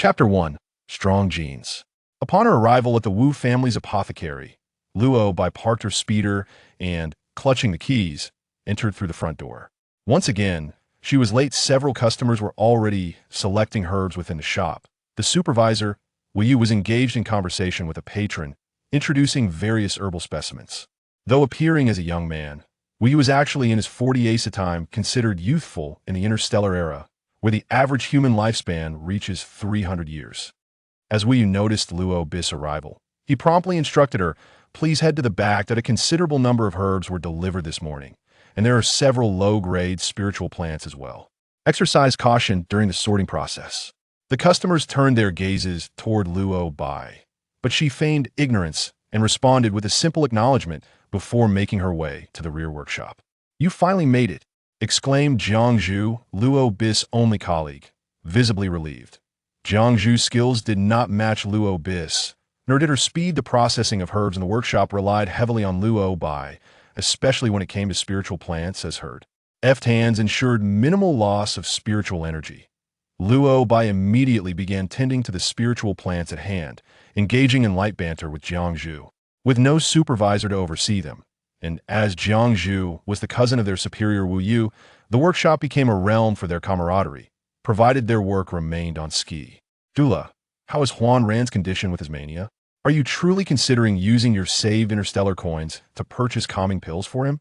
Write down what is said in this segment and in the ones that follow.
Chapter 1. Strong Genes. Upon her arrival at the Wu family's apothecary, Luo, by parked her speeder and, clutching the keys, entered through the front door. Once again, she was late. Several customers were already selecting herbs within the shop. The supervisor, Wu Yu, was engaged in conversation with a patron, introducing various herbal specimens. Though appearing as a young man, Wu Yu was actually in his 40s, a time considered youthful in the Interstellar era, where the average human lifespan reaches 300 years. As Wu Yu noticed Luo Bi's arrival, he promptly instructed her, "Please head to the back, that a considerable number of herbs were delivered this morning, and there are several low-grade spiritual plants as well. Exercise caution during the sorting process." The customers turned their gazes toward Luo Bi, but she feigned ignorance and responded with a simple acknowledgement before making her way to the rear workshop. "You finally made it," exclaimed Jiang Zhu, Luo Bi's only colleague, visibly relieved. Jiang Zhu's skills did not match Luo Bi's, nor did her speed. The processing of herbs in the workshop relied heavily on Luo Bi, especially when it came to spiritual plants, as her deft hands ensured minimal loss of spiritual energy. Luo Bi immediately began tending to the spiritual plants at hand, engaging in light banter with Jiang Zhu, with no supervisor to oversee them. And as Jiang Zhu was the cousin of their superior Wu Yu, the workshop became a realm for their camaraderie, provided their work remained on ski. "Dula, how is Huan Ran's condition with his mania? Are you truly considering using your saved interstellar coins to purchase calming pills for him?"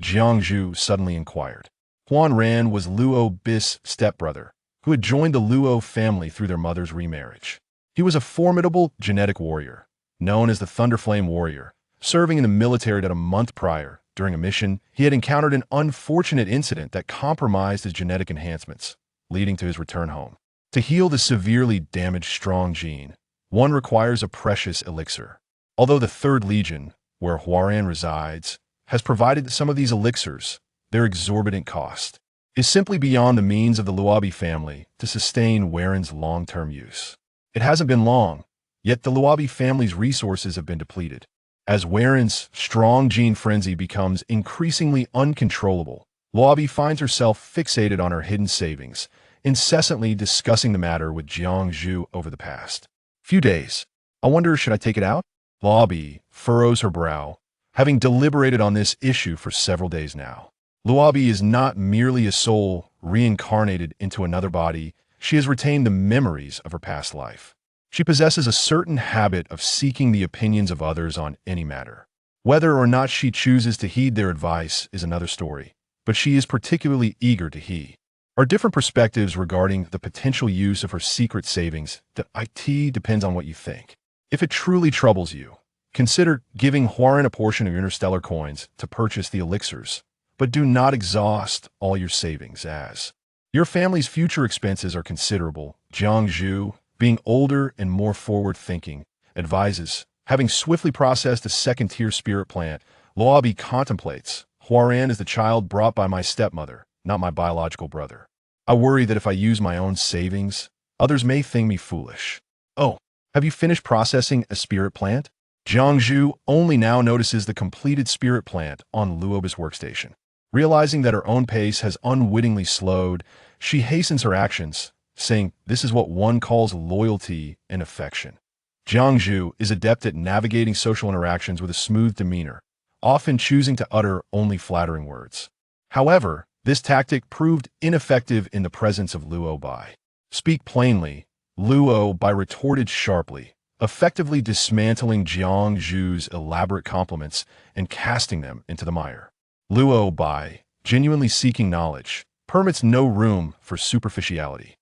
Jiang Zhu suddenly inquired. Huan Ran was Luo Bi's stepbrother, who had joined the Luo family through their mother's remarriage. He was a formidable genetic warrior, known as the Thunderflame Warrior, serving in the military. That a month prior, during a mission, he had encountered an unfortunate incident that compromised his genetic enhancements, leading to his return home. To heal the severely damaged strong gene, one requires a precious elixir. Although the 3rd Legion, where Huaran resides, has provided some of these elixirs, their exorbitant cost is simply beyond the means of the Luobi family to sustain Waren's long-term use. It hasn't been long, yet the Luobi family's resources have been depleted. As Waren's strong gene frenzy becomes increasingly uncontrollable, Luobi finds herself fixated on her hidden savings, incessantly discussing the matter with Jiang Zhu over the past few days. "I wonder, should I take it out?" Luobi furrows her brow, having deliberated on this issue for several days now. Luobi is not merely a soul reincarnated into another body. She has retained the memories of her past life. She possesses a certain habit of seeking the opinions of others on any matter. Whether or not she chooses to heed their advice is another story, but she is particularly eager to heed our different perspectives regarding the potential use of her secret savings. The IT depends on what you think. If it truly troubles you, consider giving Huaran a portion of your interstellar coins to purchase the elixirs, but do not exhaust all your savings, as your family's future expenses are considerable. Jiang Zhu, being older and more forward-thinking, advises, having swiftly processed a 2nd-tier spirit plant, Luobi contemplates, "Huaran is the child brought by my stepmother, not my biological brother. I worry that if I use my own savings, others may think me foolish." "Oh, have you finished processing a spirit plant?" Jiang Zhu only now notices the completed spirit plant on Luobi's workstation. Realizing that her own pace has unwittingly slowed, she hastens her actions, saying, "This is what one calls loyalty and affection." Jiang Zhu is adept at navigating social interactions with a smooth demeanor, often choosing to utter only flattering words. However, this tactic proved ineffective in the presence of Luo Bi. "Speak plainly," Luo Bi retorted sharply, effectively dismantling Jiang Zhu's elaborate compliments and casting them into the mire. Luo Bi, genuinely seeking knowledge, permits no room for superficiality.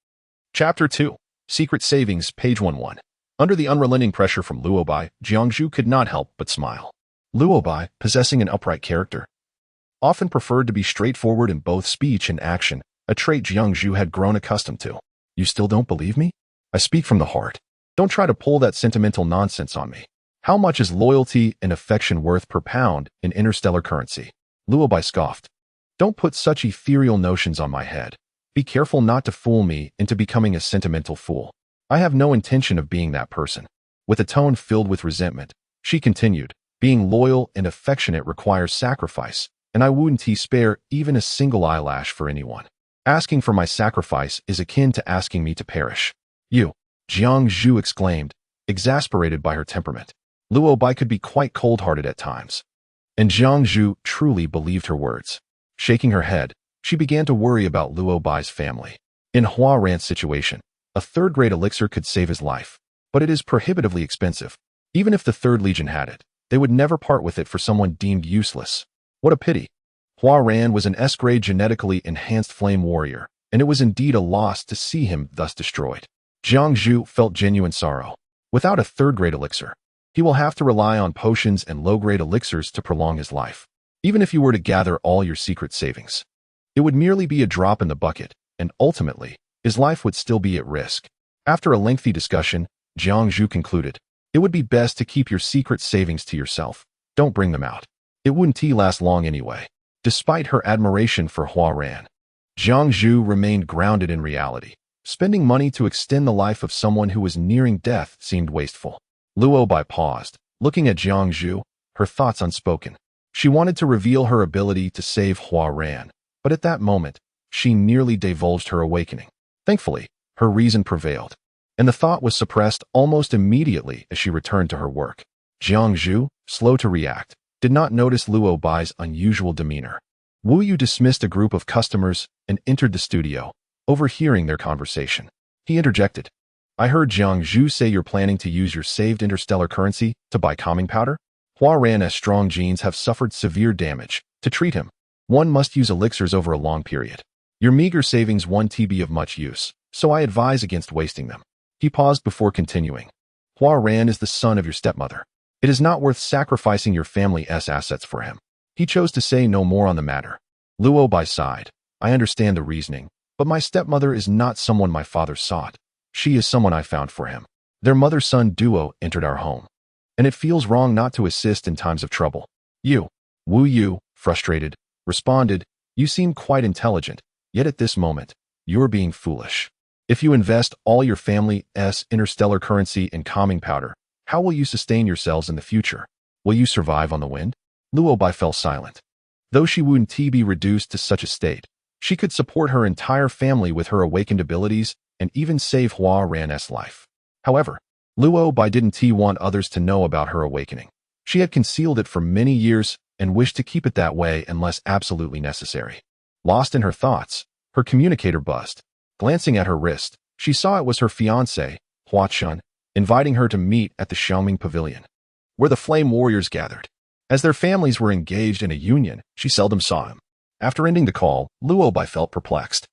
Chapter 2. Secret Savings, page 11. Under the unrelenting pressure from Luo Bi, Jiang Zhu could not help but smile. Luo Bi, possessing an upright character, often preferred to be straightforward in both speech and action, a trait Jiang Zhu had grown accustomed to. "You still don't believe me? I speak from the heart. Don't try to pull that sentimental nonsense on me. How much is loyalty and affection worth per pound in interstellar currency?" Luo Bi scoffed. "Don't put such ethereal notions on my head. Be careful not to fool me into becoming a sentimental fool. I have no intention of being that person." With a tone filled with resentment, she continued, "Being loyal and affectionate requires sacrifice, and I wouldn't spare even a single eyelash for anyone. Asking for my sacrifice is akin to asking me to perish. You Jiang Zhu exclaimed, exasperated by her temperament. Luo Bai could be quite cold-hearted at times. And Jiang Zhu truly believed her words. Shaking her head, she began to worry about Luo Bai's family. In Hua Ran's situation, a third-grade elixir could save his life, but it is prohibitively expensive. Even if the Third Legion had it, they would never part with it for someone deemed useless. What a pity. Hua Ran was an S-grade genetically enhanced flame warrior, and it was indeed a loss to see him thus destroyed. Jiang Zhu felt genuine sorrow. Without a third-grade elixir, he will have to rely on potions and low-grade elixirs to prolong his life. Even if you were to gather all your secret savings, it would merely be a drop in the bucket, and ultimately, his life would still be at risk. After a lengthy discussion, Jiang Zhu concluded, it would be best to keep your secret savings to yourself. Don't bring them out. It wouldn't last long anyway. Despite her admiration for Hua Ran, Jiang Zhu remained grounded in reality. Spending money to extend the life of someone who was nearing death seemed wasteful. Luo Bai paused, looking at Jiang Zhu, her thoughts unspoken. She wanted to reveal her ability to save Hua Ran, but at that moment, she nearly divulged her awakening. Thankfully, her reason prevailed, and the thought was suppressed almost immediately as she returned to her work. Jiang Zhu, slow to react, did not notice Luo Bai's unusual demeanor. Wu Yu dismissed a group of customers and entered the studio, overhearing their conversation. He interjected, I heard Jiang Zhu say you're planning to use your saved interstellar currency to buy calming powder? Hua Ran's strong genes have suffered severe damage. To treat him, one must use elixirs over a long period. Your meager savings won't be of much use, so I advise against wasting them. He paused before continuing. Hua Ran is the son of your stepmother. It is not worth sacrificing your family's assets for him. He chose to say no more on the matter. Luo Bai sighed. I understand the reasoning, but my stepmother is not someone my father sought. She is someone I found for him. Their mother-son duo entered our home, and it feels wrong not to assist in times of trouble. You, Wu Yu, frustrated, responded, you seem quite intelligent, yet at this moment, you're being foolish. If you invest all your family's interstellar currency in calming powder, how will you sustain yourselves in the future? Will you survive on the wind? Luo Bai fell silent. Though she wouldn't be reduced to such a state, she could support her entire family with her awakened abilities and even save Hua Ran's life. However, Luo Bai didn't want others to know about her awakening. She had concealed it for many years and wished to keep it that way unless absolutely necessary. Lost in her thoughts, her communicator buzzed. Glancing at her wrist, she saw it was her fiancé, Hua Chun, inviting her to meet at the Xiaoming Pavilion, where the flame warriors gathered. As their families were engaged in a union, she seldom saw him. After ending the call, Luo Bai felt perplexed.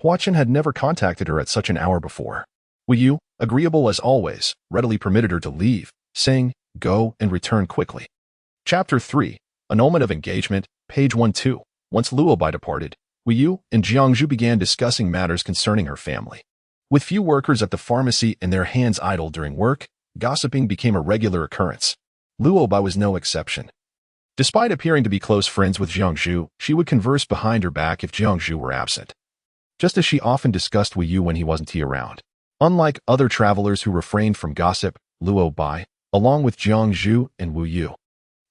Hua Chun had never contacted her at such an hour before. Wu Yu, agreeable as always, readily permitted her to leave, saying, go and return quickly. Chapter 3, Annulment of Engagement, page 1-2. Once Luo Bai departed, Wu Yu and Jiang Zhu began discussing matters concerning her family. With few workers at the pharmacy and their hands idle during work, gossiping became a regular occurrence. Luo Bai was no exception. Despite appearing to be close friends with Jiang Zhu, she would converse behind her back if Jiang Zhu were absent, just as she often discussed Wu Yu when he wasn't around. Unlike other travelers who refrained from gossip, Luo Bai, along with Jiang Zhu and Wu Yu,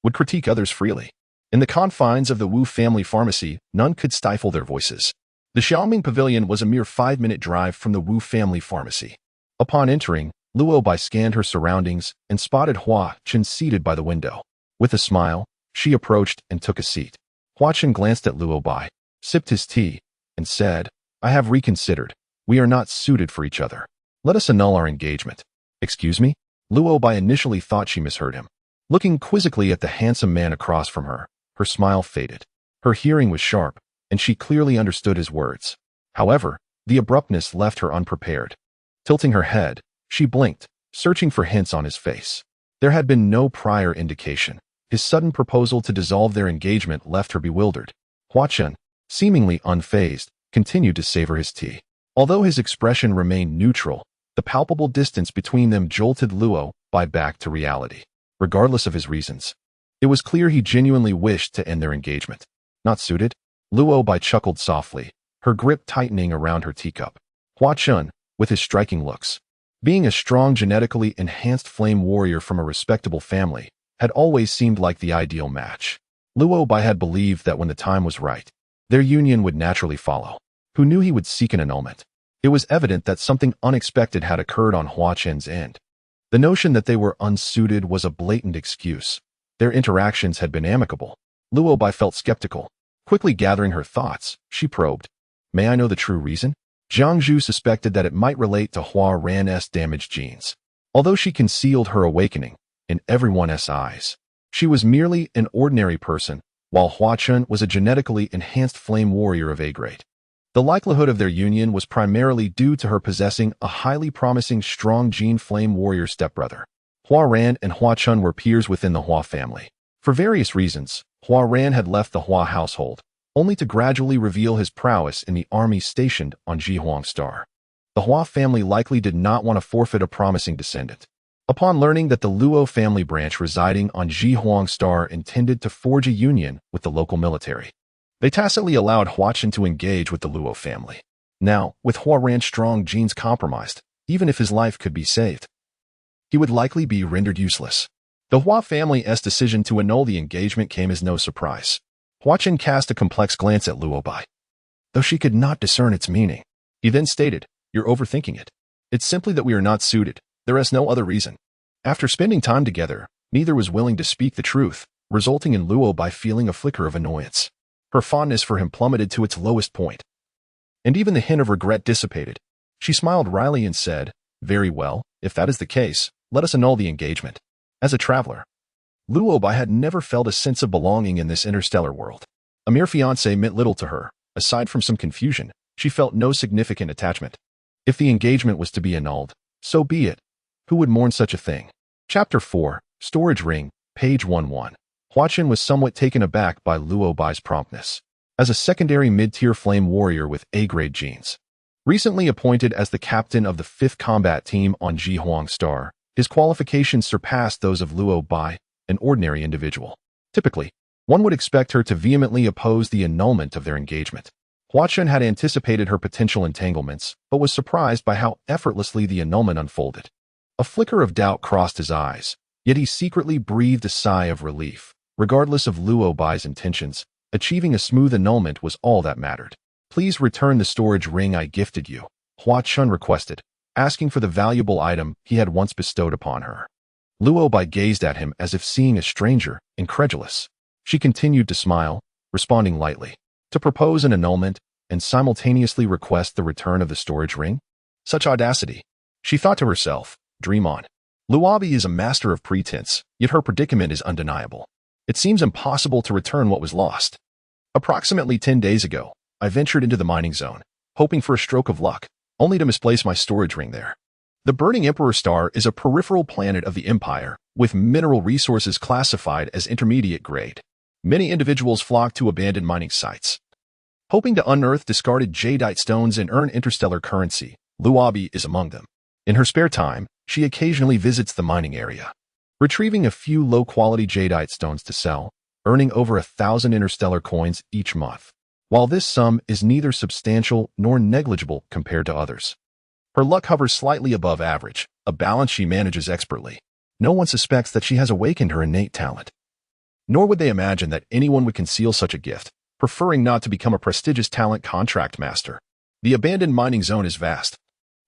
would critique others freely. In the confines of the Wu family pharmacy, none could stifle their voices. The Xiaoming Pavilion was a mere 5-minute drive from the Wu family pharmacy. Upon entering, Luo Bai scanned her surroundings and spotted Hua Chun seated by the window. With a smile, she approached and took a seat. Hua Chun glanced at Luo Bai, sipped his tea, and said, I have reconsidered. We are not suited for each other. Let us annul our engagement. Excuse me? Luo Bai initially thought she misheard him. Looking quizzically at the handsome man across from her, her smile faded. Her hearing was sharp, and she clearly understood his words. However, the abruptness left her unprepared. Tilting her head, she blinked, searching for hints on his face. There had been no prior indication. His sudden proposal to dissolve their engagement left her bewildered. Hua Chun, seemingly unfazed, continued to savor his tea. Although his expression remained neutral, the palpable distance between them jolted Luo Bai back to reality. Regardless of his reasons, it was clear he genuinely wished to end their engagement. Not suited? Luo Bai chuckled softly, her grip tightening around her teacup. Hua Chun, with his striking looks, being a strong genetically enhanced flame warrior from a respectable family, had always seemed like the ideal match. Luo Bai had believed that when the time was right, their union would naturally follow. Who knew he would seek an annulment? It was evident that something unexpected had occurred on Hua Chen's end. The notion that they were unsuited was a blatant excuse. Their interactions had been amicable. Luo Bai felt skeptical. Quickly gathering her thoughts, she probed. May I know the true reason? Jiang Zhu suspected that it might relate to Hua Ran's damaged genes. Although she concealed her awakening, in everyone's eyes, she was merely an ordinary person, while Hua Chen was a genetically enhanced flame warrior of A grade. The likelihood of their union was primarily due to her possessing a highly promising strong gene flame warrior stepbrother. Hua Ran and Hua Chen were peers within the Hua family. For various reasons, Hua Ran had left the Hua household, only to gradually reveal his prowess in the army stationed on Jihuang Star. The Hua family likely did not want to forfeit a promising descendant. Upon learning that the Luo family branch residing on Jihuang Star intended to forge a union with the local military, they tacitly allowed Hua Chen to engage with the Luo family. Now, with Hua Ran's strong genes compromised, even if his life could be saved, he would likely be rendered useless. The Hua family's decision to annul the engagement came as no surprise. Hua Chen cast a complex glance at Luo Bai, though she could not discern its meaning. He then stated, "You're overthinking it. It's simply that we are not suited. There is no other reason." After spending time together, neither was willing to speak the truth, resulting in Luo Bai feeling a flicker of annoyance. Her fondness for him plummeted to its lowest point, and even the hint of regret dissipated. She smiled wryly and said, "Very well, if that is the case, let us annul the engagement." As a traveler, Luo Bai had never felt a sense of belonging in this interstellar world. A mere fiancé meant little to her. Aside from some confusion, she felt no significant attachment. If the engagement was to be annulled, so be it. Who would mourn such a thing? Chapter 4, Storage Ring, page 11. Hua Chen was somewhat taken aback by Luo Bai's promptness. As a secondary mid-tier flame warrior with A-grade genes, recently appointed as the captain of the 5th combat team on Jihuang Star, his qualifications surpassed those of Luo Bai, an ordinary individual. Typically, one would expect her to vehemently oppose the annulment of their engagement. Hua Chen had anticipated her potential entanglements, but was surprised by how effortlessly the annulment unfolded. A flicker of doubt crossed his eyes, yet he secretly breathed a sigh of relief. Regardless of Luo Bai's intentions, achieving a smooth annulment was all that mattered. "Please return the storage ring I gifted you," Hua Chen requested, asking for the valuable item he had once bestowed upon her. Luo Bai gazed at him as if seeing a stranger, incredulous. She continued to smile, responding lightly. To propose an annulment and simultaneously request the return of the storage ring? Such audacity. She thought to herself, dream on. Luo Bai is a master of pretense, yet her predicament is undeniable. It seems impossible to return what was lost. Approximately 10 days ago, I ventured into the mining zone, hoping for a stroke of luck, only to misplace my storage ring there. The Burning Emperor Star is a peripheral planet of the Empire, with mineral resources classified as intermediate grade. Many individuals flock to abandoned mining sites, hoping to unearth discarded jadeite stones and earn interstellar currency. Luo Bai is among them. In her spare time, she occasionally visits the mining area, retrieving a few low-quality jadeite stones to sell, earning over 1,000 interstellar coins each month. While this sum is neither substantial nor negligible compared to others, her luck hovers slightly above average, a balance she manages expertly. No one suspects that she has awakened her innate talent. Nor would they imagine that anyone would conceal such a gift, preferring not to become a prestigious talent contract master. The abandoned mining zone is vast,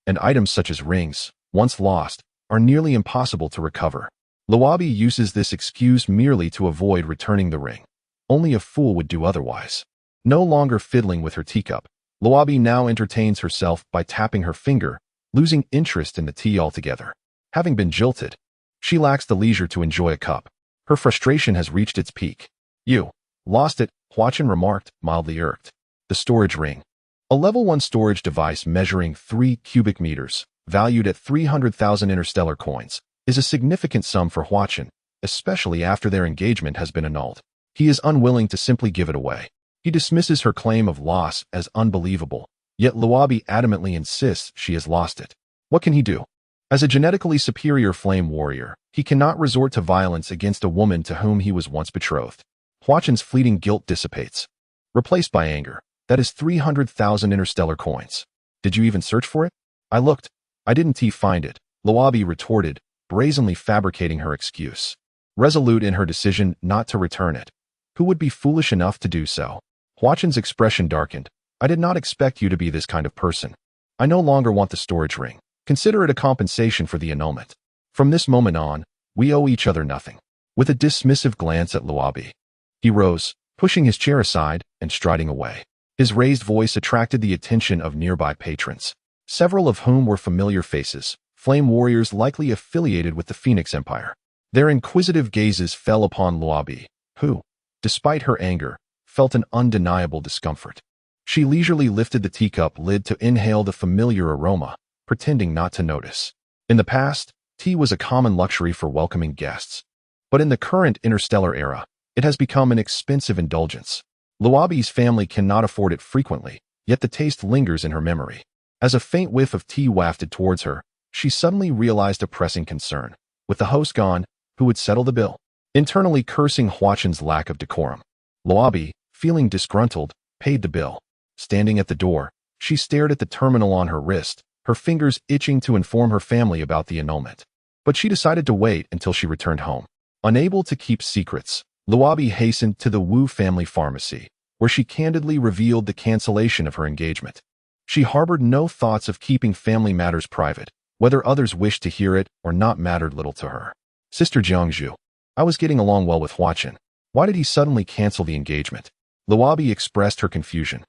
and items such as rings, once lost, are nearly impossible to recover. Luo Bai uses this excuse merely to avoid returning the ring. Only a fool would do otherwise. No longer fiddling with her teacup, Luo Bai now entertains herself by tapping her finger, losing interest in the tea altogether. Having been jilted, she lacks the leisure to enjoy a cup. Her frustration has reached its peak. "You lost it," Hua Chen remarked, mildly irked. The storage ring. A level 1 storage device measuring 3 cubic meters, valued at 300,000 interstellar coins, is a significant sum for Hua Chen, especially after their engagement has been annulled. He is unwilling to simply give it away. He dismisses her claim of loss as unbelievable, yet Luo Bai adamantly insists she has lost it. What can he do? As a genetically superior flame warrior, he cannot resort to violence against a woman to whom he was once betrothed. Hua Chen's fleeting guilt dissipates, replaced by anger. That is 300,000 interstellar coins. Did you even search for it? I looked. I didn't find it, Luo Bai retorted, brazenly fabricating her excuse. Resolute in her decision not to return it. Who would be foolish enough to do so? Hua Chen's expression darkened. I did not expect you to be this kind of person. I no longer want the storage ring. Consider it a compensation for the annulment. From this moment on, we owe each other nothing." With a dismissive glance at Luobi, he rose, pushing his chair aside and striding away. His raised voice attracted the attention of nearby patrons, several of whom were familiar faces, flame warriors likely affiliated with the Phoenix Empire. Their inquisitive gazes fell upon Luobi, who, despite her anger, felt an undeniable discomfort. She leisurely lifted the teacup lid to inhale the familiar aroma, pretending not to notice. In the past, tea was a common luxury for welcoming guests. But in the current interstellar era, it has become an expensive indulgence. Luobi's family cannot afford it frequently, yet the taste lingers in her memory. As a faint whiff of tea wafted towards her, she suddenly realized a pressing concern. With the host gone, who would settle the bill? Internally cursing Huachen's lack of decorum, Luobi, feeling disgruntled, paid the bill. Standing at the door, she stared at the terminal on her wrist, her fingers itching to inform her family about the annulment. But she decided to wait until she returned home. Unable to keep secrets, Luobi hastened to the Wu family pharmacy, where she candidly revealed the cancellation of her engagement. She harbored no thoughts of keeping family matters private. Whether others wished to hear it or not mattered little to her. "Sister Jiangzhu, I was getting along well with Huachen. Why did he suddenly cancel the engagement?" Luobi expressed her confusion,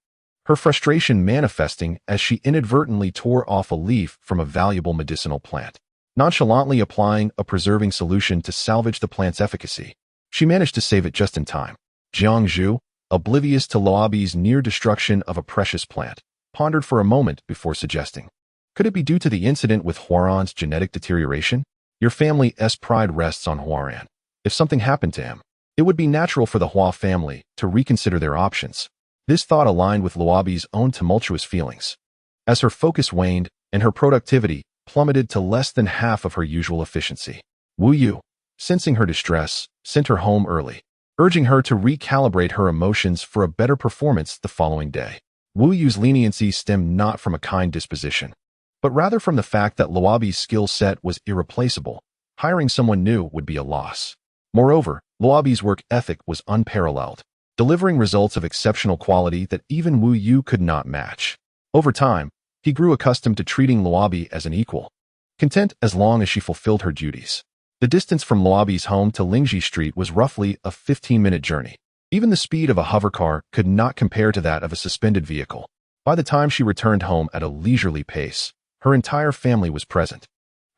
her frustration manifesting as she inadvertently tore off a leaf from a valuable medicinal plant, nonchalantly applying a preserving solution to salvage the plant's efficacy. She managed to save it just in time. Jiangzhu, oblivious to Luobi's near destruction of a precious plant, pondered for a moment before suggesting, "Could it be due to the incident with Huaran's genetic deterioration? Your family's pride rests on Huaran. If something happened to him, it would be natural for the Hua family to reconsider their options." This thought aligned with Luobi's own tumultuous feelings. As her focus waned and her productivity plummeted to less than half of her usual efficiency, Wu Yu, sensing her distress, sent her home early, urging her to recalibrate her emotions for a better performance the following day. Wu Yu's leniency stemmed not from a kind disposition, but rather from the fact that Luobi's skill set was irreplaceable. Hiring someone new would be a loss. Moreover, Luobi's work ethic was unparalleled, delivering results of exceptional quality that even Wu Yu could not match. Over time, he grew accustomed to treating Luobi as an equal, content as long as she fulfilled her duties. The distance from Luobi's home to Lingji Street was roughly a 15-minute journey. Even the speed of a hovercar could not compare to that of a suspended vehicle. By the time she returned home at a leisurely pace, her entire family was present.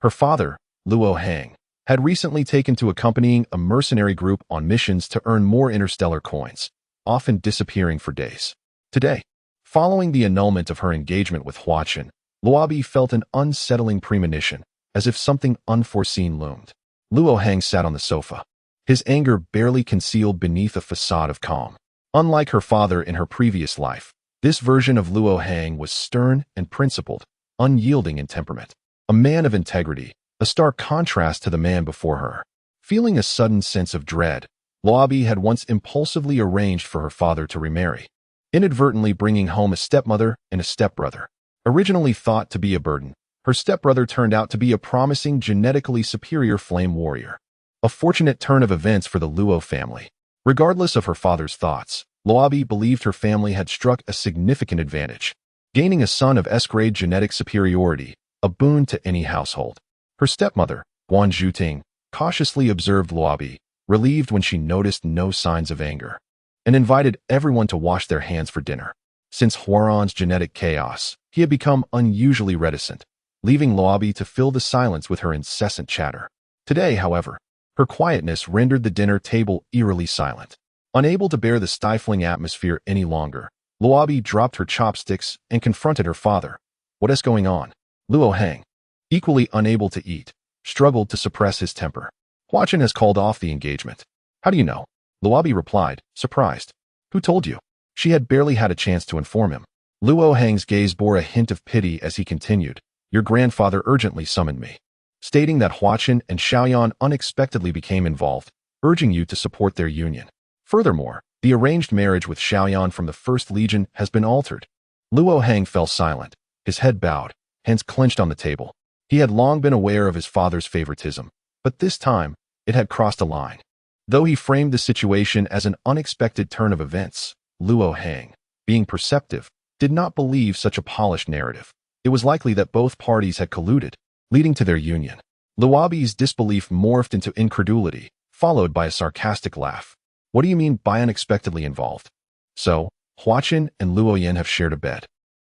Her father, Luo Hang, had recently taken to accompanying a mercenary group on missions to earn more interstellar coins, often disappearing for days. Today, following the annulment of her engagement with Huachen, Luobi felt an unsettling premonition, as if something unforeseen loomed. Luo Hang sat on the sofa, his anger barely concealed beneath a facade of calm. Unlike her father in her previous life, this version of Luo Hang was stern and principled, unyielding in temperament. A man of integrity, a stark contrast to the man before her. Feeling a sudden sense of dread, Luobi had once impulsively arranged for her father to remarry, inadvertently bringing home a stepmother and a stepbrother. Originally thought to be a burden, her stepbrother turned out to be a promising genetically superior flame warrior. A fortunate turn of events for the Luo family. Regardless of her father's thoughts, Luobi believed her family had struck a significant advantage, gaining a son of S-grade genetic superiority, a boon to any household. Her stepmother, Guan Zhuting, cautiously observed Luobi, relieved when she noticed no signs of anger, and invited everyone to wash their hands for dinner. Since Huaran's genetic chaos, he had become unusually reticent, leaving Luobi to fill the silence with her incessant chatter. Today, however, her quietness rendered the dinner table eerily silent. Unable to bear the stifling atmosphere any longer, Luobi dropped her chopsticks and confronted her father. "What is going on?" Luo Hang, equally unable to eat, struggled to suppress his temper. "Huachen has called off the engagement." "How do you know?" Luobi replied, surprised. "Who told you?" She had barely had a chance to inform him. Luo Hang's gaze bore a hint of pity as he continued, "Your grandfather urgently summoned me, stating that Huachen and Xiaoyan unexpectedly became involved, urging you to support their union. Furthermore, the arranged marriage with Xiaoyan from the First Legion has been altered." Luo Hang fell silent, his head bowed, hands clenched on the table. He had long been aware of his father's favoritism, but this time, it had crossed a line. Though he framed the situation as an unexpected turn of events, Luo Hang, being perceptive, did not believe such a polished narrative. It was likely that both parties had colluded, leading to their union. Luobi's disbelief morphed into incredulity, followed by a sarcastic laugh. What do you mean by unexpectedly involved? So, Huaqin and Luo Yin have shared a bed.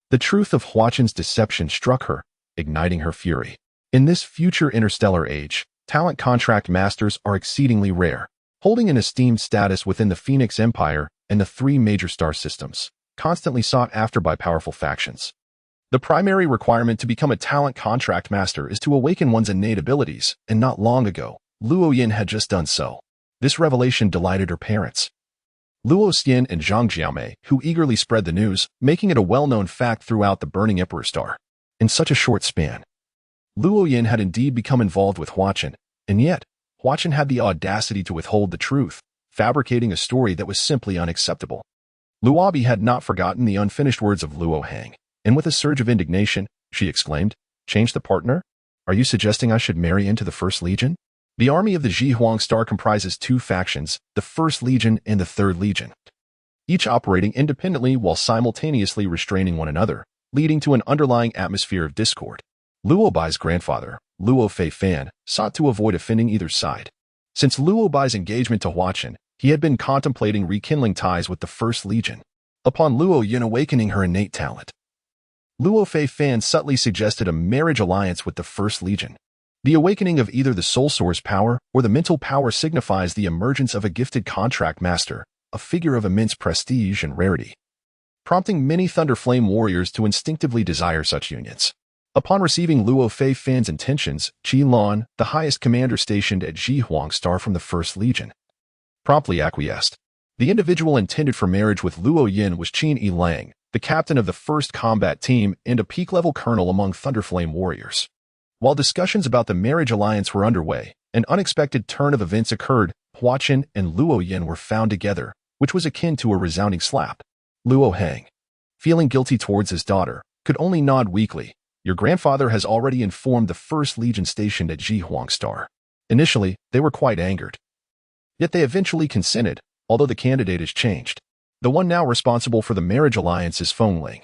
The truth of Huaqin's deception struck her, igniting her fury. In this future interstellar age, talent contract masters are exceedingly rare, holding an esteemed status within the Phoenix Empire and the three major star systems, constantly sought after by powerful factions. The primary requirement to become a talent contract master is to awaken one's innate abilities, and not long ago, Luo Yin had just done so. This revelation delighted her parents, Luo Xian and Zhang Jiaomei, who eagerly spread the news, making it a well-known fact throughout the burning Emperor Star. In such a short span, Luo Yin had indeed become involved with Huaqin, and yet, Huaqin had the audacity to withhold the truth, fabricating a story that was simply unacceptable. Luobi had not forgotten the unfinished words of Luo Hang, and with a surge of indignation, she exclaimed, "Change the partner? Are you suggesting I should marry into the First Legion?" The army of the Zhihuang Star comprises two factions, the First Legion and the Third Legion, each operating independently while simultaneously restraining one another, leading to an underlying atmosphere of discord. Luo Bai's grandfather, Luo Fei Fan, sought to avoid offending either side. Since Luo Bai's engagement to Huaqin, he had been contemplating rekindling ties with the First Legion. Upon Luo Yin awakening her innate talent, Luo Fei Fan subtly suggested a marriage alliance with the First Legion. The awakening of either the soul source power or the mental power signifies the emergence of a gifted contract master, a figure of immense prestige and rarity, prompting many Thunder Flame warriors to instinctively desire such unions. Upon receiving Luo Fei Fan's intentions, Qi Lan, the highest commander stationed at Zhihuang Star from the First Legion, promptly acquiesced. The individual intended for marriage with Luo Yin was Qin Yi Lang, the captain of the first combat team and a peak-level colonel among Thunder Flame warriors. While discussions about the marriage alliance were underway, an unexpected turn of events occurred. Huaqin and Luo Yin were found together, which was akin to a resounding slap. Luo Hang, feeling guilty towards his daughter, could only nod weakly. Your grandfather has already informed the First Legion stationed at Zhihuang Star. Initially, they were quite angered. Yet they eventually consented, although the candidate has changed. The one now responsible for the marriage alliance is Feng Ling,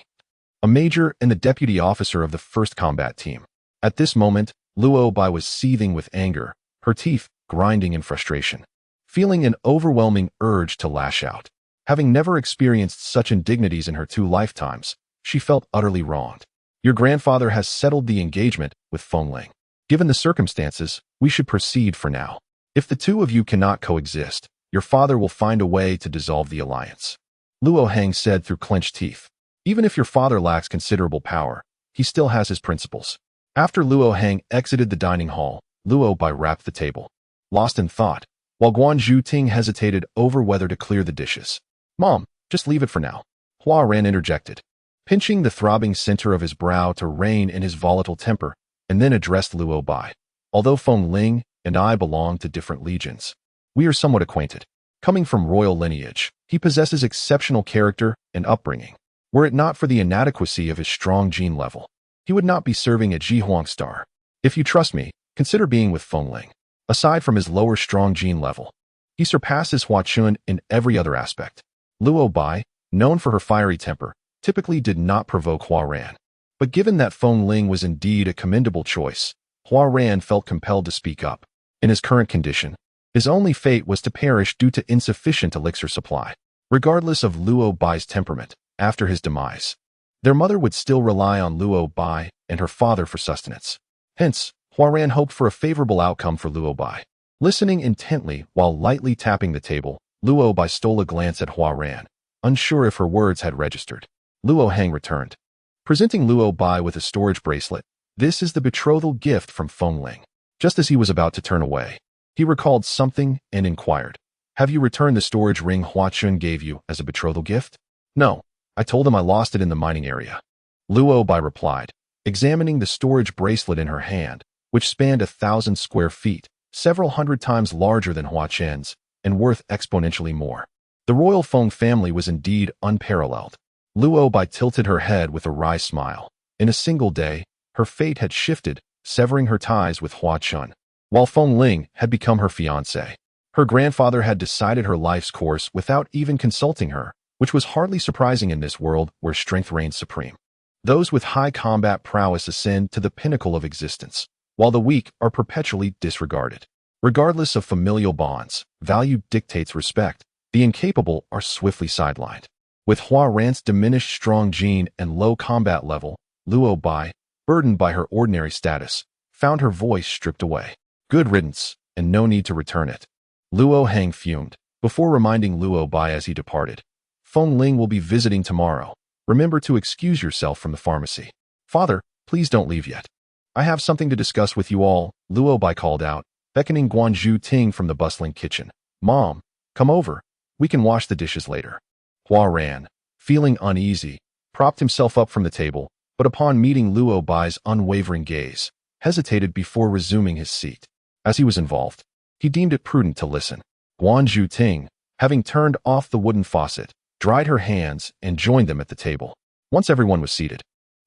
a major and the deputy officer of the first combat team. At this moment, Luo Bai was seething with anger, her teeth grinding in frustration, feeling an overwhelming urge to lash out. Having never experienced such indignities in her 2 lifetimes, she felt utterly wronged. Your grandfather has settled the engagement with Feng Ling. Given the circumstances, we should proceed for now. If the two of you cannot coexist, your father will find a way to dissolve the alliance. Luo Hang said through clenched teeth. Even if your father lacks considerable power, he still has his principles. After Luo Hang exited the dining hall, Luo Bai rapped the table, lost in thought, while Guan Zhuting hesitated over whether to clear the dishes. Mom, just leave it for now. Hua Ran interjected, pinching the throbbing center of his brow to rein in his volatile temper, and then addressed Luo Bai. Although Feng Ling and I belong to different legions, we are somewhat acquainted. Coming from royal lineage, he possesses exceptional character and upbringing. Were it not for the inadequacy of his strong gene level, he would not be serving at Zhihuang Star. If you trust me, consider being with Feng Ling. Aside from his lower strong gene level, he surpasses Huaqin in every other aspect. Luo Bai, known for her fiery temper, typically did not provoke Hua Ran. But given that Feng Ling was indeed a commendable choice, Hua Ran felt compelled to speak up. In his current condition, his only fate was to perish due to insufficient elixir supply. Regardless of Luo Bai's temperament, after his demise, their mother would still rely on Luo Bai and her father for sustenance. Hence, Hua Ran hoped for a favorable outcome for Luo Bai. Listening intently while lightly tapping the table, Luo Bai stole a glance at Hua Ran, unsure if her words had registered. Luo Hang returned, presenting Luo Bai with a storage bracelet. This is the betrothal gift from Feng Ling. Just as he was about to turn away, he recalled something and inquired, "Have you returned the storage ring Huaqin gave you as a betrothal gift?" "No. I told him I lost it in the mining area," Luo Bai replied, examining the storage bracelet in her hand, which spanned 1,000 square feet, several hundred times larger than Huaqin's, and worth exponentially more. The royal Feng family was indeed unparalleled. Luo Bai tilted her head with a wry smile. In a single day, her fate had shifted, severing her ties with Huaqin, while Feng Ling had become her fiancé. Her grandfather had decided her life's course without even consulting her, which was hardly surprising in this world where strength reigns supreme. Those with high combat prowess ascend to the pinnacle of existence, while the weak are perpetually disregarded. Regardless of familial bonds, value dictates respect. The incapable are swiftly sidelined. With Hua Ran's diminished strong gene and low combat level, Luo Bai, burdened by her ordinary status, found her voice stripped away. Good riddance, and no need to return it. Luo Heng fumed, before reminding Luo Bai as he departed. Feng Ling will be visiting tomorrow. Remember to excuse yourself from the pharmacy. Father, please don't leave yet. I have something to discuss with you all, Luo Bai called out, beckoning Guanzhu Ting from the bustling kitchen. Mom, come over. We can wash the dishes later. Hua Ran, feeling uneasy, propped himself up from the table, but upon meeting Luo Bai's unwavering gaze, hesitated before resuming his seat. As he was involved, he deemed it prudent to listen. Guanzhu Ting, having turned off the wooden faucet, dried her hands and joined them at the table. Once everyone was seated,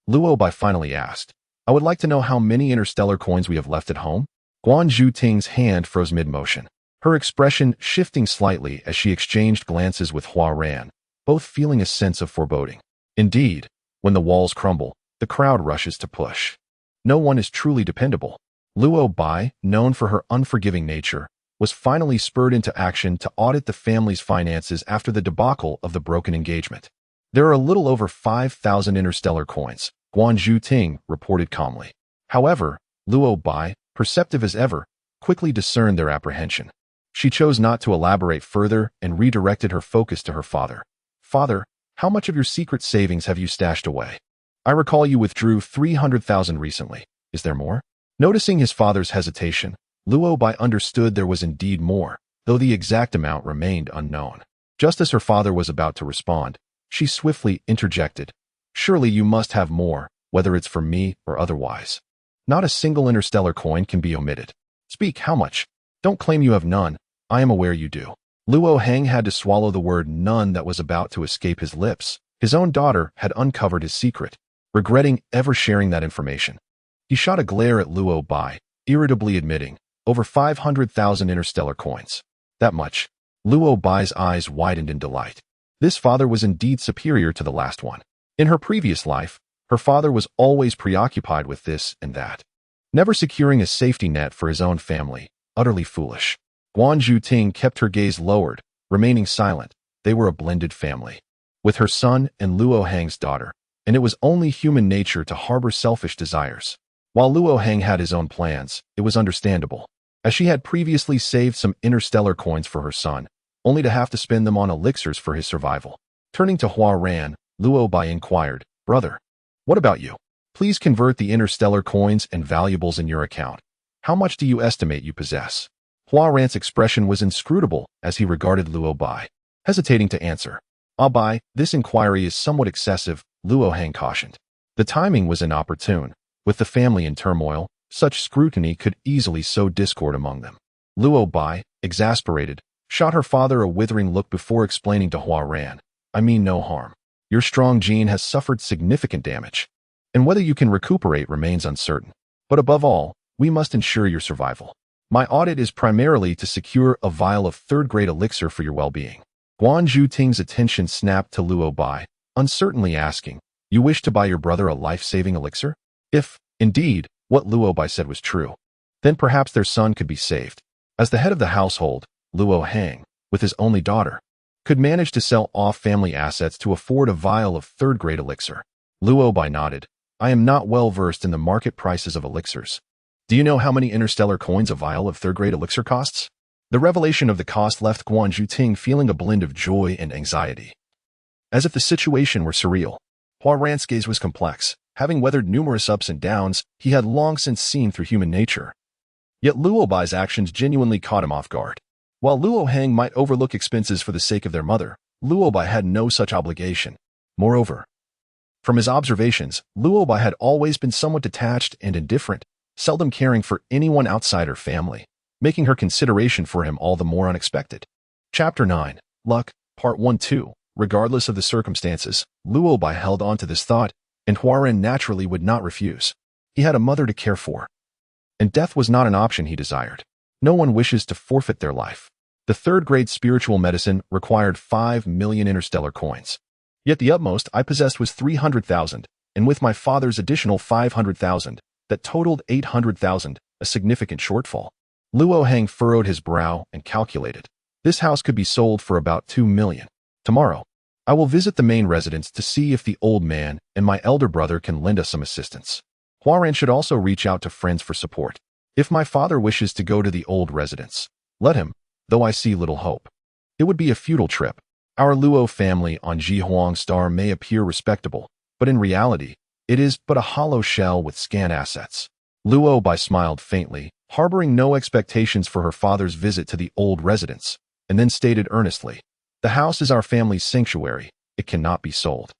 Luo Bai finally asked, I would like to know how many interstellar coins we have left at home? Guanzhu Ting's hand froze mid-motion, her expression shifting slightly as she exchanged glances with Hua Ran, both feeling a sense of foreboding. Indeed, when the walls crumble, the crowd rushes to push. No one is truly dependable. Luo Bai, known for her unforgiving nature, was finally spurred into action to audit the family's finances after the debacle of the broken engagement. There are a little over 5,000 interstellar coins, Guanzhu Ting reported calmly. However, Luo Bai, perceptive as ever, quickly discerned their apprehension. She chose not to elaborate further and redirected her focus to her father. Father, how much of your secret savings have you stashed away? I recall you withdrew 300,000 recently. Is there more? Noticing his father's hesitation, Luo Bai understood there was indeed more, though the exact amount remained unknown. Just as her father was about to respond, she swiftly interjected. Surely you must have more, whether it's for me or otherwise. Not a single interstellar coin can be omitted. Speak, how much? Don't claim you have none. I am aware you do. Luo Heng had to swallow the word none that was about to escape his lips. His own daughter had uncovered his secret, regretting ever sharing that information. He shot a glare at Luo Bai, irritably admitting, over 500,000 interstellar coins. That much. Luo Bai's eyes widened in delight. This father was indeed superior to the last one. In her previous life, her father was always preoccupied with this and that, never securing a safety net for his own family. Utterly foolish. Guanzhu Ting kept her gaze lowered, remaining silent. They were a blended family, with her son and Luo Heng's daughter, and it was only human nature to harbor selfish desires. While Luo Heng had his own plans, it was understandable, as she had previously saved some interstellar coins for her son, only to have to spend them on elixirs for his survival. Turning to Hua Ran, Luo Bai inquired, Brother, what about you? Please convert the interstellar coins and valuables in your account. How much do you estimate you possess? Hua Ran's expression was inscrutable as he regarded Luo Bai, hesitating to answer. Bai, this inquiry is somewhat excessive, Luo Heng cautioned. The timing was inopportune. With the family in turmoil, such scrutiny could easily sow discord among them. Luo Bai, exasperated, shot her father a withering look before explaining to Hua Ran, I mean no harm. Your strong gene has suffered significant damage, and whether you can recuperate remains uncertain. But above all, we must ensure your survival. My audit is primarily to secure a vial of third-grade elixir for your well-being. Guanzhu Ting's attention snapped to Luo Bai, uncertainly asking, You wish to buy your brother a life-saving elixir? If, indeed, what Luo Bai said was true, then perhaps their son could be saved. As the head of the household, Luo Heng, with his only daughter, could manage to sell off family assets to afford a vial of third-grade elixir. Luo Bai nodded. I am not well versed in the market prices of elixirs. Do you know how many interstellar coins a vial of third-grade elixir costs? The revelation of the cost left Guanzhu Ting feeling a blend of joy and anxiety, as if the situation were surreal. Hua Ran's gaze was complex. Having weathered numerous ups and downs, he had long since seen through human nature. Yet Luo Bai's actions genuinely caught him off guard. While Luo Heng might overlook expenses for the sake of their mother, Luo Bai had no such obligation. Moreover, from his observations, Luo Bai had always been somewhat detached and indifferent, seldom caring for anyone outside her family, making her consideration for him all the more unexpected. Chapter 9, Luck, Part 1-2. Regardless of the circumstances, Luo Bai held on to this thought, and Huaren naturally would not refuse. He had a mother to care for, and death was not an option he desired. No one wishes to forfeit their life. The third-grade spiritual medicine required 5 million interstellar coins. Yet the utmost I possessed was 300,000, and with my father's additional 500,000, that totaled 800,000, a significant shortfall. Luo Heng furrowed his brow and calculated. This house could be sold for about 2 million. Tomorrow, I will visit the main residence to see if the old man and my elder brother can lend us some assistance. Huaran should also reach out to friends for support. If my father wishes to go to the old residence, let him, though I see little hope. It would be a futile trip. Our Luo family on Jihuang Star may appear respectable, but in reality, it is but a hollow shell with scant assets. Luo Bai smiled faintly, harboring no expectations for her father's visit to the old residence, and then stated earnestly, "The house is our family's sanctuary. It cannot be sold."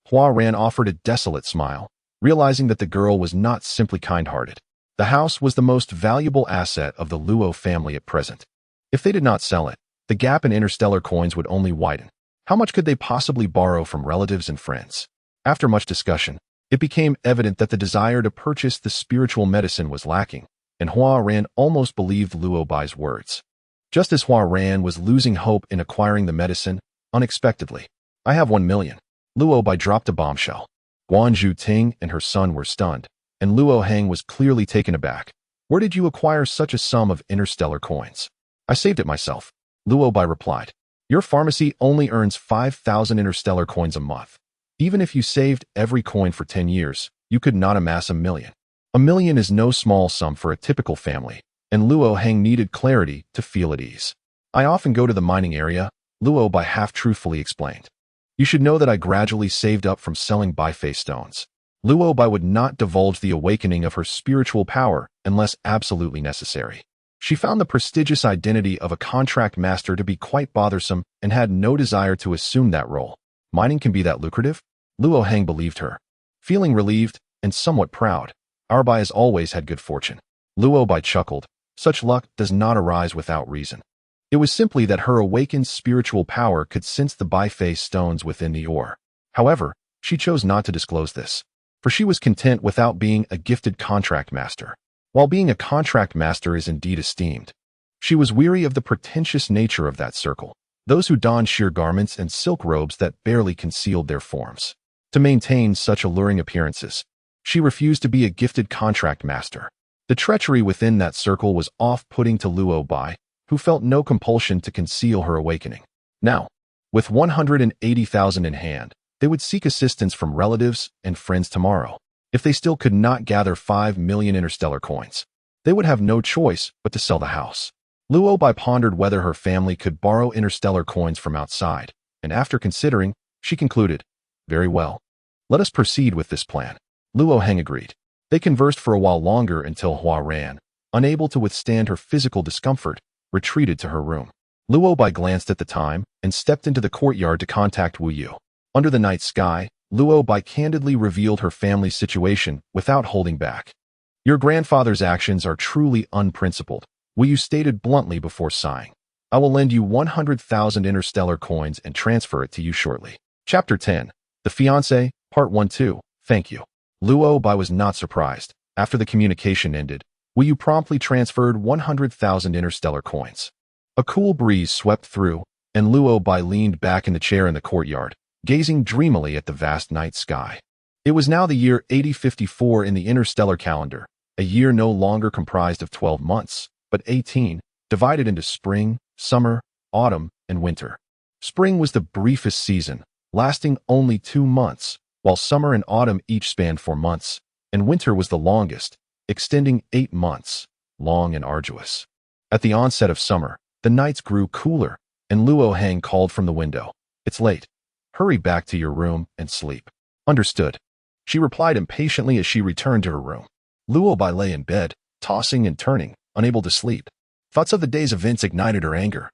Huaran offered a desolate smile, realizing that the girl was not simply kind-hearted. The house was the most valuable asset of the Luo family at present. If they did not sell it, the gap in interstellar coins would only widen. How much could they possibly borrow from relatives and friends? After much discussion, it became evident that the desire to purchase the spiritual medicine was lacking, and Huaran almost believed Luo Bai's words. Just as Huaran was losing hope in acquiring the medicine, unexpectedly, "I have 1 million. Luo Bai dropped a bombshell. Guanju Ting and her son were stunned, and Luo Heng was clearly taken aback. "Where did you acquire such a sum of interstellar coins?" "I saved it myself," Luo Bai replied. "Your pharmacy only earns 5,000 interstellar coins a month. Even if you saved every coin for 10 years, you could not amass 1 million. 1 million is no small sum for a typical family, and Luo Heng needed clarity to feel at ease. "I often go to the mining area," Luo Bai half-truthfully explained. "You should know that I gradually saved up from selling biface stones." Luo Bai would not divulge the awakening of her spiritual power unless absolutely necessary. She found the prestigious identity of a contract master to be quite bothersome and had no desire to assume that role. Mining can be that lucrative? Luo Heng believed her. Feeling relieved and somewhat proud, Arbai has always had good fortune. Luo Bai chuckled. Such luck does not arise without reason. It was simply that her awakened spiritual power could sense the biface stones within the ore. However, she chose not to disclose this, for she was content without being a gifted contract master. While being a contract master is indeed esteemed, she was weary of the pretentious nature of that circle, those who donned sheer garments and silk robes that barely concealed their forms. To maintain such alluring appearances, she refused to be a gifted contract master. The treachery within that circle was off-putting to Luo Bai, who felt no compulsion to conceal her awakening. Now, with 180,000 in hand, they would seek assistance from relatives and friends tomorrow. If they still could not gather 5 million interstellar coins, they would have no choice but to sell the house. Luo Bai pondered whether her family could borrow interstellar coins from outside, and after considering, she concluded, "Very well. Let us proceed with this plan." Luo Heng agreed. They conversed for a while longer until Huaran, unable to withstand her physical discomfort, retreated to her room. Luo Bai glanced at the time and stepped into the courtyard to contact Wu Yu. Under the night sky, Luo Bai candidly revealed her family's situation without holding back. "Your grandfather's actions are truly unprincipled," Wu Yu stated bluntly before sighing. "I will lend you 100,000 interstellar coins and transfer it to you shortly." Chapter 10. The Fiancé, Part 1-2. Thank you. Luo Bai was not surprised. After the communication ended, Wu Yu promptly transferred 100,000 interstellar coins. A cool breeze swept through, and Luo Bai leaned back in the chair in the courtyard, gazing dreamily at the vast night sky. It was now the year 8054 in the interstellar calendar, a year no longer comprised of 12 months, but 18, divided into spring, summer, autumn, and winter. Spring was the briefest season, lasting only 2 months, while summer and autumn each spanned 4 months, and winter was the longest, extending 8 months, long and arduous. At the onset of summer, the nights grew cooler, and Luo Heng called from the window, "It's late. Hurry back to your room and sleep." "Understood," she replied impatiently as she returned to her room. Luo Bai lay in bed, tossing and turning, unable to sleep. Thoughts of the day's events ignited her anger,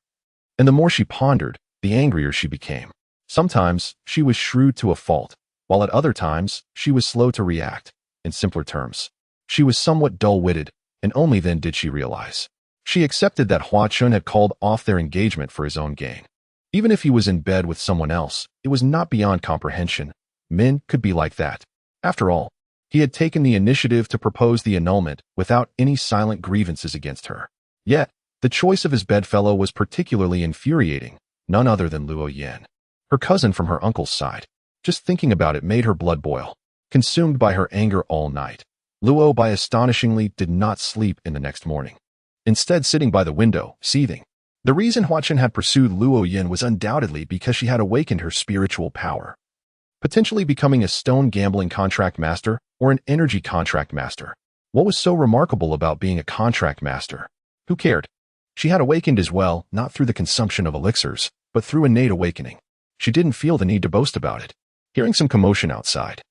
and the more she pondered, the angrier she became. Sometimes she was shrewd to a fault, while at other times she was slow to react. In simpler terms, she was somewhat dull-witted, and only then did she realize. She accepted that Hua Chun had called off their engagement for his own gain. Even if he was in bed with someone else, it was not beyond comprehension. Men could be like that. After all, he had taken the initiative to propose the annulment without any silent grievances against her. Yet, the choice of his bedfellow was particularly infuriating, none other than Luo Yan, her cousin from her uncle's side. Just thinking about it made her blood boil. consumed by her anger all night. Luo Bai astonishingly did not sleep in the next morning, instead sitting by the window, seething. The reason Hua Chen had pursued Luo Yin was undoubtedly because she had awakened her spiritual power, potentially becoming a stone gambling contract master or an energy contract master. What was so remarkable about being a contract master? Who cared? She had awakened as well, not through the consumption of elixirs, but through innate awakening. She didn't feel the need to boast about it. Hearing some commotion outside,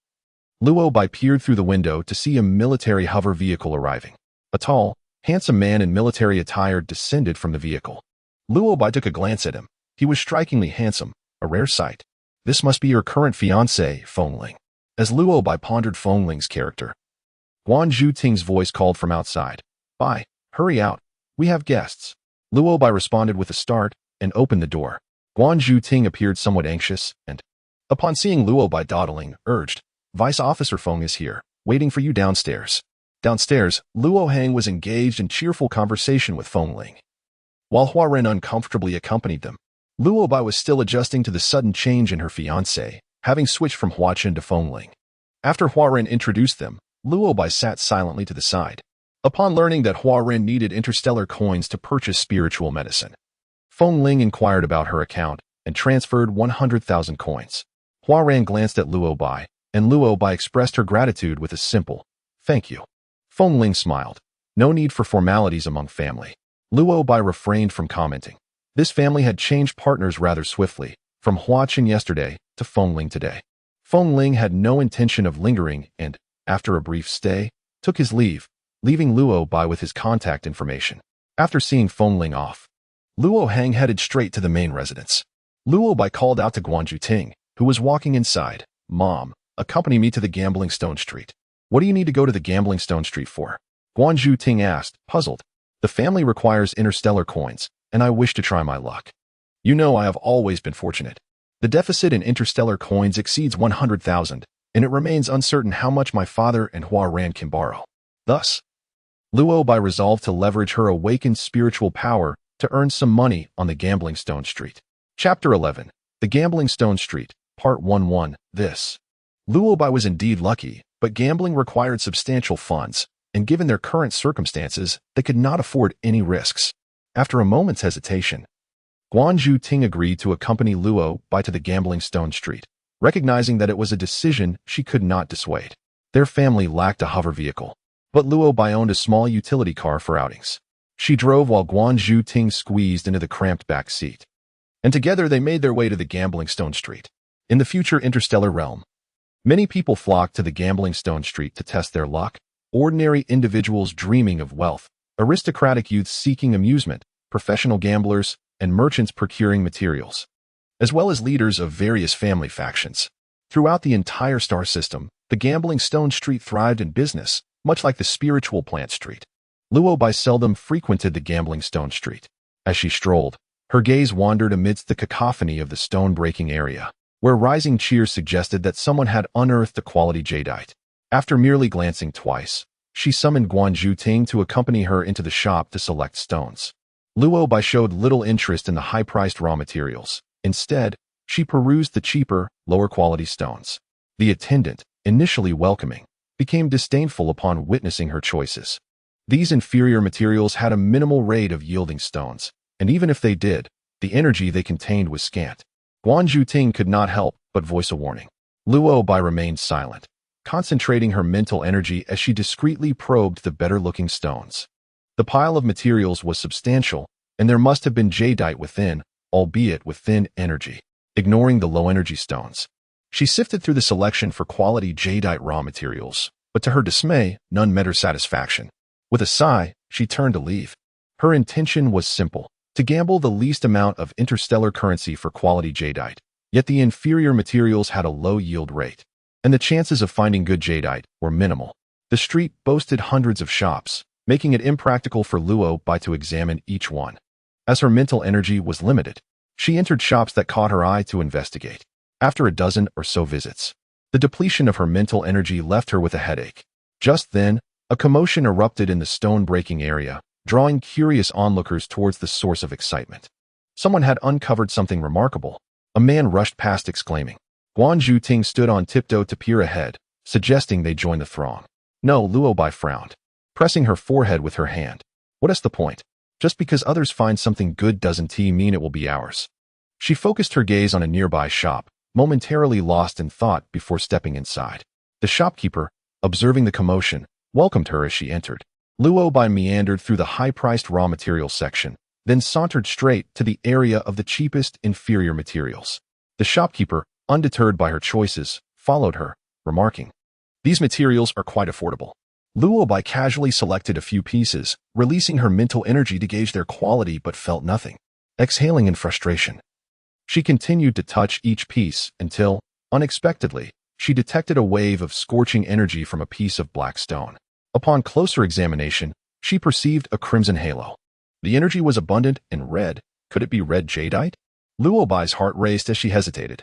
Luo Bai peered through the window to see a military hover vehicle arriving. A tall, handsome man in military attire descended from the vehicle. Luo Bai took a glance at him. He was strikingly handsome, a rare sight. This must be your current fiancé, Feng Ling. As Luo Bai pondered Feng Ling's character, Guan Zhuting's voice called from outside. Bai, hurry out. We have guests. Luo Bai responded with a start and opened the door. Guan Zhuting appeared somewhat anxious and, upon seeing Luo Bai dawdling, urged, Vice Officer Feng is here, waiting for you downstairs. Downstairs, Luo Hang was engaged in cheerful conversation with Feng Ling, while Hua Ren uncomfortably accompanied them. Luo Bai was still adjusting to the sudden change in her fiancé, having switched from Hua Chen to Feng Ling. After Hua Ren introduced them, Luo Bai sat silently to the side. Upon learning that Hua Ren needed interstellar coins to purchase spiritual medicine, Feng Ling inquired about her account and transferred 100,000 coins. Hua Ren glanced at Luo Bai, and Luo Bai expressed her gratitude with a simple, thank you. Feng Ling smiled. No need for formalities among family. Luo Bai refrained from commenting. This family had changed partners rather swiftly, from Hua Chen yesterday to Feng Ling today. Feng Ling had no intention of lingering and, after a brief stay, took his leave, leaving Luo Bai with his contact information. After seeing Feng Ling off, Luo Hang headed straight to the main residence. Luo Bai called out to Guan Zhuting, who was walking inside. Mom, accompany me to the Gambling Stone Street. What do you need to go to the Gambling Stone Street for? Guan Zhuting asked, puzzled. The family requires interstellar coins, and I wish to try my luck. You know I have always been fortunate. The deficit in interstellar coins exceeds 100,000, and it remains uncertain how much my father and Hua Ran can borrow. Thus, Luo Bai resolved to leverage her awakened spiritual power to earn some money on the Gambling Stone Street. Chapter 11. The Gambling Stone Street, Part 1-1. This. Luo Bai was indeed lucky, but gambling required substantial funds, and given their current circumstances, they could not afford any risks. After a moment's hesitation, Guan Zhuting agreed to accompany Luo Bai to the Gambling Stone Street, recognizing that it was a decision she could not dissuade. Their family lacked a hover vehicle, but Luo Bai owned a small utility car for outings. She drove while Guan Zhuting squeezed into the cramped back seat, and together they made their way to the Gambling Stone Street. In the future interstellar realm, many people flocked to the Gambling Stone Street to test their luck. Ordinary individuals dreaming of wealth, aristocratic youths seeking amusement, professional gamblers, and merchants procuring materials, as well as leaders of various family factions. Throughout the entire star system, the Gambling Stone Street thrived in business, much like the spiritual plant street. Luo Bai seldom frequented the Gambling Stone Street. As she strolled, her gaze wandered amidst the cacophony of the stone-breaking area, where rising cheers suggested that someone had unearthed a quality jadeite. After merely glancing twice, she summoned Guan Zhuting to accompany her into the shop to select stones. Luo Bai showed little interest in the high-priced raw materials. Instead, she perused the cheaper, lower-quality stones. The attendant, initially welcoming, became disdainful upon witnessing her choices. These inferior materials had a minimal rate of yielding stones, and even if they did, the energy they contained was scant. Guan Zhuting could not help but voice a warning. Luo Bai remained silent, concentrating her mental energy as she discreetly probed the better-looking stones. The pile of materials was substantial, and there must have been jadeite within, albeit with thin energy. Ignoring the low-energy stones, she sifted through the selection for quality jadeite raw materials, but to her dismay, none met her satisfaction. With a sigh, she turned to leave. Her intention was simple, to gamble the least amount of interstellar currency for quality jadeite, yet the inferior materials had a low yield rate, and the chances of finding good jadeite were minimal. The street boasted hundreds of shops, making it impractical for Luo Bai to examine each one. As her mental energy was limited, she entered shops that caught her eye to investigate. After a dozen or so visits, the depletion of her mental energy left her with a headache. Just then, a commotion erupted in the stone-breaking area, drawing curious onlookers towards the source of excitement. Someone had uncovered something remarkable. A man rushed past exclaiming. Guan Zhuting stood on tiptoe to peer ahead, suggesting they join the throng. No, Luobai frowned, pressing her forehead with her hand. What's the point? Just because others find something good doesn't mean it will be ours. She focused her gaze on a nearby shop, momentarily lost in thought before stepping inside. The shopkeeper, observing the commotion, welcomed her as she entered. Luobai meandered through the high-priced raw materials section, then sauntered straight to the area of the cheapest, inferior materials. The shopkeeper, undeterred by her choices, followed her, remarking, "These materials are quite affordable." Luobai casually selected a few pieces, releasing her mental energy to gauge their quality but felt nothing. Exhaling in frustration, she continued to touch each piece until, unexpectedly, she detected a wave of scorching energy from a piece of black stone. Upon closer examination, she perceived a crimson halo. The energy was abundant and red. Could it be red jadeite? Luobai's heart raced as she hesitated,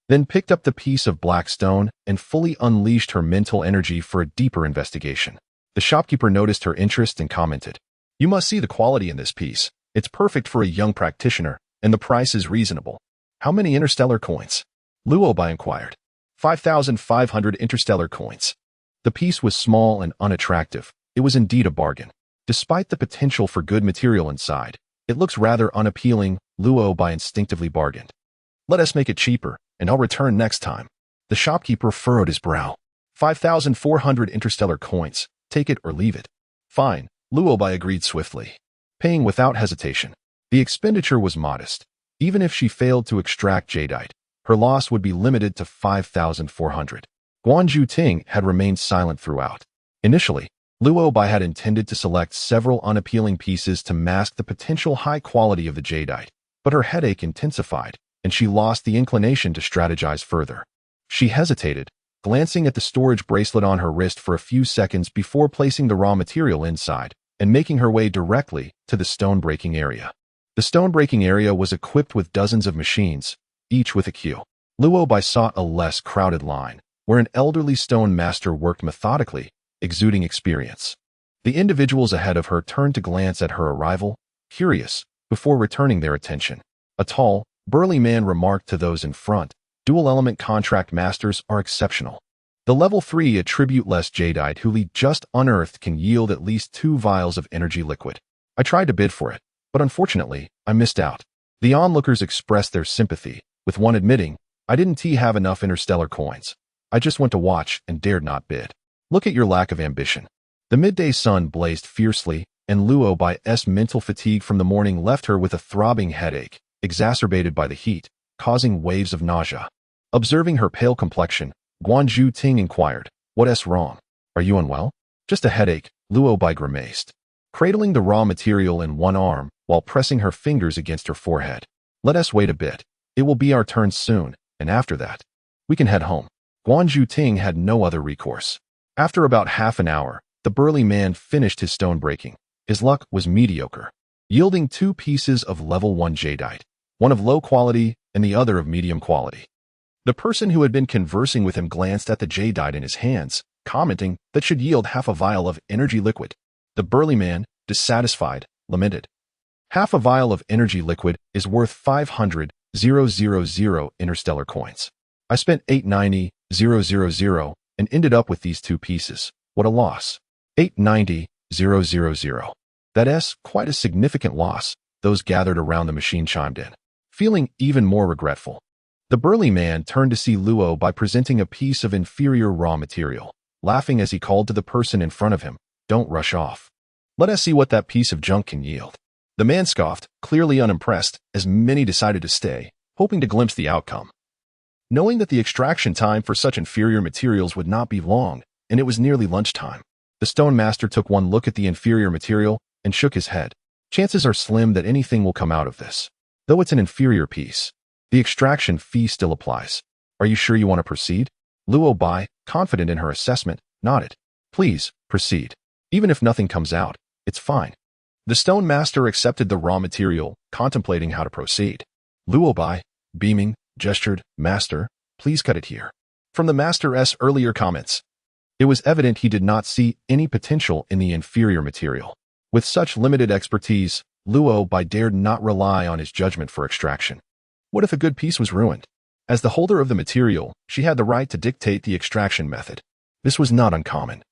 then picked up the piece of black stone and fully unleashed her mental energy for a deeper investigation. The shopkeeper noticed her interest and commented, "You must see the quality in this piece. It's perfect for a young practitioner, and the price is reasonable." "How many interstellar coins?" Luobai inquired. 5,500 interstellar coins. The piece was small and unattractive. It was indeed a bargain. Despite the potential for good material inside, it looks rather unappealing. Luobai instinctively bargained. "Let us make it cheaper, and I'll return next time." The shopkeeper furrowed his brow. 5,400 interstellar coins. Take it or leave it. "Fine," Luobai agreed swiftly, paying without hesitation. The expenditure was modest. Even if she failed to extract jadeite, her loss would be limited to 5,400. Guanju Ting had remained silent throughout. Initially, Luobai had intended to select several unappealing pieces to mask the potential high quality of the jadeite, but her headache intensified, and she lost the inclination to strategize further. She hesitated, glancing at the storage bracelet on her wrist for a few seconds before placing the raw material inside and making her way directly to the stone-breaking area. The stone-breaking area was equipped with dozens of machines, each with a queue. Luobai sought a less crowded line, where an elderly stone master worked methodically, exuding experience. The individuals ahead of her turned to glance at her arrival, curious, before returning their attention. A tall, burly man remarked to those in front, "Dual-element contract masters are exceptional. The level 3 attribute-less jadeite Huli just unearthed can yield at least 2 vials of energy liquid. I tried to bid for it, but unfortunately, I missed out." The onlookers expressed their sympathy, with one admitting, "I didn't have enough interstellar coins. I just went to watch and dared not bid." Look at your lack of ambition. The midday sun blazed fiercely, and Luobai's mental fatigue from the morning left her with a throbbing headache, exacerbated by the heat, causing waves of nausea. Observing her pale complexion, Guanju Ting inquired, "What's wrong? Are you unwell?" "Just a headache," Luobai grimaced, cradling the raw material in one arm while pressing her fingers against her forehead. "Let us wait a bit. It will be our turn soon, and after that, we can head home." Guanju Ting had no other recourse. After about half an hour, the burly man finished his stone breaking. His luck was mediocre, yielding 2 pieces of level 1 jadeite, one of low quality and the other of medium quality. The person who had been conversing with him glanced at the jadeite in his hands, commenting that should yield half a vial of energy liquid. The burly man, dissatisfied, lamented, "Half a vial of energy liquid is worth 500,000 interstellar coins. I spent 890,000 and ended up with these 2 pieces. What a loss." 890,000. That's quite a significant loss, those gathered around the machine chimed in, feeling even more regretful. The burly man turned to see Luobai presenting a piece of inferior raw material, laughing as he called to the person in front of him, "Don't rush off. Let us see what that piece of junk can yield." The man scoffed, clearly unimpressed, as many decided to stay, hoping to glimpse the outcome. Knowing that the extraction time for such inferior materials would not be long, and it was nearly lunchtime, the stone master took one look at the inferior material and shook his head. "Chances are slim that anything will come out of this. Though it's an inferior piece, the extraction fee still applies. Are you sure you want to proceed?" Luobai, confident in her assessment, nodded. "Please, proceed. Even if nothing comes out, it's fine." The stone master accepted the raw material, contemplating how to proceed. Luobai, beaming, gestured, "Master, please cut it here." From the master's earlier comments, it was evident he did not see any potential in the inferior material. With such limited expertise, Luobai dared not rely on his judgment for extraction. What if a good piece was ruined? As the holder of the material, she had the right to dictate the extraction method. This was not uncommon,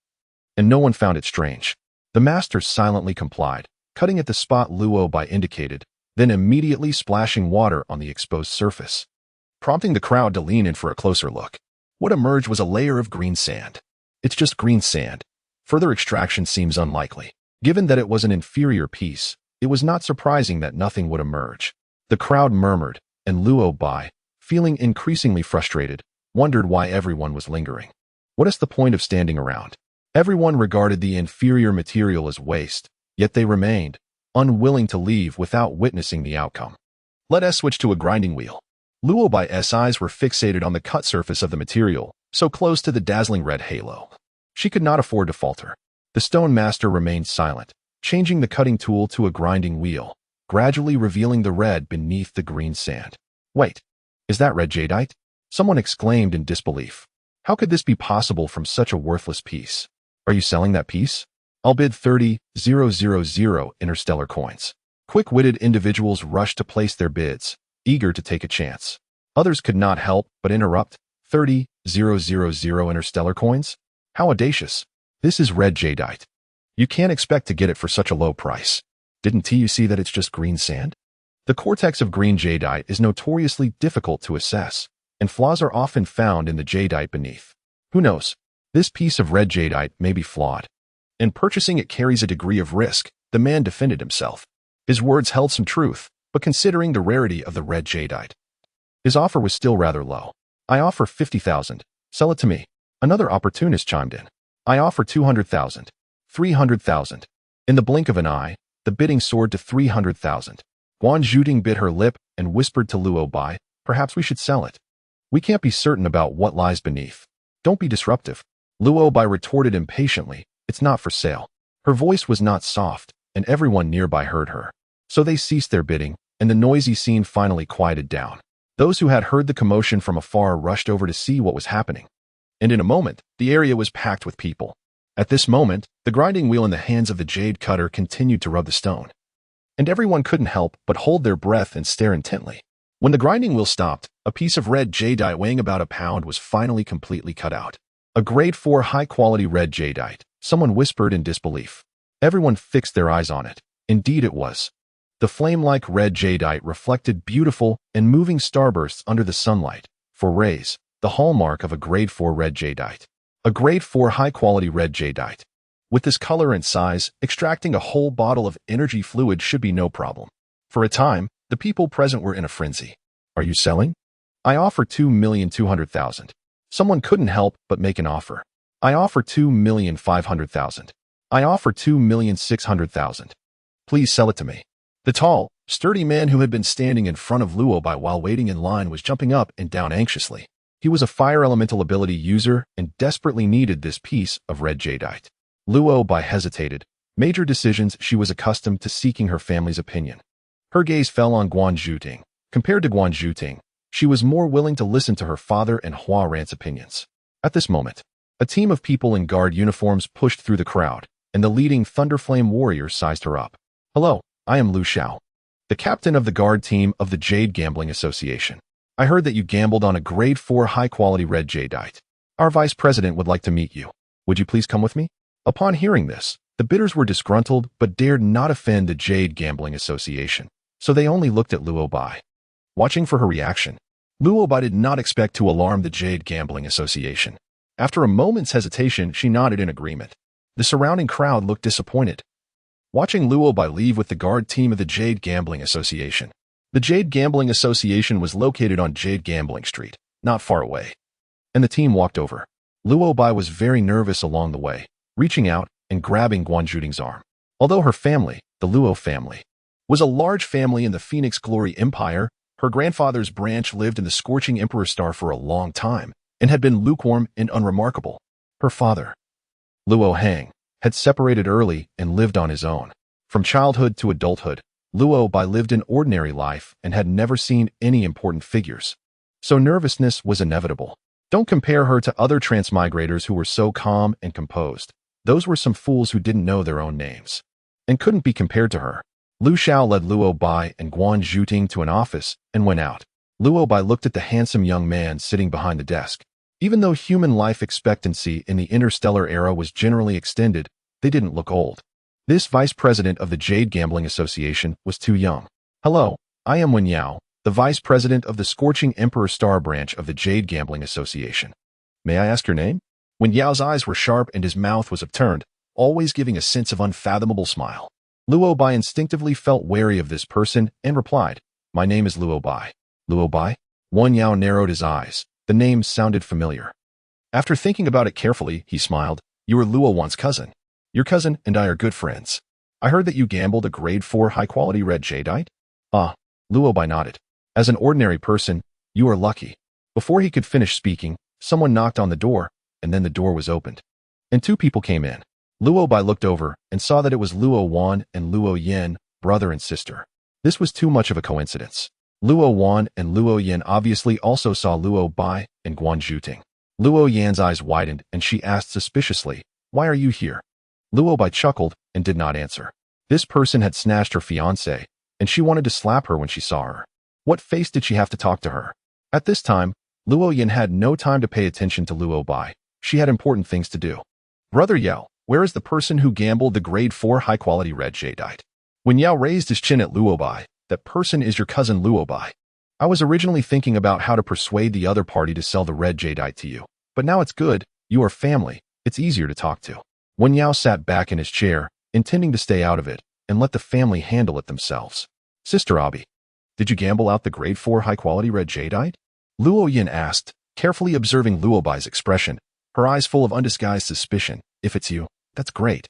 and no one found it strange. The master silently complied, cutting at the spot Luo Bai indicated, then immediately splashing water on the exposed surface, prompting the crowd to lean in for a closer look. What emerged was a layer of green sand. It's just green sand. Further extraction seems unlikely. Given that it was an inferior piece, it was not surprising that nothing would emerge. The crowd murmured, and Luo Bai, feeling increasingly frustrated, wondered why everyone was lingering. What is the point of standing around? Everyone regarded the inferior material as waste, yet they remained, unwilling to leave without witnessing the outcome. Let us switch to a grinding wheel. Luo Bai's eyes were fixated on the cut surface of the material, so close to the dazzling red halo. She could not afford to falter. The stone master remained silent, changing the cutting tool to a grinding wheel, gradually revealing the red beneath the green sand. Wait, is that red jadeite? Someone exclaimed in disbelief. How could this be possible from such a worthless piece? Are you selling that piece? I'll bid 30,000 interstellar coins. Quick-witted individuals rushed to place their bids, eager to take a chance. Others could not help but interrupt. 30,000 interstellar coins? How audacious. This is red jadeite. You can't expect to get it for such a low price. Didn't you see that it's just green sand? The cortex of green jadeite is notoriously difficult to assess, and flaws are often found in the jadeite beneath. Who knows? This piece of red jadeite may be flawed. And purchasing it carries a degree of risk, the man defended himself. His words held some truth, but considering the rarity of the red jadeite, his offer was still rather low. I offer 50,000. Sell it to me. Another opportunist chimed in. I offer 200,000. 300,000. In the blink of an eye, the bidding soared to 300,000. Guan Zhuting bit her lip and whispered to Luo Bai, perhaps we should sell it. We can't be certain about what lies beneath. Don't be disruptive. Luo Bai retorted impatiently, it's not for sale. Her voice was not soft, and everyone nearby heard her. So they ceased their bidding, and the noisy scene finally quieted down. Those who had heard the commotion from afar rushed over to see what was happening. And in a moment, the area was packed with people. At this moment, the grinding wheel in the hands of the jade cutter continued to rub the stone. And everyone couldn't help but hold their breath and stare intently. When the grinding wheel stopped, a piece of red jadeite weighing about a pound was finally completely cut out. A grade 4 high-quality red jadeite, someone whispered in disbelief. Everyone fixed their eyes on it. Indeed it was. The flame-like red jadeite reflected beautiful and moving starbursts under the sunlight, for rays, the hallmark of a grade 4 red jadeite. A grade 4 high-quality red jadeite. With this color and size, extracting a whole bottle of energy fluid should be no problem. For a time, the people present were in a frenzy. Are you selling? I offer 2,200,000. Someone couldn't help but make an offer. I offer 2,500,000. I offer 2,600,000. Please sell it to me. The tall, sturdy man who had been standing in front of Luo Bai while waiting in line was jumping up and down anxiously. He was a fire elemental ability user and desperately needed this piece of red jadeite. Luo Bai hesitated. Major decisions she was accustomed to seeking her family's opinion. Her gaze fell on Guan Zhuting. Compared to Guan Zhuting, she was more willing to listen to her father and Hua Ran's opinions. At this moment, a team of people in guard uniforms pushed through the crowd, and the leading Thunderflame warrior sized her up. Hello, I am Lu Xiao, the captain of the guard team of the Jade Gambling Association. I heard that you gambled on a grade 4 high-quality red jadeite. Our vice president would like to meet you. Would you please come with me? Upon hearing this, the bidders were disgruntled but dared not offend the Jade Gambling Association, so they only looked at Luo Bai. Watching for her reaction, Luo Bai did not expect to alarm the Jade Gambling Association. After a moment's hesitation, she nodded in agreement. The surrounding crowd looked disappointed. Watching Luo Bai leave with the guard team of the Jade Gambling Association. The Jade Gambling Association was located on Jade Gambling Street, not far away. And the team walked over. Luo Bai was very nervous along the way, reaching out and grabbing Guan Zhuting's arm. Although her family, the Luo family, was a large family in the Phoenix Glory Empire, her grandfather's branch lived in the Scorching Emperor Star for a long time and had been lukewarm and unremarkable. Her father, Luo Hang, had separated early and lived on his own. From childhood to adulthood, Luo Bai lived an ordinary life and had never seen any important figures. So nervousness was inevitable. Don't compare her to other transmigrators who were so calm and composed. Those were some fools who didn't know their own names and couldn't be compared to her. Lu Xiao led Luo Bai and Guan Zhuting to an office and went out. Luo Bai looked at the handsome young man sitting behind the desk. Even though human life expectancy in the interstellar era was generally extended, they didn't look old. This vice president of the Jade Gambling Association was too young. Hello, I am Wen Yao, the vice president of the Scorching Emperor Star branch of the Jade Gambling Association. May I ask your name? Wen Yao's eyes were sharp and his mouth was upturned, always giving a sense of unfathomable smile. Luo Bai instinctively felt wary of this person and replied, "My name is Luo Bai." Luo Bai? Wen Yao narrowed his eyes. The name sounded familiar. After thinking about it carefully, he smiled. "You are Luo Wan's cousin. Your cousin and I are good friends. I heard that you gambled a grade 4 high-quality red jadeite?" "Ah," Luo Bai nodded. "As an ordinary person, you are lucky." Before he could finish speaking, someone knocked on the door, and then the door was opened. And two people came in. Luo Bai looked over and saw that it was Luo Wan and Luo Yin, brother and sister. This was too much of a coincidence. Luo Wan and Luo Yin obviously also saw Luo Bai and Guan Zhuting. Luo Yan's eyes widened and she asked suspiciously, "Why are you here?" Luo Bai chuckled and did not answer. This person had snatched her fiancé, and she wanted to slap her when she saw her. What face did she have to talk to her? At this time, Luo Yin had no time to pay attention to Luo Bai. She had important things to do. "Brother Yao, where is the person who gambled the grade 4 high-quality red jadeite?" When Yao raised his chin at Luo Bai, "That person is your cousin Luo Bai. I was originally thinking about how to persuade the other party to sell the red jadeite to you. But now it's good, you are family, it's easier to talk to." Wen Yao sat back in his chair, intending to stay out of it, and let the family handle it themselves. "Sister Abi, did you gamble out the grade 4 high-quality red jadeite?" Luo Yin asked, carefully observing Luo Bai's expression, her eyes full of undisguised suspicion. "If it's you, that's great.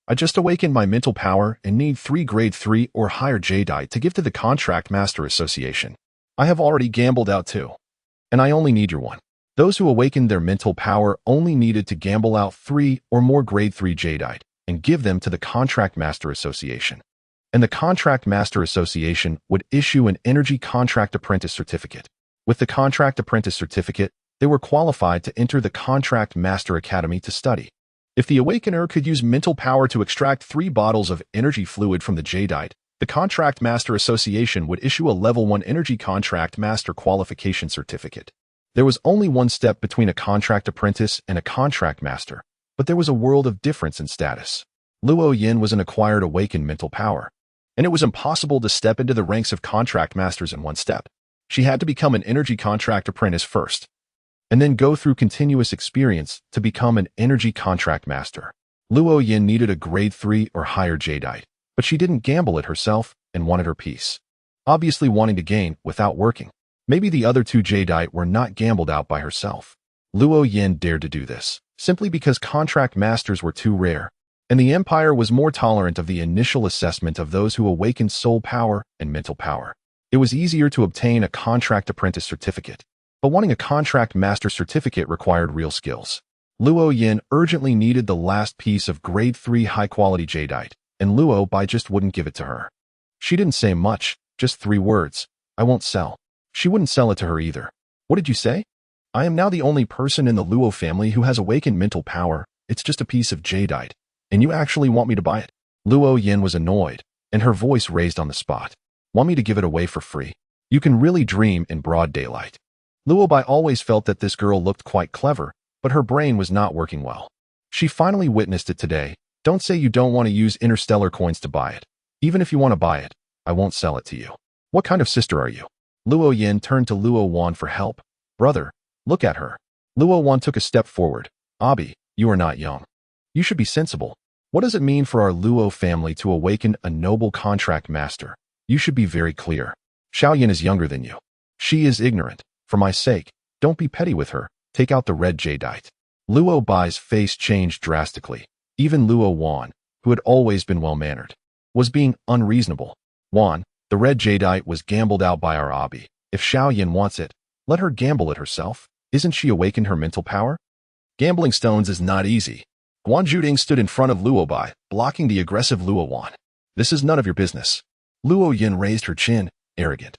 I just awakened my mental power and need 3 grade 3 or higher jadeite to give to the Contract Master Association. I have already gambled out 2. And I only need your 1. Those who awakened their mental power only needed to gamble out 3 or more grade 3 jadeite and give them to the Contract Master Association. And the Contract Master Association would issue an Energy Contract Apprentice Certificate. With the Contract Apprentice Certificate, they were qualified to enter the Contract Master Academy to study. If the Awakener could use mental power to extract 3 bottles of energy fluid from the jadeite, the Contract Master Association would issue a Level 1 Energy Contract Master Qualification Certificate. There was only one step between a Contract Apprentice and a Contract Master, but there was a world of difference in status. Luo Yin was an acquired awakened mental power, and it was impossible to step into the ranks of Contract Masters in one step. She had to become an Energy Contract Apprentice first, and then go through continuous experience to become an Energy Contract Master. Luo Yin needed a grade 3 or higher jadeite, but she didn't gamble it herself and wanted her peace. Obviously wanting to gain without working. Maybe the other 2 jadeite were not gambled out by herself. Luo Yin dared to do this, simply because Contract Masters were too rare, and the Empire was more tolerant of the initial assessment of those who awakened soul power and mental power. It was easier to obtain a Contract Apprentice Certificate, but wanting a Contract Master Certificate required real skills. Luo Yin urgently needed the last piece of grade 3 high-quality jadeite, and Luo Bai just wouldn't give it to her. She didn't say much, just 3 words, "I won't sell." She wouldn't sell it to her either. "What did you say?" "I am now the only person in the Luo family who has awakened mental power. It's just a piece of jadeite, and you actually want me to buy it?" Luo Yin was annoyed, and her voice raised on the spot. "Want me to give it away for free? You can really dream in broad daylight." Luo Bai always felt that this girl looked quite clever, but her brain was not working well. She finally witnessed it today. "Don't say you don't want to use interstellar coins to buy it. Even if you want to buy it, I won't sell it to you." "What kind of sister are you?" Luo Yin turned to Luo Wan for help. "Brother, look at her." Luo Wan took a step forward. "Abi, you are not young. You should be sensible. What does it mean for our Luo family to awaken a noble contract master? You should be very clear. Xiaoyan is younger than you. She is ignorant. For my sake, don't be petty with her. Take out the red jadeite." Luo Bai's face changed drastically. Even Luo Wan, who had always been well-mannered, was being unreasonable. "Wan, the red jadeite was gambled out by our Abi. If Xiaoyan wants it, let her gamble it herself. Isn't she awakened her mental power? Gambling stones is not easy." Guan Zhuting stood in front of Luo Bai, blocking the aggressive Luo Wan. "This is none of your business." Luo Yin raised her chin, arrogant.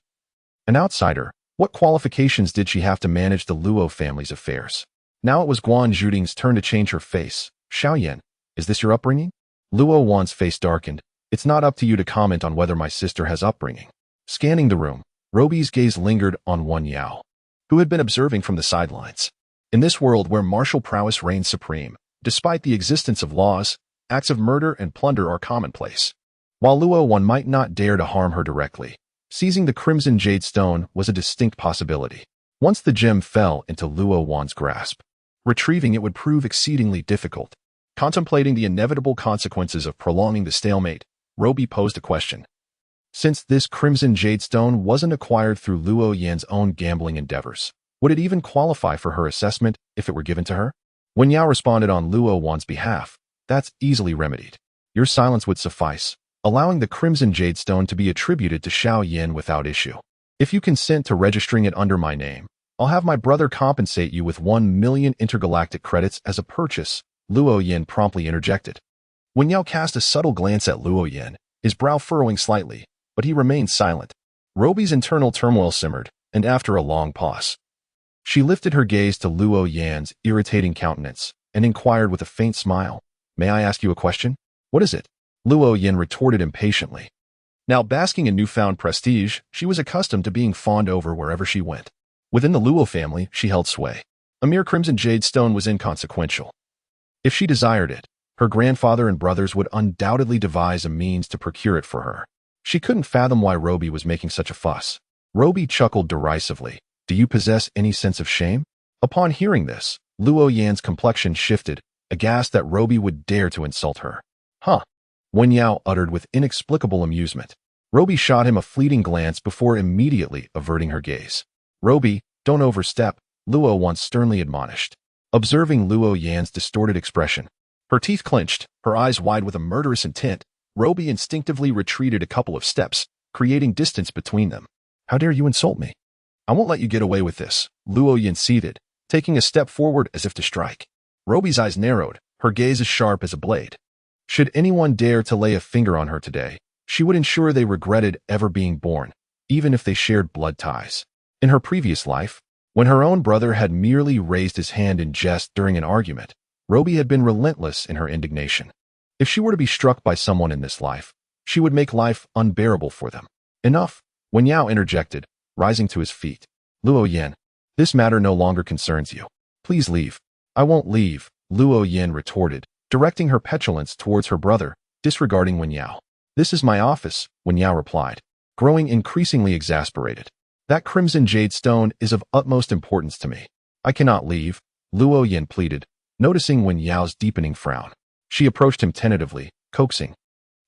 An outsider, what qualifications did she have to manage the Luo family's affairs? Now it was Guan Zhuting's turn to change her face. "Xiaoyan, is this your upbringing?" Luo Wan's face darkened. "It's not up to you to comment on whether my sister has upbringing." Scanning the room, Roby's gaze lingered on Wen Yao, who had been observing from the sidelines. In this world where martial prowess reigns supreme, despite the existence of laws, acts of murder and plunder are commonplace. While Luo Wan might not dare to harm her directly, seizing the Crimson Jade Stone was a distinct possibility. Once the gem fell into Luo Wan's grasp, retrieving it would prove exceedingly difficult. Contemplating the inevitable consequences of prolonging the stalemate, Roby posed a question. Since this Crimson Jade Stone wasn't acquired through Luo Yan's own gambling endeavors, would it even qualify for her assessment if it were given to her? Wen Yao responded on Luo Wan's behalf. That's easily remedied. Your silence would suffice, allowing the Crimson Jade Stone to be attributed to Xiao Yin without issue. If you consent to registering it under my name, I'll have my brother compensate you with 1 million intergalactic credits as a purchase, Luo Yin promptly interjected. Wen Yao cast a subtle glance at Luo Yin, his brow furrowing slightly, but he remained silent. Roby's internal turmoil simmered, and after a long pause, she lifted her gaze to Luo Yan's irritating countenance and inquired with a faint smile, "May I ask you a question?" "What is it?" Luo Yin retorted impatiently. Now basking in newfound prestige, she was accustomed to being fawned over wherever she went. Within the Luo family, she held sway. A mere Crimson Jade Stone was inconsequential. If she desired it, her grandfather and brothers would undoubtedly devise a means to procure it for her. She couldn't fathom why Roby was making such a fuss. Roby chuckled derisively. "Do you possess any sense of shame?" Upon hearing this, Luo Yan's complexion shifted, aghast that Roby would dare to insult her. "Huh?" Wen Yao uttered with inexplicable amusement. Roby shot him a fleeting glance before immediately averting her gaze. "Roby, don't overstep," Luo once sternly admonished. Observing Luo Yan's distorted expression, her teeth clenched, her eyes wide with a murderous intent, Roby instinctively retreated a couple of steps, creating distance between them. "How dare you insult me? I won't let you get away with this," Luo Yan seethed, taking a step forward as if to strike. Roby's eyes narrowed, her gaze as sharp as a blade. Should anyone dare to lay a finger on her today, she would ensure they regretted ever being born, even if they shared blood ties. In her previous life, when her own brother had merely raised his hand in jest during an argument, Roby had been relentless in her indignation. If she were to be struck by someone in this life, she would make life unbearable for them. "Enough," Wen Yao interjected, rising to his feet. "Luo Yan, this matter no longer concerns you. Please leave." "I won't leave," Luo Yan retorted, directing her petulance towards her brother, disregarding Wen Yao. "This is my office," Wen Yao replied, growing increasingly exasperated. "That Crimson Jade Stone is of utmost importance to me. I cannot leave," Luo Yan pleaded, noticing Wen Yao's deepening frown. She approached him tentatively, coaxing.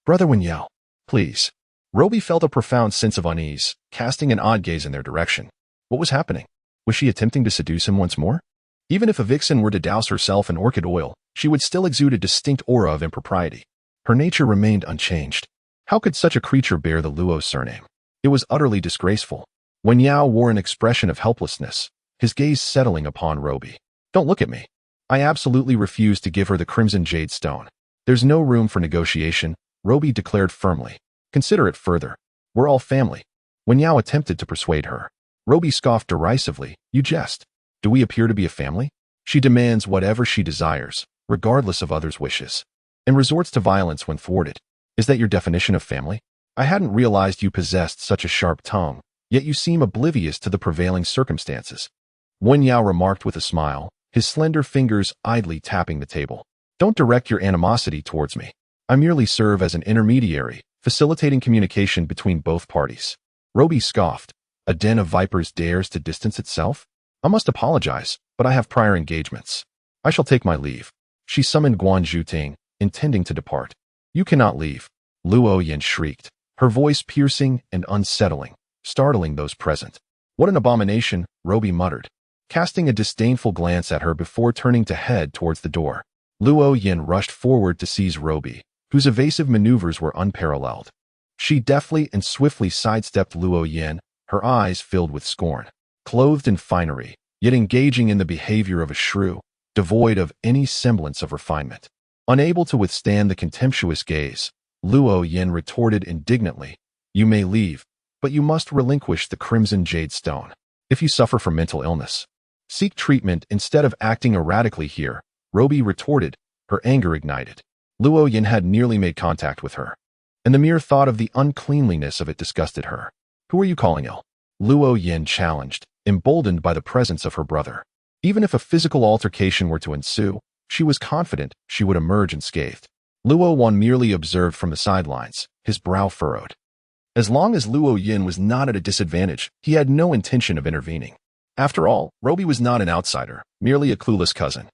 "Brother Wen Yao, please." Roby felt a profound sense of unease, casting an odd gaze in their direction. What was happening? Was she attempting to seduce him once more? Even if a vixen were to douse herself in orchid oil, she would still exude a distinct aura of impropriety. Her nature remained unchanged. How could such a creature bear the Luo surname? It was utterly disgraceful. Wen Yao wore an expression of helplessness, his gaze settling upon Roby. "Don't look at me. I absolutely refuse to give her the Crimson Jade Stone." "There's no room for negotiation," Roby declared firmly. "Consider it further. We're all family." Wen Yao attempted to persuade her. Roby scoffed derisively. "You jest. Do we appear to be a family?" She demands whatever she desires, regardless of others' wishes, and resorts to violence when thwarted. Is that your definition of family? I hadn't realized you possessed such a sharp tongue, yet you seem oblivious to the prevailing circumstances. Wen Yao remarked with a smile, his slender fingers idly tapping the table. "Don't direct your animosity towards me. I merely serve as an intermediary, facilitating communication between both parties." Roby scoffed. "A den of vipers dares to distance itself? I must apologize, but I have prior engagements. I shall take my leave." She summoned Guan Zhuting, intending to depart. "You cannot leave," Luo Yan shrieked, her voice piercing and unsettling, startling those present. "What an abomination," Roby muttered, casting a disdainful glance at her before turning to head towards the door. Luo Yan rushed forward to seize Roby, whose evasive maneuvers were unparalleled. She deftly and swiftly sidestepped Luo Yan, her eyes filled with scorn. Clothed in finery, yet engaging in the behavior of a shrew, devoid of any semblance of refinement. Unable to withstand the contemptuous gaze, Luo Yan retorted indignantly, "You may leave, but you must relinquish the Crimson Jade Stone. If you suffer from mental illness, seek treatment instead of acting erratically here," Roby retorted, her anger ignited. Luo Yan had nearly made contact with her, and the mere thought of the uncleanliness of it disgusted her. "Who are you calling ill?" Luo Yan challenged, emboldened by the presence of her brother. Even if a physical altercation were to ensue, she was confident she would emerge unscathed. Luo Wan merely observed from the sidelines, his brow furrowed. As long as Luo Yin was not at a disadvantage, he had no intention of intervening. After all, Roby was not an outsider, merely a clueless cousin.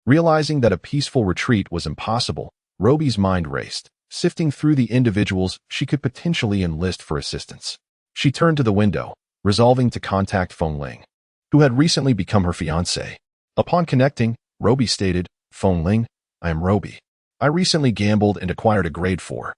Realizing that a peaceful retreat was impossible, Roby's mind raced, sifting through the individuals she could potentially enlist for assistance. She turned to the window, resolving to contact Feng Ling, who had recently become her fiancé. Upon connecting, Roby stated, "Feng Ling, I am Roby. I recently gambled and acquired a grade 4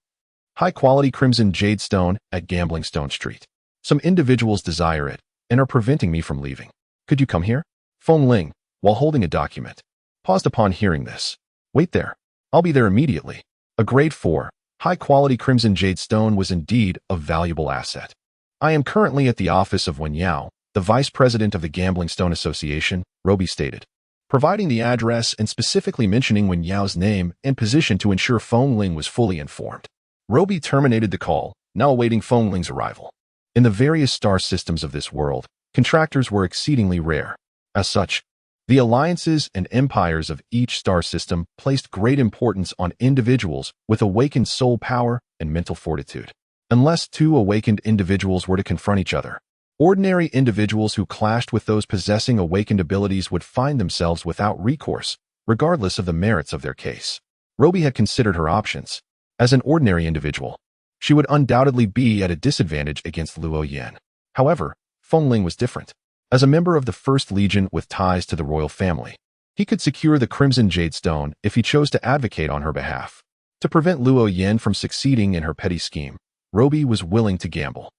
high-quality crimson jade stone at Gambling Stone Street. Some individuals desire it and are preventing me from leaving. Could you come here?" Feng Ling, while holding a document, paused upon hearing this. "Wait there. I'll be there immediately." A grade 4 high-quality crimson jade stone was indeed a valuable asset. "I am currently at the office of Wen Yao, the vice president of the Gambling Stone Association," Roby stated, providing the address and specifically mentioning Wen Yao's name and position to ensure Feng Ling was fully informed. Roby terminated the call, now awaiting Feng Ling's arrival. In the various star systems of this world, contractors were exceedingly rare. As such, the alliances and empires of each star system placed great importance on individuals with awakened soul power and mental fortitude. Unless two awakened individuals were to confront each other, ordinary individuals who clashed with those possessing awakened abilities would find themselves without recourse, regardless of the merits of their case. Roby had considered her options. As an ordinary individual, she would undoubtedly be at a disadvantage against Luo Yin. However, Feng Ling was different. As a member of the First Legion with ties to the royal family, he could secure the Crimson Jade Stone if he chose to advocate on her behalf. To prevent Luo Yin from succeeding in her petty scheme, Roby was willing to gamble.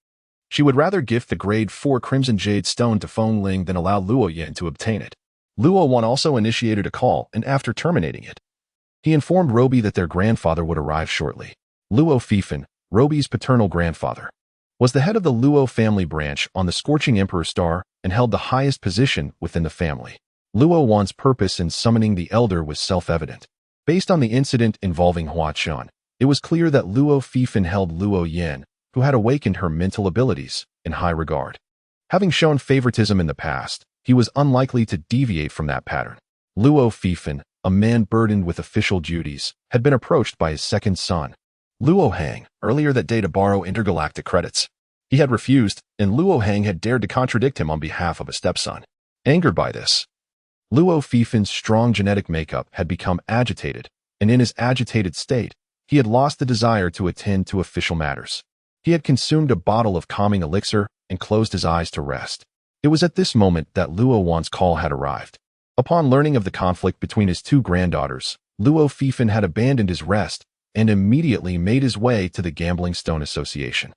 She would rather gift the grade 4 Crimson Jade Stone to Feng Ling than allow Luo Yin to obtain it. Luo Wan also initiated a call, and after terminating it, he informed Roby that their grandfather would arrive shortly. Luo Fifan, Roby's paternal grandfather, was the head of the Luo family branch on the Scorching Emperor Star and held the highest position within the family. Luo Wan's purpose in summoning the elder was self-evident. Based on the incident involving Hua Chun, it was clear that Luo Fifan held Luo Yin, who had awakened her mental abilities, in high regard. Having shown favoritism in the past, he was unlikely to deviate from that pattern. Luo Fifan, a man burdened with official duties, had been approached by his second son, Luo Hang, earlier that day to borrow intergalactic credits. He had refused, and Luo Hang had dared to contradict him on behalf of a stepson. Angered by this, Luo Fifan's strong genetic makeup had become agitated, and in his agitated state, he had lost the desire to attend to official matters. He had consumed a bottle of calming elixir and closed his eyes to rest. It was at this moment that Luo Wan's call had arrived. Upon learning of the conflict between his two granddaughters, Luo Fifan had abandoned his rest and immediately made his way to the Gambling Stone Association.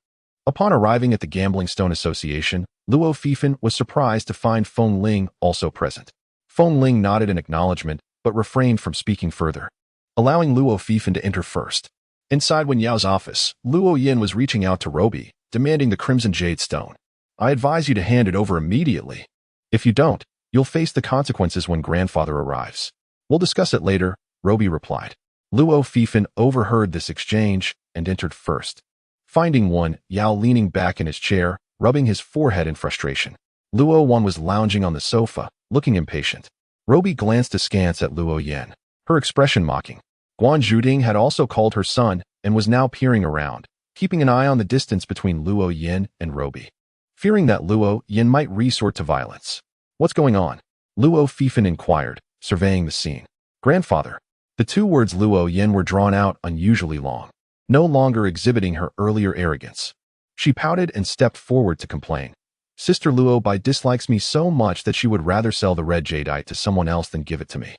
Upon arriving at the Gambling Stone Association, Luo Fifan was surprised to find Feng Ling also present. Feng Ling nodded in acknowledgement, but refrained from speaking further, allowing Luo Fifan to enter first. Inside Wen Yao's office, Luo Yin was reaching out to Roby, demanding the Crimson Jade Stone. "I advise you to hand it over immediately. If you don't, you'll face the consequences when grandfather arrives." "We'll discuss it later," Roby replied. Luo Fifan overheard this exchange and entered first, finding Wen Yao leaning back in his chair, rubbing his forehead in frustration. Luo Wan was lounging on the sofa, looking impatient. Roby glanced askance at Luo Yin, her expression mocking. Guan Zhuding had also called her son and was now peering around, keeping an eye on the distance between Luo Yin and Roby, fearing that Luo Yin might resort to violence. "What's going on?" Luo Fifan inquired, surveying the scene. "Grandfather." The two words Luo Yin were drawn out unusually long, no longer exhibiting her earlier arrogance. She pouted and stepped forward to complain. "Sister Luo Bai dislikes me so much that she would rather sell the red jadeite to someone else than give it to me."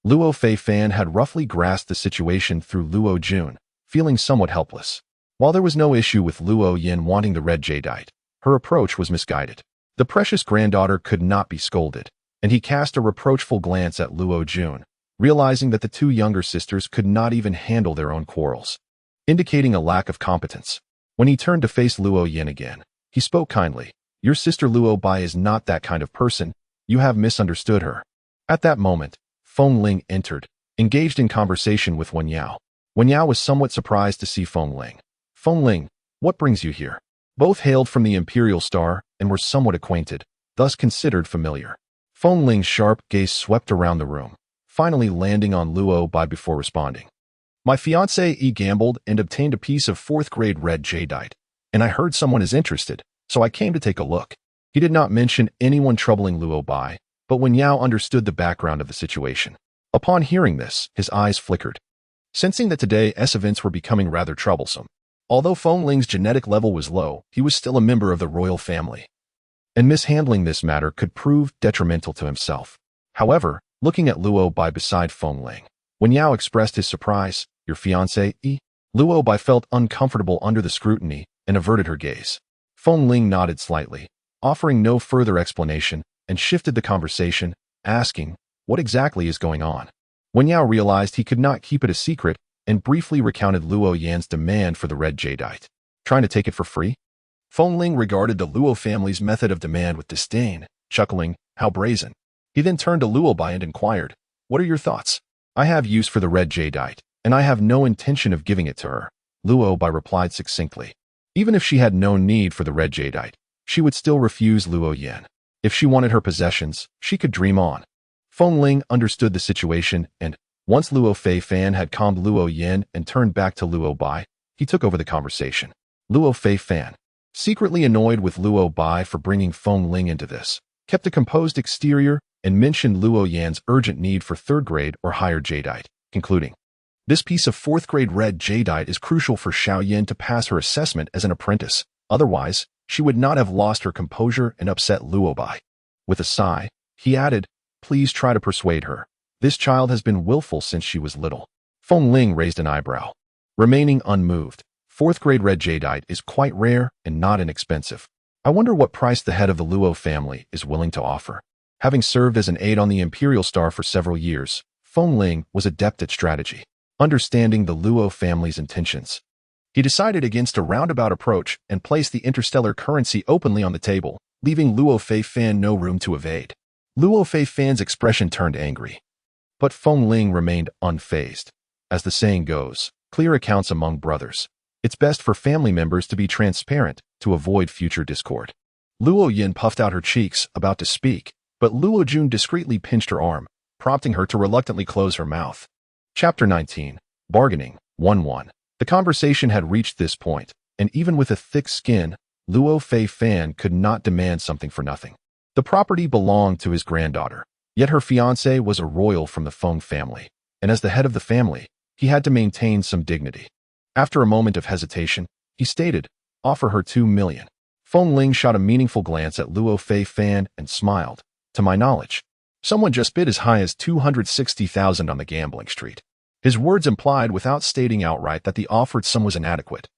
Luo Fei Fan had roughly grasped the situation through Luo Jun, feeling somewhat helpless. While there was no issue with Luo Yin wanting the red jadeite, her approach was misguided. The precious granddaughter could not be scolded, and he cast a reproachful glance at Luo Jun, realizing that the two younger sisters could not even handle their own quarrels, indicating a lack of competence. When he turned to face Luo Yin again, he spoke kindly. "Your sister Luo Bai is not that kind of person. You have misunderstood her." At that moment, Feng Ling entered, engaged in conversation with Wen Yao. Wen Yao was somewhat surprised to see Feng Ling. "Feng Ling, what brings you here?" Both hailed from the Imperial Star and were somewhat acquainted, thus considered familiar. Feng Ling's sharp gaze swept around the room, finally landing on Luo Bai before responding. My fiancé gambled and obtained a piece of 4th grade red jadeite, and I heard someone is interested, so I came to take a look. He did not mention anyone troubling Luo Bai, but Wen Yao understood the background of the situation. Upon hearing this, his eyes flickered, sensing that today's events were becoming rather troublesome. Although Feng Ling's genetic level was low, he was still a member of the royal family, and mishandling this matter could prove detrimental to himself. However, looking at Luo Bai beside Feng Ling, Wen Yao expressed his surprise. Your fiancé? Luo Bai felt uncomfortable under the scrutiny and averted her gaze. Feng Ling nodded slightly, offering no further explanation, and shifted the conversation, asking, what exactly is going on? Wen Yao realized he could not keep it a secret and briefly recounted Luo Yan's demand for the red jadeite. Trying to take it for free? Feng Ling regarded the Luo family's method of demand with disdain, chuckling, how brazen. He then turned to Luo Bai and inquired, what are your thoughts? I have use for the red jadeite, and I have no intention of giving it to her, Luo Bai replied succinctly. Even if she had no need for the red jadeite, she would still refuse Luo Yan. If she wanted her possessions, she could dream on. Feng Ling understood the situation, and once Luo Fei Fan had calmed Luo Yan and turned back to Luo Bai, he took over the conversation. Luo Fei Fan, secretly annoyed with Luo Bai for bringing Feng Ling into this, kept a composed exterior and mentioned Luo Yan's urgent need for 3rd grade or higher jadeite, concluding, this piece of 4th grade red jadeite is crucial for Xiao Yan to pass her assessment as an apprentice. Otherwise, she would not have lost her composure and upset Luo Bai. With a sigh, he added, please try to persuade her. This child has been willful since she was little. Feng Ling raised an eyebrow. Remaining unmoved, 4th grade red jadeite is quite rare and not inexpensive. I wonder what price the head of the Luo family is willing to offer. Having served as an aide on the Imperial Star for several years, Feng Ling was adept at strategy, understanding the Luo family's intentions. He decided against a roundabout approach and placed the interstellar currency openly on the table, leaving Luo Fei Fan no room to evade. Luo Fei Fan's expression turned angry, but Feng Ling remained unfazed. As the saying goes, clear accounts among brothers. It's best for family members to be transparent to avoid future discord. Luo Yin puffed out her cheeks, about to speak, but Luo Jun discreetly pinched her arm, prompting her to reluctantly close her mouth. Chapter 19. Bargaining. 1-1. The conversation had reached this point, and even with a thick skin, Luo Fei Fan could not demand something for nothing. The property belonged to his granddaughter, yet her fiancé was a royal from the Feng family, and as the head of the family, he had to maintain some dignity. After a moment of hesitation, he stated, offer her 2 million. Feng Ling shot a meaningful glance at Luo Fei Fan and smiled. To my knowledge, someone just bid as high as 260,000 on the gambling street. His words implied without stating outright that the offered sum was inadequate,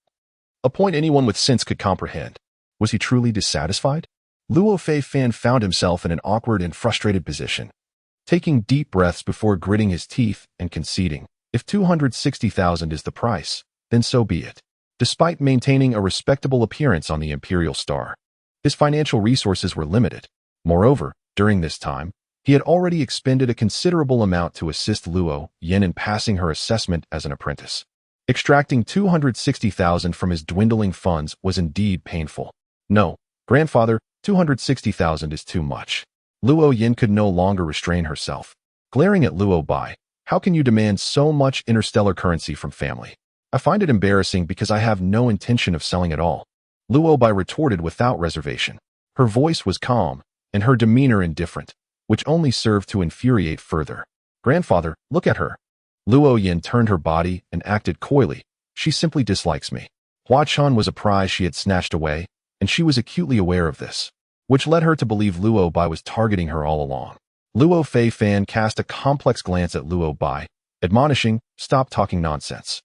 a point anyone with sense could comprehend. Was he truly dissatisfied? Luo Fei Fan found himself in an awkward and frustrated position, taking deep breaths before gritting his teeth and conceding, if 260,000 is the price, then so be it. Despite maintaining a respectable appearance on the Imperial Star, his financial resources were limited. Moreover, during this time, he had already expended a considerable amount to assist Luo Yan in passing her assessment as an apprentice. Extracting 260,000 from his dwindling funds was indeed painful. No, grandfather, 260,000 is too much. Luo Yan could no longer restrain herself. Glaring at Luo Bai, how can you demand so much interstellar currency from family? I find it embarrassing because I have no intention of selling at all. Luo Bai retorted without reservation. Her voice was calm, and her demeanor indifferent, which only served to infuriate further. Grandfather, look at her. Luo Yan turned her body and acted coyly. She simply dislikes me. Hua Chan was a prize she had snatched away, and she was acutely aware of this, which led her to believe Luo Bai was targeting her all along. Luo Fei Fan cast a complex glance at Luo Bai, admonishing, stop talking nonsense.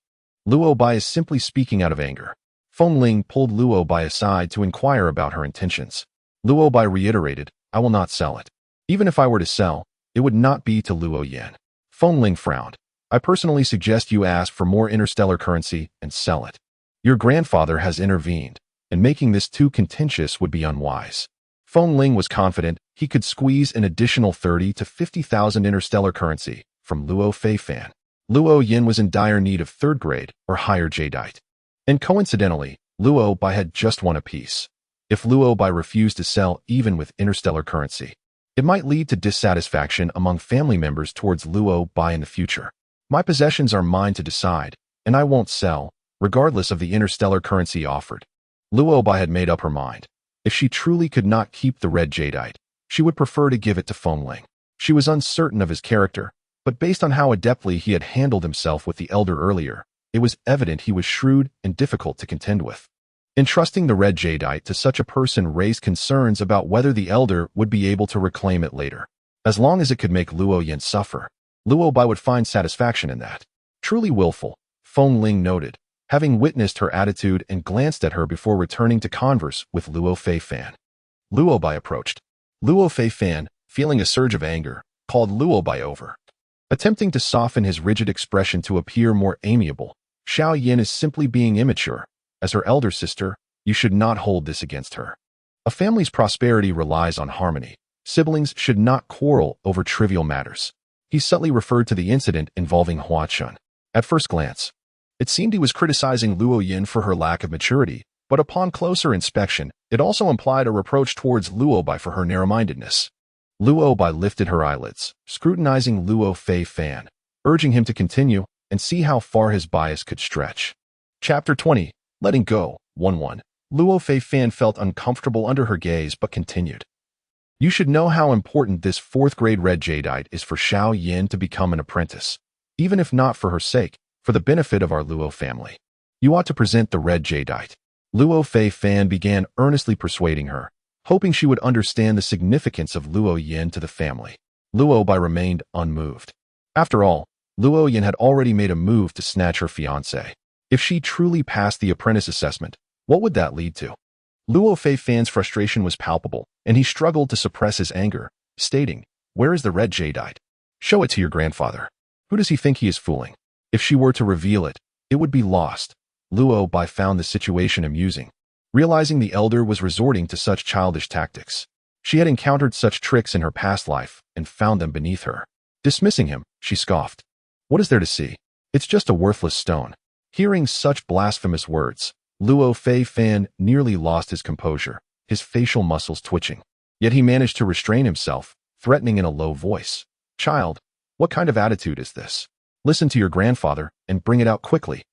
Luo Bai is simply speaking out of anger. Feng Ling pulled Luo Bai aside to inquire about her intentions. Luo Bai reiterated, I will not sell it. Even if I were to sell, it would not be to Luo Yan. Feng Ling frowned. I personally suggest you ask for more interstellar currency and sell it. Your grandfather has intervened, and making this too contentious would be unwise. Feng Ling was confident he could squeeze an additional 30 to 50,000 interstellar currency from Luo Fei Fan. Luo Yan was in dire need of 3rd grade or higher jadeite. And coincidentally, Luo Bai had just one apiece. If Luo Bai refused to sell even with interstellar currency, It might lead to dissatisfaction among family members towards Luo Bai in the future. My possessions are mine to decide, and I won't sell, regardless of the interstellar currency offered. Luo Bai had made up her mind. If she truly could not keep the red jadeite, she would prefer to give it to Fengling. She was uncertain of his character, but based on how adeptly he had handled himself with the elder earlier, it was evident he was shrewd and difficult to contend with. Entrusting the red jadeite to such a person raised concerns about whether the elder would be able to reclaim it later. As long as it could make Luo Yin suffer, Luo Bai would find satisfaction in that. Truly willful, Fengling noted, having witnessed her attitude and glanced at her before returning to converse with Luo Fei Fan. Luo Bai approached. Luo Fei Fan, feeling a surge of anger, called Luo Bai over. Attempting to soften his rigid expression to appear more amiable, Xiao Yin is simply being immature. As her elder sister, you should not hold this against her. A family's prosperity relies on harmony. Siblings should not quarrel over trivial matters. He subtly referred to the incident involving Hua Chun. At first glance, it seemed he was criticizing Luo Yin for her lack of maturity, but upon closer inspection, it also implied a reproach towards Luo Bai for her narrow-mindedness. Luo Bai lifted her eyelids, scrutinizing Luo Fei Fan, urging him to continue and see how far his bias could stretch. Chapter 20. Letting Go, 1-1. Luo Fei Fan felt uncomfortable under her gaze but continued. You should know how important this 4th grade red jadeite is for Xiao Yin to become an apprentice. Even if not for her sake, for the benefit of our Luo family. You ought to present the red jadeite. Luo Fei Fan began earnestly persuading her, hoping she would understand the significance of Luo Yin to the family. Luo Bai remained unmoved. After all, Luo Yin had already made a move to snatch her fiancé. If she truly passed the apprentice assessment, what would that lead to? Luo Fei Fan's frustration was palpable, and he struggled to suppress his anger, stating, "Where is the red jadeite? Show it to your grandfather. Who does he think he is fooling? If she were to reveal it, it would be lost." Luo Bai found the situation amusing, realizing the elder was resorting to such childish tactics. She had encountered such tricks in her past life and found them beneath her. Dismissing him, she scoffed. What is there to see? It's just a worthless stone. Hearing such blasphemous words, Luo Fei Fan nearly lost his composure, his facial muscles twitching. Yet he managed to restrain himself, threatening in a low voice. Child, what kind of attitude is this? Listen to your grandfather and bring it out quickly.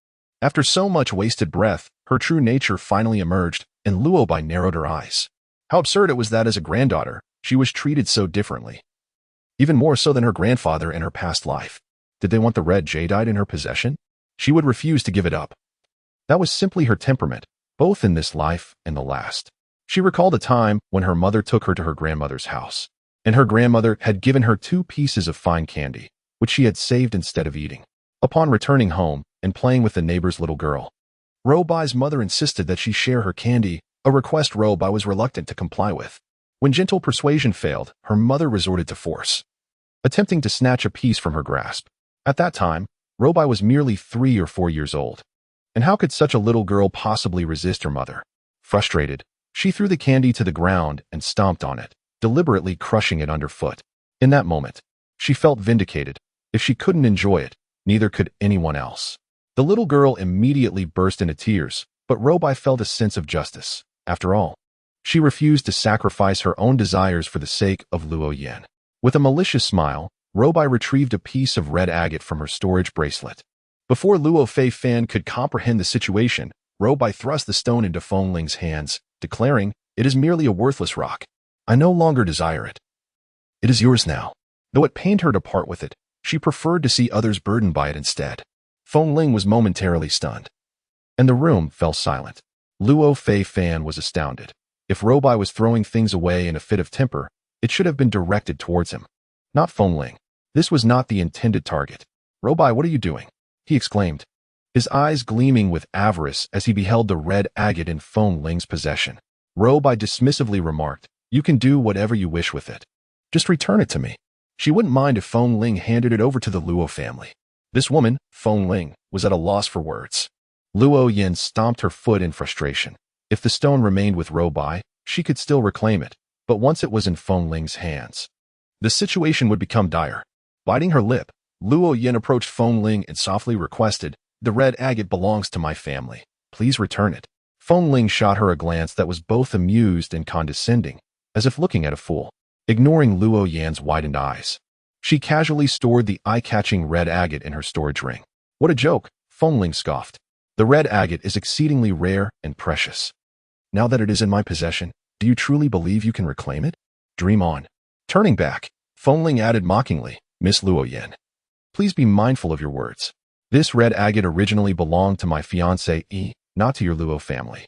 After so much wasted breath, her true nature finally emerged, and Luo Bai narrowed her eyes. How absurd it was that as a granddaughter, she was treated so differently. Even more so than her grandfather in her past life. Did they want the red jadeite in her possession? She would refuse to give it up. That was simply her temperament, both in this life and the last. She recalled a time when her mother took her to her grandmother's house, and her grandmother had given her 2 pieces of fine candy, which she had saved instead of eating. Upon returning home and playing with the neighbor's little girl, Ro Bai's mother insisted that she share her candy, a request Ro Bai was reluctant to comply with. When gentle persuasion failed, her mother resorted to force, attempting to snatch a piece from her grasp. At that time, Ro Bai was merely 3 or 4 years old. And how could such a little girl possibly resist her mother? Frustrated, she threw the candy to the ground and stomped on it, deliberately crushing it underfoot. In that moment, she felt vindicated. If she couldn't enjoy it, neither could anyone else. The little girl immediately burst into tears, but Ro Bai felt a sense of justice. After all, she refused to sacrifice her own desires for the sake of Luo Yin. With a malicious smile, Ro Bai retrieved a piece of red agate from her storage bracelet. Before Luo Fei Fan could comprehend the situation, Ro Bai thrust the stone into Fengling's hands, declaring, "It is merely a worthless rock. I no longer desire it. It is yours now." Though it pained her to part with it, she preferred to see others burdened by it instead. Fengling was momentarily stunned, and the room fell silent. Luo Fei Fan was astounded. If Ro Bai was throwing things away in a fit of temper, it should have been directed towards him, not Fengling. This was not the intended target. "Ro Bai, what are you doing?" he exclaimed, his eyes gleaming with avarice as he beheld the red agate in Fengling's possession. Ro Bai dismissively remarked, "You can do whatever you wish with it. Just return it to me." She wouldn't mind if Fengling handed it over to the Luo family. This woman, Fengling, was at a loss for words. Luo Yin stomped her foot in frustration. If the stone remained with Ro Bai, she could still reclaim it, but once it was in Fengling's hands, the situation would become dire. Biting her lip, Luo Yin approached Fengling and softly requested, "The red agate belongs to my family. Please return it." Fengling shot her a glance that was both amused and condescending, as if looking at a fool. ignoring Luo Yan's widened eyes. She casually stored the eye-catching red agate in her storage ring. What a joke, Fengling scoffed. The red agate is exceedingly rare and precious. Now that it is in my possession, do you truly believe you can reclaim it? Dream on. Turning back, Fengling added mockingly, Miss Luo Yan, please be mindful of your words. This red agate originally belonged to my fiancé, not to your Luo family.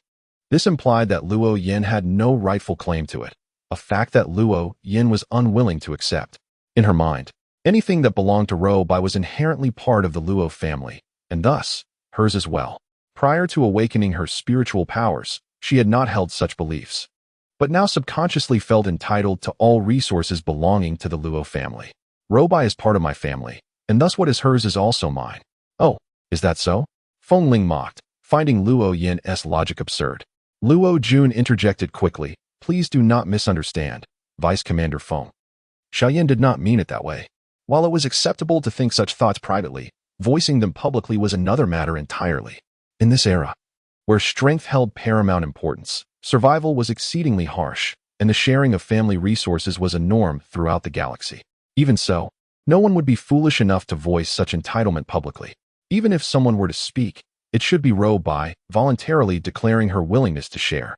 This implied that Luo Yan had no rightful claim to it, a fact that Luo Yan was unwilling to accept. In her mind, anything that belonged to Ro Bai was inherently part of the Luo family, and thus, hers as well. Prior to awakening her spiritual powers, she had not held such beliefs, but now subconsciously felt entitled to all resources belonging to the Luo family. Ro Bai is part of my family, and thus what is hers is also mine. Oh, is that so? Fengling mocked, finding Luo Yan's logic absurd. Luo Jun interjected quickly, please do not misunderstand, Vice Commander Feng. Xiaoyan did not mean it that way. While it was acceptable to think such thoughts privately, voicing them publicly was another matter entirely. In this era, where strength held paramount importance, survival was exceedingly harsh, and the sharing of family resources was a norm throughout the galaxy. Even so, no one would be foolish enough to voice such entitlement publicly. Even if someone were to speak, it should be Ro Bai voluntarily declaring her willingness to share.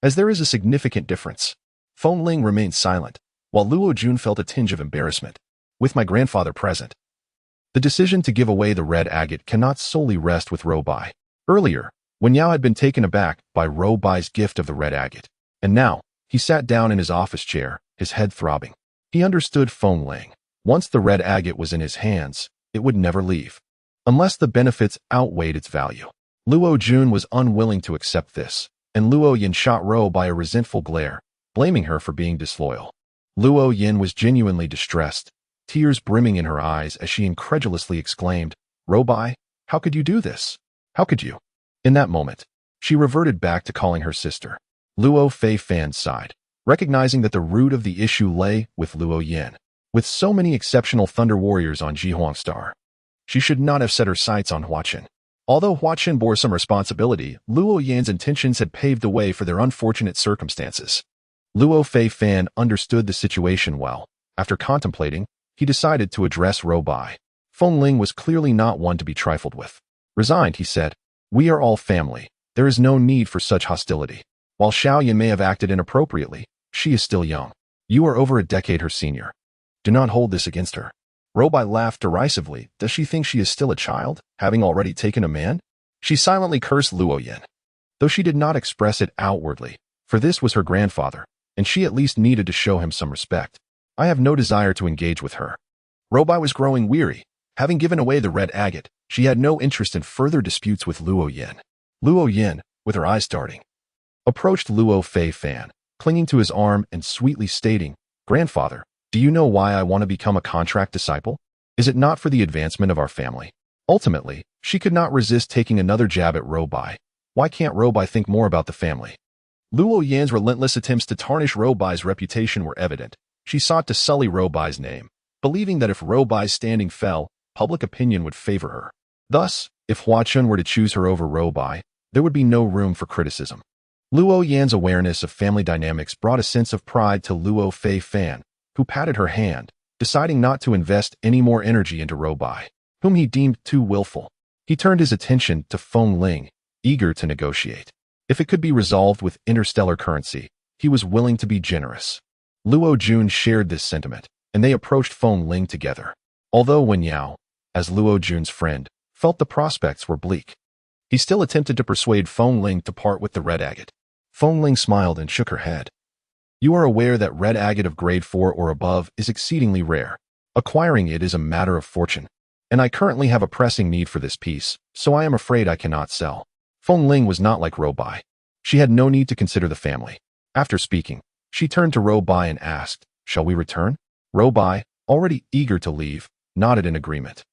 As there is a significant difference, Fengling remained silent, while Luo Jun felt a tinge of embarrassment. With my grandfather present, the decision to give away the red agate cannot solely rest with Ro Bai. Earlier, Wen Yao had been taken aback by Ro Bai's gift of the red agate, and now, he sat down in his office chair, his head throbbing. He understood Fengling. Once the red agate was in his hands, it would never leave, unless the benefits outweighed its value. Luo Jun was unwilling to accept this, and Luo Yan shot Ro Bai a resentful glare, blaming her for being disloyal. Luo Yan was genuinely distressed, tears brimming in her eyes as she incredulously exclaimed, Ro Bai, how could you do this? How could you? In that moment, she reverted back to calling her sister. Luo Fei Fan sighed, recognizing that the root of the issue lay with Luo Yan. With so many exceptional Thunder Warriors on Jihuang Star, she should not have set her sights on Huaqin. Although Huaqin bore some responsibility, Luo Yan's intentions had paved the way for their unfortunate circumstances. Luo Fei Fan understood the situation well. After contemplating, he decided to address Ro Bai. Fengling was clearly not one to be trifled with. Resigned, he said, we are all family. There is no need for such hostility. While Xiaoyan may have acted inappropriately, she is still young. You are over a decade her senior. Do not hold this against her. Ro Bai laughed derisively. Does she think she is still a child, having already taken a man? She silently cursed Luo Yan, though she did not express it outwardly, for this was her grandfather, and she at least needed to show him some respect. I have no desire to engage with her. Ro Bai was growing weary. Having given away the red agate, she had no interest in further disputes with Luo Yan. Luo Yan, with her eyes darting, approached Luo Fei Fan, clinging to his arm and sweetly stating, Grandfather, do you know why I want to become a contract disciple? Is it not for the advancement of our family? Ultimately, she could not resist taking another jab at Ro Bai. Why can't Ro Bai think more about the family? Luo Yan's relentless attempts to tarnish Ro Bai's reputation were evident. She sought to sully Ro Bai's name, believing that if Ro Bai's standing fell, public opinion would favor her. Thus, if Huaqin were to choose her over Ro Bai, there would be no room for criticism. Luo Yan's awareness of family dynamics brought a sense of pride to Luo Fei Fan, who patted her hand, deciding not to invest any more energy into Ro Bai, whom he deemed too willful. He turned his attention to Fengling, eager to negotiate. If it could be resolved with interstellar currency, he was willing to be generous. Luo Jun shared this sentiment, and they approached Fengling together. Although Wen Yao, as Luo Jun's friend, felt the prospects were bleak, he still attempted to persuade Fengling to part with the red agate. Fengling smiled and shook her head. You are aware that red agate of grade 4 or above is exceedingly rare. Acquiring it is a matter of fortune, and I currently have a pressing need for this piece, so I am afraid I cannot sell. Fengling was not like Ro Bai. She had no need to consider the family. After speaking, she turned to Ro Bai and asked, shall we return? Ro Bai, already eager to leave, nodded in agreement.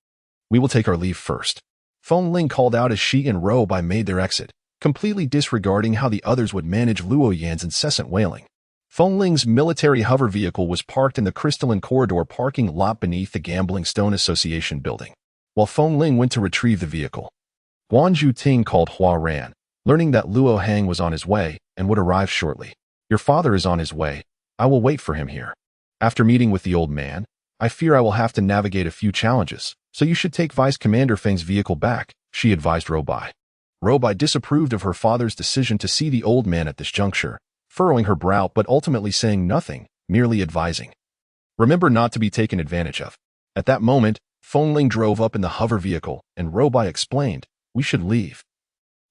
We will take our leave first. Fengling called out as she and Ro Bai made their exit, completely disregarding how the others would manage Luo Yan's incessant wailing. Fengling's military hover vehicle was parked in the crystalline corridor parking lot beneath the Gambling Stone Association building. While Fengling went to retrieve the vehicle, Guanju Ting called Hua Ran, learning that Luo Hang was on his way and would arrive shortly. Your father is on his way. I will wait for him here. After meeting with the old man, I fear I will have to navigate a few challenges, so you should take Vice Commander Feng's vehicle back, she advised Robai. Robai disapproved of her father's decision to see the old man at this juncture, furrowing her brow but ultimately saying nothing, merely advising. Remember not to be taken advantage of. At that moment, Fengling drove up in the hover vehicle, and Robai explained, we should leave.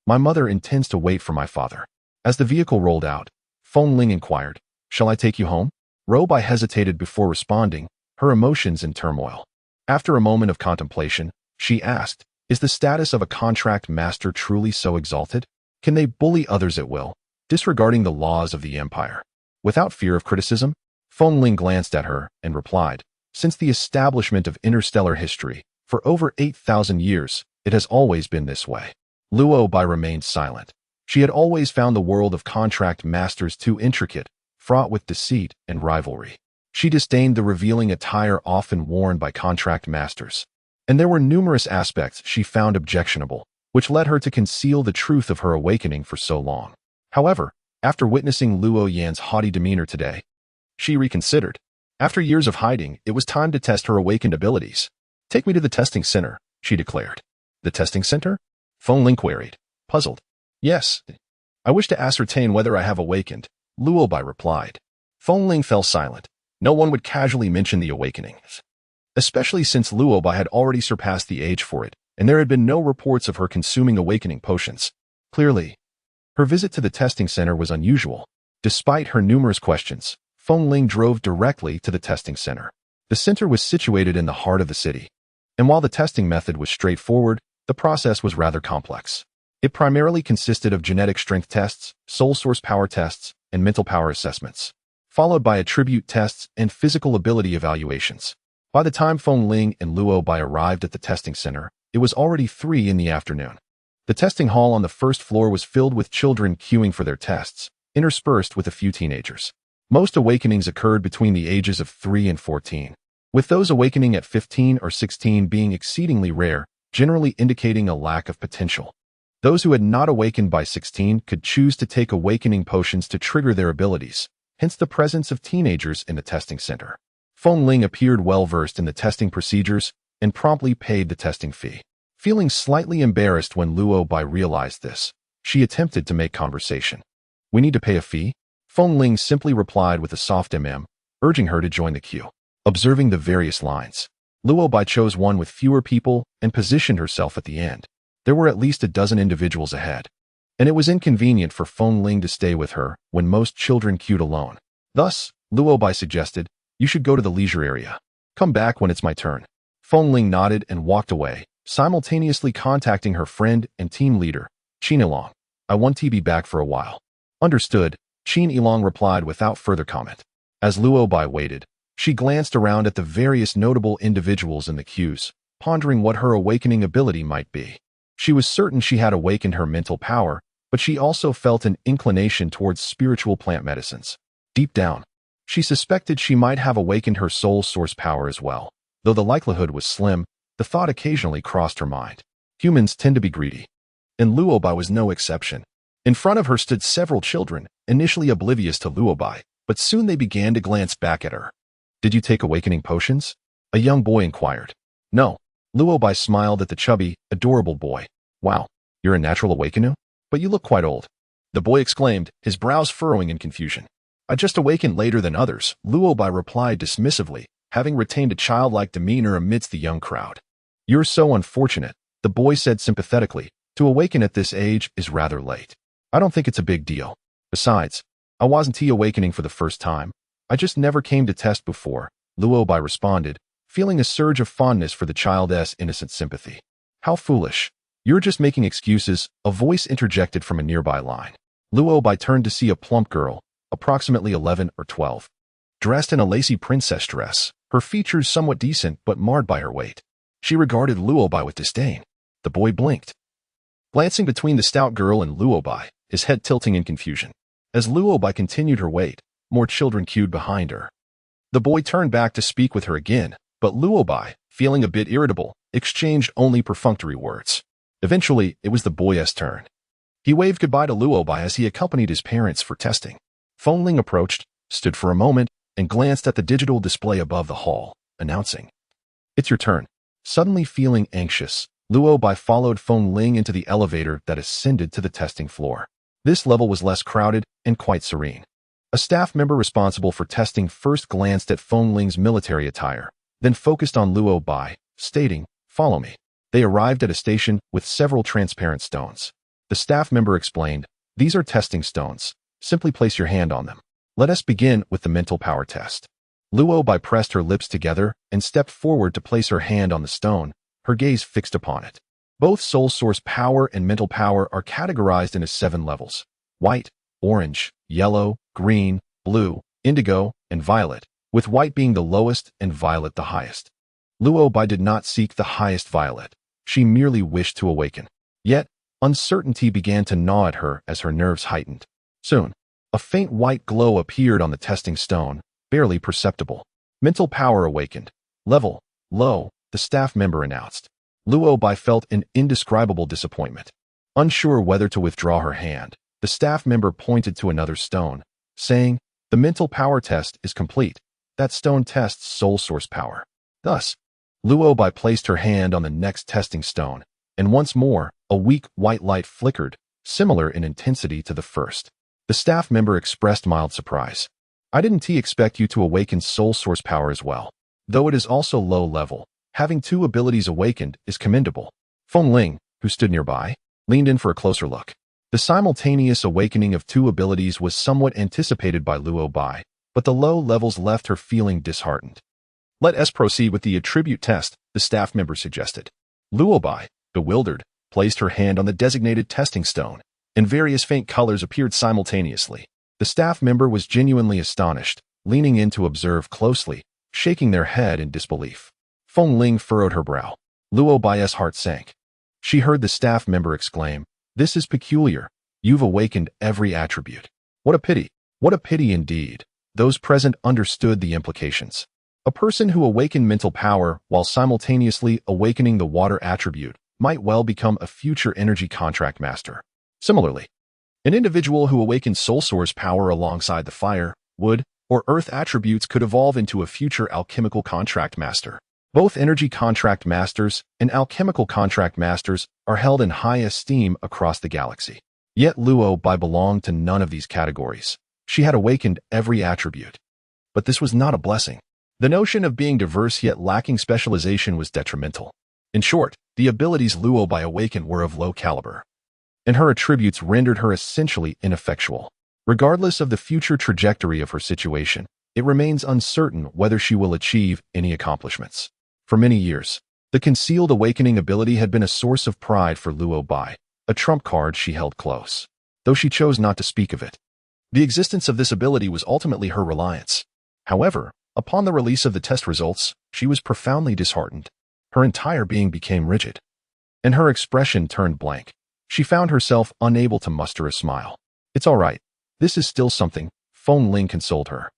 My mother intends to wait for my father. As the vehicle rolled out, Fengling inquired, shall I take you home? Robai hesitated before responding, her emotions in turmoil. After a moment of contemplation, she asked, is the status of a contract master truly so exalted? Can they bully others at will, disregarding the laws of the empire? Without fear of criticism, Fengling glanced at her and replied, since the establishment of interstellar history, for over 8,000 years, it has always been this way. Luo Bai remained silent. She had always found the world of contract masters too intricate, fraught with deceit and rivalry. She disdained the revealing attire often worn by contract masters. And there were numerous aspects she found objectionable, which led her to conceal the truth of her awakening for so long. However, after witnessing Luo Yan's haughty demeanor today, she reconsidered. After years of hiding, it was time to test her awakened abilities. Take me to the testing center, she declared. The testing center? Fengling queried, puzzled. Yes. I wish to ascertain whether I have awakened, Luo Bai replied. Fengling fell silent. No one would casually mention the awakening, especially since Luo Bai had already surpassed the age for it, and there had been no reports of her consuming awakening potions. Clearly, her visit to the testing center was unusual. Despite her numerous questions, Fengling drove directly to the testing center. The center was situated in the heart of the city, and while the testing method was straightforward, the process was rather complex. It primarily consisted of genetic strength tests, soul source power tests, and mental power assessments, followed by attribute tests and physical ability evaluations. By the time Fengling and Luo Bai arrived at the testing center, it was already 3 in the afternoon. The testing hall on the first floor was filled with children queuing for their tests, interspersed with a few teenagers. Most awakenings occurred between the ages of 3 and 14, with those awakening at 15 or 16 being exceedingly rare, generally indicating a lack of potential. Those who had not awakened by 16 could choose to take awakening potions to trigger their abilities, hence the presence of teenagers in the testing center. Fengling appeared well-versed in the testing procedures and promptly paid the testing fee. Feeling slightly embarrassed when Luo Bai realized this, she attempted to make conversation. We need to pay a fee? Fengling simply replied with a soft urging her to join the queue. Observing the various lines, Luo Bai chose one with fewer people and positioned herself at the end. There were at least a dozen individuals ahead, and it was inconvenient for Fengling to stay with her when most children queued alone. Thus, Luo Bai suggested, you should go to the leisure area. Come back when it's my turn. Fengling nodded and walked away, simultaneously contacting her friend and team leader, Qin Ilong. I want to be back for a while. Understood, Qin Ilong replied without further comment. As Luo Bai waited, she glanced around at the various notable individuals in the queues, pondering what her awakening ability might be. She was certain she had awakened her mental power, but she also felt an inclination towards spiritual plant medicines. Deep down, she suspected she might have awakened her soul source power as well. Though the likelihood was slim, the thought occasionally crossed her mind. Humans tend to be greedy, and Luo Bai was no exception. In front of her stood several children, initially oblivious to Luo Bai, but soon they began to glance back at her. Did you take awakening potions? A young boy inquired. No. Luo Bai smiled at the chubby, adorable boy. Wow, you're a natural awakener? But you look quite old. The boy exclaimed, his brows furrowing in confusion. I just awakened later than others, Luo Bai replied dismissively, having retained a childlike demeanor amidst the young crowd. You're so unfortunate, the boy said sympathetically. To awaken at this age is rather late. I don't think it's a big deal. Besides, I wasn't awakening for the first time. I just never came to test before, Luo Bai responded, feeling a surge of fondness for the child's innocent sympathy. How foolish. You're just making excuses, a voice interjected from a nearby line. Luo Bai turned to see a plump girl, approximately 11 or 12. Dressed in a lacy princess dress, her features somewhat decent but marred by her weight. She regarded Luo Bai with disdain. The boy blinked, glancing between the stout girl and Luo Bai, his head tilting in confusion. As Luo Bai continued her wait, more children queued behind her. The boy turned back to speak with her again, but Luo Bai, feeling a bit irritable, exchanged only perfunctory words. Eventually, it was the boy's turn. He waved goodbye to Luo Bai as he accompanied his parents for testing. Fengling approached, stood for a moment, and glanced at the digital display above the hall, announcing, "It's your turn." Suddenly feeling anxious, Luo Bai followed Feng Ling into the elevator that ascended to the testing floor. This level was less crowded and quite serene. A staff member responsible for testing first glanced at Feng Ling's military attire, then focused on Luo Bai, stating, "Follow me." They arrived at a station with several transparent stones. The staff member explained, "These are testing stones. Simply place your hand on them. Let us begin with the mental power test." Luo Bai pressed her lips together and stepped forward to place her hand on the stone, her gaze fixed upon it. Both soul source power and mental power are categorized into 7 levels: white, orange, yellow, green, blue, indigo, and violet, with white being the lowest and violet the highest. Luo Bai did not seek the highest violet. She merely wished to awaken. Yet, uncertainty began to gnaw at her as her nerves heightened. Soon, a faint white glow appeared on the testing stone, barely perceptible. Mental power awakened. Level low, the staff member announced. Luo Bai felt an indescribable disappointment. Unsure whether to withdraw her hand, the staff member pointed to another stone, saying, "The mental power test is complete. That stone tests soul source power." Thus, Luo Bai placed her hand on the next testing stone, and once more, a weak white light flickered, similar in intensity to the first. The staff member expressed mild surprise. "I didn't expect you to awaken soul source power as well. Though it is also low level, having 2 abilities awakened is commendable." Feng Ling, who stood nearby, leaned in for a closer look. The simultaneous awakening of 2 abilities was somewhat anticipated by Luo Bai, but the low levels left her feeling disheartened. "Let us proceed with the attribute test," the staff member suggested. Luo Bai, bewildered, placed her hand on the designated testing stone, and various faint colors appeared simultaneously. The staff member was genuinely astonished, leaning in to observe closely, shaking their head in disbelief. Feng Ling furrowed her brow. Luo Bai's heart sank. She heard the staff member exclaim, "This is peculiar. You've awakened every attribute. What a pity. What a pity indeed." Those present understood the implications. A person who awakened mental power while simultaneously awakening the water attribute might well become a future energy contract master. Similarly, an individual who awakened soul source power alongside the fire, wood, or earth attributes could evolve into a future alchemical contract master. Both energy contract masters and alchemical contract masters are held in high esteem across the galaxy. Yet Luo Bai belonged to none of these categories. She had awakened every attribute. But this was not a blessing. The notion of being diverse yet lacking specialization was detrimental. In short, the abilities Luo Bai awakened were of low caliber, and her attributes rendered her essentially ineffectual. Regardless of the future trajectory of her situation, it remains uncertain whether she will achieve any accomplishments. For many years, the concealed awakening ability had been a source of pride for Luo Bai, a trump card she held close, though she chose not to speak of it. The existence of this ability was ultimately her reliance. However, upon the release of the test results, she was profoundly disheartened. Her entire being became rigid, and her expression turned blank. She found herself unable to muster a smile. "It's all right. This is still something," Feng Ling consoled her.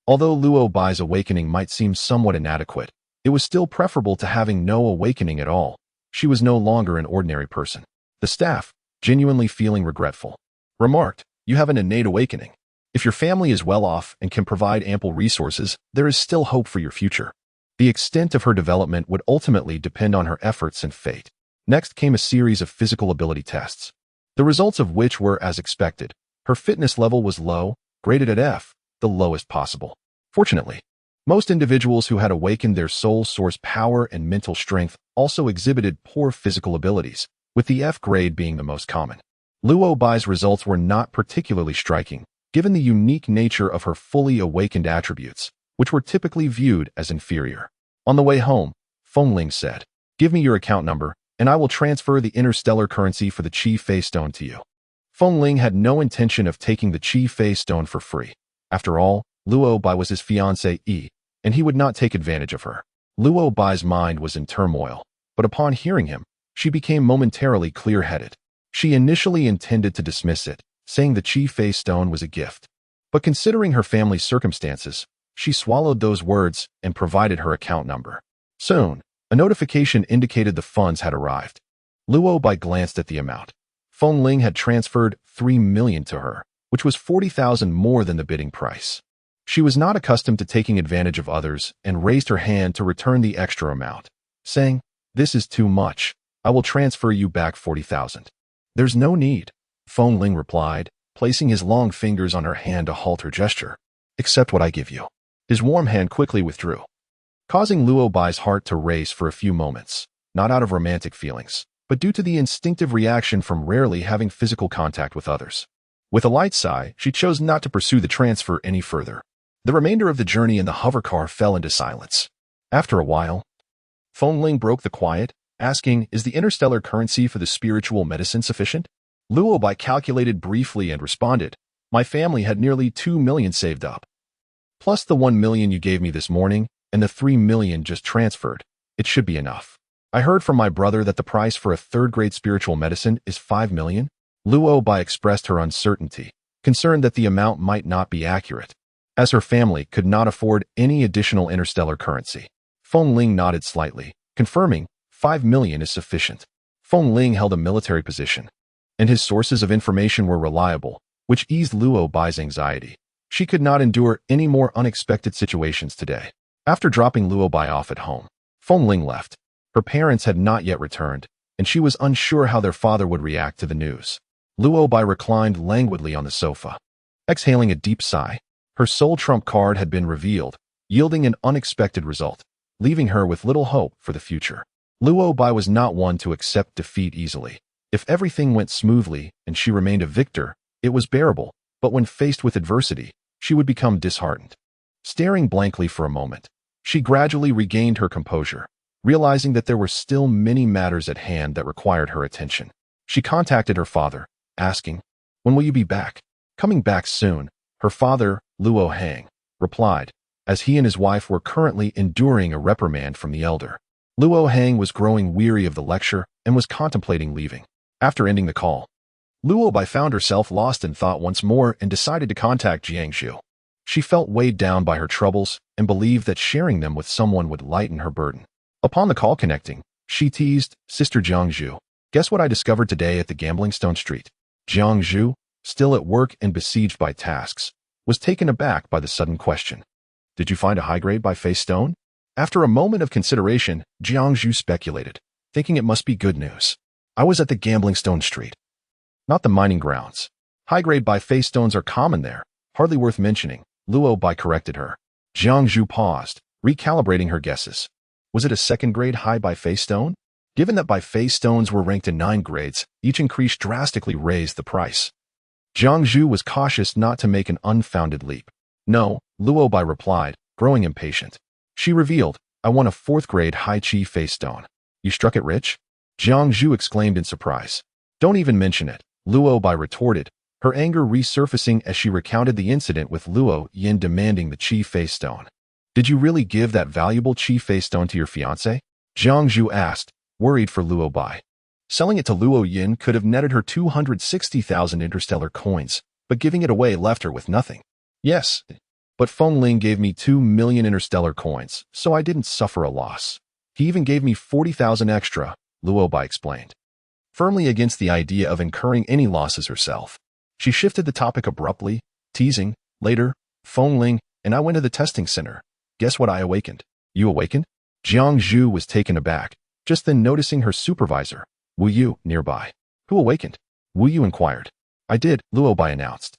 Although Luo Bai's awakening might seem somewhat inadequate, it was still preferable to having no awakening at all. She was no longer an ordinary person. The staff, genuinely feeling regretful, remarked, "You have an innate awakening. If your family is well off and can provide ample resources, there is still hope for your future." The extent of her development would ultimately depend on her efforts and fate. Next came a series of physical ability tests, the results of which were as expected. Her fitness level was low, graded at F, the lowest possible. Fortunately, most individuals who had awakened their soul source power and mental strength also exhibited poor physical abilities, with the F grade being the most common. Luo Bai's results were not particularly striking, given the unique nature of her fully awakened attributes, which were typically viewed as inferior. On the way home, Feng Ling said, "Give me your account number, and I will transfer the interstellar currency for the Chi Fei Stone to you." Feng Ling had no intention of taking the Chi Fei Stone for free. After all, Luo Bai was his fiancée, and he would not take advantage of her. Luo Bai's mind was in turmoil, but upon hearing him, she became momentarily clear-headed. She initially intended to dismiss it, saying the Chi Fei Stone was a gift. But considering her family's circumstances, she swallowed those words and provided her account number. Soon, a notification indicated the funds had arrived. Luo Bai glanced at the amount. Feng Ling had transferred 3 million to her, which was 40,000 more than the bidding price. She was not accustomed to taking advantage of others and raised her hand to return the extra amount, saying, "This is too much. I will transfer you back 40,000. "There's no need," Feng Ling replied, placing his long fingers on her hand to halt her gesture. "Accept what I give you." His warm hand quickly withdrew, causing Luo Bai's heart to race for a few moments, not out of romantic feelings, but due to the instinctive reaction from rarely having physical contact with others. With a light sigh, she chose not to pursue the transfer any further. The remainder of the journey in the hovercar fell into silence. After a while, Feng Ling broke the quiet, asking, "Is the interstellar currency for the spiritual medicine sufficient?" Luo Bai calculated briefly and responded, "My family had nearly 2 million saved up. Plus the 1 million you gave me this morning, and the 3 million just transferred. It should be enough. I heard from my brother that the price for a third-grade spiritual medicine is 5 million. Luo Bai expressed her uncertainty, concerned that the amount might not be accurate, as her family could not afford any additional interstellar currency. Feng Ling nodded slightly, confirming 5 million is sufficient. Feng Ling held a military position, and his sources of information were reliable, which eased Luo Bai's anxiety. She could not endure any more unexpected situations today. After dropping Luo Bai off at home, Feng Ling left. Her parents had not yet returned, and she was unsure how their father would react to the news. Luo Bai reclined languidly on the sofa, exhaling a deep sigh. Her soul trump card had been revealed, yielding an unexpected result, leaving her with little hope for the future. Luo Bai was not one to accept defeat easily. If everything went smoothly and she remained a victor, it was bearable, but when faced with adversity, she would become disheartened. Staring blankly for a moment, she gradually regained her composure, realizing that there were still many matters at hand that required her attention. She contacted her father, asking, "When will you be back?" "Coming back soon," her father, Luo Hang, replied, as he and his wife were currently enduring a reprimand from the elder. Luo Hang was growing weary of the lecture and was contemplating leaving. After ending the call, Luo Bai found herself lost in thought once more and decided to contact Jiangzhu. She felt weighed down by her troubles and believed that sharing them with someone would lighten her burden. Upon the call connecting, she teased, "Sister Jiangzhu, guess what I discovered today at the Gambling Stone Street?" Jiangzhu, still at work and besieged by tasks, was taken aback by the sudden question. "Did you find a high grade by face stone?" After a moment of consideration, Jiangzhu speculated, thinking it must be good news. "I was at the Gambling Stone Street, not the mining grounds. High grade by face stones are common there, hardly worth mentioning," Luo Bai corrected her. Jiangzhu paused, recalibrating her guesses. Was it a second-grade high by face stone? Given that by face stones were ranked in 9 grades, each increase drastically raised the price. Jiangzhu was cautious not to make an unfounded leap. "No," Luo Bai replied, growing impatient. She revealed, "I won a 4th-grade high chi face stone." "You struck it rich?" Jiangzhu exclaimed in surprise. "Don't even mention it," Luo Bai retorted, her anger resurfacing as she recounted the incident with Luo Yin demanding the chi face stone. "Did you really give that valuable chi face stone to your fiancé?" Jiangzhu asked, worried for Luo Bai. Selling it to Luo Yin could have netted her 260,000 interstellar coins, but giving it away left her with nothing. "Yes, but Feng Ling gave me 2 million interstellar coins, so I didn't suffer a loss. He even gave me 40,000 extra," Luo Bai explained, firmly against the idea of incurring any losses herself. She shifted the topic abruptly, teasing, "Later, Feng Ling and I went to the testing center. Guess what I awakened?" "You awakened?" Jiangzhu was taken aback, just then noticing her supervisor, Wu Yu, nearby. "Who awakened?" Wu Yu inquired. "I did," Luo Bai announced.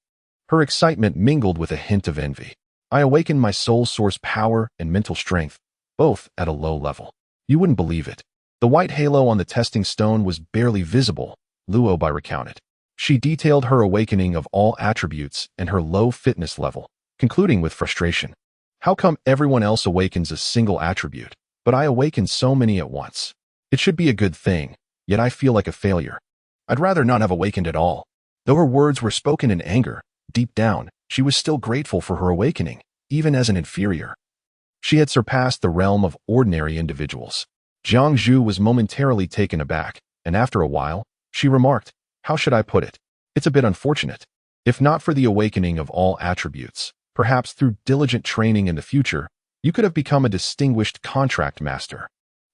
Her excitement mingled with a hint of envy. "I awakened my soul source power and mental strength, both at a low level. You wouldn't believe it. The white halo on the testing stone was barely visible," Luo Bai recounted. She detailed her awakening of all attributes and her low fitness level, concluding with frustration. "How come everyone else awakens a single attribute, but I awaken so many at once? It should be a good thing, yet I feel like a failure. I'd rather not have awakened at all." Though her words were spoken in anger, deep down, she was still grateful for her awakening, even as an inferior. She had surpassed the realm of ordinary individuals. Jiangzhu was momentarily taken aback, and after a while, she remarked, "How should I put it? It's a bit unfortunate. If not for the awakening of all attributes, perhaps through diligent training in the future, you could have become a distinguished contract master.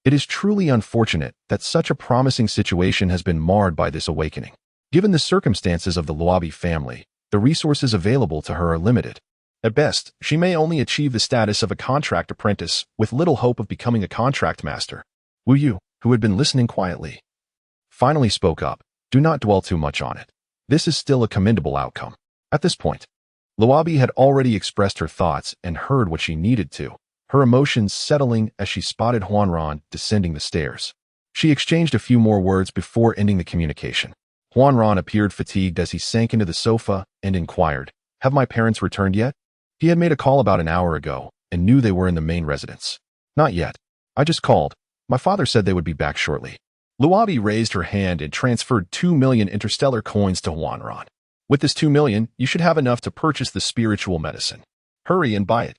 It is truly unfortunate that such a promising situation has been marred by this awakening. Given the circumstances of the Luobi family, the resources available to her are limited, At best, she may only achieve the status of a contract apprentice with little hope of becoming a contract master. Wu Yu, who had been listening quietly, finally spoke up. Do not dwell too much on it. This is still a commendable outcome. At this point, Luobi had already expressed her thoughts and heard what she needed to, her emotions settling as she spotted Huanran descending the stairs. She exchanged a few more words before ending the communication. Huanran appeared fatigued as he sank into the sofa and inquired, "Have my parents returned yet?" He had made a call about an hour ago and knew they were in the main residence. "Not yet. I just called. My father said they would be back shortly." Luobi raised her hand and transferred 2 million interstellar coins to Huanran. "With this 2 million, you should have enough to purchase the spiritual medicine. Hurry and buy it."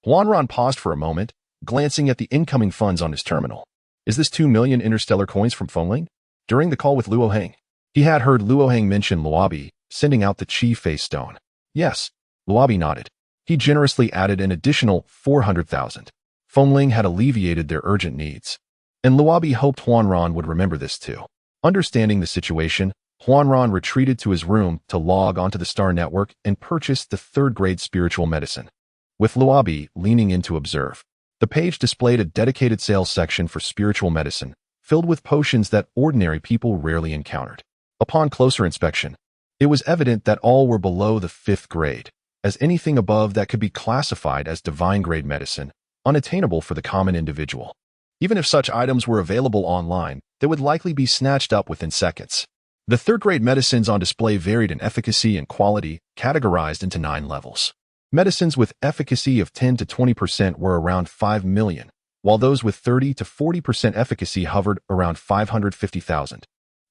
Huanran paused for a moment, glancing at the incoming funds on his terminal. "Is this 2 million interstellar coins from Fengling?" During the call with Luo Heng, he had heard Luo Heng mention Luobi sending out the Chi Face Stone. Yes, Luobi nodded. He generously added an additional 400,000. Fengling had alleviated their urgent needs, and Luobi hoped Huanran would remember this too. Understanding the situation, Huanran retreated to his room to log onto the Star Network and purchase the third-grade spiritual medicine. With Luobi leaning in to observe, the page displayed a dedicated sales section for spiritual medicine, filled with potions that ordinary people rarely encountered. Upon closer inspection, it was evident that all were below the 5th grade, as anything above that could be classified as divine-grade medicine, unattainable for the common individual. Even if such items were available online, they would likely be snatched up within seconds. The third-grade medicines on display varied in efficacy and quality, categorized into 9 levels. Medicines with efficacy of 10 to 20% were around 5 million, while those with 30 to 40% efficacy hovered around 550,000,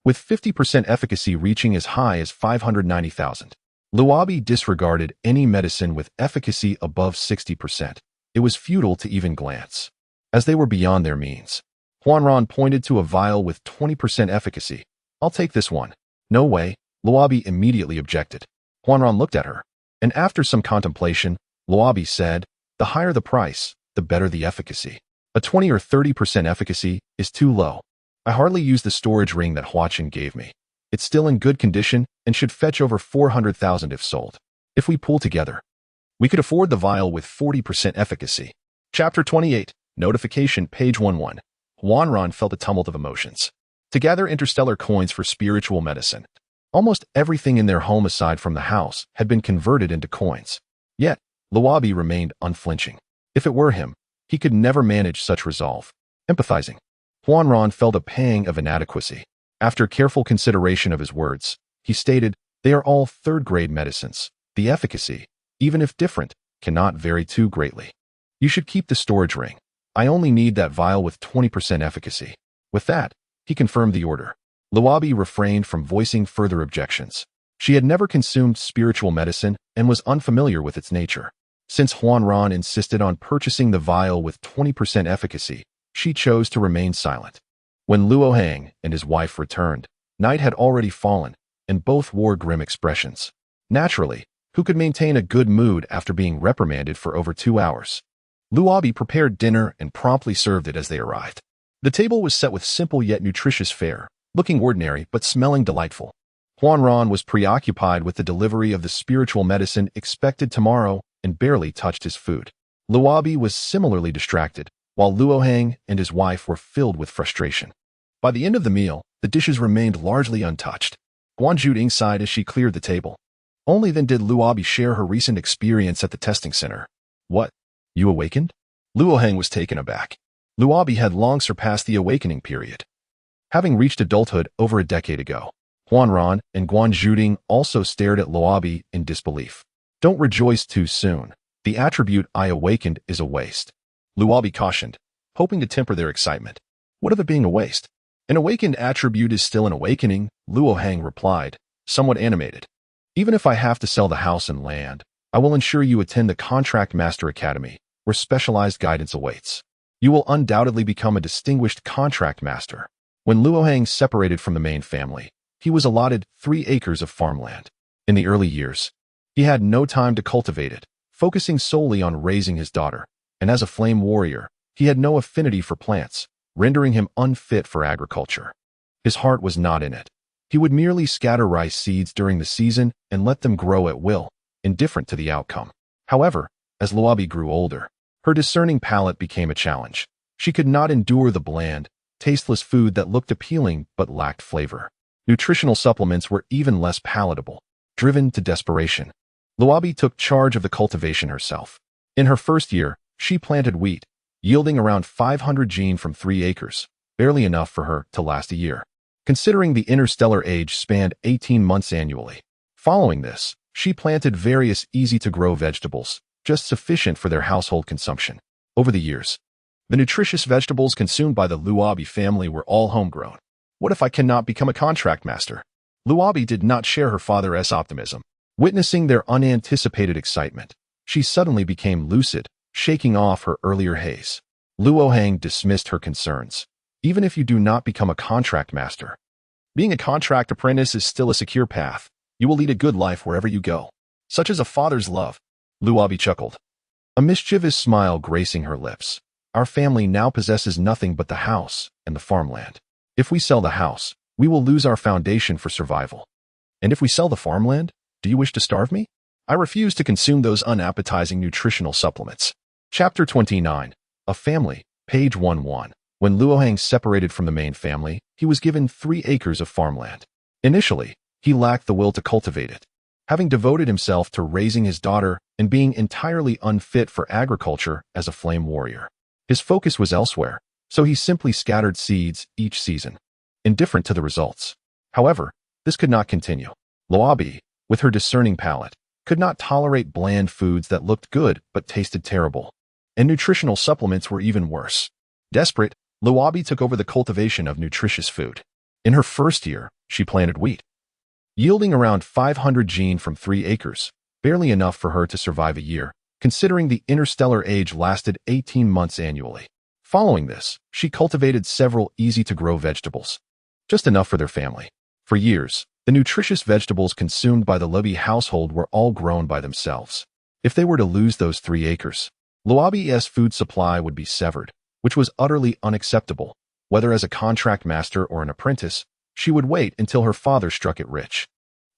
with 50% efficacy reaching as high as 590,000. Luobi disregarded any medicine with efficacy above 60%. It was futile to even glance, as they were beyond their means. Huanran pointed to a vial with 20% efficacy. "I'll take this one." "No way," Luobi immediately objected. Huanran looked at her, and after some contemplation, Luobi said, "The higher the price, the better the efficacy. A 20 or 30% efficacy is too low. I hardly use the storage ring that Huachen gave me. It's still in good condition and should fetch over 400,000 if sold. If we pool together, we could afford the vial with 40% efficacy." Chapter 28, Notification, page 11. Huanran felt a tumult of emotions. To gather interstellar coins for spiritual medicine, almost everything in their home aside from the house had been converted into coins. Yet, Luobi remained unflinching. If it were him, he could never manage such resolve. Empathizing, Huanran felt a pang of inadequacy. After careful consideration of his words, he stated, "They are all third-grade medicines. The efficacy, even if different, cannot vary too greatly. You should keep the storage ring. I only need that vial with 20% efficacy." With that, he confirmed the order. Luobi refrained from voicing further objections. She had never consumed spiritual medicine and was unfamiliar with its nature. Since Huanran insisted on purchasing the vial with 20% efficacy, she chose to remain silent. When Luo Heng and his wife returned, night had already fallen, and both wore grim expressions. Naturally, who could maintain a good mood after being reprimanded for over 2 hours? Luobi prepared dinner and promptly served it as they arrived. The table was set with simple yet nutritious fare, looking ordinary but smelling delightful. Huanran was preoccupied with the delivery of the spiritual medicine expected tomorrow and barely touched his food. Luobi was similarly distracted, while Luo Heng and his wife were filled with frustration. By the end of the meal, the dishes remained largely untouched. Guan Juding sighed as she cleared the table. Only then did Luobi share her recent experience at the testing center. "What? You awakened?" Luo Heng was taken aback. Luobi had long surpassed the awakening period, having reached adulthood over a decade ago. Huanran and Guan Juding also stared at Luobi in disbelief. "Don't rejoice too soon. The attribute I awakened is a waste," Luobi cautioned, hoping to temper their excitement. "What of it being a waste? An awakened attribute is still an awakening," Luo Heng replied, somewhat animated. "Even if I have to sell the house and land, I will ensure you attend the Contract Master Academy, where specialized guidance awaits. You will undoubtedly become a distinguished contract master." When Luo Heng separated from the main family, he was allotted 3 acres of farmland. In the early years, he had no time to cultivate it, focusing solely on raising his daughter, and as a flame warrior, he had no affinity for plants, rendering him unfit for agriculture. His heart was not in it. He would merely scatter rice seeds during the season and let them grow at will, indifferent to the outcome. However, as Luobi grew older, her discerning palate became a challenge. She could not endure the bland, tasteless food that looked appealing but lacked flavor. Nutritional supplements were even less palatable. Driven to desperation, Luobi took charge of the cultivation herself. In her first year, she planted wheat, yielding around 500 gene from 3 acres, barely enough for her to last a year. Considering the interstellar age spanned 18 months annually. Following this, she planted various easy-to-grow vegetables, just sufficient for their household consumption. Over the years, the nutritious vegetables consumed by the Luobi family were all homegrown. What if I cannot become a contract master? Luobi did not share her father's optimism. Witnessing their unanticipated excitement, she suddenly became lucid, shaking off her earlier haze. Luohang dismissed her concerns. Even if you do not become a contract master, being a contract apprentice is still a secure path. You will lead a good life wherever you go. Such as a father's love. Luobi chuckled, a mischievous smile gracing her lips. Our family now possesses nothing but the house and the farmland. If we sell the house, we will lose our foundation for survival. And if we sell the farmland, do you wish to starve me? I refuse to consume those unappetizing nutritional supplements. Chapter 29. A Family, page 11. When Luohang separated from the main family, he was given 3 acres of farmland. Initially, he lacked the will to cultivate it. Having devoted himself to raising his daughter and being entirely unfit for agriculture as a flame warrior, his focus was elsewhere, so he simply scattered seeds each season, indifferent to the results. However, this could not continue. Luobi, with her discerning palate, could not tolerate bland foods that looked good but tasted terrible, and nutritional supplements were even worse. Desperate, Luobi took over the cultivation of nutritious food. In her first year, she planted wheat, yielding around 500 gene from 3 acres, barely enough for her to survive a year, considering the interstellar age lasted 18 months annually. Following this, she cultivated several easy-to-grow vegetables, just enough for their family. For years, the nutritious vegetables consumed by the Luobi household were all grown by themselves. If they were to lose those 3 acres, Luobi's food supply would be severed, which was utterly unacceptable. Whether as a contract master or an apprentice, she would wait until her father struck it rich.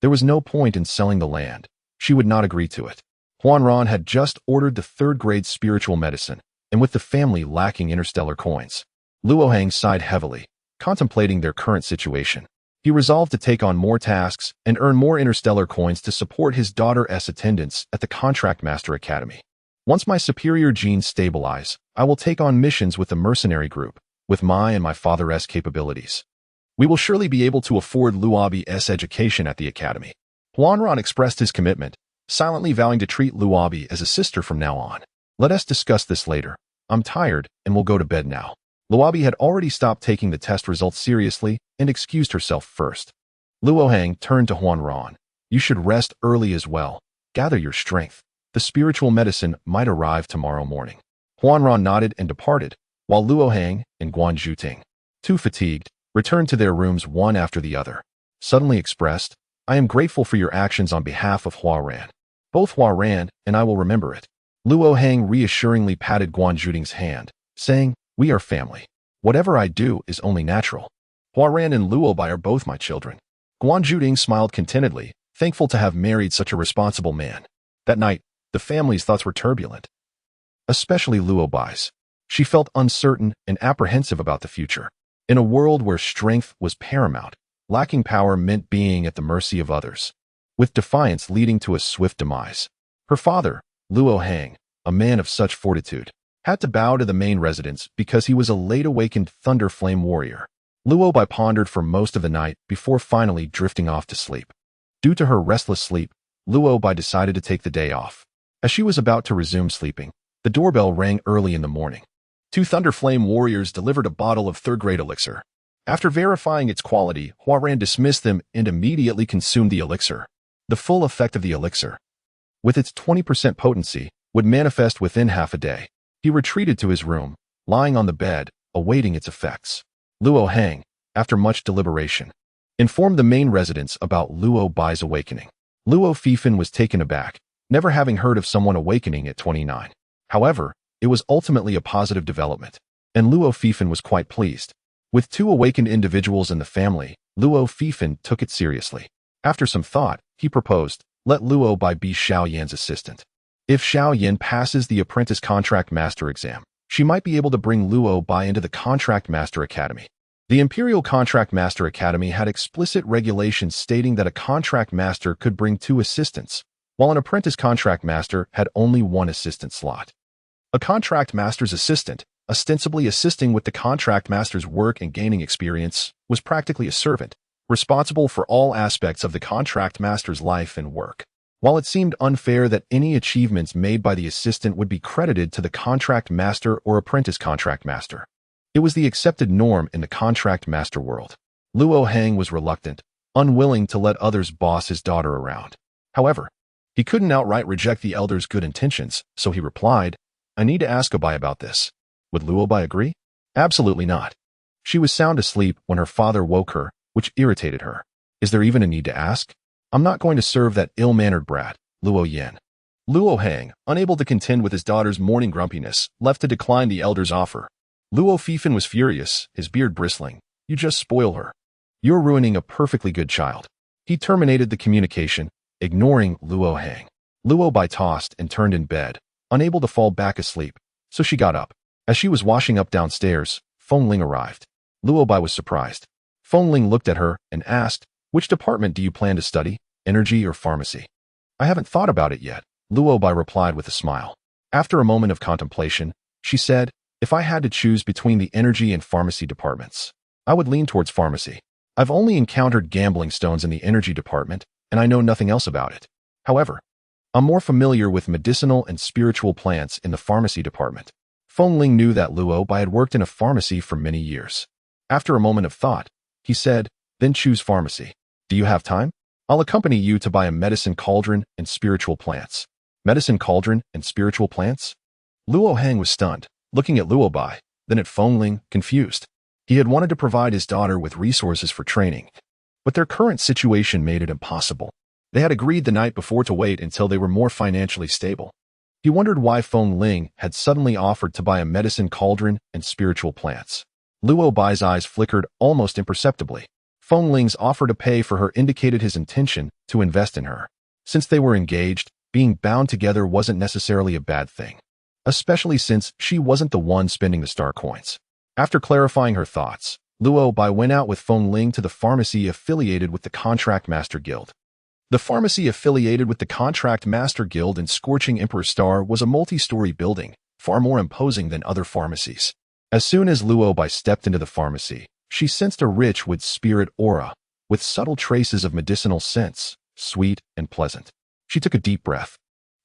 There was no point in selling the land. She would not agree to it. Huanran had just ordered the 3rd-grade spiritual medicine, and with the family lacking interstellar coins, Luohang sighed heavily, contemplating their current situation. He resolved to take on more tasks and earn more interstellar coins to support his daughter's attendance at the Contract Master Academy. Once my superior genes stabilize, I will take on missions with the mercenary group, with my and my father's capabilities. We will surely be able to afford Luobi's education at the academy. Huanran expressed his commitment, silently vowing to treat Luobi as a sister from now on. Let us discuss this later. I'm tired and will go to bed now. Luobi had already stopped taking the test results seriously and excused herself first. Luohang turned to Huanran. You should rest early as well. Gather your strength. The spiritual medicine might arrive tomorrow morning. Huanran nodded and departed, while Luohang and Guan Zhuting, too fatigued, returned to their rooms one after the other. Suddenly expressed, I am grateful for your actions on behalf of Huaran. Both Huaran and I will remember it. Luohang reassuringly patted Guan Zhuting's hand, saying, we are family. Whatever I do is only natural. Huaran and Luobai are both my children. Guan Zhuting smiled contentedly, thankful to have married such a responsible man. That night, the family's thoughts were turbulent, especially Luobai's. She felt uncertain and apprehensive about the future. In a world where strength was paramount, lacking power meant being at the mercy of others, with defiance leading to a swift demise. Her father, Luohang, a man of such fortitude, had to bow to the main residence because he was a late-awakened thunder flame warrior. Luobai pondered for most of the night before finally drifting off to sleep. Due to her restless sleep, Luobai decided to take the day off. As she was about to resume sleeping, the doorbell rang early in the morning. 2 Thunder Flame warriors delivered a bottle of 3rd-grade elixir. After verifying its quality, Huaran dismissed them and immediately consumed the elixir. The full effect of the elixir, with its 20% potency, would manifest within half a day. He retreated to his room, lying on the bed, awaiting its effects. Luohang, after much deliberation, informed the main residents about Luobai's awakening. Luo Fifan was taken aback, never having heard of someone awakening at 29. However, it was ultimately a positive development, and Luo Fifan was quite pleased. With 2 awakened individuals in the family, Luo Fifan took it seriously. After some thought, he proposed, let Luobai be Xiao Yan's assistant. If Xiao Yin passes the apprentice contract master exam, she might be able to bring Luo Bai into the Contract Master Academy. The Imperial Contract Master Academy had explicit regulations stating that a contract master could bring 2 assistants, while an apprentice contract master had only 1 assistant slot. A contract master's assistant, ostensibly assisting with the contract master's work and gaining experience, was practically a servant, responsible for all aspects of the contract master's life and work. While it seemed unfair that any achievements made by the assistant would be credited to the contract master or apprentice contract master, it was the accepted norm in the contract master world. Luo Hang was reluctant, unwilling to let others boss his daughter around. However, he couldn't outright reject the elder's good intentions, so he replied, "I need to ask Obai about this." Would Luo Bai agree? Absolutely not. She was sound asleep when her father woke her, which irritated her. Is there even a need to ask? I'm not going to serve that ill-mannered brat, Luo Yan. Luo Hang, unable to contend with his daughter's morning grumpiness, left to decline the elder's offer. Luo Fifan was furious, his beard bristling. You just spoil her. You're ruining a perfectly good child. He terminated the communication, ignoring Luo Hang. Luo Bai tossed and turned in bed, unable to fall back asleep, so she got up. As she was washing up downstairs, Feng Ling arrived. Luo Bai was surprised. Feng Ling looked at her and asked, "Which department do you plan to study, energy or pharmacy?" "I haven't thought about it yet," Luo Bai replied with a smile. After a moment of contemplation, she said, "If I had to choose between the energy and pharmacy departments, I would lean towards pharmacy. I've only encountered gambling stones in the energy department, and I know nothing else about it. However, I'm more familiar with medicinal and spiritual plants in the pharmacy department." Feng Ling knew that Luo Bai had worked in a pharmacy for many years. After a moment of thought, he said, "Then choose pharmacy. Do you have time? I'll accompany you to buy a medicine cauldron and spiritual plants." Medicine cauldron and spiritual plants? Luo Hang was stunned, looking at Luo Bai, then at Feng Ling, confused. He had wanted to provide his daughter with resources for training, but their current situation made it impossible. They had agreed the night before to wait until they were more financially stable. He wondered why Feng Ling had suddenly offered to buy a medicine cauldron and spiritual plants. Luo Bai's eyes flickered almost imperceptibly. Feng Ling's offer to pay for her indicated his intention to invest in her. Since they were engaged, being bound together wasn't necessarily a bad thing, especially since she wasn't the one spending the star coins. After clarifying her thoughts, Luo Bai went out with Feng Ling to the pharmacy affiliated with the Contract Master Guild. The pharmacy affiliated with the Contract Master Guild in Scorching Emperor Star was a multi-story building, far more imposing than other pharmacies. As soon as Luo Bai stepped into the pharmacy, she sensed a rich wood spirit aura, with subtle traces of medicinal scents, sweet and pleasant. She took a deep breath,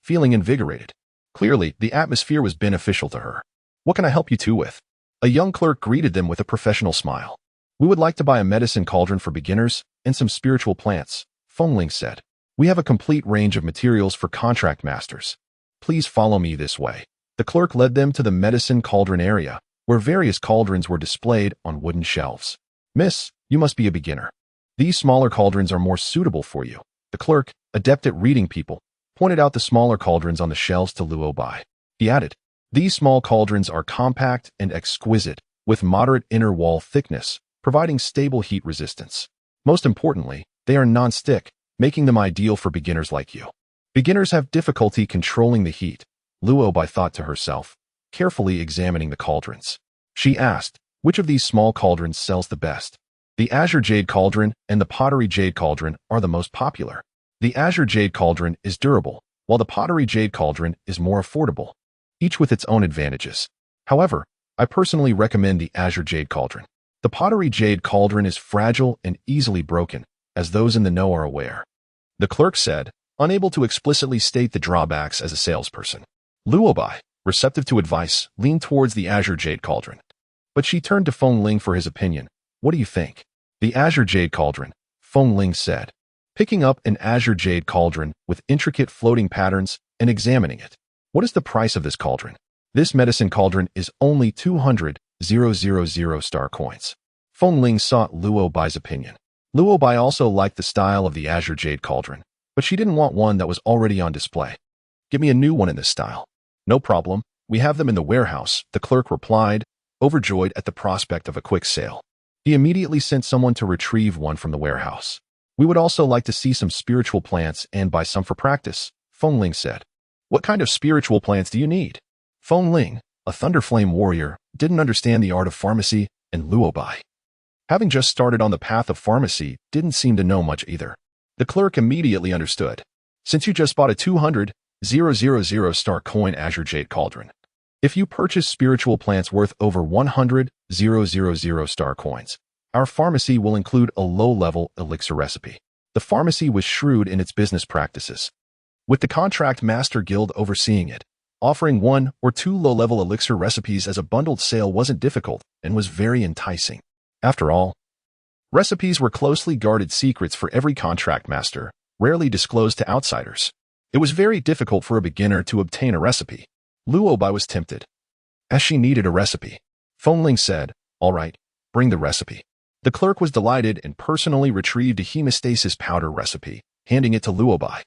feeling invigorated. Clearly, the atmosphere was beneficial to her. "What can I help you two with?" A young clerk greeted them with a professional smile. "We would like to buy a medicine cauldron for beginners and some spiritual plants," Feng Ling said. "We have a complete range of materials for contract masters. Please follow me this way." The clerk led them to the medicine cauldron area, where various cauldrons were displayed on wooden shelves. "Miss, you must be a beginner. These smaller cauldrons are more suitable for you." The clerk, adept at reading people, pointed out the smaller cauldrons on the shelves to Luo Bai. He added, "These small cauldrons are compact and exquisite, with moderate inner wall thickness, providing stable heat resistance. Most importantly, they are non-stick, making them ideal for beginners like you." Beginners have difficulty controlling the heat, Luo Bai thought to herself, carefully examining the cauldrons. She asked, "Which of these small cauldrons sells the best?" The Azure Jade Cauldron and the Pottery Jade Cauldron are the most popular. The Azure Jade Cauldron is durable, while the Pottery Jade Cauldron is more affordable, each with its own advantages. However, I personally recommend the Azure Jade Cauldron. The Pottery Jade Cauldron is fragile and easily broken, as those in the know are aware. The clerk said, unable to explicitly state the drawbacks as a salesperson. Luo Bai, receptive to advice, leaned towards the Azure Jade Cauldron. But she turned to Feng Ling for his opinion. "What do you think?" "The Azure Jade Cauldron," Feng Ling said, picking up an Azure Jade Cauldron with intricate floating patterns and examining it. "What is the price of this cauldron?" "This medicine cauldron is only 200,000 star coins." Feng Ling sought Luo Bai's opinion. Luo Bai also liked the style of the Azure Jade Cauldron, but she didn't want one that was already on display. "Give me a new one in this style." "No problem, we have them in the warehouse," the clerk replied, overjoyed at the prospect of a quick sale. He immediately sent someone to retrieve one from the warehouse. "We would also like to see some spiritual plants and buy some for practice," Feng Ling said. What kind of spiritual plants do you need? Feng Ling, a Thunderflame warrior, didn't understand the art of pharmacy, and Luo Bai, having just started on the path of pharmacy, didn't seem to know much either. The clerk immediately understood. Since you just bought a 200,000 star coin Azure Jade Cauldron, if you purchase spiritual plants worth over 100,000 star coins, our pharmacy will include a low-level elixir recipe. The pharmacy was shrewd in its business practices, with the contract master guild overseeing it. Offering 1 or 2 low-level elixir recipes as a bundled sale wasn't difficult and was very enticing. After all, recipes were closely guarded secrets for every contract master, rarely disclosed to outsiders. It was very difficult for a beginner to obtain a recipe. Luo Bai was tempted, as she needed a recipe. Feng Ling said, "All right, bring the recipe." The clerk was delighted and personally retrieved a hemostasis powder recipe, handing it to Luo Bai.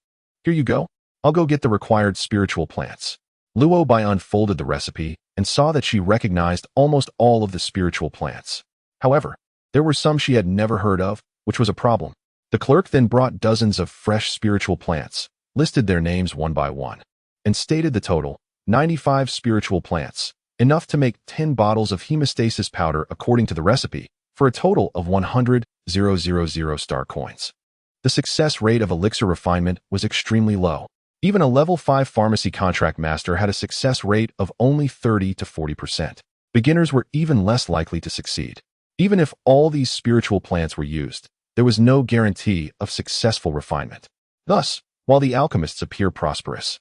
"Here you go. I'll go get the required spiritual plants." Luo Bai unfolded the recipe and saw that she recognized almost all of the spiritual plants. However, there were some she had never heard of, which was a problem. The clerk then brought dozens of fresh spiritual plants, listed their names one by one, and stated the total, 95 spiritual plants, enough to make 10 bottles of hemostasis powder according to the recipe, for a total of 100,000 star coins. The success rate of elixir refinement was extremely low. Even a level 5 pharmacy contract master had a success rate of only 30 to 40%. Beginners were even less likely to succeed. Even if all these spiritual plants were used, there was no guarantee of successful refinement. Thus, while the alchemists appear prosperous,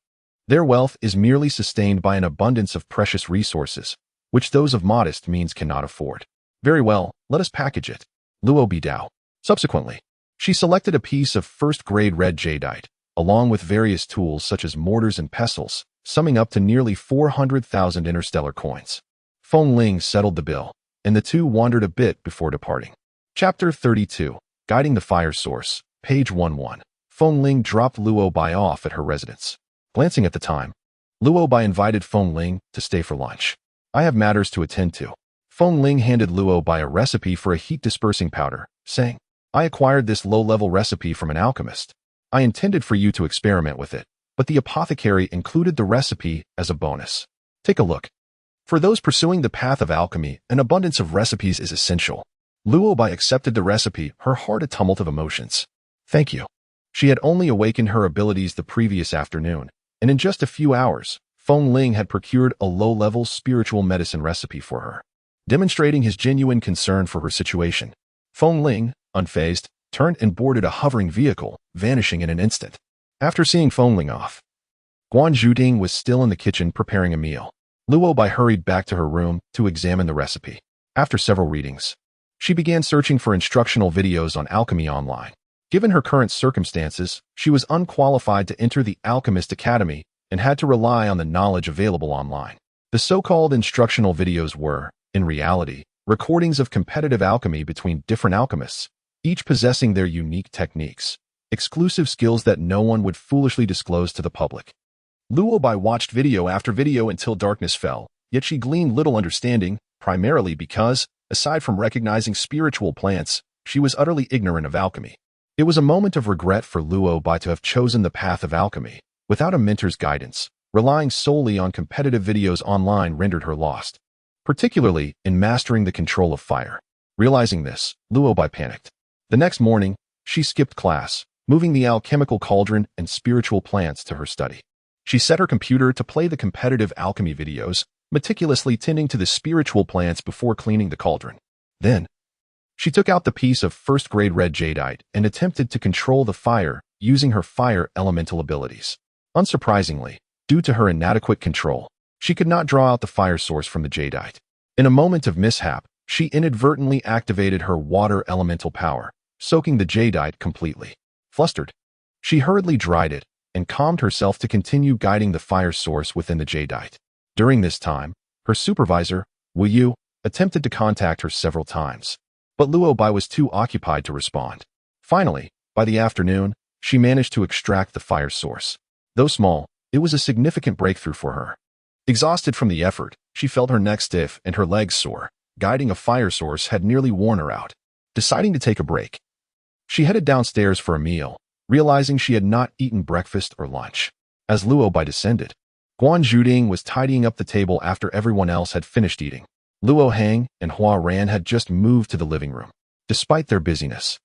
their wealth is merely sustained by an abundance of precious resources, which those of modest means cannot afford. Very well, let us package it. Luo Bidao. Subsequently, she selected a piece of first-grade red jadeite, along with various tools such as mortars and pestles, summing up to nearly 400,000 interstellar coins. Feng Ling settled the bill, and the two wandered a bit before departing. Chapter 32, Guiding the Fire Source, page 11. Feng Ling dropped Luo Bai off at her residence. Glancing at the time, Luo Bai invited Feng Ling to stay for lunch. "I have matters to attend to." Feng Ling handed Luo Bai a recipe for a heat-dispersing powder, saying, "I acquired this low-level recipe from an alchemist. I intended for you to experiment with it, but the apothecary included the recipe as a bonus. Take a look." For those pursuing the path of alchemy, an abundance of recipes is essential. Luo Bai accepted the recipe, her heart a tumult of emotions. "Thank you." She had only awakened her abilities the previous afternoon, and in just a few hours, Feng Ling had procured a low-level spiritual medicine recipe for her, demonstrating his genuine concern for her situation. Feng Ling, unfazed, turned and boarded a hovering vehicle, vanishing in an instant. After seeing Feng Ling off, Guan Zhuding was still in the kitchen preparing a meal. Luo Bai hurried back to her room to examine the recipe. After several readings, she began searching for instructional videos on alchemy online. Given her current circumstances, she was unqualified to enter the Alchemist Academy and had to rely on the knowledge available online. The so-called instructional videos were, in reality, recordings of competitive alchemy between different alchemists, each possessing their unique techniques, exclusive skills that no one would foolishly disclose to the public. Luo Bai watched video after video until darkness fell, yet she gleaned little understanding, primarily because, aside from recognizing spiritual plants, she was utterly ignorant of alchemy. It was a moment of regret for Luo Bai to have chosen the path of alchemy. Without a mentor's guidance, relying solely on competitive videos online rendered her lost, particularly in mastering the control of fire. Realizing this, Luo Bai panicked. The next morning, she skipped class, moving the alchemical cauldron and spiritual plants to her study. She set her computer to play the competitive alchemy videos, meticulously tending to the spiritual plants before cleaning the cauldron. Then, she took out the piece of first-grade red jadeite and attempted to control the fire using her fire elemental abilities. Unsurprisingly, due to her inadequate control, she could not draw out the fire source from the jadeite. In a moment of mishap, she inadvertently activated her water elemental power, soaking the jadeite completely. Flustered, she hurriedly dried it and calmed herself to continue guiding the fire source within the jadeite. During this time, her supervisor, Wu Yu, attempted to contact her several times, but Luo Bai was too occupied to respond. Finally, by the afternoon, she managed to extract the fire source. Though small, it was a significant breakthrough for her. Exhausted from the effort, she felt her neck stiff and her legs sore. Guiding a fire source had nearly worn her out. Deciding to take a break, she headed downstairs for a meal, realizing she had not eaten breakfast or lunch. As Luo Bai descended, Guan Zhuding was tidying up the table after everyone else had finished eating. Luo Hang and Hua Ran had just moved to the living room. Despite their busyness,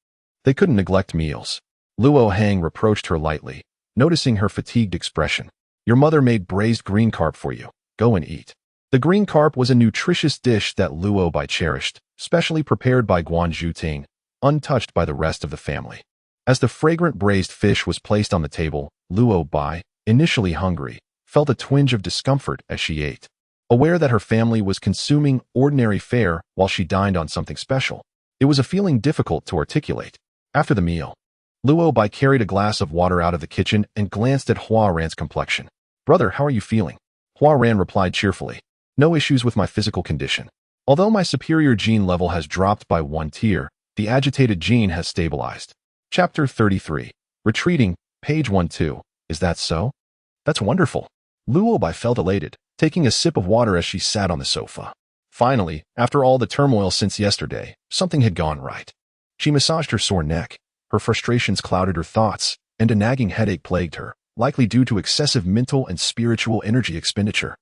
they couldn't neglect meals. Luo Hang reproached her lightly, noticing her fatigued expression. Your mother made braised green carp for you. Go and eat. The green carp was a nutritious dish that Luo Bai cherished, specially prepared by Guan Zhuting, untouched by the rest of the family. As the fragrant braised fish was placed on the table, Luo Bai, initially hungry, felt a twinge of discomfort as she ate, aware that her family was consuming ordinary fare while she dined on something special. It was a feeling difficult to articulate. After the meal, Luo Bai carried a glass of water out of the kitchen and glanced at Hua Ran's complexion. Brother, how are you feeling? Hua Ran replied cheerfully. No issues with my physical condition. Although my superior gene level has dropped by 1 tier, the agitated gene has stabilized. Chapter 33. Retreating, page 12. Is that so? That's wonderful. Luo Bai felt elated, taking a sip of water as she sat on the sofa. Finally, after all the turmoil since yesterday, something had gone right. She massaged her sore neck. Her frustrations clouded her thoughts, and a nagging headache plagued her, likely due to excessive mental and spiritual energy expenditure.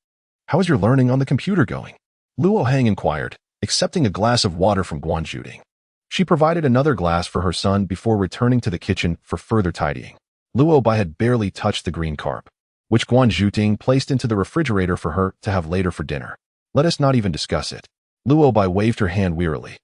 How is your learning on the computer going? Luo Hang inquired, accepting a glass of water from Guan Zhuding. She provided another glass for her son before returning to the kitchen for further tidying. Luo Bai had barely touched the green carp, which Guan Zhuting placed into the refrigerator for her to have later for dinner. Let us not even discuss it. Luo Bai waved her hand wearily.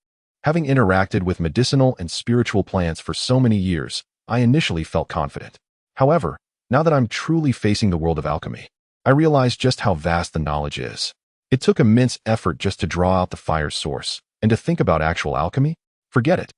Having interacted with medicinal and spiritual plants for so many years, I initially felt confident. However, now that I'm truly facing the world of alchemy, I realize just how vast the knowledge is. It took immense effort just to draw out the fire's source, and to think about actual alchemy? Forget it.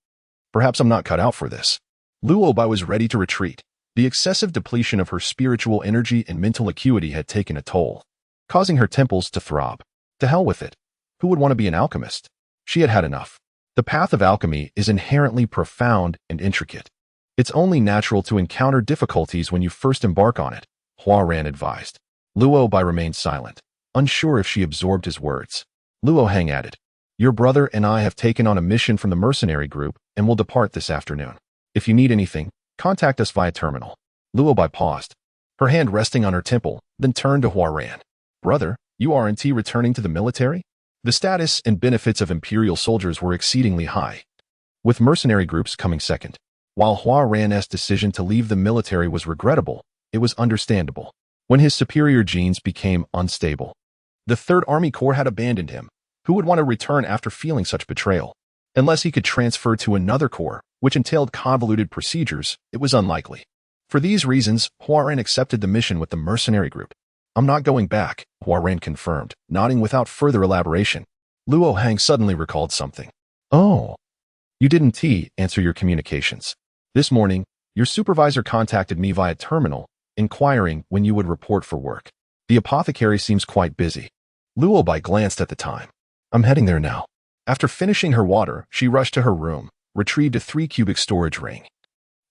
Perhaps I'm not cut out for this. Luo Bai was ready to retreat. The excessive depletion of her spiritual energy and mental acuity had taken a toll, causing her temples to throb. To hell with it. Who would want to be an alchemist? She had had enough. The path of alchemy is inherently profound and intricate. It's only natural to encounter difficulties when you first embark on it, Hua Ran advised. Luo Bai remained silent, unsure if she absorbed his words. Luo Hang added, Your brother and I have taken on a mission from the mercenary group and will depart this afternoon. If you need anything, contact us via terminal. Luo Bai paused, her hand resting on her temple, then turned to Hua Ran. Brother, you aren't returning to the military? The status and benefits of imperial soldiers were exceedingly high, with mercenary groups coming second. While Hua Ran's decision to leave the military was regrettable, it was understandable. When his superior genes became unstable, the 3rd Army Corps had abandoned him. Who would want to return after feeling such betrayal? Unless he could transfer to another corps, which entailed convoluted procedures, it was unlikely. For these reasons, Hua Ran accepted the mission with the mercenary group. I'm not going back, Hua Ran confirmed, nodding without further elaboration. Luo Hang suddenly recalled something. Oh, you didn't answer your communications. This morning, your supervisor contacted me via terminal, inquiring when you would report for work. The apothecary seems quite busy. Luo Bai glanced at the time. I'm heading there now. After finishing her water, she rushed to her room, retrieved a 3-cubic storage ring,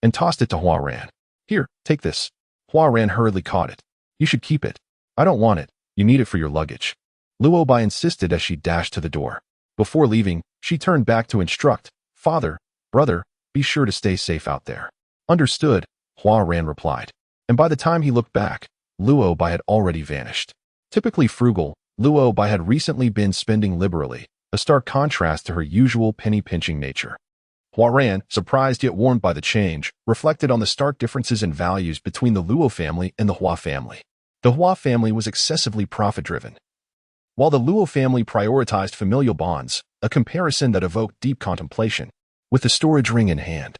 and tossed it to Hua Ran. Here, take this. Hua Ran hurriedly caught it. You should keep it. I don't want it. You need it for your luggage. Luo Bai insisted as she dashed to the door. Before leaving, she turned back to instruct, Father, brother, be sure to stay safe out there. Understood, Hua Ran replied. And by the time he looked back, Luo Bai had already vanished. Typically frugal, Luo Bai had recently been spending liberally, a stark contrast to her usual penny-pinching nature. Hua Ran, surprised yet warmed by the change, reflected on the stark differences in values between the Luo family and the Hua family. The Hua family was excessively profit-driven, while the Luo family prioritized familial bonds, a comparison that evoked deep contemplation. With the storage ring in hand,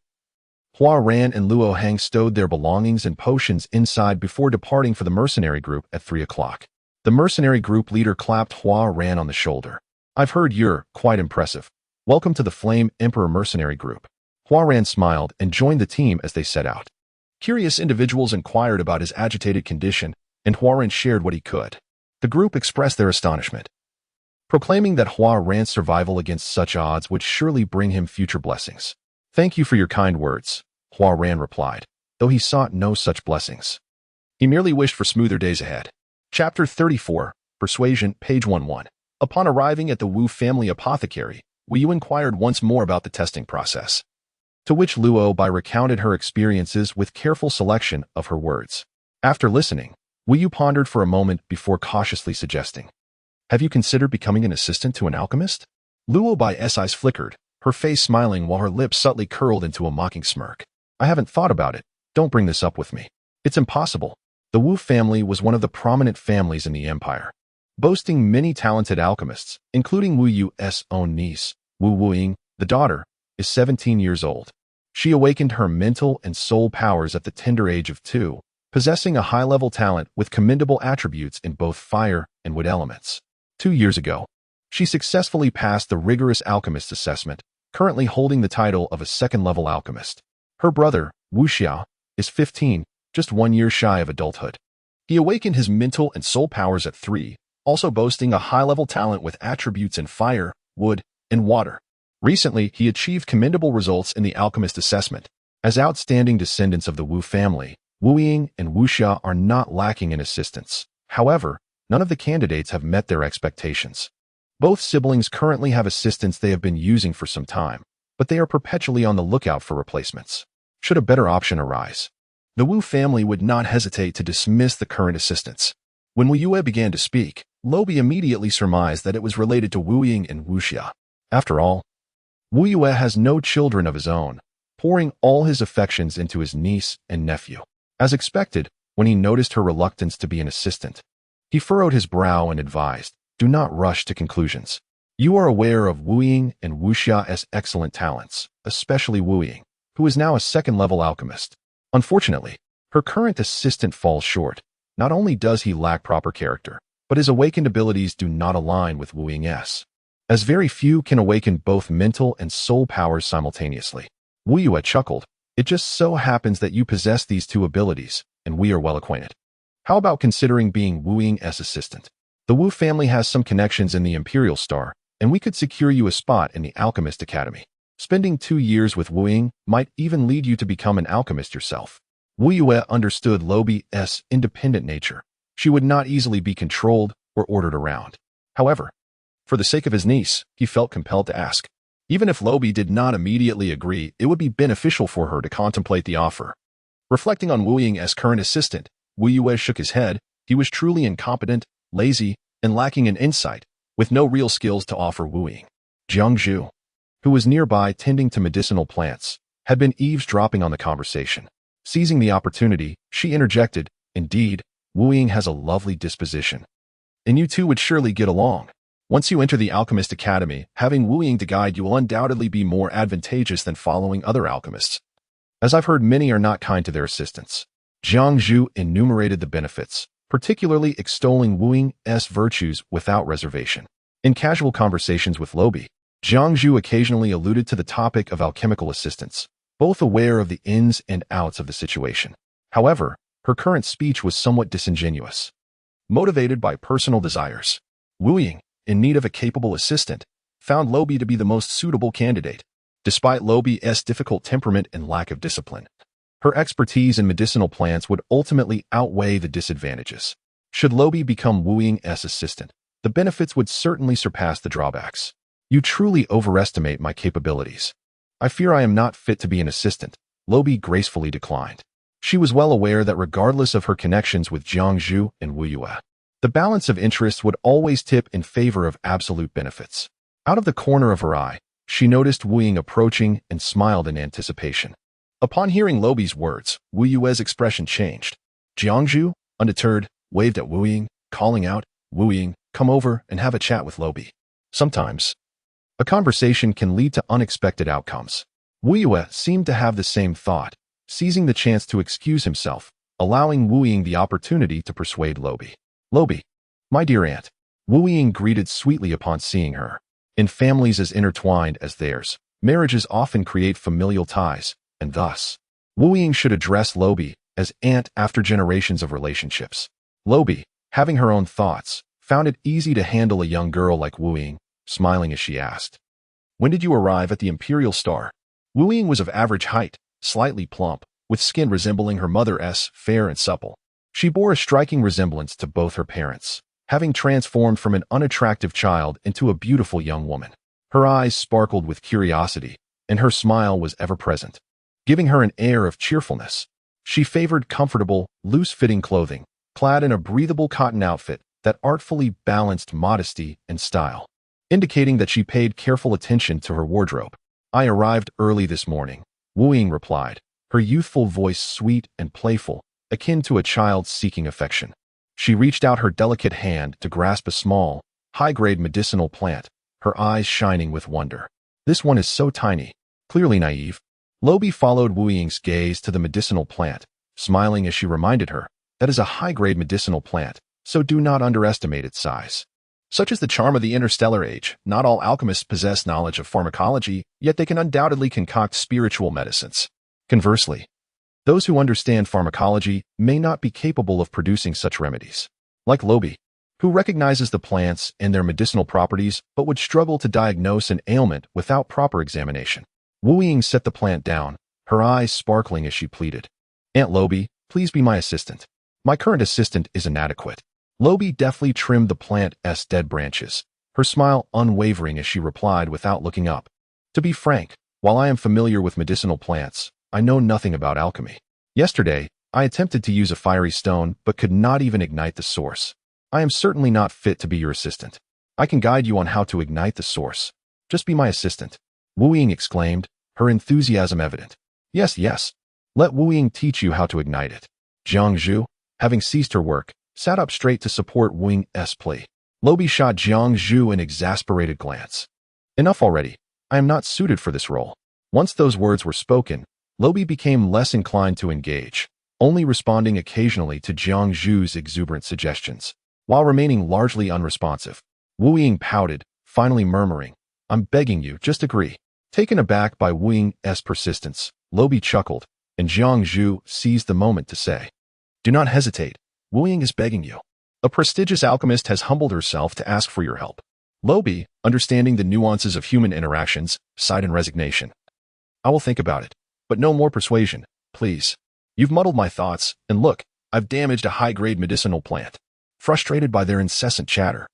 Hua Ran and Luo Hang stowed their belongings and potions inside before departing for the mercenary group at 3 o'clock. The mercenary group leader clapped Hua Ran on the shoulder. I've heard you're quite impressive. Welcome to the Flame Emperor mercenary group. Hua Ran smiled and joined the team as they set out. Curious individuals inquired about his agitated condition, and Hua Ran shared what he could. The group expressed their astonishment, proclaiming that Hua Ran's survival against such odds would surely bring him future blessings. Thank you for your kind words, Hua Ran replied, though he sought no such blessings. He merely wished for smoother days ahead. Chapter 34, Persuasion, page 11. Upon arriving at the Wu family apothecary, Wu inquired once more about the testing process, to which Luo Bai recounted her experiences with careful selection of her words. After listening, Wu Yu pondered for a moment before cautiously suggesting, "Have you considered becoming an assistant to an alchemist?" Luo Bai's eyes flickered, her face smiling while her lips subtly curled into a mocking smirk. "I haven't thought about it. Don't bring this up with me. It's impossible." The Wu family was one of the prominent families in the empire, boasting many talented alchemists, including Wu Yu's own niece. Wu Wuying, the daughter, is 17 years old. She awakened her mental and soul powers at the tender age of 2, possessing a high-level talent with commendable attributes in both fire and wood elements. 2 years ago, she successfully passed the rigorous alchemist assessment, currently holding the title of a second-level alchemist. Her brother, Wu Xia, is 15, just 1 year shy of adulthood. He awakened his mental and soul powers at 3, also boasting a high-level talent with attributes in fire, wood, and water. Recently, he achieved commendable results in the alchemist assessment. As outstanding descendants of the Wu family, Wu Ying and Wu Xia are not lacking in assistants. However, none of the candidates have met their expectations. Both siblings currently have assistants they have been using for some time, but they are perpetually on the lookout for replacements. Should a better option arise, the Wu family would not hesitate to dismiss the current assistants. When Wu Yue began to speak, Lobi immediately surmised that it was related to Wu Ying and Wu Xia. After all, Wu Yue has no children of his own, pouring all his affections into his niece and nephew. As expected, when he noticed her reluctance to be an assistant, he furrowed his brow and advised, "Do not rush to conclusions. You are aware of Wu Ying and Wu Xia's excellent talents, especially Wu Ying, who is now a second-level alchemist. Unfortunately, her current assistant falls short. Not only does he lack proper character, but his awakened abilities do not align with Wu Ying's, as very few can awaken both mental and soul powers simultaneously." Wu Yue chuckled. "It just so happens that you possess these two abilities, and we are well acquainted. How about considering being Wu Ying's assistant? The Wu family has some connections in the Imperial Star, and we could secure you a spot in the Alchemist Academy. Spending 2 years with Wu Ying might even lead you to become an alchemist yourself." Wu Yue understood Lobi's independent nature. She would not easily be controlled or ordered around. However, for the sake of his niece, he felt compelled to ask. Even if Lobi did not immediately agree, it would be beneficial for her to contemplate the offer. Reflecting on Wu Ying as current assistant, Wu Yue shook his head. He was truly incompetent, lazy, and lacking in insight, with no real skills to offer Wu Ying. Jiang Zhu, who was nearby tending to medicinal plants, had been eavesdropping on the conversation. Seizing the opportunity, she interjected, "Indeed, Wu Ying has a lovely disposition, and you two would surely get along. Once you enter the Alchemist Academy, having Wu Ying to guide you will undoubtedly be more advantageous than following other alchemists, as I've heard many are not kind to their assistants." Jiang Zhu enumerated the benefits, particularly extolling Wu Ying's virtues without reservation. In casual conversations with Lobi, Jiang Zhu occasionally alluded to the topic of alchemical assistants, both aware of the ins and outs of the situation. However, her current speech was somewhat disingenuous. Motivated by personal desires, Wu Ying, in need of a capable assistant, found Lobi to be the most suitable candidate. Despite Lobi's difficult temperament and lack of discipline, her expertise in medicinal plants would ultimately outweigh the disadvantages. Should Lobi become Wu Ying's assistant, the benefits would certainly surpass the drawbacks. "You truly overestimate my capabilities. I fear I am not fit to be an assistant," Lobi gracefully declined. She was well aware that regardless of her connections with Jiang Zhu and Wu Yue, the balance of interests would always tip in favor of absolute benefits. Out of the corner of her eye, she noticed Wu Ying approaching and smiled in anticipation. Upon hearing Lobi's words, Wu Yue's expression changed. Jiang Zhu, undeterred, waved at Wu Ying, calling out, "Wu Ying, come over and have a chat with Lobi." Sometimes, a conversation can lead to unexpected outcomes. Wu Yue seemed to have the same thought, seizing the chance to excuse himself, allowing Wu Ying the opportunity to persuade Lobi. "Lobi, my dear aunt," Wu Ying greeted sweetly upon seeing her. In families as intertwined as theirs, marriages often create familial ties, and thus, Wu Ying should address Lobi as aunt after generations of relationships. Lobi, having her own thoughts, found it easy to handle a young girl like Wu Ying, smiling as she asked, "When did you arrive at the Imperial Star?" Wu Ying was of average height, slightly plump, with skin resembling her mother's, fair and supple. She bore a striking resemblance to both her parents, having transformed from an unattractive child into a beautiful young woman. Her eyes sparkled with curiosity, and her smile was ever present, giving her an air of cheerfulness. She favored comfortable, loose-fitting clothing, clad in a breathable cotton outfit that artfully balanced modesty and style, indicating that she paid careful attention to her wardrobe. "I arrived early this morning," Wu Ying replied, her youthful voice sweet and playful, akin to a child seeking affection. She reached out her delicate hand to grasp a small, high-grade medicinal plant, her eyes shining with wonder. "This one is so tiny." Clearly naive, Lobi followed Wu Ying's gaze to the medicinal plant, smiling as she reminded her, "That is a high-grade medicinal plant, so do not underestimate its size." Such is the charm of the interstellar age. Not all alchemists possess knowledge of pharmacology, yet they can undoubtedly concoct spiritual medicines. Conversely, those who understand pharmacology may not be capable of producing such remedies. Like Lobi, who recognizes the plants and their medicinal properties but would struggle to diagnose an ailment without proper examination. Wu Ying set the plant down, her eyes sparkling as she pleaded, "Aunt Lobi, please be my assistant. My current assistant is inadequate." Lobi deftly trimmed the plant's dead branches, her smile unwavering as she replied without looking up. "To be frank, while I am familiar with medicinal plants, I know nothing about alchemy. Yesterday, I attempted to use a fiery stone but could not even ignite the source. I am certainly not fit to be your assistant. I can guide you on how to ignite the source. Just be my assistant," Wu Ying exclaimed, her enthusiasm evident. "Yes, yes. Let Wu Ying teach you how to ignite it." Jiang Zhu, having ceased her work, sat up straight to support Wu Ying's plea. Lobi shot Jiang Zhu an exasperated glance. "Enough already. I am not suited for this role." Once those words were spoken, Lobi became less inclined to engage, only responding occasionally to Jiang Zhu's exuberant suggestions, while remaining largely unresponsive. Wu Ying pouted, finally murmuring, "I'm begging you, just agree." Taken aback by Wu Ying's persistence, Lobi chuckled, and Jiang Zhu seized the moment to say, "Do not hesitate. Wu Ying is begging you. A prestigious alchemist has humbled herself to ask for your help." Lobi, understanding the nuances of human interactions, sighed in resignation. "I will think about it, but no more persuasion, please. You've muddled my thoughts, and look, I've damaged a high-grade medicinal plant." Frustrated by their incessant chatter,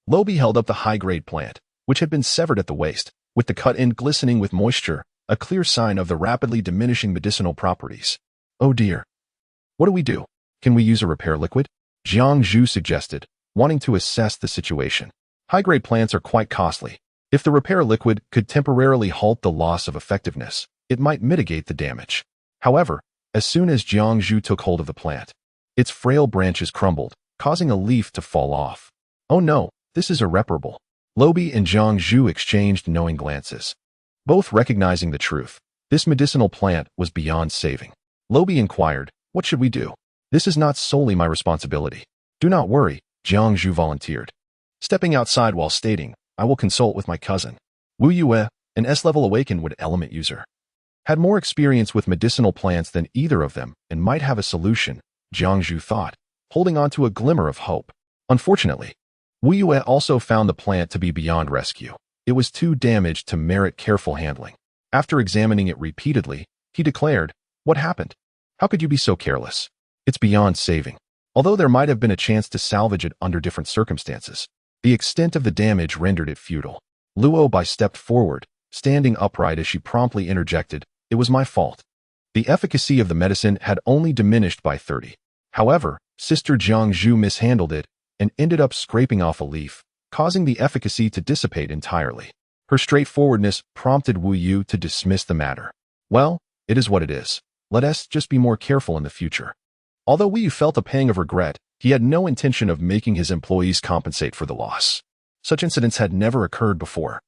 Lobi held up the high-grade plant, which had been severed at the waist, with the cut end glistening with moisture, a clear sign of the rapidly diminishing medicinal properties. "Oh dear. What do we do? Can we use a repair liquid?" Jiang Zhu suggested, wanting to assess the situation. High-grade plants are quite costly. If the repair liquid could temporarily halt the loss of effectiveness, it might mitigate the damage. However, as soon as Jiang Zhu took hold of the plant, its frail branches crumbled, causing a leaf to fall off. "Oh no, this is irreparable." Lobi and Jiang Zhu exchanged knowing glances, both recognizing the truth. This medicinal plant was beyond saving. Lobi inquired, "What should we do?" "This is not solely my responsibility." "Do not worry," Jiang Zhu volunteered, stepping outside while stating, "I will consult with my cousin. Wu Yue, an S-level awakened element user. Had more experience with medicinal plants than either of them and might have a solution," Jiang Zhu thought, holding on to a glimmer of hope. Unfortunately, Wu Yue also found the plant to be beyond rescue. It was too damaged to merit careful handling. After examining it repeatedly, he declared, "What happened? How could you be so careless? It's beyond saving." Although there might have been a chance to salvage it under different circumstances, the extent of the damage rendered it futile. Luo Bai stepped forward, standing upright as she promptly interjected, "It was my fault. The efficacy of the medicine had only diminished by 30. However, Sister Jiang Zhu mishandled it and ended up scraping off a leaf, causing the efficacy to dissipate entirely." Her straightforwardness prompted Wu Yu to dismiss the matter. "Well, it is what it is. Let us just be more careful in the future." Although Wu Yu felt a pang of regret, he had no intention of making his employees compensate for the loss. Such incidents had never occurred before,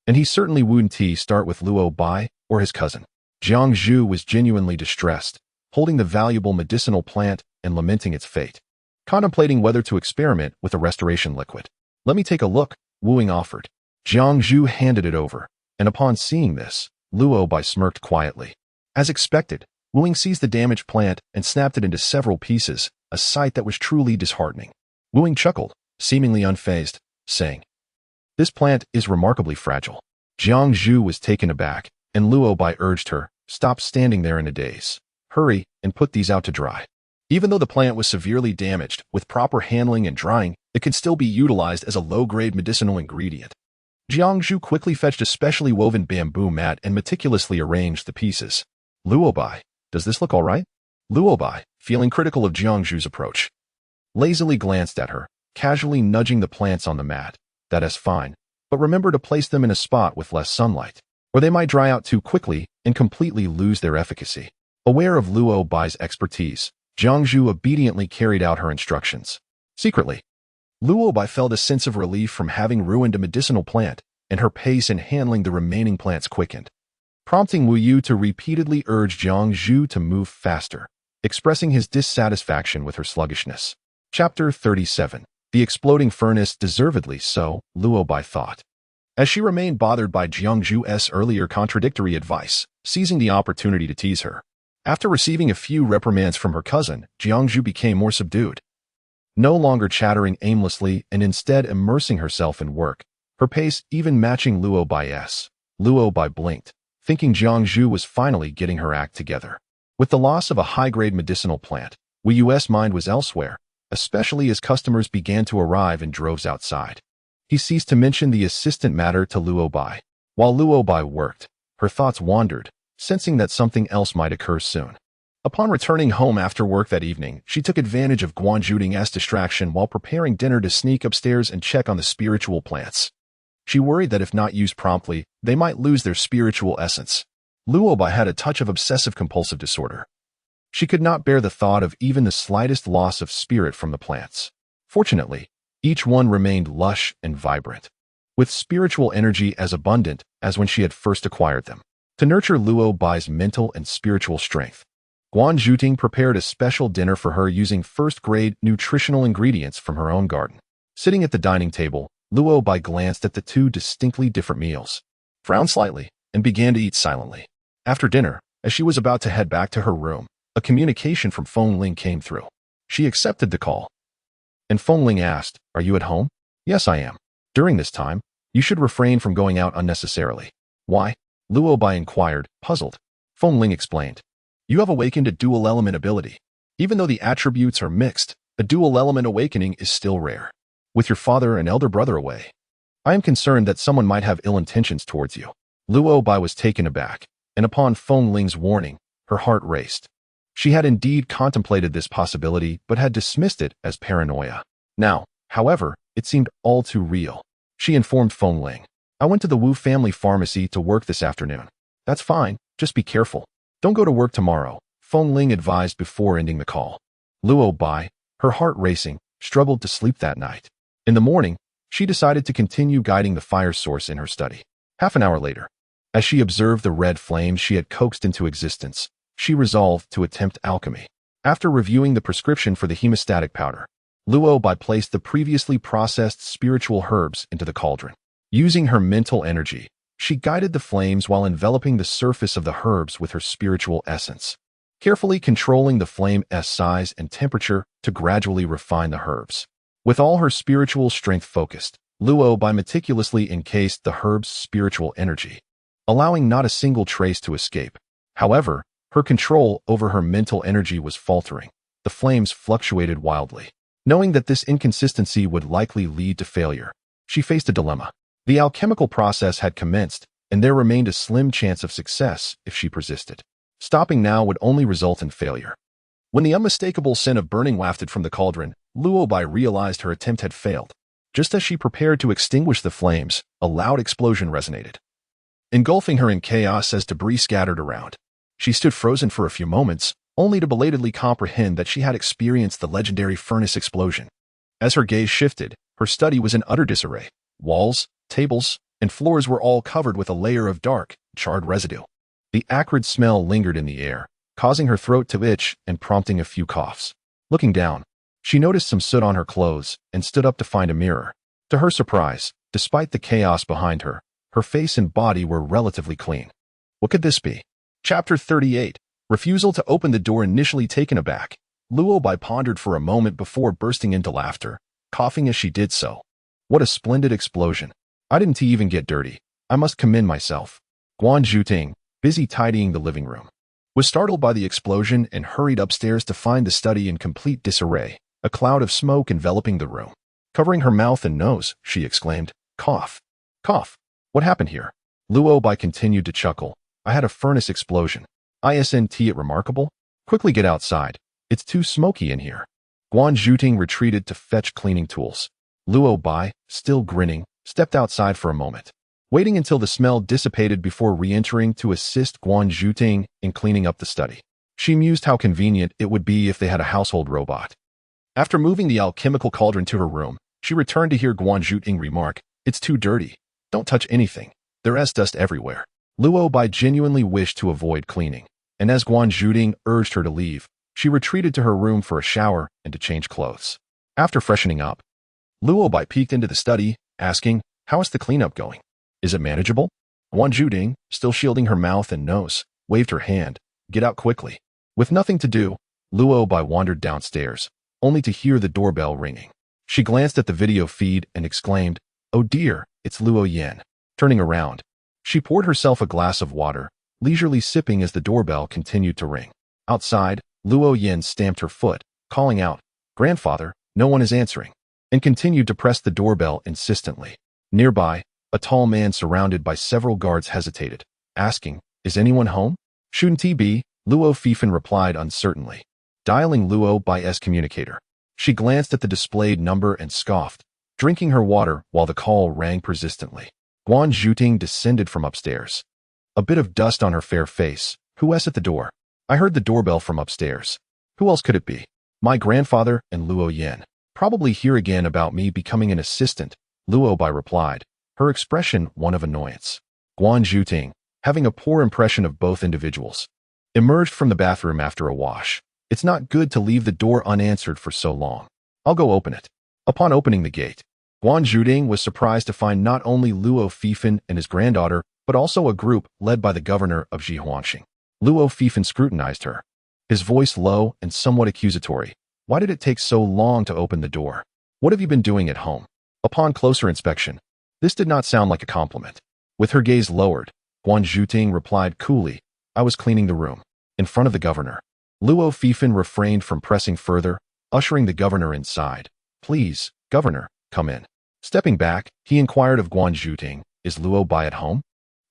and he certainly wouldn't start with Luo Bai or his cousin. Jiang Zhu was genuinely distressed, holding the valuable medicinal plant and lamenting its fate, contemplating whether to experiment with a restoration liquid. "Let me take a look," Wu Ying offered. Jiang Zhu handed it over, and upon seeing this, Luo Bai smirked quietly. As expected, Wu Ying seized the damaged plant and snapped it into several pieces, a sight that was truly disheartening. Wu Ying chuckled, seemingly unfazed, saying, "This plant is remarkably fragile." Jiang Zhu was taken aback, and Luo Bai urged her, "Stop standing there in a daze. Hurry and put these out to dry." Even though the plant was severely damaged, with proper handling and drying, it could still be utilized as a low-grade medicinal ingredient. Jiang Zhu quickly fetched a specially woven bamboo mat and meticulously arranged the pieces. "Luo Bai, does this look all right?" Luo Bai, feeling critical of Jiang Zhu's approach, lazily glanced at her, casually nudging the plants on the mat. That's fine, but remember to place them in a spot with less sunlight, or they might dry out too quickly and completely lose their efficacy. Aware of Luo Bai's expertise, Jiangzhu obediently carried out her instructions. Secretly, Luo Bai felt a sense of relief from having ruined a medicinal plant, and her pace in handling the remaining plants quickened, prompting Wu Yu to repeatedly urge Jiangzhu to move faster, expressing his dissatisfaction with her sluggishness. Chapter 37. The exploding furnace. Deservedly so, Luo Bai thought, as she remained bothered by Jiangzhu's earlier contradictory advice, seizing the opportunity to tease her. After receiving a few reprimands from her cousin, Jiangzhu became more subdued, no longer chattering aimlessly and instead immersing herself in work, her pace even matching Luo Bai's. Luo Bai blinked, thinking Jiangzhu was finally getting her act together. With the loss of a high-grade medicinal plant, Wu Yu's mind was elsewhere, especially as customers began to arrive in droves outside. He ceased to mention the assistant matter to Luo Bai. While Luo Bai worked, her thoughts wandered, sensing that something else might occur soon. Upon returning home after work that evening, she took advantage of Guanjuting's distraction while preparing dinner to sneak upstairs and check on the spiritual plants. She worried that if not used promptly, they might lose their spiritual essence. Luo Bai had a touch of obsessive-compulsive disorder. She could not bear the thought of even the slightest loss of spirit from the plants. Fortunately, each one remained lush and vibrant, with spiritual energy as abundant as when she had first acquired them. To nurture Luo Bai's mental and spiritual strength, Guanjuting prepared a special dinner for her using first-grade nutritional ingredients from her own garden. Sitting at the dining table, Luo Bai glanced at the two distinctly different meals, frowned slightly, and began to eat silently. After dinner, as she was about to head back to her room, a communication from Feng Ling came through. She accepted the call, and Feng Ling asked, "Are you at home?" "Yes, I am. During this time, you should refrain from going out unnecessarily." "Why?" Luo Bai inquired, puzzled. Feng Ling explained, "You have awakened a dual-element ability. Even though the attributes are mixed, a dual-element awakening is still rare. With your father and elder brother away, I am concerned that someone might have ill intentions towards you." Luo Bai was taken aback, and upon Feng Ling's warning, her heart raced. She had indeed contemplated this possibility but had dismissed it as paranoia. Now, however, it seemed all too real. She informed Feng Ling, "I went to the Wu family pharmacy to work this afternoon." "That's fine, just be careful. Don't go to work tomorrow," Feng Ling advised before ending the call. Luo Bai, her heart racing, struggled to sleep that night. In the morning, she decided to continue guiding the fire source in her study. Half an hour later, as she observed the red flames she had coaxed into existence, she resolved to attempt alchemy. After reviewing the prescription for the hemostatic powder, Luo Bai placed the previously processed spiritual herbs into the cauldron. Using her mental energy, she guided the flames while enveloping the surface of the herbs with her spiritual essence, carefully controlling the flame's size and temperature to gradually refine the herbs. With all her spiritual strength focused, Luo Bai meticulously encased the herb's spiritual energy, allowing not a single trace to escape. However, her control over her mental energy was faltering. The flames fluctuated wildly. Knowing that this inconsistency would likely lead to failure, she faced a dilemma. The alchemical process had commenced, and there remained a slim chance of success if she persisted. Stopping now would only result in failure. When the unmistakable scent of burning wafted from the cauldron, Luo Bai realized her attempt had failed. Just as she prepared to extinguish the flames, a loud explosion resonated, engulfing her in chaos as debris scattered around. She stood frozen for a few moments, only to belatedly comprehend that she had experienced the legendary furnace explosion. As her gaze shifted, her study was in utter disarray. Walls, tables, and floors were all covered with a layer of dark, charred residue. The acrid smell lingered in the air, causing her throat to itch and prompting a few coughs. Looking down, she noticed some soot on her clothes and stood up to find a mirror. To her surprise, despite the chaos behind her, her face and body were relatively clean. What could this be? Chapter 38. Refusal to open the door. Initially taken aback, Luo Bai pondered for a moment before bursting into laughter, coughing as she did so. What a splendid explosion. I didn't even get dirty. I must commend myself. Guanjuting, busy tidying the living room, was startled by the explosion and hurried upstairs to find the study in complete disarray, a cloud of smoke enveloping the room. Covering her mouth and nose, she exclaimed, "Cough. Cough. What happened here?" Luo Bai continued to chuckle. "I had a furnace explosion. Isn't it remarkable? Quickly get outside. It's too smoky in here." Guan Zhuting retreated to fetch cleaning tools. Luo Bai, still grinning, stepped outside for a moment, waiting until the smell dissipated before re-entering to assist Guan Zhuting in cleaning up the study. She mused how convenient it would be if they had a household robot. After moving the alchemical cauldron to her room, she returned to hear Guan Zhuting remark, "It's too dirty. Don't touch anything. There's dust everywhere." Luo Bai genuinely wished to avoid cleaning, and as Guan Zhuting urged her to leave, she retreated to her room for a shower and to change clothes. After freshening up, Luo Bai peeked into the study, asking, "How is the cleanup going? Is it manageable?" Guan Zhuting, still shielding her mouth and nose, waved her hand, "Get out quickly." With nothing to do, Luo Bai wandered downstairs, only to hear the doorbell ringing. She glanced at the video feed and exclaimed, "Oh dear, it's Luo Yan." Turning around, she poured herself a glass of water, leisurely sipping as the doorbell continued to ring. Outside, Luo Yan stamped her foot, calling out, "Grandfather, no one is answering," and continued to press the doorbell insistently. Nearby, a tall man surrounded by several guards hesitated, asking, "Is anyone home?" "Shouldn't he be?" Luo Fifan replied uncertainly, dialing Luo Bai's communicator. She glanced at the displayed number and scoffed, drinking her water while the call rang persistently. Guan Zhuting descended from upstairs, a bit of dust on her fair face. "Who's at the door?" "I heard the doorbell from upstairs." "Who else could it be?" "My grandfather and Luo Yan. Probably here again about me becoming an assistant," Luo Bai replied, her expression one of annoyance. Guan Zhuting, having a poor impression of both individuals, emerged from the bathroom after a wash. "It's not good to leave the door unanswered for so long. I'll go open it." Upon opening the gate, Guan Zhuting was surprised to find not only Luo Fifan and his granddaughter, but also a group led by the governor of Jihuangxing. Luo Fifan scrutinized her, his voice low and somewhat accusatory. "Why did it take so long to open the door? What have you been doing at home?" Upon closer inspection, this did not sound like a compliment. With her gaze lowered, Guan Zhuting replied coolly, "I was cleaning the room." In front of the governor, Luo Fifan refrained from pressing further, ushering the governor inside. "Please, governor, come in." Stepping back, he inquired of Guan Zhuting, "Is Luo Bai at home?"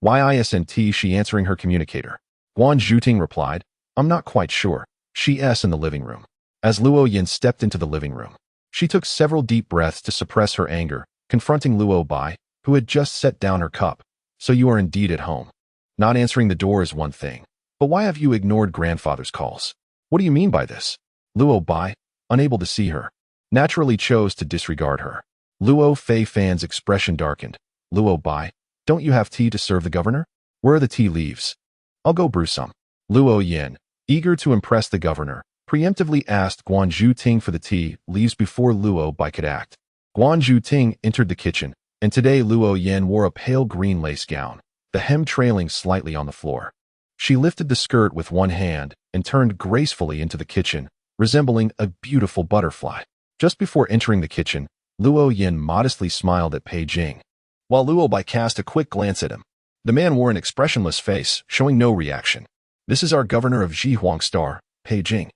"Why isn't she answering her communicator?" Guan Zhuting replied, "I'm not quite sure. She's in the living room." As Luo Yan stepped into the living room, she took several deep breaths to suppress her anger, confronting Luo Bai, who had just set down her cup. "So you are indeed at home. Not answering the door is one thing, but why have you ignored grandfather's calls?" "What do you mean by this?" Luo Bai, unable to see her, naturally chose to disregard her. Luo Feifan's expression darkened. "Luo Bai, don't you have tea to serve the governor? Where are the tea leaves?" "I'll go brew some." Luo Yan, eager to impress the governor, preemptively asked Guan Zhuting for the tea leaves before Luo Bai could act. Guan Zhuting entered the kitchen, and today Luo Yan wore a pale green lace gown, the hem trailing slightly on the floor. She lifted the skirt with one hand and turned gracefully into the kitchen, resembling a beautiful butterfly. Just before entering the kitchen, Luo Yan modestly smiled at Pei Jing, while Luo Bai cast a quick glance at him. The man wore an expressionless face, showing no reaction. "This is our governor of Jihuangxing, Pei Jing,"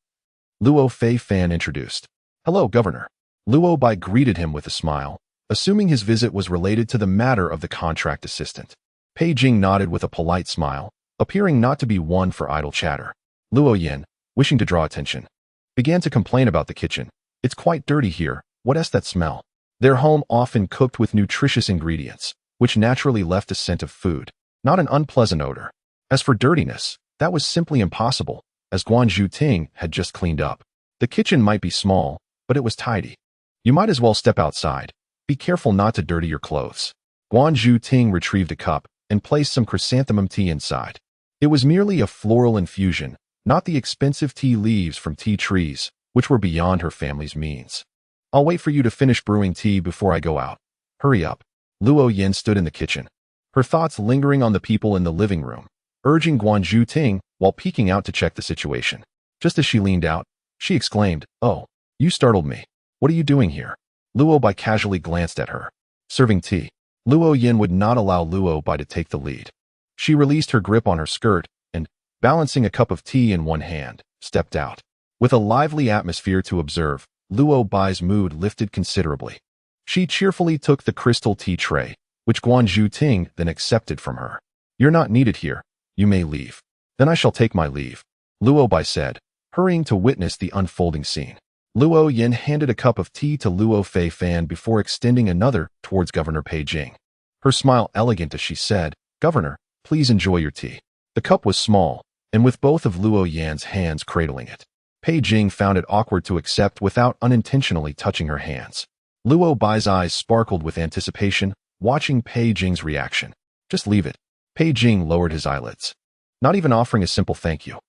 Luo Feifan introduced. "Hello, governor." Luo Bai greeted him with a smile, assuming his visit was related to the matter of the contract assistant. Pei Jing nodded with a polite smile, appearing not to be one for idle chatter. Luo Yan, wishing to draw attention, began to complain about the kitchen. "It's quite dirty here. What's that smell?" Their home often cooked with nutritious ingredients, which naturally left a scent of food, not an unpleasant odor. As for dirtiness, that was simply impossible, as Guan Zhuting had just cleaned up. The kitchen might be small, but it was tidy. "You might as well step outside. Be careful not to dirty your clothes." Guan Zhuting retrieved a cup and placed some chrysanthemum tea inside. It was merely a floral infusion, not the expensive tea leaves from tea trees, which were beyond her family's means. "I'll wait for you to finish brewing tea before I go out. Hurry up." Luo Yan stood in the kitchen, her thoughts lingering on the people in the living room, urging Guan Zhuting while peeking out to check the situation. Just as she leaned out, she exclaimed, "Oh, you startled me. What are you doing here?" Luo Bai casually glanced at her. "Serving tea." Luo Yan would not allow Luo Bai to take the lead. She released her grip on her skirt and, balancing a cup of tea in one hand, stepped out. With a lively atmosphere to observe, Luo Bai's mood lifted considerably. She cheerfully took the crystal tea tray, which Guan Zhuting then accepted from her. "You're not needed here. You may leave." "Then I shall take my leave," Luo Bai said, hurrying to witness the unfolding scene. Luo Yin handed a cup of tea to Luo Fei Fan before extending another towards Governor Pei Jing. Her smile elegant as she said, "Governor, please enjoy your tea." The cup was small, and with both of Luo Yan's hands cradling it, Pei Jing found it awkward to accept without unintentionally touching her hands. Luo Bai's eyes sparkled with anticipation, watching Pei Jing's reaction. "Just leave it." Pei Jing lowered his eyelids. "Not even offering a simple thank you."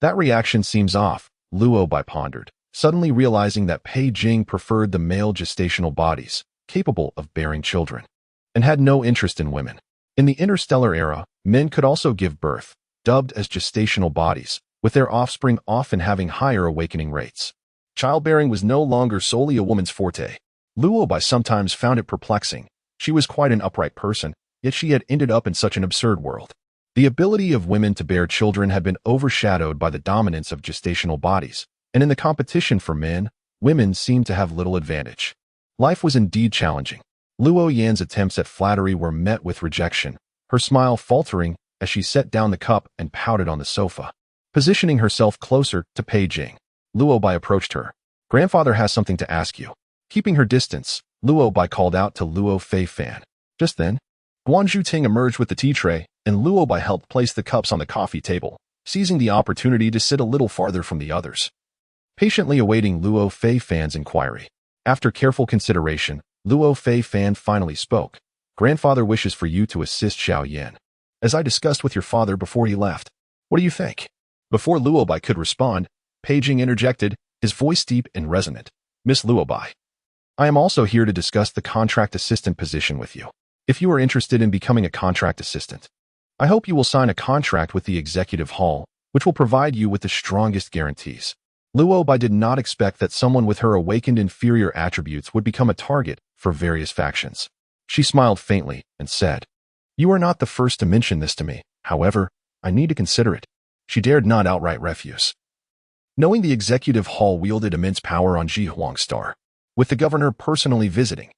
That reaction seems off, Luo Bai pondered, suddenly realizing that Pei Jing preferred the male gestational bodies, capable of bearing children, and had no interest in women. In the interstellar era, men could also give birth, dubbed as gestational bodies, with their offspring often having higher awakening rates. Childbearing was no longer solely a woman's forte. Luo Bai sometimes found it perplexing. She was quite an upright person, yet she had ended up in such an absurd world. The ability of women to bear children had been overshadowed by the dominance of gestational bodies, and in the competition for men, women seemed to have little advantage. Life was indeed challenging. Luo Yan's attempts at flattery were met with rejection, her smile faltering as she set down the cup and pouted on the sofa. Positioning herself closer to Pei Jing, Luo Bai approached her. "Grandfather has something to ask you." Keeping her distance, Luo Bai called out to Luo Fei Fan. Just then, Guanju Ting emerged with the tea tray, and Luo Bai helped place the cups on the coffee table, seizing the opportunity to sit a little farther from the others. Patiently awaiting Luo Fei Fan's inquiry. After careful consideration, Luo Fei Fan finally spoke. "Grandfather wishes for you to assist Xiao Yan. As I discussed with your father before he left, what do you think?" Before Luo Bai could respond, Pei Jing interjected, his voice deep and resonant. "Miss Luo Bai, I am also here to discuss the contract assistant position with you. If you are interested in becoming a contract assistant, I hope you will sign a contract with the executive hall, which will provide you with the strongest guarantees." Luo Bai did not expect that someone with her awakened inferior attributes would become a target for various factions. She smiled faintly and said, "You are not the first to mention this to me. However, I need to consider it." She dared not outright refuse. Knowing the executive hall wielded immense power on Ji Huang's star, with the governor personally visiting,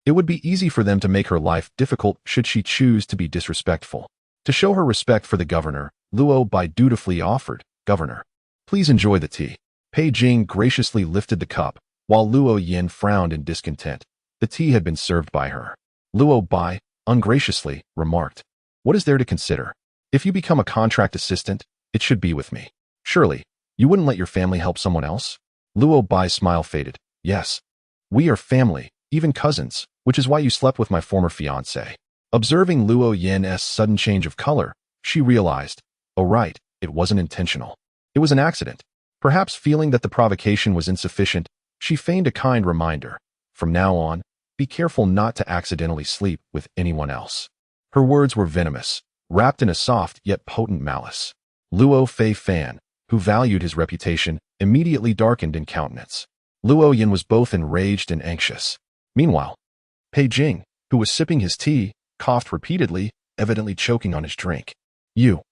it would be easy for them to make her life difficult should she choose to be disrespectful. To show her respect for the governor, Luo Bai dutifully offered, "Governor, please enjoy the tea." Pei Jing graciously lifted the cup, while Luo Yin frowned in discontent. The tea had been served by her. Luo Bai, ungraciously, remarked, "What is there to consider? If you become a contract assistant, it should be with me. Surely, you wouldn't let your family help someone else?" Luo Bai's smile faded. "Yes. We are family, even cousins, which is why you slept with my former fiancé." Observing Luo Yin's sudden change of color, she realized, oh right, it wasn't intentional. It was an accident. Perhaps feeling that the provocation was insufficient, she feigned a kind reminder. "From now on, be careful not to accidentally sleep with anyone else." Her words were venomous, wrapped in a soft yet potent malice. Luo Fei Fan, who valued his reputation, immediately darkened in countenance. Luo Yin was both enraged and anxious. Meanwhile, Pei Jing, who was sipping his tea, coughed repeatedly, evidently choking on his drink. You.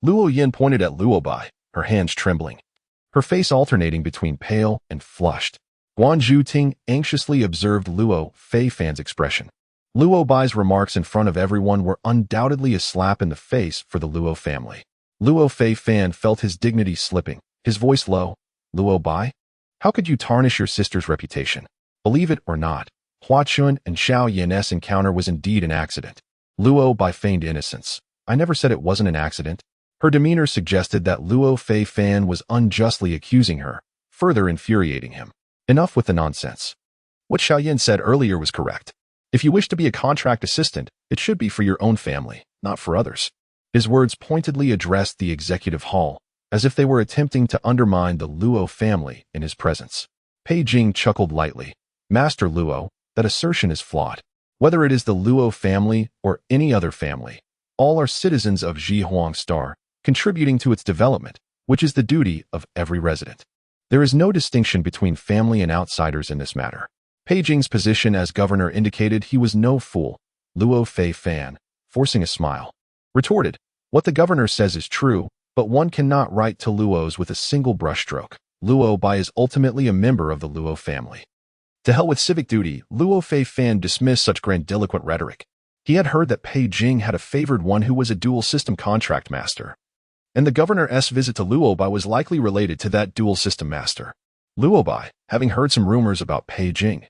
Luo Yin pointed at Luo Bai, her hands trembling, her face alternating between pale and flushed. Guanju Ting anxiously observed Luo Fei Fan's expression. Luo Bai's remarks in front of everyone were undoubtedly a slap in the face for the Luo family. Luo Fei Fan felt his dignity slipping, his voice low. "Luo Bai? How could you tarnish your sister's reputation? Believe it or not, Hua Chun and Xiao Yan's encounter was indeed an accident." Luo Bai feigned innocence. "I never said it wasn't an accident." Her demeanor suggested that Luo Fei Fan was unjustly accusing her, further infuriating him. Enough with the nonsense. What Xiao Yan said earlier was correct. If you wish to be a contract assistant, it should be for your own family, not for others. His words pointedly addressed the executive hall, as if they were attempting to undermine the Luo family in his presence. Pei Jing chuckled lightly. "Master Luo, that assertion is flawed. Whether it is the Luo family or any other family, all are citizens of Ji Huang Star, contributing to its development, which is the duty of every resident. There is no distinction between family and outsiders in this matter." Pei Jing's position as governor indicated he was no fool. Luo Fei Fan, forcing a smile, retorted, "What the governor says is true, but one cannot write to Luos with a single brushstroke. Luo Bai is ultimately a member of the Luo family." To hell with civic duty, Luo Fei Fan dismissed such grandiloquent rhetoric. He had heard that Pei Jing had a favored one who was a dual-system contract master, and the governor's visit to Luo Bai was likely related to that dual-system master. Luobai, having heard some rumors about Pei Jing,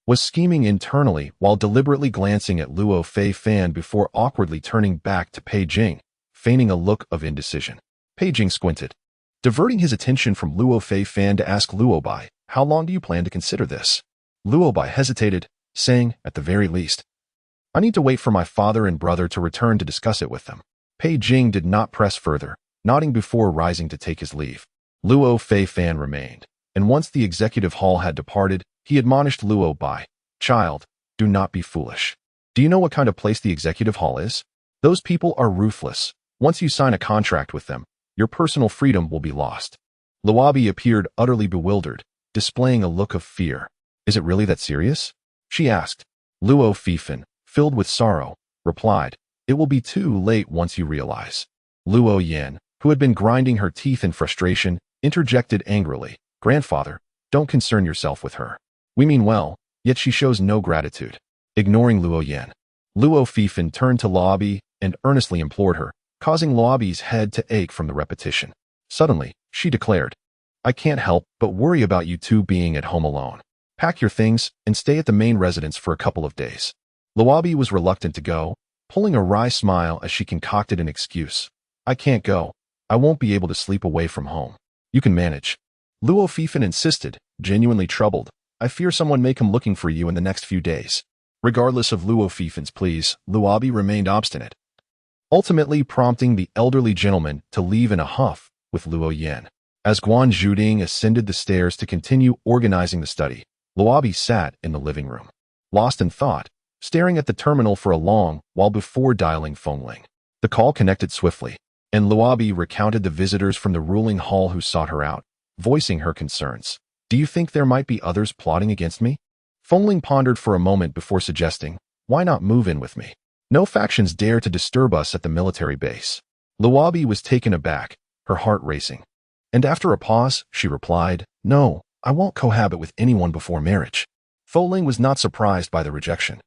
was scheming internally while deliberately glancing at Luo Fei Fan before awkwardly turning back to Pei Jing, feigning a look of indecision. Pei Jing squinted, diverting his attention from Luo Fei Fan to ask Luobai, "How long do you plan to consider this?" Luobai hesitated, saying, "At the very least, I need to wait for my father and brother to return to discuss it with them." Pei Jing did not press further, nodding before rising to take his leave. Luo Fei Fan remained, and once the executive hall had departed, he admonished Luobai, "Child, do not be foolish. Do you know what kind of place the executive hall is? Those people are ruthless. Once you sign a contract with them, your personal freedom will be lost." Luobi appeared utterly bewildered, displaying a look of fear. "Is it really that serious?" she asked. Luo Feifan, filled with sorrow, replied, "It will be too late once you realize." Luo Yan, who had been grinding her teeth in frustration, interjected angrily, "Grandfather, don't concern yourself with her. We mean well, yet she shows no gratitude." Ignoring Luo Yan, Luo Feifan turned to Luobi and earnestly implored her, causing Luobi's head to ache from the repetition. Suddenly, she declared, "I can't help but worry about you two being at home alone. Pack your things and stay at the main residence for a couple of days." Luobi was reluctant to go, pulling a wry smile as she concocted an excuse. "I can't go. I won't be able to sleep away from home. You can manage." Luo Feifan insisted, genuinely troubled, "I fear someone may come looking for you in the next few days." Regardless of Luo Feifan's pleas, Luobi remained obstinate, ultimately prompting the elderly gentleman to leave in a huff with Luo Yan. As Guan Zhuding ascended the stairs to continue organizing the study, Luobi sat in the living room, lost in thought, staring at the terminal for a long while before dialing Fengling. The call connected swiftly, and Luobi recounted the visitors from the ruling hall who sought her out, voicing her concerns. "Do you think there might be others plotting against me?" Fengling pondered for a moment before suggesting, "Why not move in with me? No factions dare to disturb us at the military base." Luobi was taken aback, her heart racing. And after a pause, she replied, "No, I won't cohabit with anyone before marriage." Fengling was not surprised by the rejection.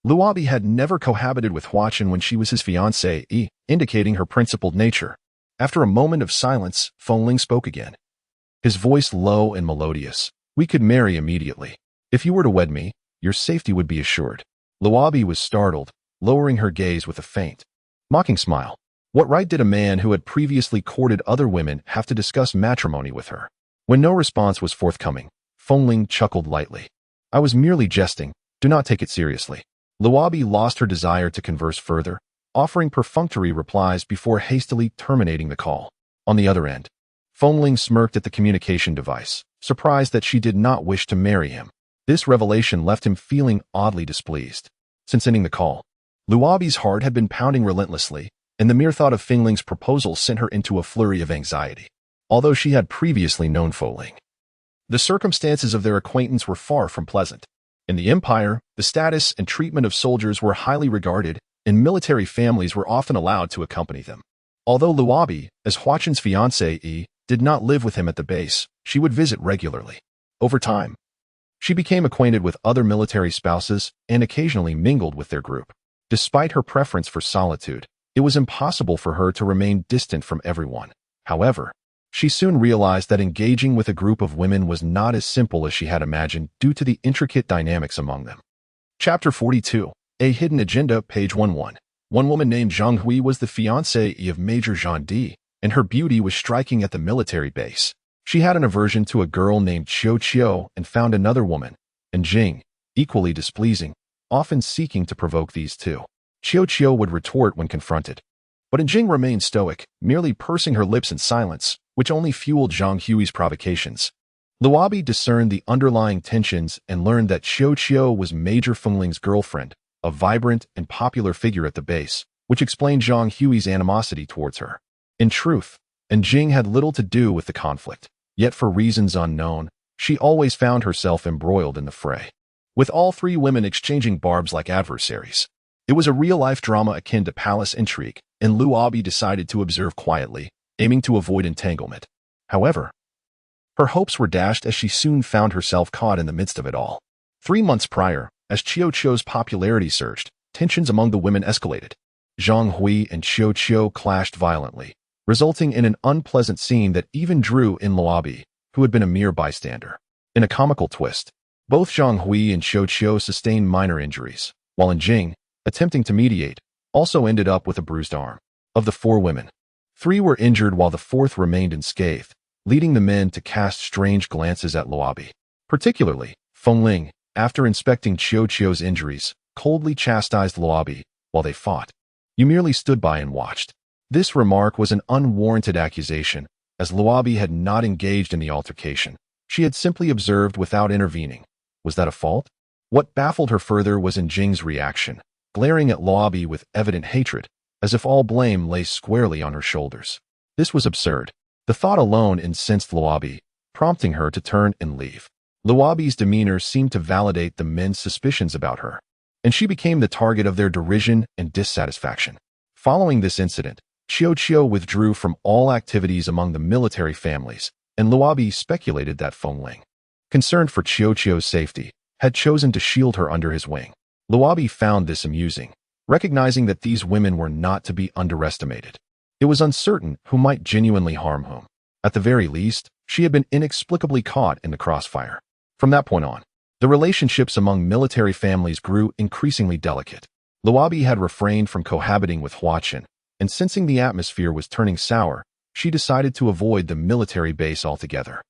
Luobi had never cohabited with Huachin when she was his fiancée, indicating her principled nature. After a moment of silence, Fengling spoke again, his voice low and melodious. "We could marry immediately. If you were to wed me, your safety would be assured." Luobi was startled, lowering her gaze with a faint, mocking smile. What right did a man who had previously courted other women have to discuss matrimony with her? When no response was forthcoming, Fengling chuckled lightly. "I was merely jesting. Do not take it seriously." Luobi lost her desire to converse further, offering perfunctory replies before hastily terminating the call. On the other end, Fengling smirked at the communication device, surprised that she did not wish to marry him. This revelation left him feeling oddly displeased. Since ending the call, Luobi's heart had been pounding relentlessly, and the mere thought of Fengling's proposal sent her into a flurry of anxiety. Although she had previously known Fengling, the circumstances of their acquaintance were far from pleasant. In the Empire, the status and treatment of soldiers were highly regarded, and military families were often allowed to accompany them. Although Luobi, as Huachin's fiancée, did not live with him at the base, she would visit regularly. Over time, she became acquainted with other military spouses and occasionally mingled with their group. Despite her preference for solitude, it was impossible for her to remain distant from everyone. However, she soon realized that engaging with a group of women was not as simple as she had imagined due to the intricate dynamics among them. Chapter 42. A Hidden Agenda, page 11. One woman named Zhang Hui was the fiancée of Major Zhang Di, and her beauty was striking at the military base. She had an aversion to a girl named Qiu and found another woman, and Jing, equally displeasing, often seeking to provoke these two. Qiu would retort when confronted, but Jing remained stoic, merely pursing her lips in silence, which only fueled Zhang Hui's provocations. Luobi discerned the underlying tensions and learned that Qiu was Major Fengling's girlfriend, a vibrant and popular figure at the base, which explained Zhang Hui's animosity towards her. In truth, Jing had little to do with the conflict, yet for reasons unknown, she always found herself embroiled in the fray. With all three women exchanging barbs like adversaries, it was a real-life drama akin to palace intrigue, and Luobi decided to observe quietly, aiming to avoid entanglement. However, her hopes were dashed as she soon found herself caught in the midst of it all. 3 months prior, as Qiu's popularity surged, tensions among the women escalated. Zhang Hui and Qiu clashed violently, resulting in an unpleasant scene that even drew in Luobi, who had been a mere bystander. In a comical twist, both Zhang Hui and Xiao Qiu sustained minor injuries, while Jing, attempting to mediate, also ended up with a bruised arm. Of the 4 women, 3 were injured while the 4th remained unscathed, leading the men to cast strange glances at Luobi. Particularly, Fengling, after inspecting Xiao Qiu's injuries, coldly chastised Luobi while they fought. "You merely stood by and watched." This remark was an unwarranted accusation, as Luobi had not engaged in the altercation. She had simply observed without intervening. Was that a fault? What baffled her further was Jing's reaction, glaring at Luobi with evident hatred, as if all blame lay squarely on her shoulders. This was absurd. The thought alone incensed Luobi, prompting her to turn and leave. Luobi's demeanor seemed to validate the men's suspicions about her, and she became the target of their derision and dissatisfaction. Following this incident, Xiao Qiu withdrew from all activities among the military families, and Luobi speculated that Fengling, concerned for Xiao Qiu's safety, had chosen to shield her under his wing. Luobi found this amusing, recognizing that these women were not to be underestimated. It was uncertain who might genuinely harm whom. At the very least, she had been inexplicably caught in the crossfire. From that point on, the relationships among military families grew increasingly delicate. Luobi had refrained from cohabiting with Huaqin, and sensing the atmosphere was turning sour, she decided to avoid the military base altogether.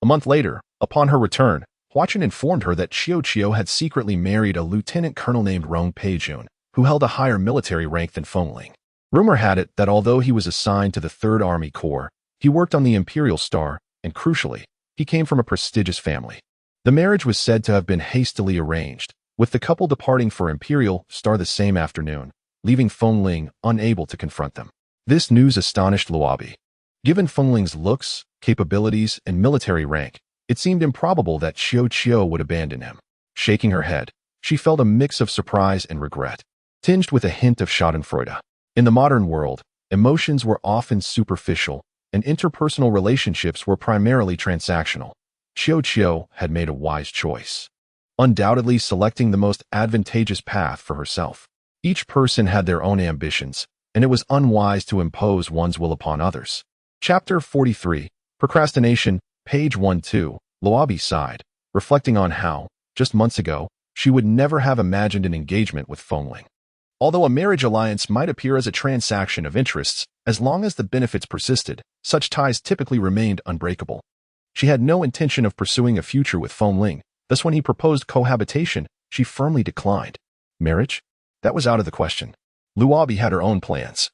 A month later, upon her return, Huaqin informed her that Xiao Qiu had secretly married a lieutenant colonel named Rong Peijun, who held a higher military rank than Fengling. Rumor had it that although he was assigned to the 3rd Army Corps, he worked on the Imperial Star, and crucially, he came from a prestigious family. The marriage was said to have been hastily arranged, with the couple departing for Imperial Star the same afternoon, leaving Fengling unable to confront them. This news astonished Luobi. Given Fengling's looks, capabilities, and military rank, it seemed improbable that Xiao Qiu would abandon him. Shaking her head, she felt a mix of surprise and regret, tinged with a hint of schadenfreude. In the modern world, emotions were often superficial, and interpersonal relationships were primarily transactional. Xiao Qiu had made a wise choice, undoubtedly selecting the most advantageous path for herself. Each person had their own ambitions, and it was unwise to impose one's will upon others. Chapter 43, Procrastination, page 12. Luobi sighed, reflecting on how, just months ago, she would never have imagined an engagement with Fengling. Although a marriage alliance might appear as a transaction of interests, as long as the benefits persisted, such ties typically remained unbreakable. She had no intention of pursuing a future with Fengling, thus when he proposed cohabitation, she firmly declined. Marriage? That was out of the question. Luobi had her own plans.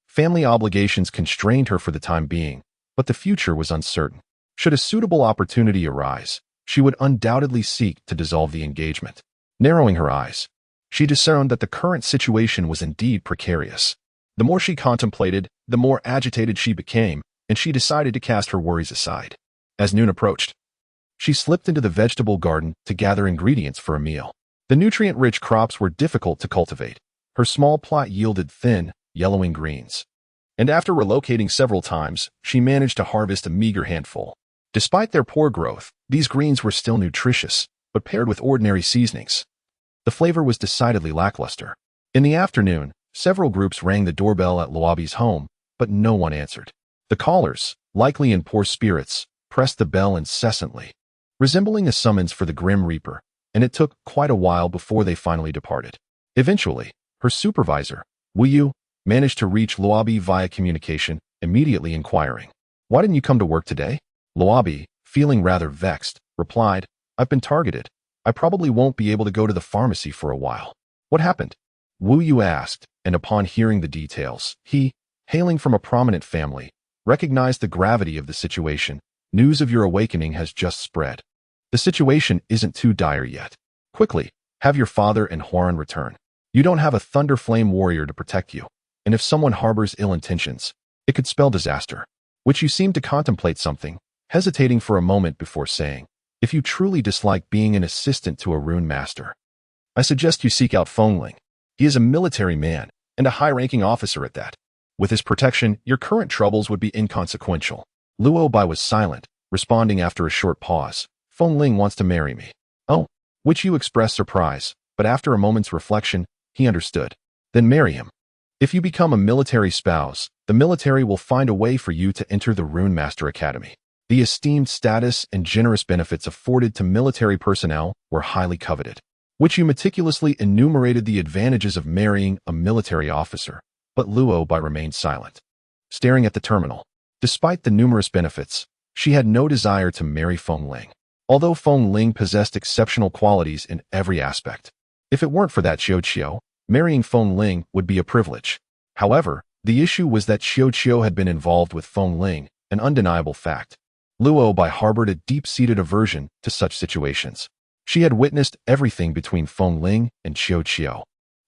Family obligations constrained her for the time being, but the future was uncertain. Should a suitable opportunity arise, she would undoubtedly seek to dissolve the engagement. Narrowing her eyes, she discerned that the current situation was indeed precarious. The more she contemplated, the more agitated she became, and she decided to cast her worries aside. As noon approached, she slipped into the vegetable garden to gather ingredients for a meal. The nutrient-rich crops were difficult to cultivate. Her small plot yielded thin, yellowing greens. And after relocating several times, she managed to harvest a meager handful. Despite their poor growth, these greens were still nutritious, but paired with ordinary seasonings, the flavor was decidedly lackluster. In the afternoon, several groups rang the doorbell at Luobi's home, but no one answered. The callers, likely in poor spirits, pressed the bell incessantly, resembling a summons for the Grim Reaper, and it took quite a while before they finally departed. Eventually, her supervisor, Wu Yu, managed to reach Luobi via communication, immediately inquiring, "Why didn't you come to work today?" Luobi, feeling rather vexed, replied, "I've been targeted. I probably won't be able to go to the pharmacy for a while." "What happened?" Wu Yu asked, and upon hearing the details, he, hailing from a prominent family, recognized the gravity of the situation. "News of your awakening has just spread. The situation isn't too dire yet. Quickly, have your father and Huan return. You don't have a Thunder Flame warrior to protect you, and if someone harbors ill intentions, it could spell disaster." Which you seemed to contemplate something, hesitating for a moment before saying, "If you truly dislike being an assistant to a rune master, I suggest you seek out Fengling. He is a military man, and a high-ranking officer at that. With his protection, your current troubles would be inconsequential." Luobi was silent, responding after a short pause, "Fengling wants to marry me." "Oh," which you expressed surprise, but after a moment's reflection, he understood. "Then marry him. If you become a military spouse, the military will find a way for you to enter the Rune Master Academy. The esteemed status and generous benefits afforded to military personnel were highly coveted. Yu meticulously enumerated the advantages of marrying a military officer, but Luo Bai remained silent, staring at the terminal. Despite the numerous benefits, she had no desire to marry Feng Ling, although Feng Ling possessed exceptional qualities in every aspect. If it weren't for that Xiao, marrying Feng Ling would be a privilege. However, the issue was that Xiao had been involved with Feng Ling, an undeniable fact. Luo Bai harbored a deep-seated aversion to such situations. She had witnessed everything between Feng Ling and Xiao,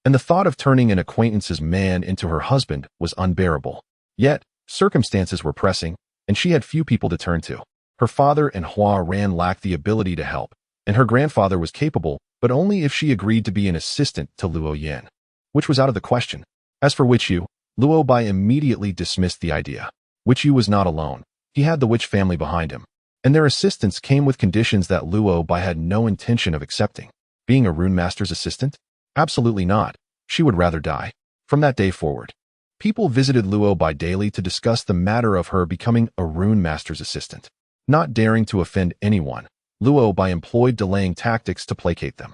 and the thought of turning an acquaintance's man into her husband was unbearable. Yet, circumstances were pressing, and she had few people to turn to. Her father and Hua Ran lacked the ability to help, and her grandfather was capable, but only if she agreed to be an assistant to Luo Yan, which was out of the question. As for Yu, Luo Bai immediately dismissed the idea. Yu was not alone. He had the Witch family behind him, and their assistance came with conditions that Luo Bai had no intention of accepting. Being a rune master's assistant? Absolutely not. She would rather die. From that day forward, people visited Luo Bai daily to discuss the matter of her becoming a rune master's assistant. Not daring to offend anyone, Luo Bai employed delaying tactics to placate them.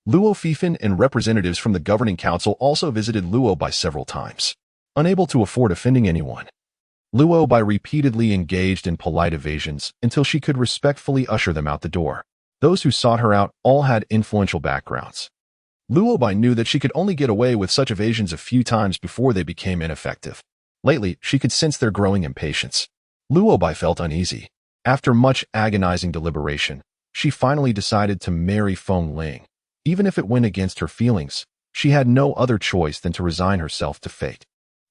Luo Fifan and representatives from the governing council also visited Luo Bai several times. Unable to afford offending anyone, Luo Bai repeatedly engaged in polite evasions until she could respectfully usher them out the door. Those who sought her out all had influential backgrounds. Luo Bai knew that she could only get away with such evasions a few times before they became ineffective. Lately, she could sense their growing impatience. Luo Bai felt uneasy. After much agonizing deliberation, she finally decided to marry Feng Ling. Even if it went against her feelings, she had no other choice than to resign herself to fate.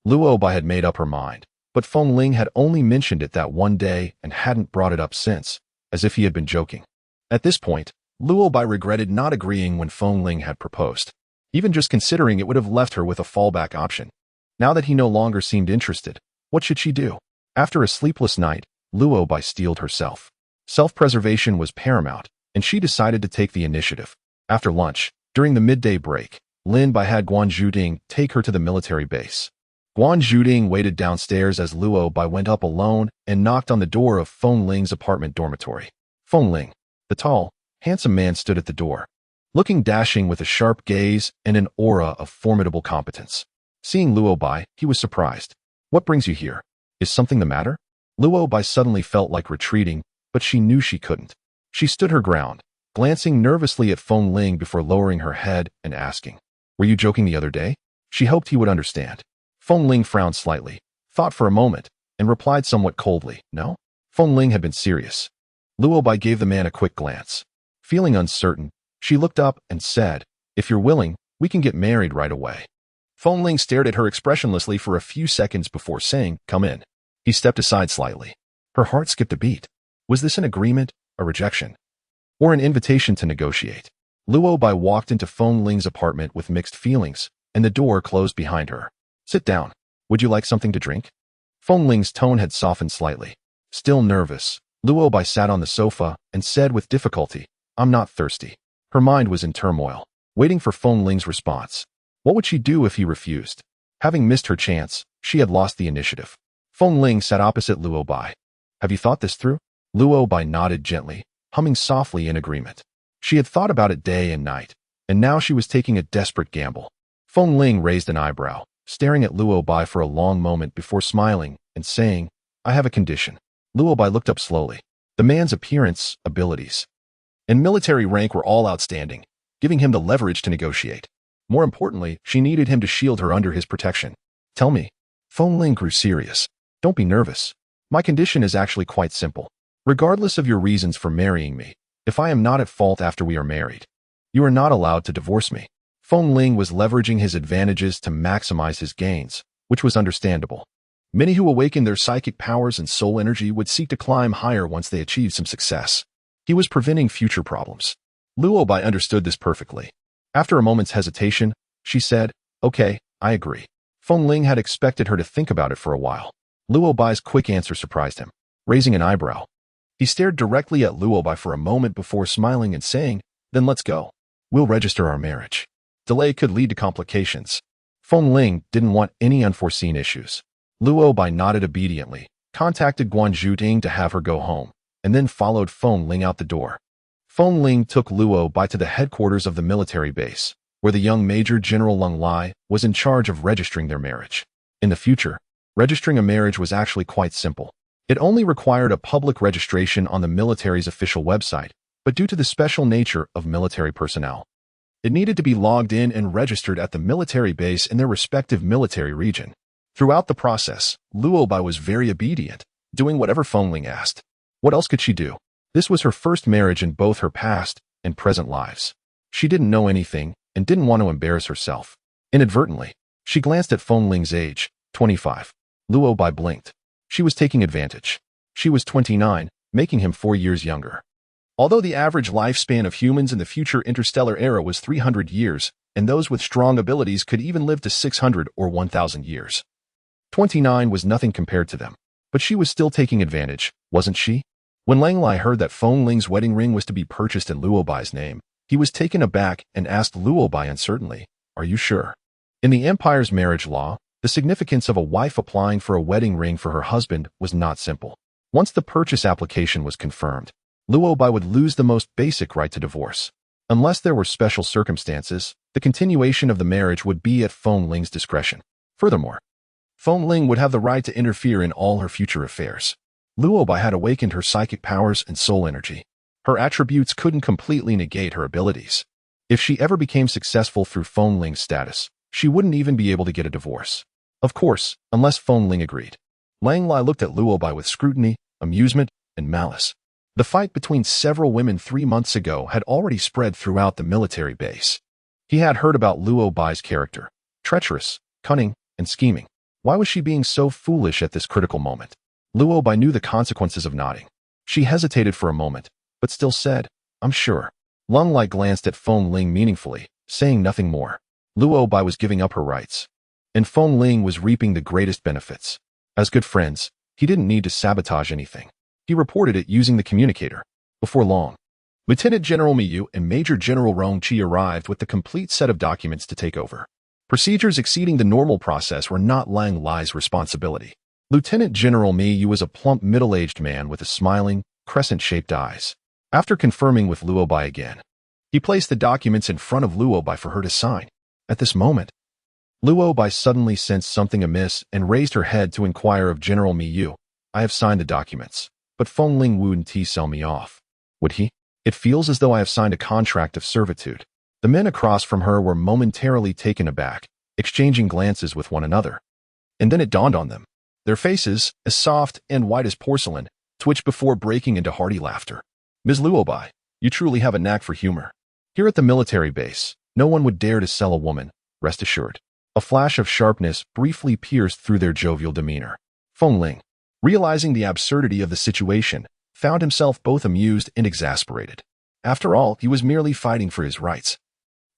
Luo Bai had made up her mind, but Feng Ling had only mentioned it that one day and hadn't brought it up since, as if he had been joking. At this point, Luo Bai regretted not agreeing when Feng Ling had proposed. Even just considering it would have left her with a fallback option. Now that he no longer seemed interested, what should she do? After a sleepless night, Luo Bai steeled herself. Self-preservation was paramount, and she decided to take the initiative. After lunch, during the midday break, Lin Bai had Guan Zhuding take her to the military base. Guan Zhuding waited downstairs as Luo Bai went up alone and knocked on the door of Feng Ling's apartment dormitory. Feng Ling, the tall, handsome man, stood at the door, looking dashing with a sharp gaze and an aura of formidable competence. Seeing Luo Bai, he was surprised. "What brings you here? Is something the matter?" Luo Bai suddenly felt like retreating, but she knew she couldn't. She stood her ground, glancing nervously at Feng Ling before lowering her head and asking, "Were you joking the other day?" She hoped he would understand. Feng Ling frowned slightly, thought for a moment, and replied somewhat coldly, "No." Feng Ling had been serious. Luo Bai gave the man a quick glance. Feeling uncertain, she looked up and said, "If you're willing, we can get married right away." Feng Ling stared at her expressionlessly for a few seconds before saying, "Come in." He stepped aside slightly. Her heart skipped a beat. Was this an agreement, a rejection, or an invitation to negotiate? Luo Bai walked into Feng Ling's apartment with mixed feelings, and the door closed behind her. "Sit down. Would you like something to drink?" Feng Ling's tone had softened slightly. Still nervous, Luo Bai sat on the sofa and said with difficulty, "I'm not thirsty." Her mind was in turmoil, waiting for Feng Ling's response. What would she do if he refused? Having missed her chance, she had lost the initiative. Feng Ling sat opposite Luo Bai. "Have you thought this through?" Luo Bai nodded gently, humming softly in agreement. She had thought about it day and night, and now she was taking a desperate gamble. Feng Ling raised an eyebrow, staring at Luo Bai for a long moment before smiling and saying, "I have a condition." Luo Bai looked up slowly. The man's appearance, abilities, and military rank were all outstanding, giving him the leverage to negotiate. More importantly, she needed him to shield her under his protection. "Tell me." Feng Ling grew serious. "Don't be nervous. My condition is actually quite simple. Regardless of your reasons for marrying me, if I am not at fault after we are married, you are not allowed to divorce me." Feng Ling was leveraging his advantages to maximize his gains, which was understandable. Many who awakened their psychic powers and soul energy would seek to climb higher once they achieved some success. He was preventing future problems. Luo Bai understood this perfectly. After a moment's hesitation, she said, "Okay, I agree." Feng Ling had expected her to think about it for a while. Luo Bai's quick answer surprised him. Raising an eyebrow, he stared directly at Luo Bai for a moment before smiling and saying, "Then let's go. We'll register our marriage. Delay could lead to complications." Feng Ling didn't want any unforeseen issues. Luo Bai nodded obediently, contacted Guan Zhuding to have her go home, and then followed Feng Ling out the door. Feng Ling took Luo Bai to the headquarters of the military base, where the young Major General Leng Lai was in charge of registering their marriage. In the future, registering a marriage was actually quite simple. It only required a public registration on the military's official website, but due to the special nature of military personnel, it needed to be logged in and registered at the military base in their respective military region. Throughout the process, Luo Bai was very obedient, doing whatever Feng Ling asked. What else could she do? This was her first marriage in both her past and present lives. She didn't know anything and didn't want to embarrass herself. Inadvertently, she glanced at Feng Ling's age, 25. Luo Bai blinked. She was taking advantage. She was 29, making him 4 years younger. Although the average lifespan of humans in the future interstellar era was 300 years, and those with strong abilities could even live to 600 or 1,000 years. 29 was nothing compared to them. But she was still taking advantage, wasn't she? When Leng Lai heard that Feng Ling's wedding ring was to be purchased in Luo Bai's name, he was taken aback and asked Luo Bai uncertainly, "Are you sure?" In the Empire's marriage law, the significance of a wife applying for a wedding ring for her husband was not simple. Once the purchase application was confirmed, Luo Bai would lose the most basic right to divorce. Unless there were special circumstances, the continuation of the marriage would be at Feng Ling's discretion. Furthermore, Feng Ling would have the right to interfere in all her future affairs. Luo Bai had awakened her psychic powers and soul energy. Her attributes couldn't completely negate her abilities. If she ever became successful through Feng Ling's status, she wouldn't even be able to get a divorce. Of course, unless Feng Ling agreed. Leng Lai looked at Luo Bai with scrutiny, amusement, and malice. The fight between several women 3 months ago had already spread throughout the military base. He had heard about Luo Bai's character, treacherous, cunning, and scheming. Why was she being so foolish at this critical moment? Luo Bai knew the consequences of nodding. She hesitated for a moment, but still said, "I'm sure." Leng Lai glanced at Feng Ling meaningfully, saying nothing more. Luo Bai was giving up her rights, and Feng Ling was reaping the greatest benefits. As good friends, he didn't need to sabotage anything. He reported it using the communicator. Before long, Lieutenant General Miyu and Major General Rong Qi arrived with the complete set of documents to take over. Procedures exceeding the normal process were not Leng Lai's responsibility. Lieutenant General Miyu was a plump middle-aged man with a smiling, crescent-shaped eyes. After confirming with Luo Bai again, he placed the documents in front of Luo Bai for her to sign. At this moment, Luo Bai suddenly sensed something amiss and raised her head to inquire of General Miyu. "I have signed the documents, but Feng Ling wouldn't he sell me off? Would he? It feels as though I have signed a contract of servitude." The men across from her were momentarily taken aback, exchanging glances with one another. And then it dawned on them. Their faces, as soft and white as porcelain, twitched before breaking into hearty laughter. "Ms. Luo Bai, you truly have a knack for humor. Here at the military base, no one would dare to sell a woman, rest assured." A flash of sharpness briefly pierced through their jovial demeanor. Feng Ling, realizing the absurdity of the situation, found himself both amused and exasperated. After all, he was merely fighting for his rights.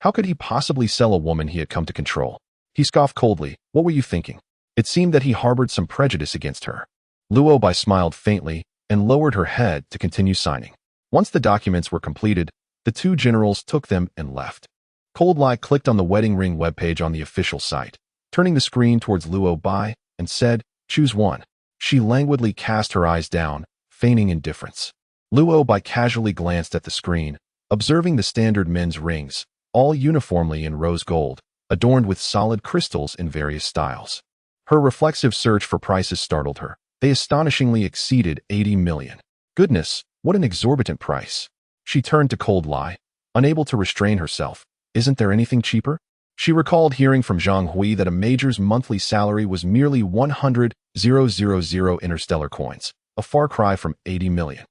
How could he possibly sell a woman he had come to control? He scoffed coldly. "What were you thinking?" It seemed that he harbored some prejudice against her. Luo Bai smiled faintly and lowered her head to continue signing. Once the documents were completed, the two generals took them and left. Cold Lai clicked on the wedding ring webpage on the official site, turning the screen towards Luo Bai, and said, "Choose one." She languidly cast her eyes down, feigning indifference. Luo Bai casually glanced at the screen, observing the standard men's rings, all uniformly in rose gold, adorned with solid crystals in various styles. Her reflexive search for prices startled her. They astonishingly exceeded 80 million. Goodness, what an exorbitant price. She turned to Cold Lai, unable to restrain herself. "Isn't there anything cheaper?" She recalled hearing from Zhang Hui that a major's monthly salary was merely 100,000 interstellar coins, a far cry from 80 million.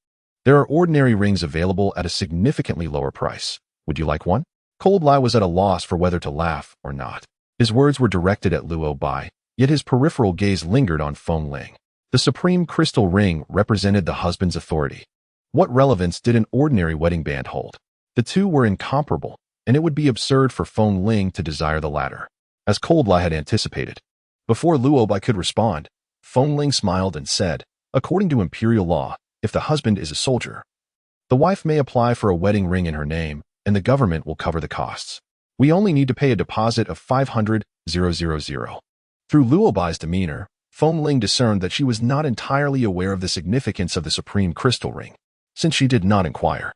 "There are ordinary rings available at a significantly lower price. Would you like one?" Cold Lai was at a loss for whether to laugh or not. His words were directed at Luo Bai, yet his peripheral gaze lingered on Feng Ling. The supreme crystal ring represented the husband's authority. What relevance did an ordinary wedding band hold? The two were incomparable, and it would be absurd for Feng Ling to desire the latter, as Cold Lai had anticipated. Before Luo Bai could respond, Feng Ling smiled and said, "According to imperial law, if the husband is a soldier, the wife may apply for a wedding ring in her name, and the government will cover the costs. We only need to pay a deposit of 500,000. Through Luo Bai's demeanor, Feng Ling discerned that she was not entirely aware of the significance of the supreme crystal ring. since she did not inquire.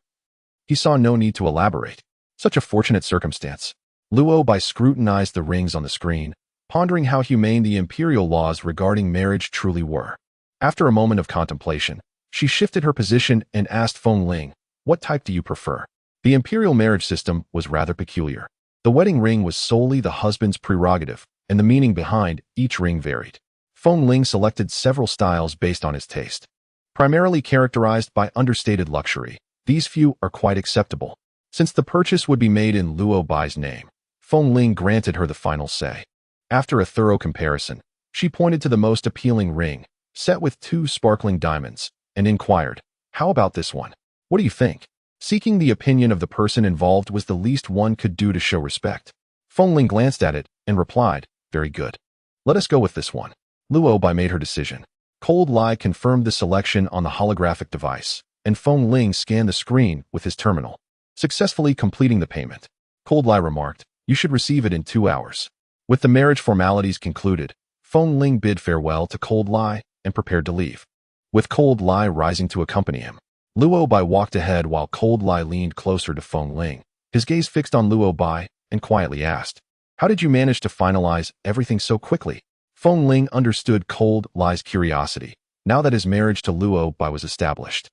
He saw no need to elaborate. Such a fortunate circumstance. Luo Bai scrutinized the rings on the screen, pondering how humane the imperial laws regarding marriage truly were. After a moment of contemplation, she shifted her position and asked Feng Ling, "What type do you prefer?" The imperial marriage system was rather peculiar. The wedding ring was solely the husband's prerogative, and the meaning behind each ring varied. Feng Ling selected several styles based on his taste. Primarily characterized by understated luxury, these few are quite acceptable. Since the purchase would be made in Luo Bai's name, Feng Ling granted her the final say. After a thorough comparison, she pointed to the most appealing ring, set with 2 sparkling diamonds, and inquired, "How about this one? What do you think?" Seeking the opinion of the person involved was the least one could do to show respect. Feng Ling glanced at it and replied, "Very good. Let us go with this one." Luo Bai made her decision. Cold Lai confirmed the selection on the holographic device, and Feng Ling scanned the screen with his terminal, successfully completing the payment. Cold Lai remarked, "You should receive it in 2 hours." With the marriage formalities concluded, Feng Ling bid farewell to Cold Lai and prepared to leave. With Cold Lai rising to accompany him, Luo Bai walked ahead while Cold Lai leaned closer to Feng Ling, his gaze fixed on Luo Bai, and quietly asked, "How did you manage to finalize everything so quickly?" Feng Ling understood Cold Lai's curiosity, now that his marriage to Luo Bai was established.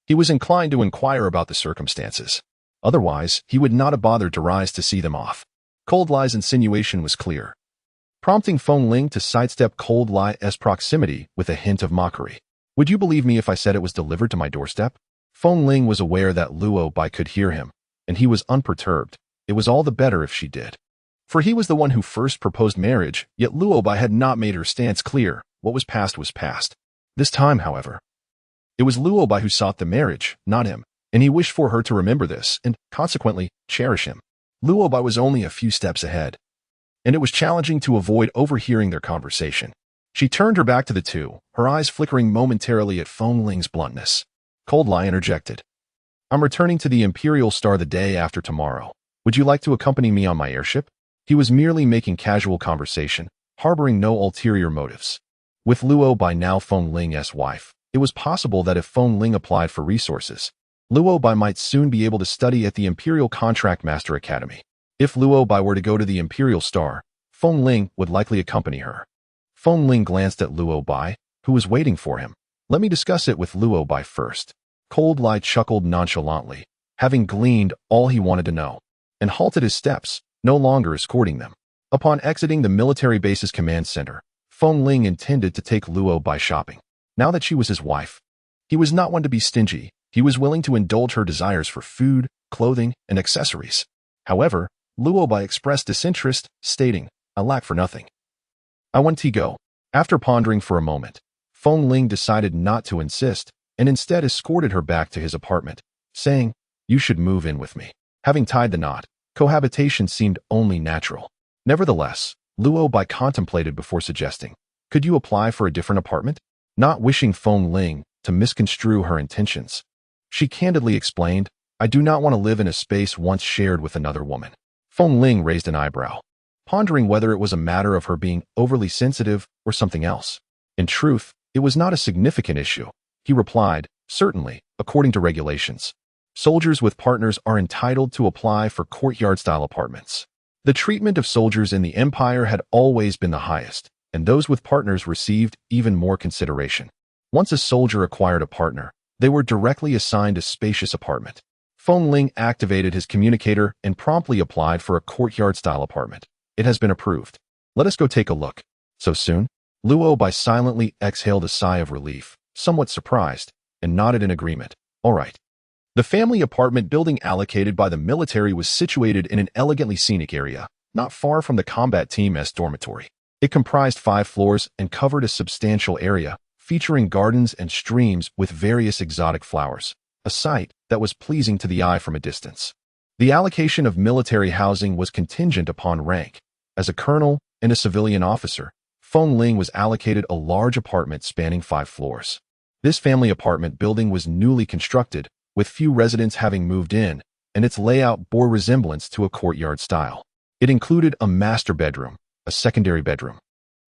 He was inclined to inquire about the circumstances. Otherwise, he would not have bothered to rise to see them off. Cold Lai's insinuation was clear, prompting Feng Ling to sidestep Cold Lai's proximity with a hint of mockery. "Would you believe me if I said it was delivered to my doorstep?" Feng Ling was aware that Luo Bai could hear him, and he was unperturbed. It was all the better if she did. For he was the one who first proposed marriage, yet Luo Bai had not made her stance clear. What was past. This time, however, it was Luo Bai who sought the marriage, not him, and he wished for her to remember this and, consequently, cherish him. Luo Bai was only a few steps ahead, and it was challenging to avoid overhearing their conversation. She turned her back to the two, her eyes flickering momentarily at Feng Ling's bluntness. Cold Lai interjected, "I'm returning to the Imperial Star the day after tomorrow. Would you like to accompany me on my airship?" He was merely making casual conversation, harboring no ulterior motives. With Luo Bai now Feng Ling's wife, it was possible that if Feng Ling applied for resources, Luo Bai might soon be able to study at the Imperial Contract Master Academy. If Luo Bai were to go to the Imperial Star, Feng Ling would likely accompany her. Feng Ling glanced at Luo Bai, who was waiting for him. "Let me discuss it with Luo Bai first." Cold Lai chuckled nonchalantly, having gleaned all he wanted to know, and halted his steps, no longer escorting them. Upon exiting the military base's command center, Feng Ling intended to take Luo Bai shopping. Now that she was his wife, he was not one to be stingy. He was willing to indulge her desires for food, clothing, and accessories. However, Luo Bai expressed disinterest, stating, "I lack for nothing. I want to go." After pondering for a moment, Feng Ling decided not to insist and instead escorted her back to his apartment, saying, "You should move in with me." Having tied the knot, cohabitation seemed only natural. Nevertheless, Luo Bai contemplated before suggesting, "Could you apply for a different apartment?" Not wishing Feng Ling to misconstrue her intentions, she candidly explained, "I do not want to live in a space once shared with another woman." Feng Ling raised an eyebrow, pondering whether it was a matter of her being overly sensitive or something else. In truth, it was not a significant issue. He replied, "Certainly, according to regulations, soldiers with partners are entitled to apply for courtyard-style apartments." The treatment of soldiers in the Empire had always been the highest, and those with partners received even more consideration. Once a soldier acquired a partner, they were directly assigned a spacious apartment. Feng Ling activated his communicator and promptly applied for a courtyard-style apartment. "It has been approved. Let us go take a look." "So soon?" Luo Bai silently exhaled a sigh of relief, somewhat surprised, and nodded in agreement. "All right." The family apartment building allocated by the military was situated in an elegantly scenic area, not far from the combat team's dormitory. It comprised 5 floors and covered a substantial area, featuring gardens and streams with various exotic flowers, a sight that was pleasing to the eye from a distance. The allocation of military housing was contingent upon rank. As a colonel and a civilian officer, Feng Ling was allocated a large apartment spanning 5 floors. This family apartment building was newly constructed, with few residents having moved in, and its layout bore resemblance to a courtyard style. It included a master bedroom, a secondary bedroom,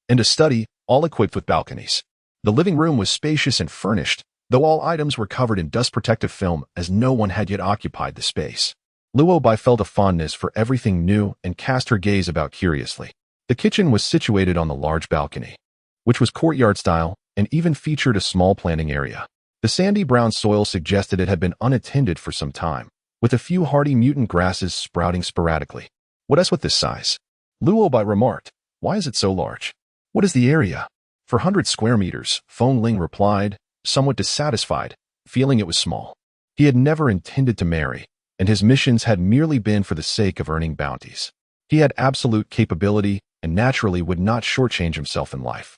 and a study, all equipped with balconies. The living room was spacious and furnished, though all items were covered in dust-protective film as no one had yet occupied the space. Luo Bai felt a fondness for everything new and cast her gaze about curiously. The kitchen was situated on the large balcony, which was courtyard-style and even featured a small planting area. The sandy brown soil suggested it had been unattended for some time, with a few hardy mutant grasses sprouting sporadically. "What is with this size?" Luo Bai remarked. "Why is it so large?" "What is the area?" "For 100 square meters," Feng Ling replied, somewhat dissatisfied, feeling it was small. He had never intended to marry, and his missions had merely been for the sake of earning bounties. He had absolute capability and naturally would not shortchange himself in life.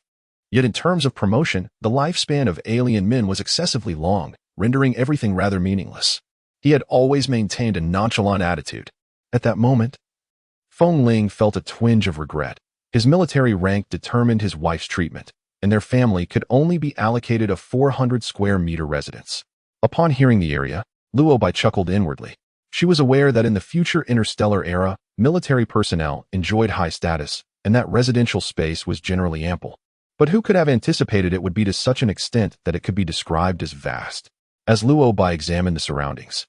Yet in terms of promotion, the lifespan of alien men was excessively long, rendering everything rather meaningless. He had always maintained a nonchalant attitude. At that moment, Feng Ling felt a twinge of regret. His military rank determined his wife's treatment, and their family could only be allocated a 400 square meter residence. Upon hearing the area, Luo Bai chuckled inwardly. She was aware that in the future interstellar era, military personnel enjoyed high status, and that residential space was generally ample. But who could have anticipated it would be to such an extent that it could be described as vast? As Luo Bai examined the surroundings,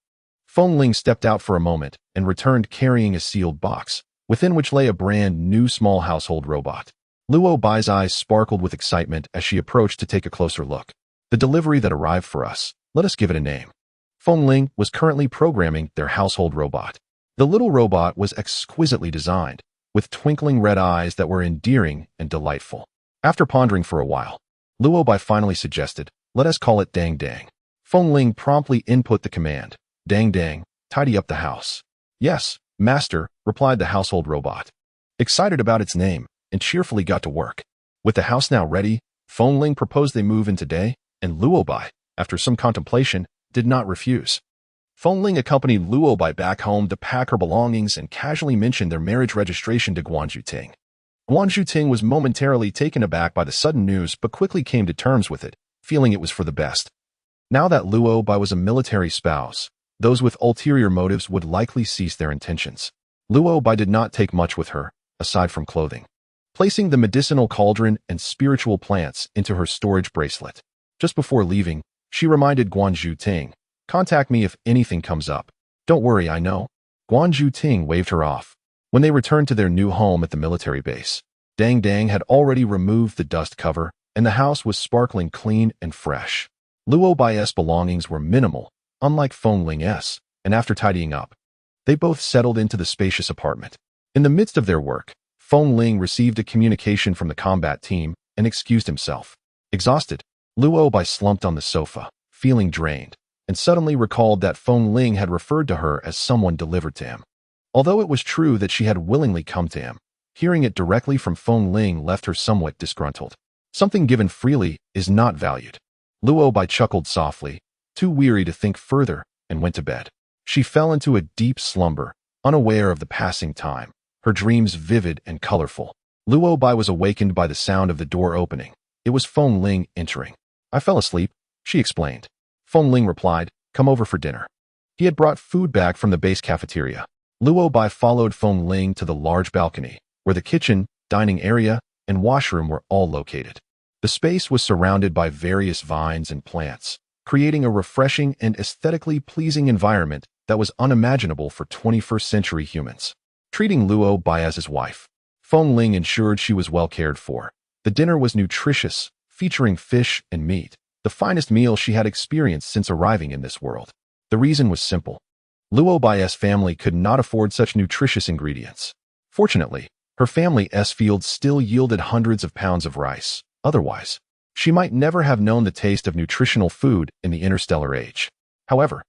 Feng Ling stepped out for a moment and returned carrying a sealed box, within which lay a brand new small household robot. Luo Bai's eyes sparkled with excitement as she approached to take a closer look. "The delivery that arrived for us, let us give it a name." Feng Ling was currently programming their household robot. The little robot was exquisitely designed, with twinkling red eyes that were endearing and delightful. After pondering for a while, Luo Bai finally suggested, "Let us call it Dang Dang." Feng Ling promptly input the command, "Dang Dang, tidy up the house." "Yes, master," replied the household robot, excited about its name, and cheerfully got to work. With the house now ready, Feng Ling proposed they move in today, and Luo Bai, after some contemplation, did not refuse. Feng Ling accompanied Luo Bai back home to pack her belongings and casually mentioned their marriage registration to Guanju Ting. Guanju Ting was momentarily taken aback by the sudden news but quickly came to terms with it, feeling it was for the best. Now that Luo Bai was a military spouse, those with ulterior motives would likely cease their intentions. Luo Bai did not take much with her, aside from clothing, placing the medicinal cauldron and spiritual plants into her storage bracelet. Just before leaving, she reminded Guanju Ting, "Contact me if anything comes up." "Don't worry, I know." Guanju Ting waved her off. When they returned to their new home at the military base, Dang Dang had already removed the dust cover, and the house was sparkling clean and fresh. Luo Bai's belongings were minimal, unlike Feng Ling's, and after tidying up, they both settled into the spacious apartment. In the midst of their work, Feng Ling received a communication from the combat team and excused himself. Exhausted, Luo Bai slumped on the sofa, feeling drained, and suddenly recalled that Feng Ling had referred to her as someone delivered to him. Although it was true that she had willingly come to him, hearing it directly from Feng Ling left her somewhat disgruntled. Something given freely is not valued. Luo Bai chuckled softly, too weary to think further, and went to bed. She fell into a deep slumber, unaware of the passing time, her dreams vivid and colorful. Luo Bai was awakened by the sound of the door opening. It was Feng Ling entering. "I fell asleep," she explained. Feng Ling replied, "Come over for dinner." He had brought food back from the base cafeteria. Luo Bai followed Feng Ling to the large balcony, where the kitchen, dining area, and washroom were all located. The space was surrounded by various vines and plants, creating a refreshing and aesthetically pleasing environment that was unimaginable for 21st century humans. Treating Luo Bai as his wife, Feng Ling ensured she was well cared for. The dinner was nutritious, featuring fish and meat, the finest meal she had experienced since arriving in this world. The reason was simple. Luo Bai's family could not afford such nutritious ingredients. Fortunately, her family's fields still yielded hundreds of pounds of rice. Otherwise, she might never have known the taste of nutritional food in the interstellar age. However,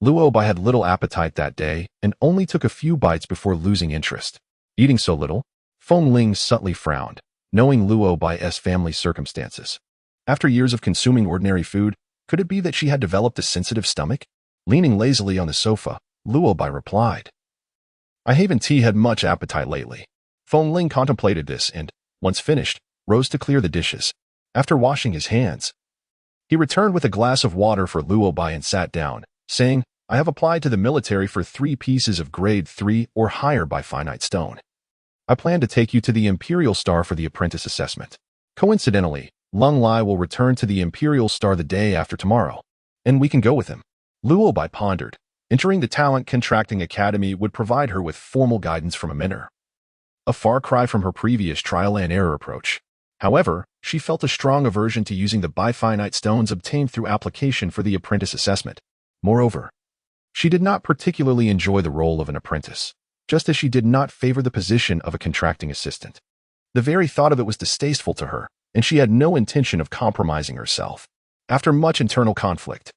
Luo Bai had little appetite that day and only took a few bites before losing interest. Eating so little, Feng Ling subtly frowned, knowing Luo Bai's family's circumstances. After years of consuming ordinary food, could it be that she had developed a sensitive stomach? Leaning lazily on the sofa, Luo Bai replied, "I haven't had much appetite lately." Feng Ling contemplated this and, once finished, rose to clear the dishes. After washing his hands, he returned with a glass of water for Luo Bai and sat down, saying, "I have applied to the military for 3 pieces of grade 3 or higher by finite stone. I plan to take you to the Imperial Star for the apprentice assessment." Coincidentally, Lung Lai will return to the Imperial Star the day after tomorrow, and we can go with him. Luo Bai pondered. Entering the Talent Contracting Academy would provide her with formal guidance from a mentor. A far cry from her previous trial-and-error approach. However, she felt a strong aversion to using the bifinite stones obtained through application for the apprentice assessment. Moreover, she did not particularly enjoy the role of an apprentice, just as she did not favor the position of a contracting assistant. The very thought of it was distasteful to her, and she had no intention of compromising herself. After much internal conflict,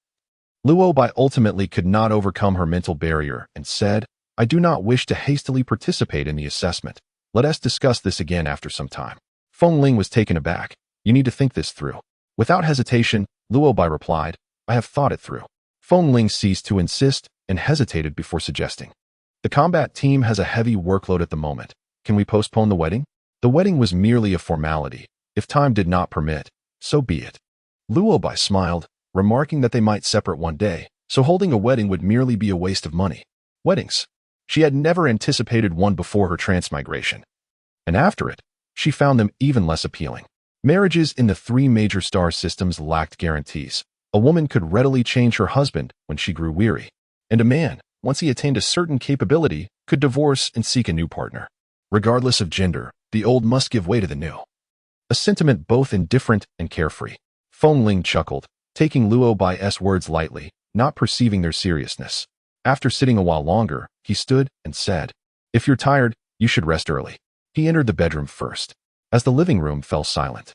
Luo Bai ultimately could not overcome her mental barrier and said, "I do not wish to hastily participate in the assessment. Let us discuss this again after some time." Feng Ling was taken aback. "You need to think this through." Without hesitation, Luo Bai replied, "I have thought it through." Feng Ling ceased to insist and hesitated before suggesting, "The combat team has a heavy workload at the moment. Can we postpone the wedding?" The wedding was merely a formality. If time did not permit, so be it. Luo Bai smiled, remarking that they might separate one day, so holding a wedding would merely be a waste of money. Weddings. She had never anticipated one before her transmigration. And after it, she found them even less appealing. Marriages in the 3 major star systems lacked guarantees. A woman could readily change her husband when she grew weary. And a man, once he attained a certain capability, could divorce and seek a new partner. Regardless of gender, the old must give way to the new. A sentiment both indifferent and carefree. Feng Ling chuckled, taking Luo Bai's words lightly, not perceiving their seriousness. After sitting a while longer, he stood and said, "If you're tired, you should rest early." He entered the bedroom first. As the living room fell silent,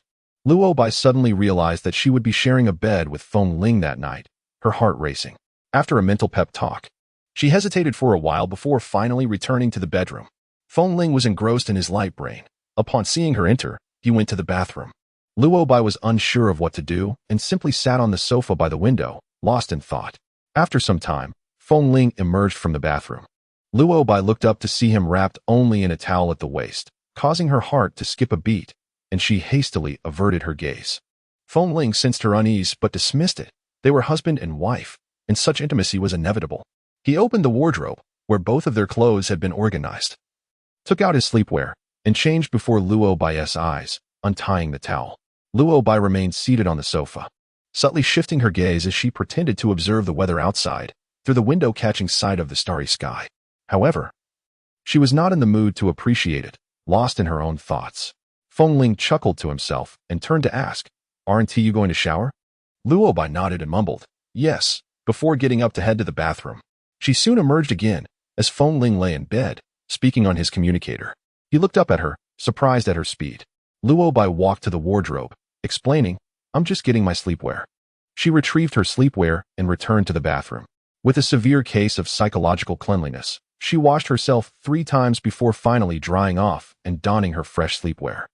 Luo Bai suddenly realized that she would be sharing a bed with Feng Ling that night, her heart racing. After a mental pep talk, she hesitated for a while before finally returning to the bedroom. Feng Ling was engrossed in his light brain. Upon seeing her enter, he went to the bathroom. Luo Bai was unsure of what to do and simply sat on the sofa by the window, lost in thought. After some time, Feng Ling emerged from the bathroom. Luo Bai looked up to see him wrapped only in a towel at the waist, causing her heart to skip a beat, and she hastily averted her gaze. Feng Ling sensed her unease but dismissed it. They were husband and wife, and such intimacy was inevitable. He opened the wardrobe, where both of their clothes had been organized, took out his sleepwear, and changed before Luo Bai's eyes, untying the towel. Luo Bai remained seated on the sofa, subtly shifting her gaze as she pretended to observe the weather outside, through the window catching sight of the starry sky. However, she was not in the mood to appreciate it, lost in her own thoughts. Feng Ling chuckled to himself and turned to ask, "Aren't you going to shower?" Luo Bai nodded and mumbled, "Yes," before getting up to head to the bathroom. She soon emerged again, as Feng Ling lay in bed, speaking on his communicator. He looked up at her, surprised at her speed. Luo Bai walked to the wardrobe, explaining, "I'm just getting my sleepwear." She retrieved her sleepwear and returned to the bathroom. With a severe case of psychological cleanliness, she washed herself 3 times before finally drying off and donning her fresh sleepwear.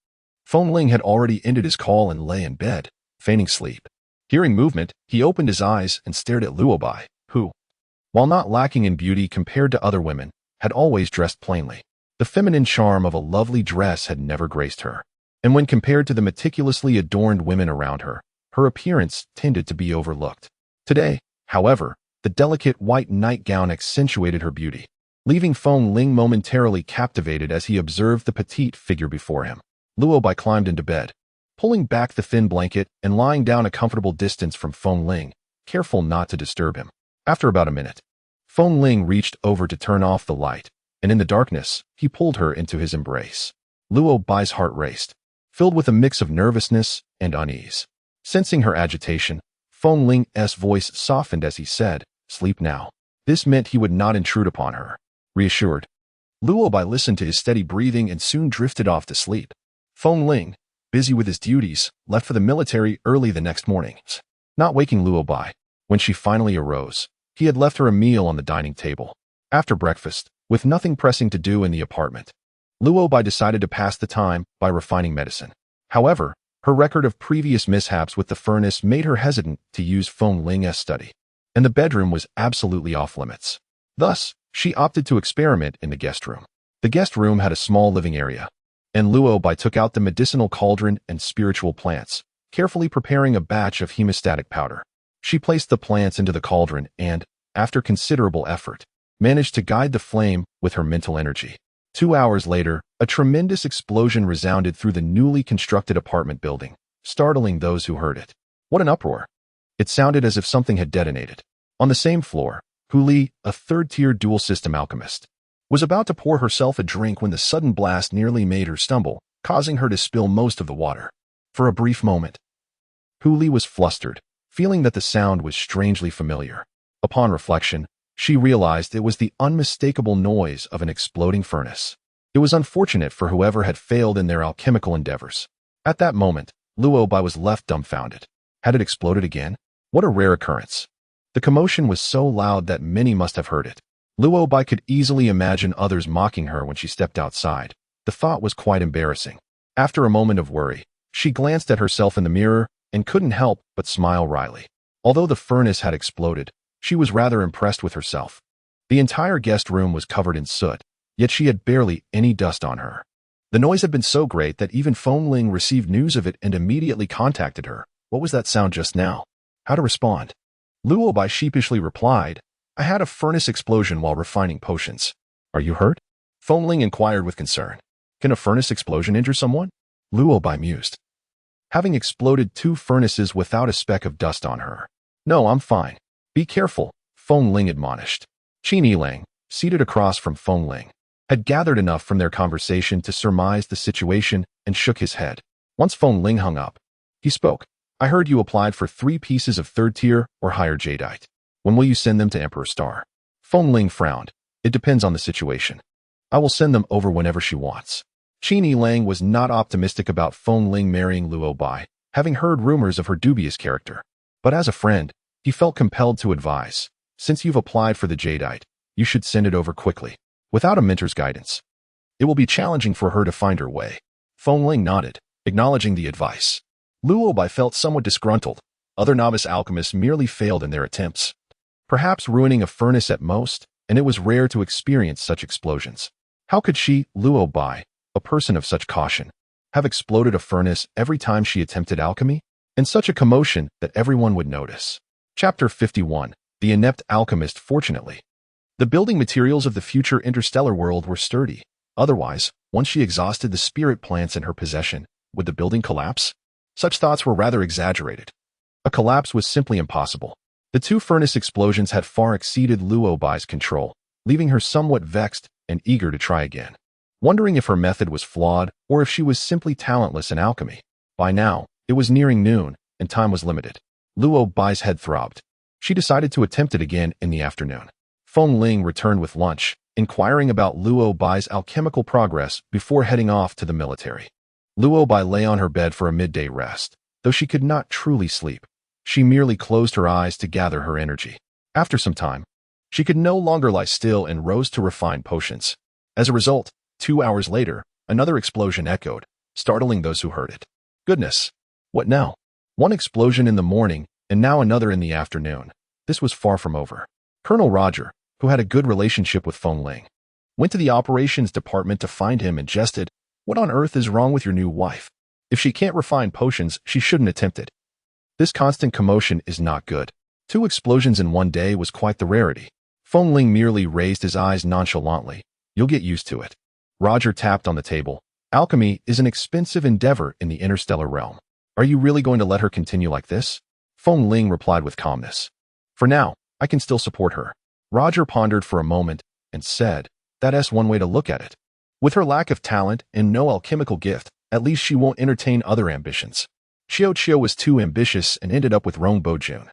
Feng Ling had already ended his call and lay in bed, feigning sleep. Hearing movement, he opened his eyes and stared at Luo Bai, who, while not lacking in beauty compared to other women, had always dressed plainly. The feminine charm of a lovely dress had never graced her, and when compared to the meticulously adorned women around her, her appearance tended to be overlooked. Today, however, the delicate white nightgown accentuated her beauty, leaving Feng Ling momentarily captivated as he observed the petite figure before him. Luo Bai climbed into bed, pulling back the thin blanket and lying down a comfortable distance from Feng Ling, careful not to disturb him. After about a minute, Feng Ling reached over to turn off the light, and in the darkness, he pulled her into his embrace. Luo Bai's heart raced, filled with a mix of nervousness and unease. Sensing her agitation, Feng Ling's voice softened as he said, "Sleep now." This meant he would not intrude upon her. Reassured, Luo Bai listened to his steady breathing and soon drifted off to sleep. Feng Ling, busy with his duties, left for the military early the next morning. Not waking Luo Bai, when she finally arose, he had left her a meal on the dining table. After breakfast, with nothing pressing to do in the apartment, Luo Bai decided to pass the time by refining medicine. However, her record of previous mishaps with the furnace made her hesitant to use Feng Ling's study, and the bedroom was absolutely off limits. Thus, she opted to experiment in the guest room. The guest room had a small living area, and Luo Bai took out the medicinal cauldron and spiritual plants, carefully preparing a batch of hemostatic powder. She placed the plants into the cauldron and, after considerable effort, managed to guide the flame with her mental energy. 2 hours later, a tremendous explosion resounded through the newly constructed apartment building, startling those who heard it. What an uproar! It sounded as if something had detonated. On the same floor, Huli, a third-tier dual-system alchemist, was about to pour herself a drink when the sudden blast nearly made her stumble, causing her to spill most of the water. For a brief moment, Huli was flustered, feeling that the sound was strangely familiar. Upon reflection, she realized it was the unmistakable noise of an exploding furnace. It was unfortunate for whoever had failed in their alchemical endeavors. At that moment, Luo Bai was left dumbfounded. Had it exploded again? What a rare occurrence. The commotion was so loud that many must have heard it. Luo Bai could easily imagine others mocking her when she stepped outside. The thought was quite embarrassing. After a moment of worry, she glanced at herself in the mirror and couldn't help but smile wryly. Although the furnace had exploded, she was rather impressed with herself. The entire guest room was covered in soot, yet she had barely any dust on her. The noise had been so great that even Feng Ling received news of it and immediately contacted her. What was that sound just now? How to respond? Luo Bai sheepishly replied, I had a furnace explosion while refining potions. Are you hurt? Feng Ling inquired with concern. Can a furnace explosion injure someone? Luo Bai mused, having exploded 2 furnaces without a speck of dust on her. No, I'm fine. Be careful, Feng Ling admonished. Qin Yilang, seated across from Feng Ling, had gathered enough from their conversation to surmise the situation and shook his head. Once Feng Ling hung up, he spoke. I heard you applied for 3 pieces of third-tier or higher jadeite. When will you send them to Emperor Star? Feng Ling frowned. It depends on the situation. I will send them over whenever she wants. Qin Yilang was not optimistic about Feng Ling marrying Luo Bai, having heard rumors of her dubious character. But as a friend, he felt compelled to advise. Since you've applied for the jadeite, you should send it over quickly. Without a mentor's guidance, it will be challenging for her to find her way. Feng Ling nodded, acknowledging the advice. Luo Bai felt somewhat disgruntled. Other novice alchemists merely failed in their attempts, perhaps ruining a furnace at most, and it was rare to experience such explosions. How could she, Luo Bai, a person of such caution, have exploded a furnace every time she attempted alchemy? And such a commotion that everyone would notice. Chapter 51. The Inept Alchemist. Fortunately, the building materials of the future interstellar world were sturdy. Otherwise, once she exhausted the spirit plants in her possession, would the building collapse? Such thoughts were rather exaggerated. A collapse was simply impossible. The 2 furnace explosions had far exceeded Luo Bai's control, leaving her somewhat vexed and eager to try again, wondering if her method was flawed or if she was simply talentless in alchemy. By now, it was nearing noon, and time was limited. Luo Bai's head throbbed. She decided to attempt it again in the afternoon. Feng Ling returned with lunch, inquiring about Luo Bai's alchemical progress before heading off to the military. Luo Bai lay on her bed for a midday rest. Though she could not truly sleep, she merely closed her eyes to gather her energy. After some time, she could no longer lie still and rose to refine potions. As a result, 2 hours later, another explosion echoed, startling those who heard it. Goodness! What now? One explosion in the morning, and now another in the afternoon. This was far from over. Colonel Roger, who had a good relationship with Feng Ling, went to the operations department to find him and jested, What on earth is wrong with your new wife? If she can't refine potions, she shouldn't attempt it. This constant commotion is not good. 2 explosions in one day was quite the rarity. Feng Ling merely raised his eyes nonchalantly. You'll get used to it. Roger tapped on the table. Alchemy is an expensive endeavor in the interstellar realm. Are you really going to let her continue like this? Feng Ling replied with calmness. For now, I can still support her. Roger pondered for a moment and said, That's one way to look at it. With her lack of talent and no alchemical gift, at least she won't entertain other ambitions. Xiao Qiu was too ambitious and ended up with Rong Bojun.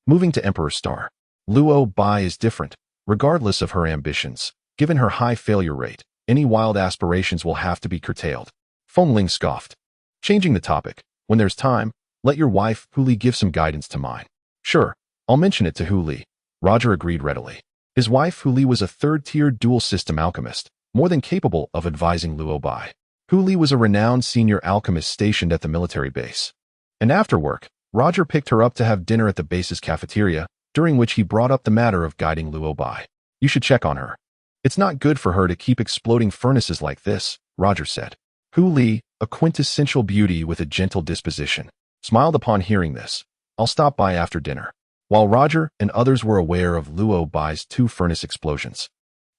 Moving to Emperor Star, Luo Bai is different. Regardless of her ambitions, given her high failure rate, any wild aspirations will have to be curtailed. Feng Ling scoffed. Changing the topic, when there's time, let your wife, Hu Li, give some guidance to mine. Sure, I'll mention it to Hu Li. Roger agreed readily. His wife, Hu Li, was a third-tier dual-system alchemist, more than capable of advising Luo Bai. Hu Li was a renowned senior alchemist stationed at the military base. And after work, Roger picked her up to have dinner at the base's cafeteria, during which he brought up the matter of guiding Luo Bai. You should check on her. It's not good for her to keep exploding furnaces like this, Roger said. Hu Li, a quintessential beauty with a gentle disposition, smiled upon hearing this. I'll stop by after dinner. While Roger and others were aware of Luo Bai's 2 furnace explosions,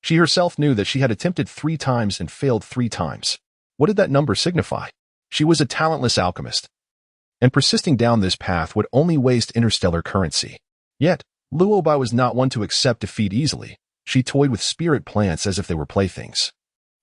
she herself knew that she had attempted 3 times and failed 3 times. What did that number signify? She was a talentless alchemist. and persisting down this path would only waste interstellar currency. Yet, Luo Bai was not one to accept defeat easily. She toyed with spirit plants as if they were playthings.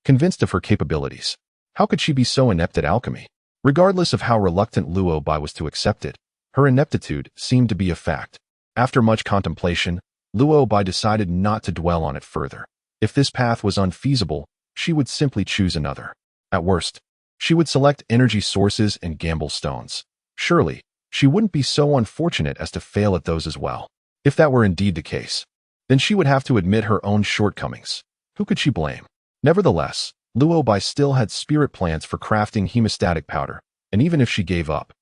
Convinced of her capabilities, how could she be so inept at alchemy? Regardless of how reluctant Luo Bai was to accept it, her ineptitude seemed to be a fact. After much contemplation, Luo Bai decided not to dwell on it further. If this path was unfeasible, she would simply choose another. At worst, she would select energy sources and gamble stones. Surely, she wouldn't be so unfortunate as to fail at those as well. If that were indeed the case, then she would have to admit her own shortcomings. Who could she blame? Nevertheless, Luo Bai still had spirit plants for crafting hemostatic powder, and even if she gave up,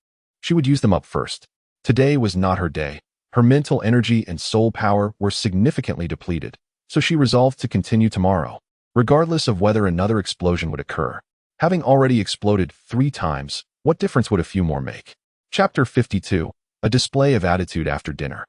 she would use them up first. Today was not her day. Her mental energy and soul power were significantly depleted, so she resolved to continue tomorrow, regardless of whether another explosion would occur. Having already exploded 3 times, what difference would a few more make? Chapter 52. A display of attitude after dinner.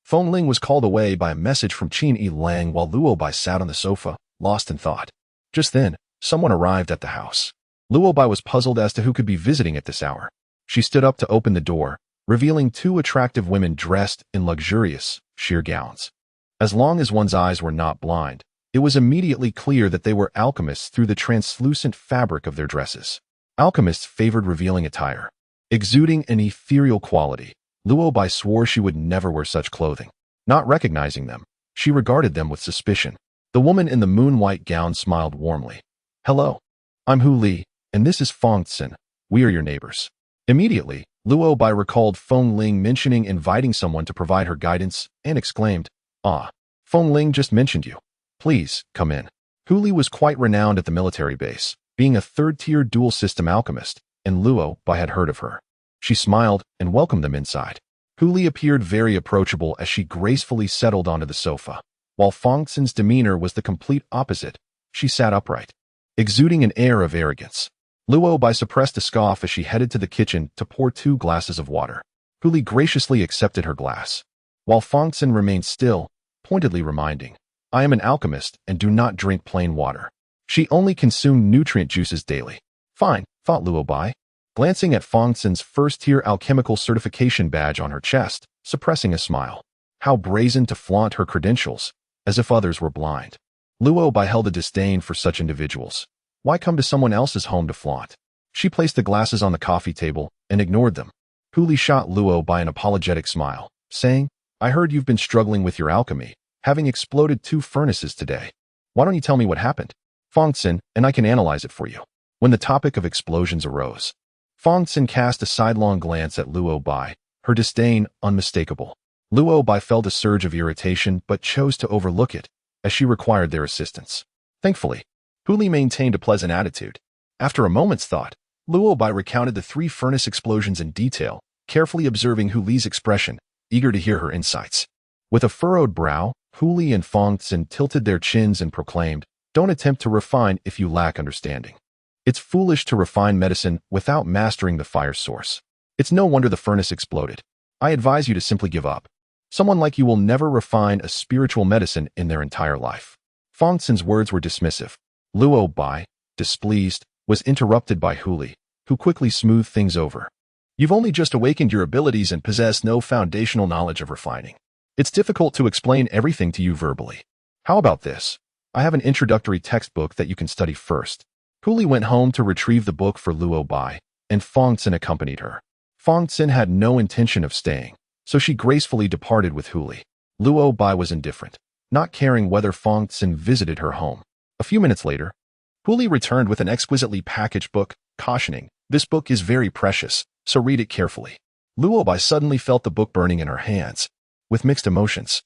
Feng Ling was called away by a message from Qin Yi Lang while Luo Bai sat on the sofa, lost in thought. Just then, someone arrived at the house. Luo Bai was puzzled as to who could be visiting at this hour. She stood up to open the door, revealing 2 attractive women dressed in luxurious, sheer gowns. As long as one's eyes were not blind, it was immediately clear that they were alchemists through the translucent fabric of their dresses. Alchemists favored revealing attire, exuding an ethereal quality. Luo Bai swore she would never wear such clothing. Not recognizing them, she regarded them with suspicion. The woman in the moon-white gown smiled warmly. "Hello. I'm Hu Li, and this is Feng Tsin. We are your neighbors." Immediately, Luo Bai recalled Feng Ling mentioning inviting someone to provide her guidance and exclaimed, "Ah, Feng Ling just mentioned you. Please, come in." Hu Li was quite renowned at the military base, being a 3rd-tier dual-system alchemist, and Luo Bai had heard of her. She smiled and welcomed them inside. Hu Li appeared very approachable as she gracefully settled onto the sofa, while Feng Tsin's demeanor was the complete opposite. She sat upright, exuding an air of arrogance. Luo Bai suppressed a scoff as she headed to the kitchen to pour 2 glasses of water. Hu Li graciously accepted her glass, while Feng Tsin remained still, pointedly reminding, "I am an alchemist and do not drink plain water." She only consumed nutrient juices daily. "Fine," thought Luo Bai, glancing at Feng Tsin's 1st-tier alchemical certification badge on her chest, suppressing a smile. How brazen to flaunt her credentials, as if others were blind. Luo Bai held a disdain for such individuals. Why come to someone else's home to flaunt? She placed the glasses on the coffee table and ignored them. Hu Li shot Luo Bai an apologetic smile, saying, "I heard you've been struggling with your alchemy, having exploded 2 furnaces today. Why don't you tell me what happened? Feng Tsin, and I can analyze it for you." When the topic of explosions arose, Feng Tsin cast a sidelong glance at Luo Bai, her disdain unmistakable. Luo Bai felt a surge of irritation but chose to overlook it, as she required their assistance. Thankfully, Hu Li maintained a pleasant attitude. After a moment's thought, Luo Bai recounted the 3 furnace explosions in detail, carefully observing Hu Li's expression, eager to hear her insights. With a furrowed brow, Hu Li and Feng Tsin tilted their chins and proclaimed, "Don't attempt to refine if you lack understanding. It's foolish to refine medicine without mastering the fire source. It's no wonder the furnace exploded. I advise you to simply give up. Someone like you will never refine a spiritual medicine in their entire life." Feng Tsin's words were dismissive. Luo Bai, displeased, was interrupted by Hu Li, who quickly smoothed things over. "You've only just awakened your abilities and possess no foundational knowledge of refining. It's difficult to explain everything to you verbally. How about this? I have an introductory textbook that you can study first." Hu Li went home to retrieve the book for Luo Bai, and Feng Tsin accompanied her. Feng Tsin had no intention of staying, so she gracefully departed with Hu Li. Luo Bai was indifferent, not caring whether Feng Tsin visited her home. A few minutes later, Hu Li returned with an exquisitely packaged book, cautioning, "This book is very precious, so read it carefully." Luo Bai suddenly felt the book burning in her hands, with mixed emotions.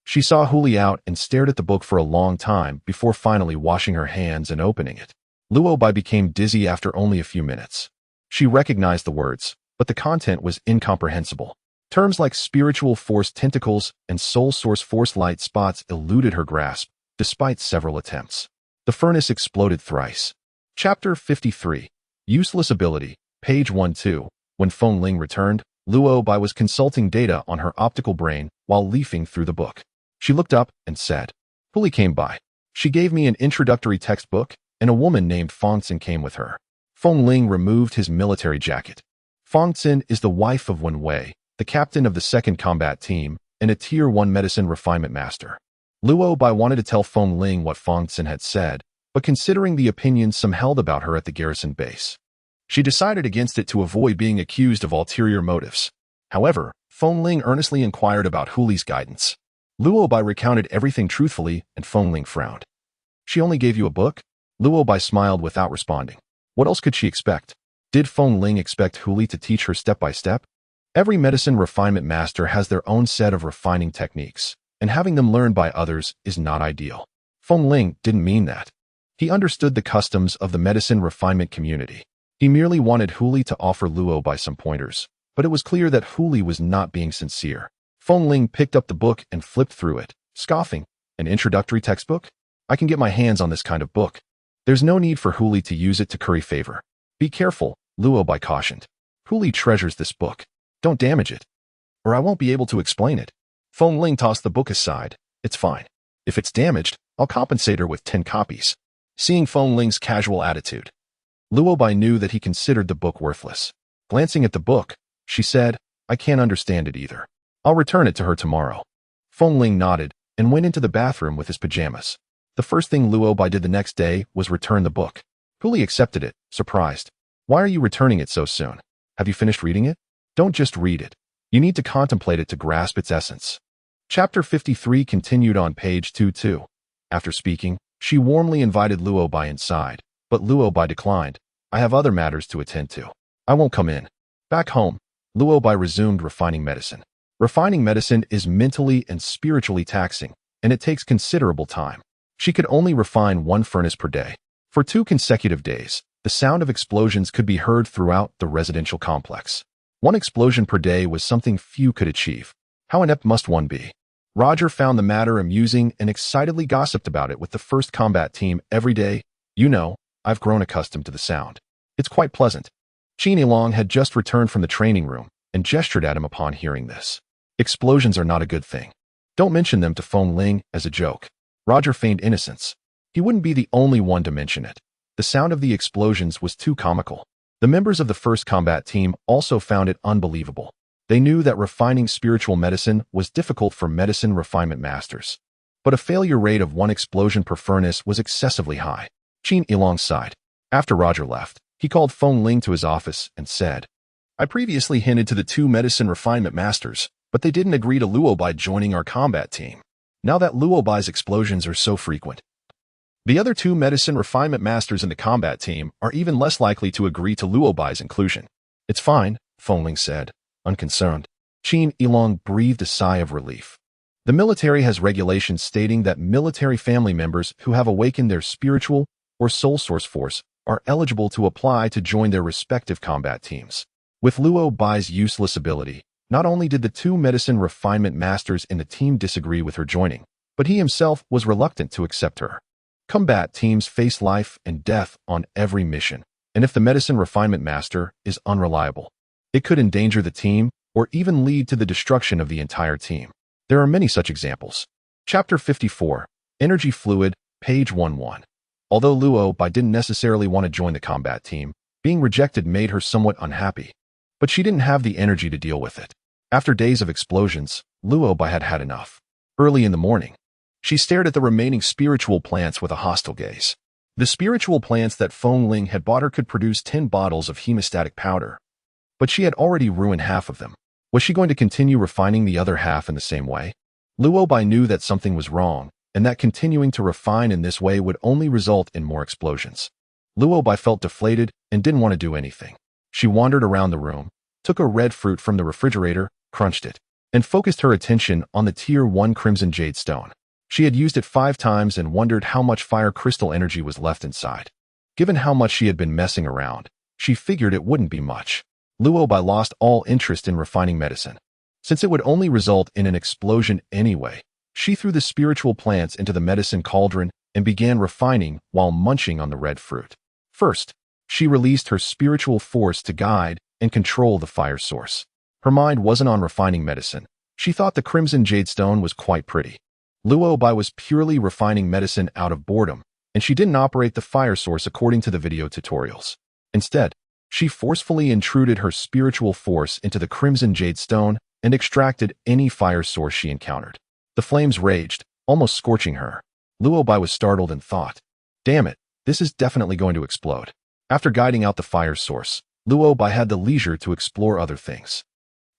She saw Hu Li out and stared at the book for a long time before finally washing her hands and opening it. Luo Bai became dizzy after only a few minutes. She recognized the words, but the content was incomprehensible. Terms like spiritual force tentacles and soul source force light spots eluded her grasp, despite several attempts. The furnace exploded thrice. Chapter 53. Useless Ability, page 12. When Feng Ling returned, Luo Bai was consulting data on her optical brain while leafing through the book. She looked up and said, "Hu Li came by. She gave me an introductory textbook, and a woman named Feng Tsin came with her." Feng Ling removed his military jacket. Fong Xin is the wife of Wen Wei, the captain of the 2nd Combat Team, and a Tier 1 medicine refinement master. Luo Bai wanted to tell Feng Ling what Fong Xin had said, but considering the opinions some held about her at the garrison base, she decided against it to avoid being accused of ulterior motives. However, Feng Ling earnestly inquired about Huli's guidance. Luo Bai recounted everything truthfully, and Feng Ling frowned. "She only gave you a book?" Luo Bai smiled without responding. What else could she expect? Did Feng Ling expect Huli to teach her step by step? Every medicine refinement master has their own set of refining techniques, and having them learned by others is not ideal. Feng Ling didn't mean that. He understood the customs of the medicine refinement community. He merely wanted Huli to offer Luo Bai some pointers, but it was clear that Huli was not being sincere. Feng Ling picked up the book and flipped through it, scoffing. "An introductory textbook? I can get my hands on this kind of book. There's no need for Huli to use it to curry favor." "Be careful," Luo Bai cautioned. "Huli treasures this book. Don't damage it, or I won't be able to explain it." Feng Ling tossed the book aside. "It's fine. If it's damaged, I'll compensate her with 10 copies. Seeing Feng Ling's casual attitude, Luo Bai knew that he considered the book worthless. Glancing at the book, she said, "I can't understand it either. I'll return it to her tomorrow." Feng Ling nodded and went into the bathroom with his pajamas. The first thing Luo Bai did the next day was return the book. Huli accepted it, surprised. "Why are you returning it so soon? Have you finished reading it?" "Don't just read it. You need to contemplate it to grasp its essence." Chapter 53 continued on page 22. After speaking, she warmly invited Luo Bai inside, but Luo Bai declined. "I have other matters to attend to. I won't come in." Back home, Luo Bai resumed refining medicine. Refining medicine is mentally and spiritually taxing, and it takes considerable time. She could only refine 1 furnace per day. For 2 consecutive days, the sound of explosions could be heard throughout the residential complex. 1 explosion per day was something few could achieve. How inept must one be? Roger found the matter amusing and excitedly gossiped about it with the 1st Combat Team every day. "You know, I've grown accustomed to the sound. It's quite pleasant." Qin Yilong had just returned from the training room and gestured at him upon hearing this. "Explosions are not a good thing. Don't mention them to Feng Ling as a joke." Roger feigned innocence. He wouldn't be the only one to mention it. The sound of the explosions was too comical. The members of the 1st Combat Team also found it unbelievable. They knew that refining spiritual medicine was difficult for medicine refinement masters, but a failure rate of 1 explosion per furnace was excessively high. Qin Yilong sighed. After Roger left, he called Feng Ling to his office and said, "I previously hinted to the 2 medicine refinement masters, but they didn't agree to Luo Bai joining our combat team. Now that Luo Bai's explosions are so frequent, the other 2 medicine refinement masters in the combat team are even less likely to agree to Luo Bai's inclusion." "It's fine," Feng Ling said, unconcerned. Qin Yilong breathed a sigh of relief. The military has regulations stating that military family members who have awakened their spiritual or soul source force are eligible to apply to join their respective combat teams. With Luo Bai's useless ability, not only did the 2 medicine refinement masters in the team disagree with her joining, but he himself was reluctant to accept her. Combat teams face life and death on every mission, and if the medicine refinement master is unreliable, it could endanger the team or even lead to the destruction of the entire team. There are many such examples. Chapter 54, Energy Fluid, page 11. Although Luo Bai didn't necessarily want to join the combat team, being rejected made her somewhat unhappy, but she didn't have the energy to deal with it. After days of explosions, Luo Bai had had enough. Early in the morning, she stared at the remaining spiritual plants with a hostile gaze. The spiritual plants that Feng Ling had bought her could produce 10 bottles of hemostatic powder, but she had already ruined half of them. Was she going to continue refining the other half in the same way? Luo Bai knew that something was wrong, and that continuing to refine in this way would only result in more explosions. Luo Bai felt deflated and didn't want to do anything. She wandered around the room, took a red fruit from the refrigerator, crunched it, and focused her attention on the Tier 1 Crimson Jade Stone. She had used it 5 times and wondered how much fire crystal energy was left inside. Given how much she had been messing around, she figured it wouldn't be much. Luo Bai lost all interest in refining medicine. Since it would only result in an explosion anyway, she threw the spiritual plants into the medicine cauldron and began refining while munching on the red fruit. First, she released her spiritual force to guide and control the fire source. Her mind wasn't on refining medicine. She thought the Crimson Jade Stone was quite pretty. Luo Bai was purely refining medicine out of boredom, and she didn't operate the fire source according to the video tutorials. Instead, She forcefully intruded her spiritual force into the crimson jade stone and extracted any fire source she encountered. The flames raged, almost scorching her. Luobai was startled and thought, "Damn it, this is definitely going to explode." After guiding out the fire source, Luobai had the leisure to explore other things.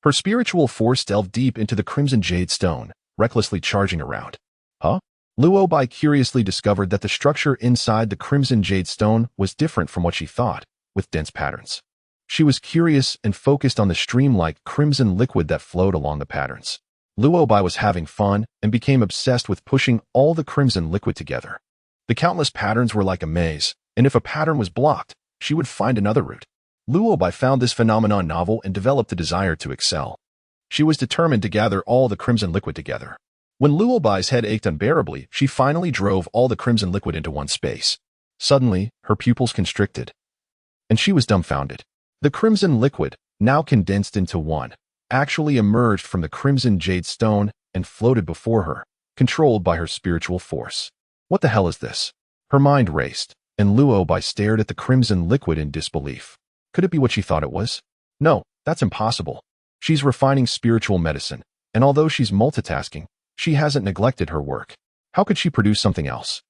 Her spiritual force delved deep into the crimson jade stone, recklessly charging around. Huh? Luobai curiously discovered that the structure inside the crimson jade stone was different from what she thought, with dense patterns. She was curious and focused on the stream-like crimson liquid that flowed along the patterns. Luobai was having fun and became obsessed with pushing all the crimson liquid together. The countless patterns were like a maze, and if a pattern was blocked, she would find another route. Luobai found this phenomenon novel and developed a desire to excel. She was determined to gather all the crimson liquid together. When Luobai's head ached unbearably, she finally drove all the crimson liquid into one space. Suddenly, her pupils constricted, and she was dumbfounded. The crimson liquid, now condensed into one, actually emerged from the crimson jade stone and floated before her, controlled by her spiritual force. What the hell is this? Her mind raced, and Luobai stared at the crimson liquid in disbelief. Could it be what she thought it was? No, that's impossible. She's refining spiritual medicine, and although she's multitasking, she hasn't neglected her work. How could she produce something else?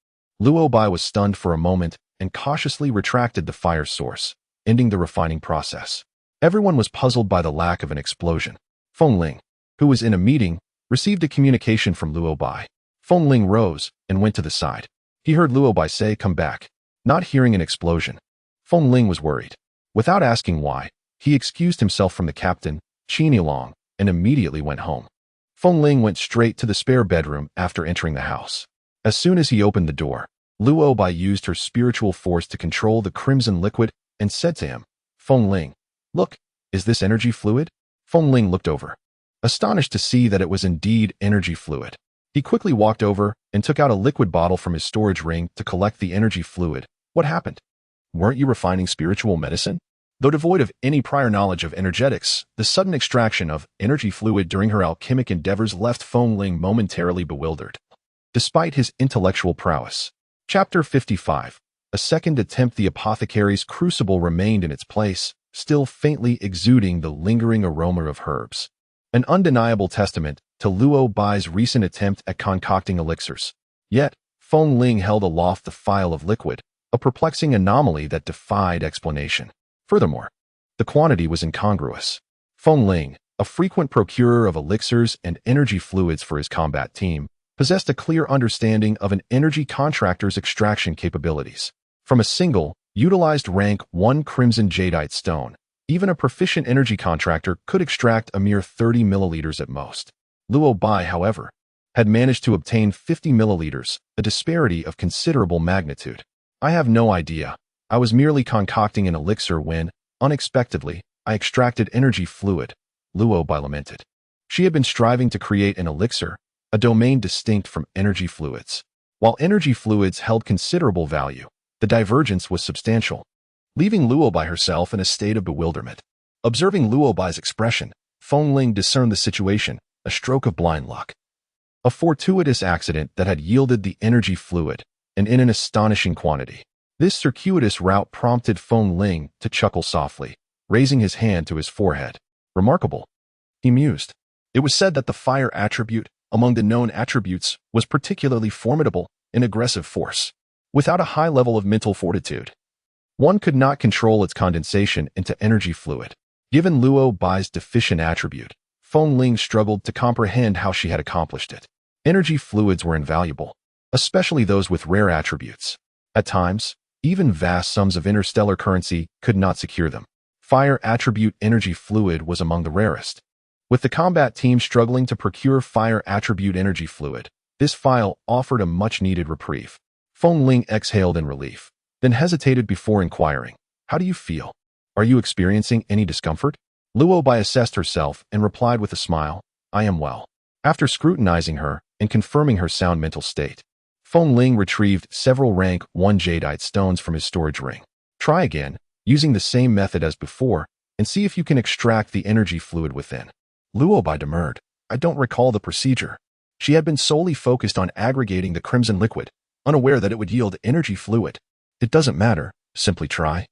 Luobai was stunned for a moment and cautiously retracted the fire source, ending the refining process. Everyone was puzzled by the lack of an explosion. Feng Ling, who was in a meeting, received a communication from Luobai. Feng Ling rose and went to the side. He heard Luobai say, "Come back." Not hearing an explosion, Feng Ling was worried. Without asking why, he excused himself from the captain, Qin Long, and immediately went home. Feng Ling went straight to the spare bedroom after entering the house. As soon as he opened the door, Luobai used her spiritual force to control the crimson liquid and said to him, "Feng Ling, look, is this energy fluid?" Feng Ling looked over, astonished to see that it was indeed energy fluid. He quickly walked over and took out a liquid bottle from his storage ring to collect the energy fluid. What happened? Weren't you refining spiritual medicine? Though devoid of any prior knowledge of energetics, the sudden extraction of energy fluid during her alchemic endeavors left Feng Ling momentarily bewildered. Despite his intellectual prowess. Chapter 55. A second attempt. The apothecary's crucible remained in its place, still faintly exuding the lingering aroma of herbs. An undeniable testament to Luobai's recent attempt at concocting elixirs. Yet, Feng Ling held aloft the phial of liquid, a perplexing anomaly that defied explanation. Furthermore, the quantity was incongruous. Feng Ling, a frequent procurer of elixirs and energy fluids for his combat team, possessed a clear understanding of an energy contractor's extraction capabilities. From a single, utilized rank 1 crimson jadeite stone, even a proficient energy contractor could extract a mere 30 milliliters at most. Luobai, however, had managed to obtain 50 milliliters, a disparity of considerable magnitude. "I have no idea. I was merely concocting an elixir when, unexpectedly, I extracted energy fluid," Luobai lamented. She had been striving to create an elixir, a domain distinct from energy fluids. While energy fluids held considerable value, the divergence was substantial, leaving Luobai herself in a state of bewilderment. Observing Luobai's expression, Feng Ling discerned the situation, a stroke of blind luck. A fortuitous accident that had yielded the energy fluid, and in an astonishing quantity. This circuitous route prompted Feng Ling to chuckle softly, raising his hand to his forehead. "Remarkable," he mused. It was said that the fire attribute, among the known attributes, was particularly formidable in aggressive force. Without a high level of mental fortitude, one could not control its condensation into energy fluid. Given Luobai's deficient attribute, Feng Ling struggled to comprehend how she had accomplished it. Energy fluids were invaluable, especially those with rare attributes. At times, even vast sums of interstellar currency could not secure them. Fire attribute energy fluid was among the rarest. With the combat team struggling to procure fire attribute energy fluid, this phial offered a much-needed reprieve. Feng Ling exhaled in relief, then hesitated before inquiring, "How do you feel? Are you experiencing any discomfort?" Luobai assessed herself and replied with a smile, "I am well." After scrutinizing her and confirming her sound mental state, Feng Ling retrieved several rank 1 jadeite stones from his storage ring. "Try again, using the same method as before, and see if you can extract the energy fluid within." Luobai demurred. "I don't recall the procedure." She had been solely focused on aggregating the crimson liquid, unaware that it would yield energy fluid. "It doesn't matter, simply try."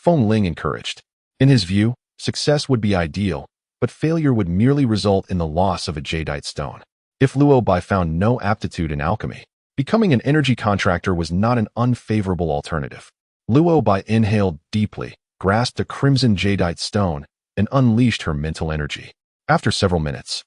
Feng Ling encouraged. In his view, success would be ideal, but failure would merely result in the loss of a jadeite stone. If Luo Bai found no aptitude in alchemy, becoming an energy contractor was not an unfavorable alternative. Luo Bai inhaled deeply, grasped a crimson jadeite stone, and unleashed her mental energy. After several minutes,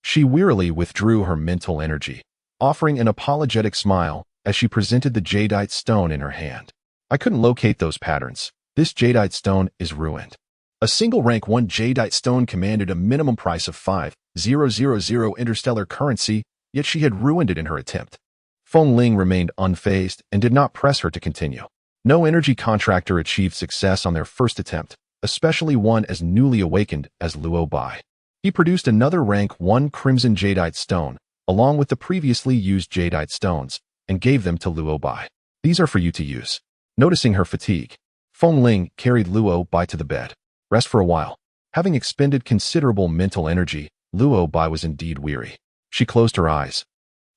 she wearily withdrew her mental energy, offering an apologetic smile as she presented the jadeite stone in her hand. I couldn't locate those patterns. This jadeite stone is ruined. A single rank 1 jadeite stone commanded a minimum price of 5,000 interstellar currency, yet she had ruined it in her attempt. Feng Ling remained unfazed and did not press her to continue. No energy contractor achieved success on their first attempt, especially one as newly awakened as Luo Bai. He produced another rank 1 crimson jadeite stone, along with the previously used jadeite stones, and gave them to Luo Bai. These are for you to use. Noticing her fatigue, Feng Ling carried Luo Bai to the bed. Rest for a while. Having expended considerable mental energy, Luo Bai was indeed weary. She closed her eyes,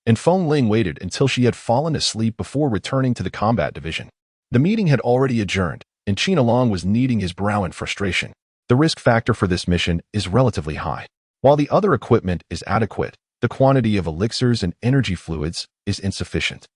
and Feng Ling waited until she had fallen asleep before returning to the combat division. The meeting had already adjourned, and Qin Along was kneading his brow in frustration. The risk factor for this mission is relatively high. While the other equipment is adequate, the quantity of elixirs and energy fluids is insufficient.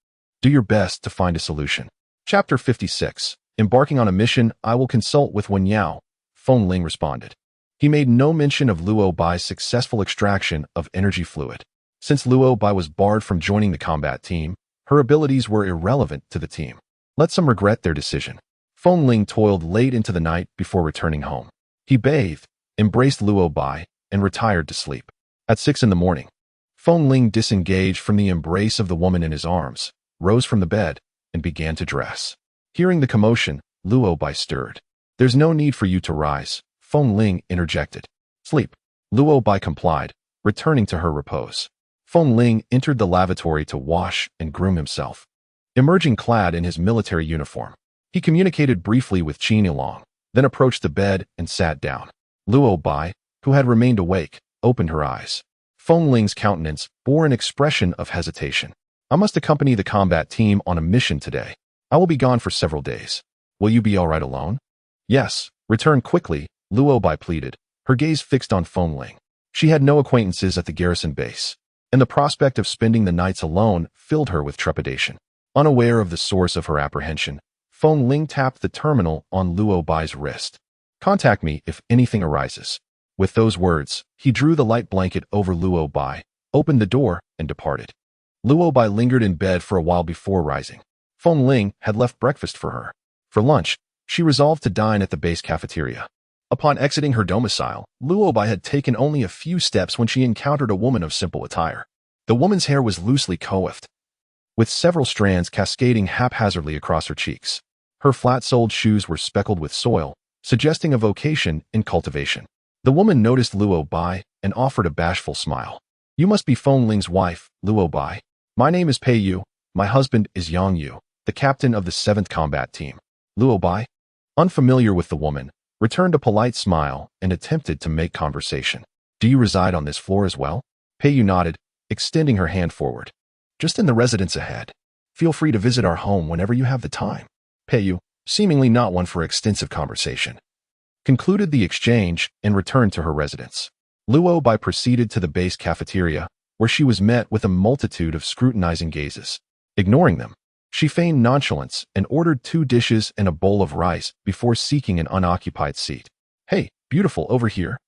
Do your best to find a solution. Chapter 56. Embarking on a mission, I will consult with Wen Yao, Feng Ling responded. He made no mention of Luo Bai's successful extraction of energy fluid. Since Luo Bai was barred from joining the combat team, her abilities were irrelevant to the team. Let some regret their decision. Feng Ling toiled late into the night before returning home. He bathed, embraced Luo Bai, and retired to sleep. At 6 a.m, Feng Ling disengaged from the embrace of the woman in his arms, rose from the bed, and began to dress. Hearing the commotion, Luo Bai stirred. There's no need for you to rise, Feng Ling interjected. Sleep. Luo Bai complied, returning to her repose. Feng Ling entered the lavatory to wash and groom himself. Emerging clad in his military uniform, he communicated briefly with Qin Yilong, then approached the bed and sat down. Luo Bai, who had remained awake, opened her eyes. Feng Ling's countenance bore an expression of hesitation. I must accompany the combat team on a mission today. I will be gone for several days. Will you be all right alone? Yes, return quickly, Luo Bai pleaded, her gaze fixed on Feng Ling. She had no acquaintances at the garrison base, and the prospect of spending the nights alone filled her with trepidation. Unaware of the source of her apprehension, Feng Ling tapped the terminal on Luo Bai's wrist. Contact me if anything arises. With those words, he drew the light blanket over Luo Bai, opened the door, and departed. Luo Bai lingered in bed for a while before rising. Feng Ling had left breakfast for her. For lunch, she resolved to dine at the base cafeteria. Upon exiting her domicile, Luo Bai had taken only a few steps when she encountered a woman of simple attire. The woman's hair was loosely coiffed, with several strands cascading haphazardly across her cheeks. Her flat-soled shoes were speckled with soil, suggesting a vocation in cultivation. The woman noticed Luo Bai and offered a bashful smile. You must be Feng Ling's wife, Luo Bai. My name is Pei Yu. My husband is Yang Yu, the captain of the 7th Combat Team. Luo Bai, unfamiliar with the woman, returned a polite smile and attempted to make conversation. Do you reside on this floor as well? Pei Yu nodded, extending her hand forward. Just in the residence ahead. Feel free to visit our home whenever you have the time. Pei Yu, seemingly not one for extensive conversation, concluded the exchange and returned to her residence. Luo Bai proceeded to the base cafeteria, where she was met with a multitude of scrutinizing gazes. Ignoring them, she feigned nonchalance and ordered 2 dishes and a bowl of rice before seeking an unoccupied seat. Hey, beautiful, over here.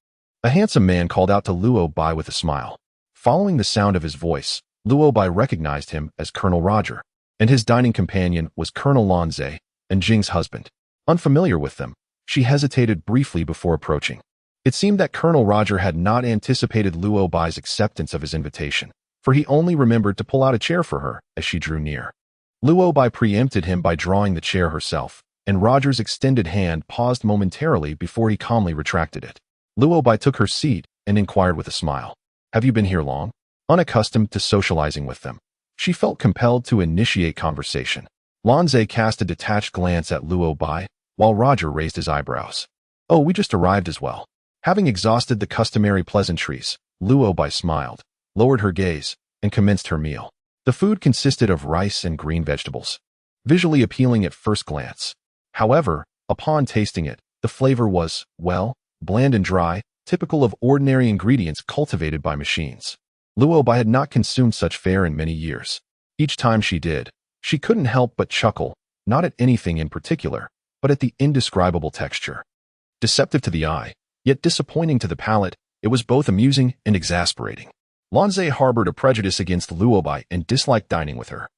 A handsome man called out to Luo Bai with a smile. Following the sound of his voice, Luo Bai recognized him as Colonel Roger, and his dining companion was Colonel Lanze and Jing's husband. Unfamiliar with them, she hesitated briefly before approaching. It seemed that Colonel Roger had not anticipated Luo Bai's acceptance of his invitation, for he only remembered to pull out a chair for her as she drew near. Luo Bai preempted him by drawing the chair herself, and Roger's extended hand paused momentarily before he calmly retracted it. Luo Bai took her seat and inquired with a smile. Have you been here long? Unaccustomed to socializing with them, she felt compelled to initiate conversation. Lanze cast a detached glance at Luo Bai, while Roger raised his eyebrows. Oh, we just arrived as well. Having exhausted the customary pleasantries, Luo Bai smiled, lowered her gaze, and commenced her meal. The food consisted of rice and green vegetables, visually appealing at first glance. However, Upon tasting it, the flavor was, well, bland and dry, typical of ordinary ingredients cultivated by machines. Luobai had not consumed such fare in many years. Each time she did, she couldn't help but chuckle, not at anything in particular, but at the indescribable texture. Deceptive to the eye, yet disappointing to the palate, it was both amusing and exasperating. Lanze harbored a prejudice against Luobai and disliked dining with her.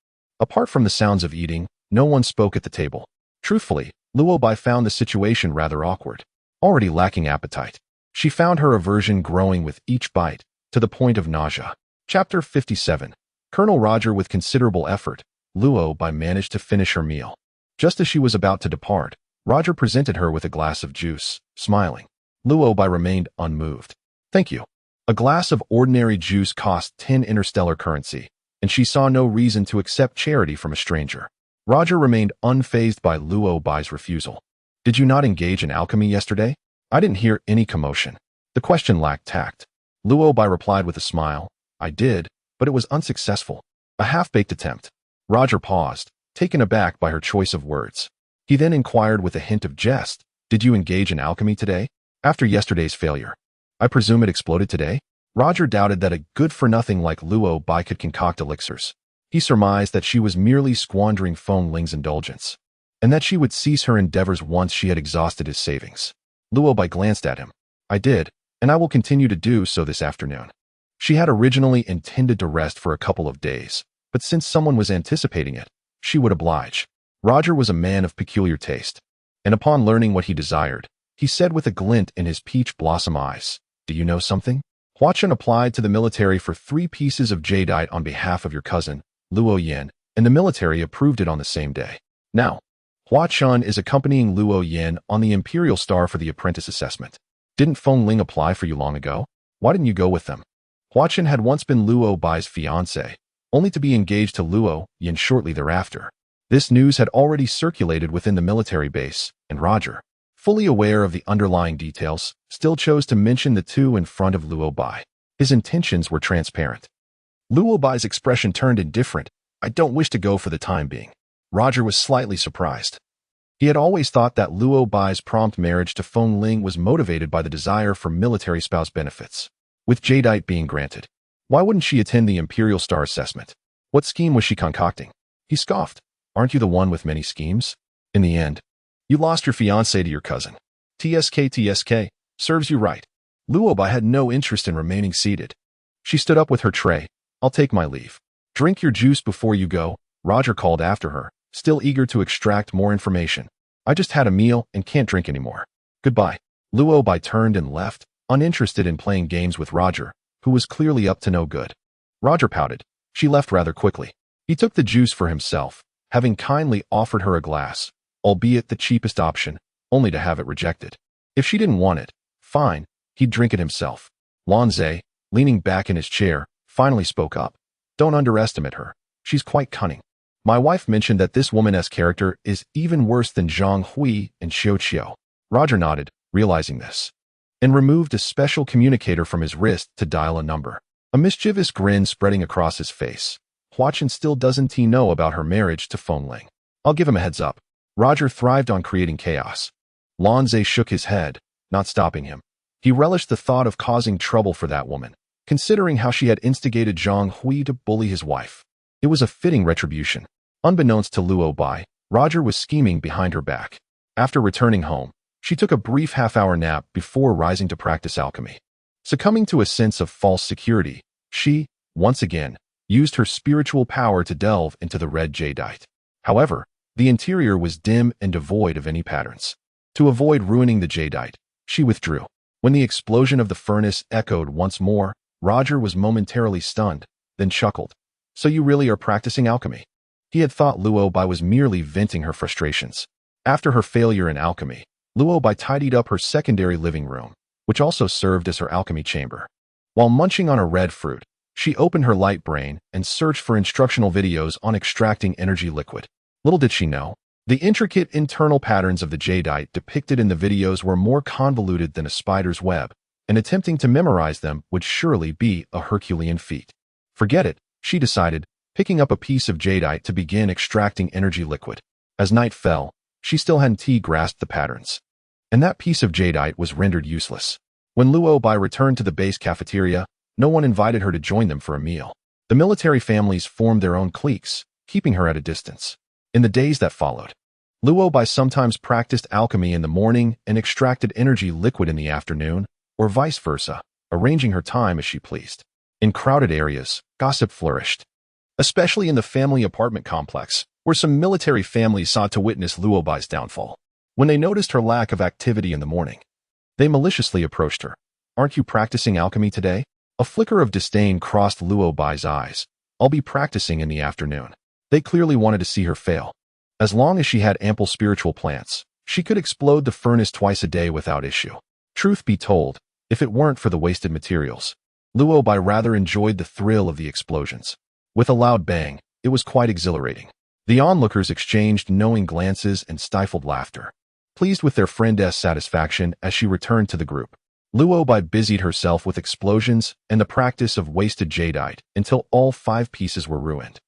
Apart from the sounds of eating, no one spoke at the table. Truthfully, Luobai found the situation rather awkward. Already lacking appetite, she found her aversion growing with each bite, to the point of nausea. Chapter 57. Colonel Roger. With considerable effort, Luobai managed to finish her meal. Just as she was about to depart, Roger presented her with a glass of juice, smiling. Luobai remained unmoved. Thank you. A glass of ordinary juice cost 10 interstellar currency, and she saw no reason to accept charity from a stranger. Roger remained unfazed by Luobai's refusal. Did you not engage in alchemy yesterday? I didn't hear any commotion. The question lacked tact. Luobai replied with a smile. I did, but it was unsuccessful. A half-baked attempt. Roger paused, taken aback by her choice of words. He then inquired with a hint of jest, did you engage in alchemy today? After yesterday's failure. I presume it exploded today? Roger doubted that a good-for-nothing like Luobai could concoct elixirs. He surmised that she was merely squandering Feng Ling's indulgence, and that she would cease her endeavors once she had exhausted his savings. Luobai glanced at him. I did, and I will continue to do so this afternoon. She had originally intended to rest for a couple of days, but since someone was anticipating it, she would oblige. Roger was a man of peculiar taste, and upon learning what he desired, he said with a glint in his peach blossom eyes, do you know something? Huachun applied to the military for 3 pieces of jadeite on behalf of your cousin, Luo Yan, and the military approved it on the same day. Now, Huachun is accompanying Luo Yan on the Imperial Star for the apprentice assessment. Didn't Feng Ling apply for you long ago? Why didn't you go with them? Huachun had once been Luo Bai's fiancé, only to be engaged to Luo Yan shortly thereafter. This news had already circulated within the military base, and Roger, fully aware of the underlying details, still chose to mention the two in front of Luo Bai. His intentions were transparent. Luo Bai's expression turned indifferent. I don't wish to go for the time being. Roger was slightly surprised. He had always thought that Luo Bai's prompt marriage to Feng Ling was motivated by the desire for military spouse benefits. With jadeite being granted, why wouldn't she attend the Imperial Star assessment? What scheme was she concocting? He scoffed. Aren't you the one with many schemes? In the end, you lost your fiancé to your cousin. TSK, serves you right. Luo Bai had no interest in remaining seated. She stood up with her tray. I'll take my leave. Drink your juice before you go, Roger called after her, still eager to extract more information. I just had a meal and can't drink anymore. Goodbye. Luo Bai turned and left, uninterested in playing games with Roger, who was clearly up to no good. Roger pouted. She left rather quickly. He took the juice for himself, having kindly offered her a glass, albeit the cheapest option, only to have it rejected. If she didn't want it, fine, he'd drink it himself. Lanze, leaning back in his chair, finally spoke up. Don't underestimate her. She's quite cunning. My wife mentioned that this woman's character is even worse than Zhang Hui and Xiao Qiao. Roger nodded, realizing this, and removed a special communicator from his wrist to dial a number. A mischievous grin spreading across his face. Huachun still doesn't know about her marriage to Feng Ling. I'll give him a heads up. Roger thrived on creating chaos. Lanze shook his head, not stopping him. He relished the thought of causing trouble for that woman, considering how she had instigated Zhang Hui to bully his wife. It was a fitting retribution. Unbeknownst to Luo Bai, Roger was scheming behind her back. After returning home, she took a brief half-hour nap before rising to practice alchemy. Succumbing to a sense of false security, she, once again, used her spiritual power to delve into the red jadeite. However, the interior was dim and devoid of any patterns. To avoid ruining the jadeite, she withdrew. When the explosion of the furnace echoed once more, Roger was momentarily stunned, then chuckled. So you really are practicing alchemy? He had thought Luo Bai was merely venting her frustrations. After her failure in alchemy, Luo Bai tidied up her secondary living room, which also served as her alchemy chamber. While munching on a red fruit, she opened her light brain and searched for instructional videos on extracting energy liquid. Little did she know, the intricate internal patterns of the jadeite depicted in the videos were more convoluted than a spider's web, and attempting to memorize them would surely be a Herculean feat. Forget it, she decided, picking up a piece of jadeite to begin extracting energy liquid. As night fell, she still hadn't grasped the patterns. And that piece of jadeite was rendered useless. When Luo Bai returned to the base cafeteria, no one invited her to join them for a meal. The military families formed their own cliques, keeping her at a distance. In the days that followed, Luo Bai sometimes practiced alchemy in the morning and extracted energy liquid in the afternoon, or vice versa, arranging her time as she pleased. In crowded areas, gossip flourished, especially in the family apartment complex, where some military families sought to witness Luo Bai's downfall. When they noticed her lack of activity in the morning, they maliciously approached her. "Aren't you practicing alchemy today?" A flicker of disdain crossed Luo Bai's eyes. "I'll be practicing in the afternoon." They clearly wanted to see her fail. As long as she had ample spiritual plants, she could explode the furnace twice a day without issue. Truth be told, if it weren't for the wasted materials, Luo Bai rather enjoyed the thrill of the explosions. With a loud bang, it was quite exhilarating. The onlookers exchanged knowing glances and stifled laughter, pleased with their friend's satisfaction as she returned to the group. Luo Bai busied herself with explosions and the practice of wasted jadeite until all 5 pieces were ruined,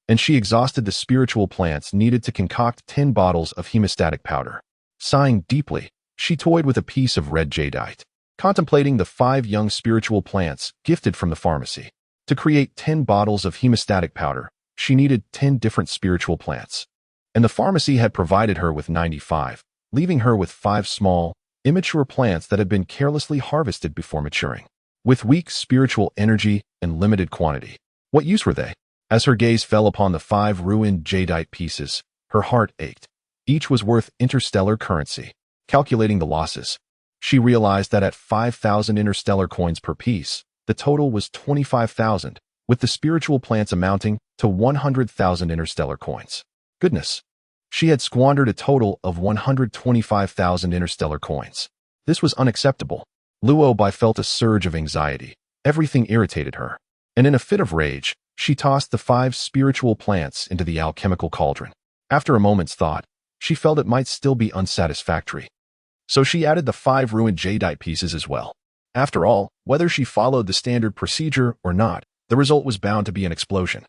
and she exhausted the spiritual plants needed to concoct 10 bottles of hemostatic powder. Sighing deeply, she toyed with a piece of red jadeite, contemplating the 5 young spiritual plants gifted from the pharmacy. To create 10 bottles of hemostatic powder, she needed 10 different spiritual plants, and the pharmacy had provided her with 95, leaving her with 5 small, immature plants that had been carelessly harvested before maturing. With weak spiritual energy and limited quantity, what use were they? As her gaze fell upon the 5 ruined jadeite pieces, her heart ached. Each was worth interstellar currency. Calculating the losses, she realized that at 5,000 interstellar coins per piece, the total was 25,000, with the spiritual plants amounting to 100,000 interstellar coins. Goodness! She had squandered a total of 125,000 interstellar coins. This was unacceptable. Luo Bai felt a surge of anxiety. Everything irritated her. And in a fit of rage, she tossed the 5 spiritual plants into the alchemical cauldron. After a moment's thought, she felt it might still be unsatisfactory. So she added the 5 ruined jadeite pieces as well. After all, whether she followed the standard procedure or not, the result was bound to be an explosion.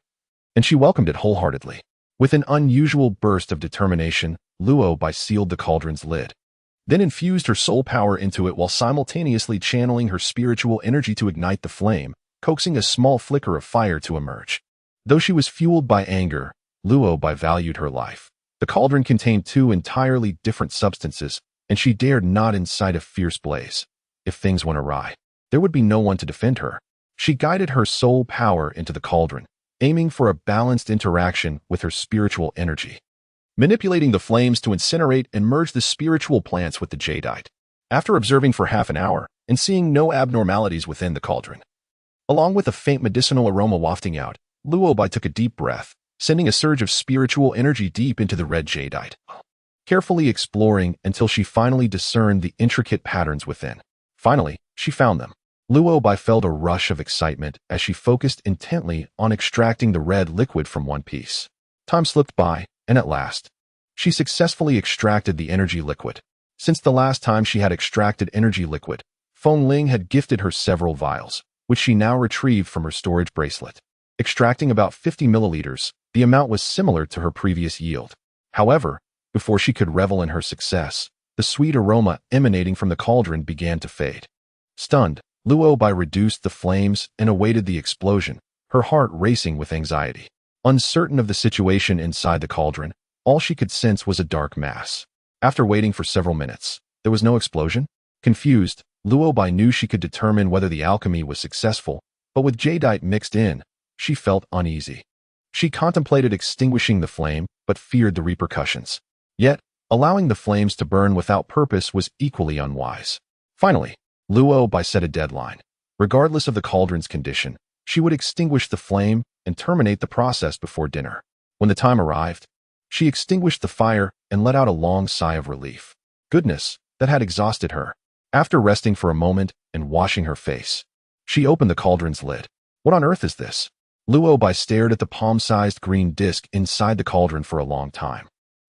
And she welcomed it wholeheartedly. With an unusual burst of determination, Luo Bai sealed the cauldron's lid, then infused her soul power into it while simultaneously channeling her spiritual energy to ignite the flame, coaxing a small flicker of fire to emerge. Though she was fueled by anger, Luo Bai valued her life. The cauldron contained 2 entirely different substances, and she dared not incite a fierce blaze. If things went awry, there would be no one to defend her. She guided her soul power into the cauldron, aiming for a balanced interaction with her spiritual energy, manipulating the flames to incinerate and merge the spiritual plants with the jadeite. After observing for half an hour and seeing no abnormalities within the cauldron, along with a faint medicinal aroma wafting out, Luo Bai took a deep breath, sending a surge of spiritual energy deep into the red jadeite, carefully exploring until she finally discerned the intricate patterns within. Finally, she found them. Luo Bai felt a rush of excitement as she focused intently on extracting the red liquid from one piece. Time slipped by, and at last, she successfully extracted the energy liquid. Since the last time she had extracted energy liquid, Feng Ling had gifted her several vials, which she now retrieved from her storage bracelet. Extracting about 50 milliliters, the amount was similar to her previous yield. However, before she could revel in her success, the sweet aroma emanating from the cauldron began to fade. Stunned, Luo Bai reduced the flames and awaited the explosion, her heart racing with anxiety. Uncertain of the situation inside the cauldron, all she could sense was a dark mass. After waiting for several minutes, there was no explosion. Confused, Luo Bai knew she could determine whether the alchemy was successful, but with jadeite mixed in, she felt uneasy. She contemplated extinguishing the flame, but feared the repercussions. Yet, allowing the flames to burn without purpose was equally unwise. Finally, Luo Bai set a deadline. Regardless of the cauldron's condition, she would extinguish the flame and terminate the process before dinner. When the time arrived, she extinguished the fire and let out a long sigh of relief. Goodness, that had exhausted her. After resting for a moment and washing her face, she opened the cauldron's lid. What on earth is this? Luo Bai stared at the palm-sized green disc inside the cauldron for a long time.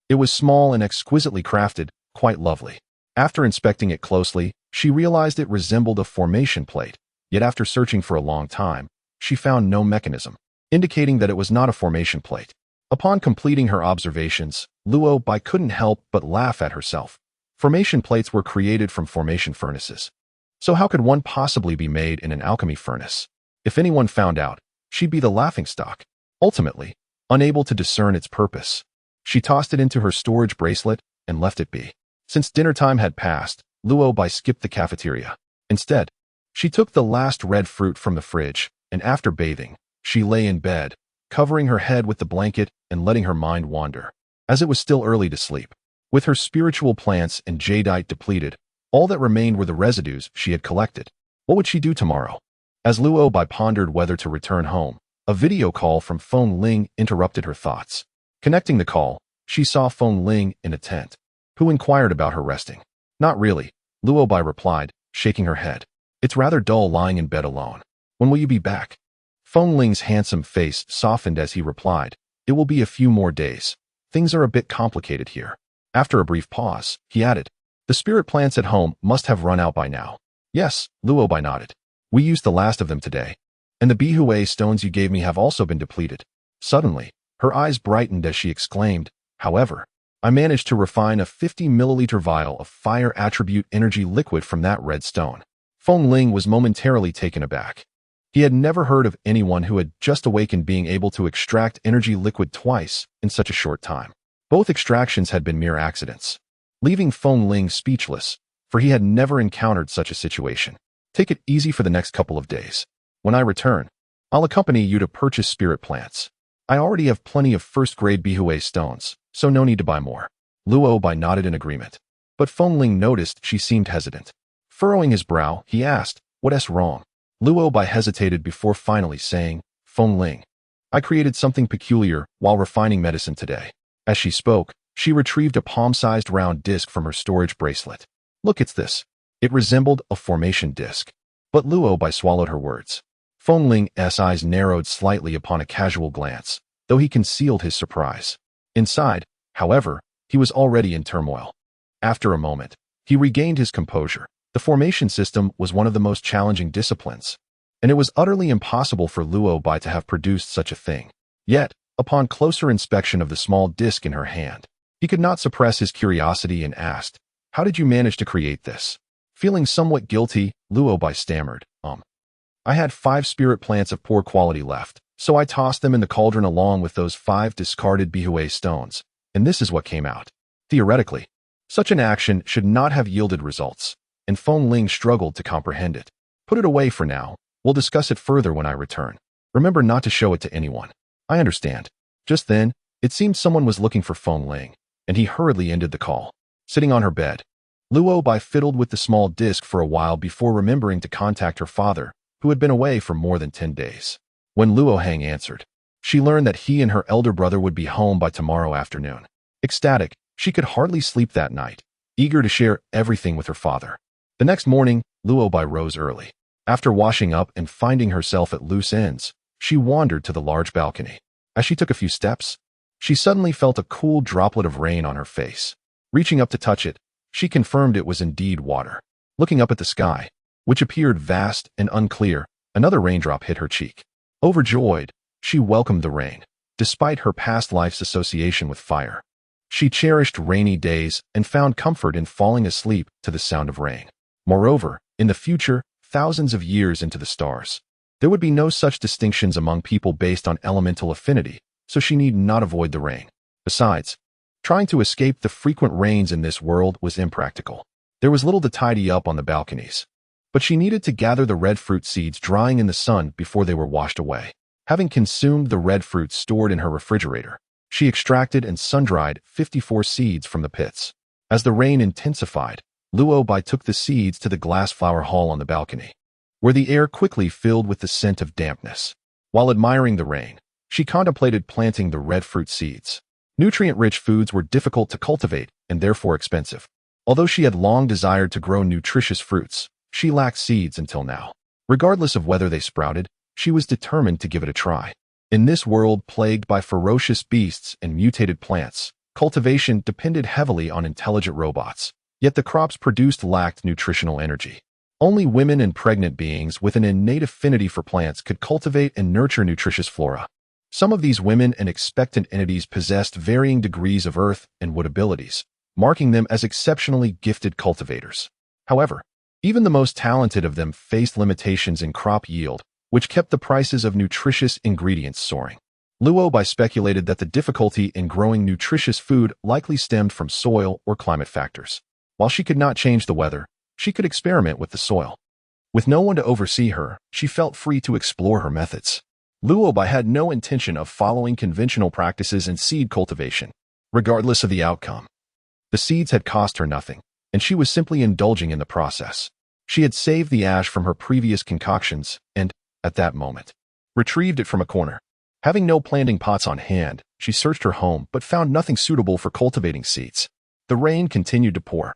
It was small and exquisitely crafted, quite lovely. After inspecting it closely, she realized it resembled a formation plate, yet after searching for a long time, she found no mechanism, indicating that it was not a formation plate. Upon completing her observations, Luo Bai couldn't help but laugh at herself. Formation plates were created from formation furnaces. So how could one possibly be made in an alchemy furnace? If anyone found out, she'd be the laughingstock. Ultimately, unable to discern its purpose, she tossed it into her storage bracelet and left it be. Since dinner time had passed, Luo Bai skipped the cafeteria. Instead, she took the last red fruit from the fridge, and after bathing, she lay in bed, covering her head with the blanket and letting her mind wander. As it was still early to sleep, with her spiritual plants and jadeite depleted, all that remained were the residues she had collected. What would she do tomorrow? As Luo Bai pondered whether to return home, a video call from Feng Ling interrupted her thoughts. Connecting the call, she saw Feng Ling in a tent, who inquired about her resting. Not really, Luo Bai replied, shaking her head. It's rather dull lying in bed alone. When will you be back? Feng Ling's handsome face softened as he replied, It will be a few more days. Things are a bit complicated here. After a brief pause, he added, The spirit plants at home must have run out by now. Yes, Luo Bai nodded. We used the last of them today. And the Bihue stones you gave me have also been depleted. Suddenly, her eyes brightened as she exclaimed, However, I managed to refine a 50 milliliter vial of fire attribute energy liquid from that red stone. Feng Ling was momentarily taken aback. He had never heard of anyone who had just awakened being able to extract energy liquid twice in such a short time. Both extractions had been mere accidents, leaving Feng Ling speechless, for he had never encountered such a situation. Take it easy for the next couple of days. When I return, I'll accompany you to purchase spirit plants. I already have plenty of first-grade Bihue stones, so no need to buy more. Luo Bai nodded in agreement, but Feng Ling noticed she seemed hesitant. Furrowing his brow, he asked, What's wrong? Luo Bai hesitated before finally saying, Feng Ling, I created something peculiar while refining medicine today. As she spoke, she retrieved a palm-sized round disc from her storage bracelet. Look, it's this. It resembled a formation disc. But Luo Bai swallowed her words. Feng Ling's eyes narrowed slightly upon a casual glance, though he concealed his surprise. Inside, however, he was already in turmoil. After a moment, he regained his composure. The formation system was one of the most challenging disciplines, and it was utterly impossible for Luo Bai to have produced such a thing. Yet, upon closer inspection of the small disc in her hand, he could not suppress his curiosity and asked, How did you manage to create this? Feeling somewhat guilty, Luo Bai stammered, I had 5 spirit plants of poor quality left, so I tossed them in the cauldron along with those 5 discarded Bihue stones, and this is what came out. Theoretically, such an action should not have yielded results, and Feng Ling struggled to comprehend it. Put it away for now. We'll discuss it further when I return. Remember not to show it to anyone. I understand. Just then, it seemed someone was looking for Feng Ling, and he hurriedly ended the call. Sitting on her bed, Luo Bai fiddled with the small disc for a while before remembering to contact her father, who had been away for more than 10 days. When Luo Hang answered, she learned that he and her elder brother would be home by tomorrow afternoon. Ecstatic, she could hardly sleep that night, eager to share everything with her father. The next morning, Luo Bai rose early. After washing up and finding herself at loose ends, she wandered to the large balcony. As she took a few steps, she suddenly felt a cool droplet of rain on her face. Reaching up to touch it, she confirmed it was indeed water. Looking up at the sky, which appeared vast and unclear, another raindrop hit her cheek. Overjoyed, she welcomed the rain, despite her past life's association with fire. She cherished rainy days and found comfort in falling asleep to the sound of rain. Moreover, in the future, thousands of years into the stars, there would be no such distinctions among people based on elemental affinity, so she need not avoid the rain. Besides, trying to escape the frequent rains in this world was impractical. There was little to tidy up on the balconies, but she needed to gather the red fruit seeds drying in the sun before they were washed away. Having consumed the red fruit stored in her refrigerator, she extracted and sun-dried 54 seeds from the pits. As the rain intensified, Luo Bai took the seeds to the glass flower hall on the balcony, where the air quickly filled with the scent of dampness. While admiring the rain, she contemplated planting the red fruit seeds. Nutrient-rich foods were difficult to cultivate and therefore expensive. Although she had long desired to grow nutritious fruits, she lacked seeds until now. Regardless of whether they sprouted, she was determined to give it a try. In this world plagued by ferocious beasts and mutated plants, cultivation depended heavily on intelligent robots, yet the crops produced lacked nutritional energy. Only women and pregnant beings with an innate affinity for plants could cultivate and nurture nutritious flora. Some of these women and expectant entities possessed varying degrees of earth and wood abilities, marking them as exceptionally gifted cultivators. However, even the most talented of them faced limitations in crop yield, which kept the prices of nutritious ingredients soaring. Luobai speculated that the difficulty in growing nutritious food likely stemmed from soil or climate factors. While she could not change the weather, she could experiment with the soil. With no one to oversee her, she felt free to explore her methods. Luobai had no intention of following conventional practices in seed cultivation, regardless of the outcome. The seeds had cost her nothing, and she was simply indulging in the process. She had saved the ash from her previous concoctions and, at that moment, retrieved it from a corner. Having no planting pots on hand, she searched her home but found nothing suitable for cultivating seeds. The rain continued to pour,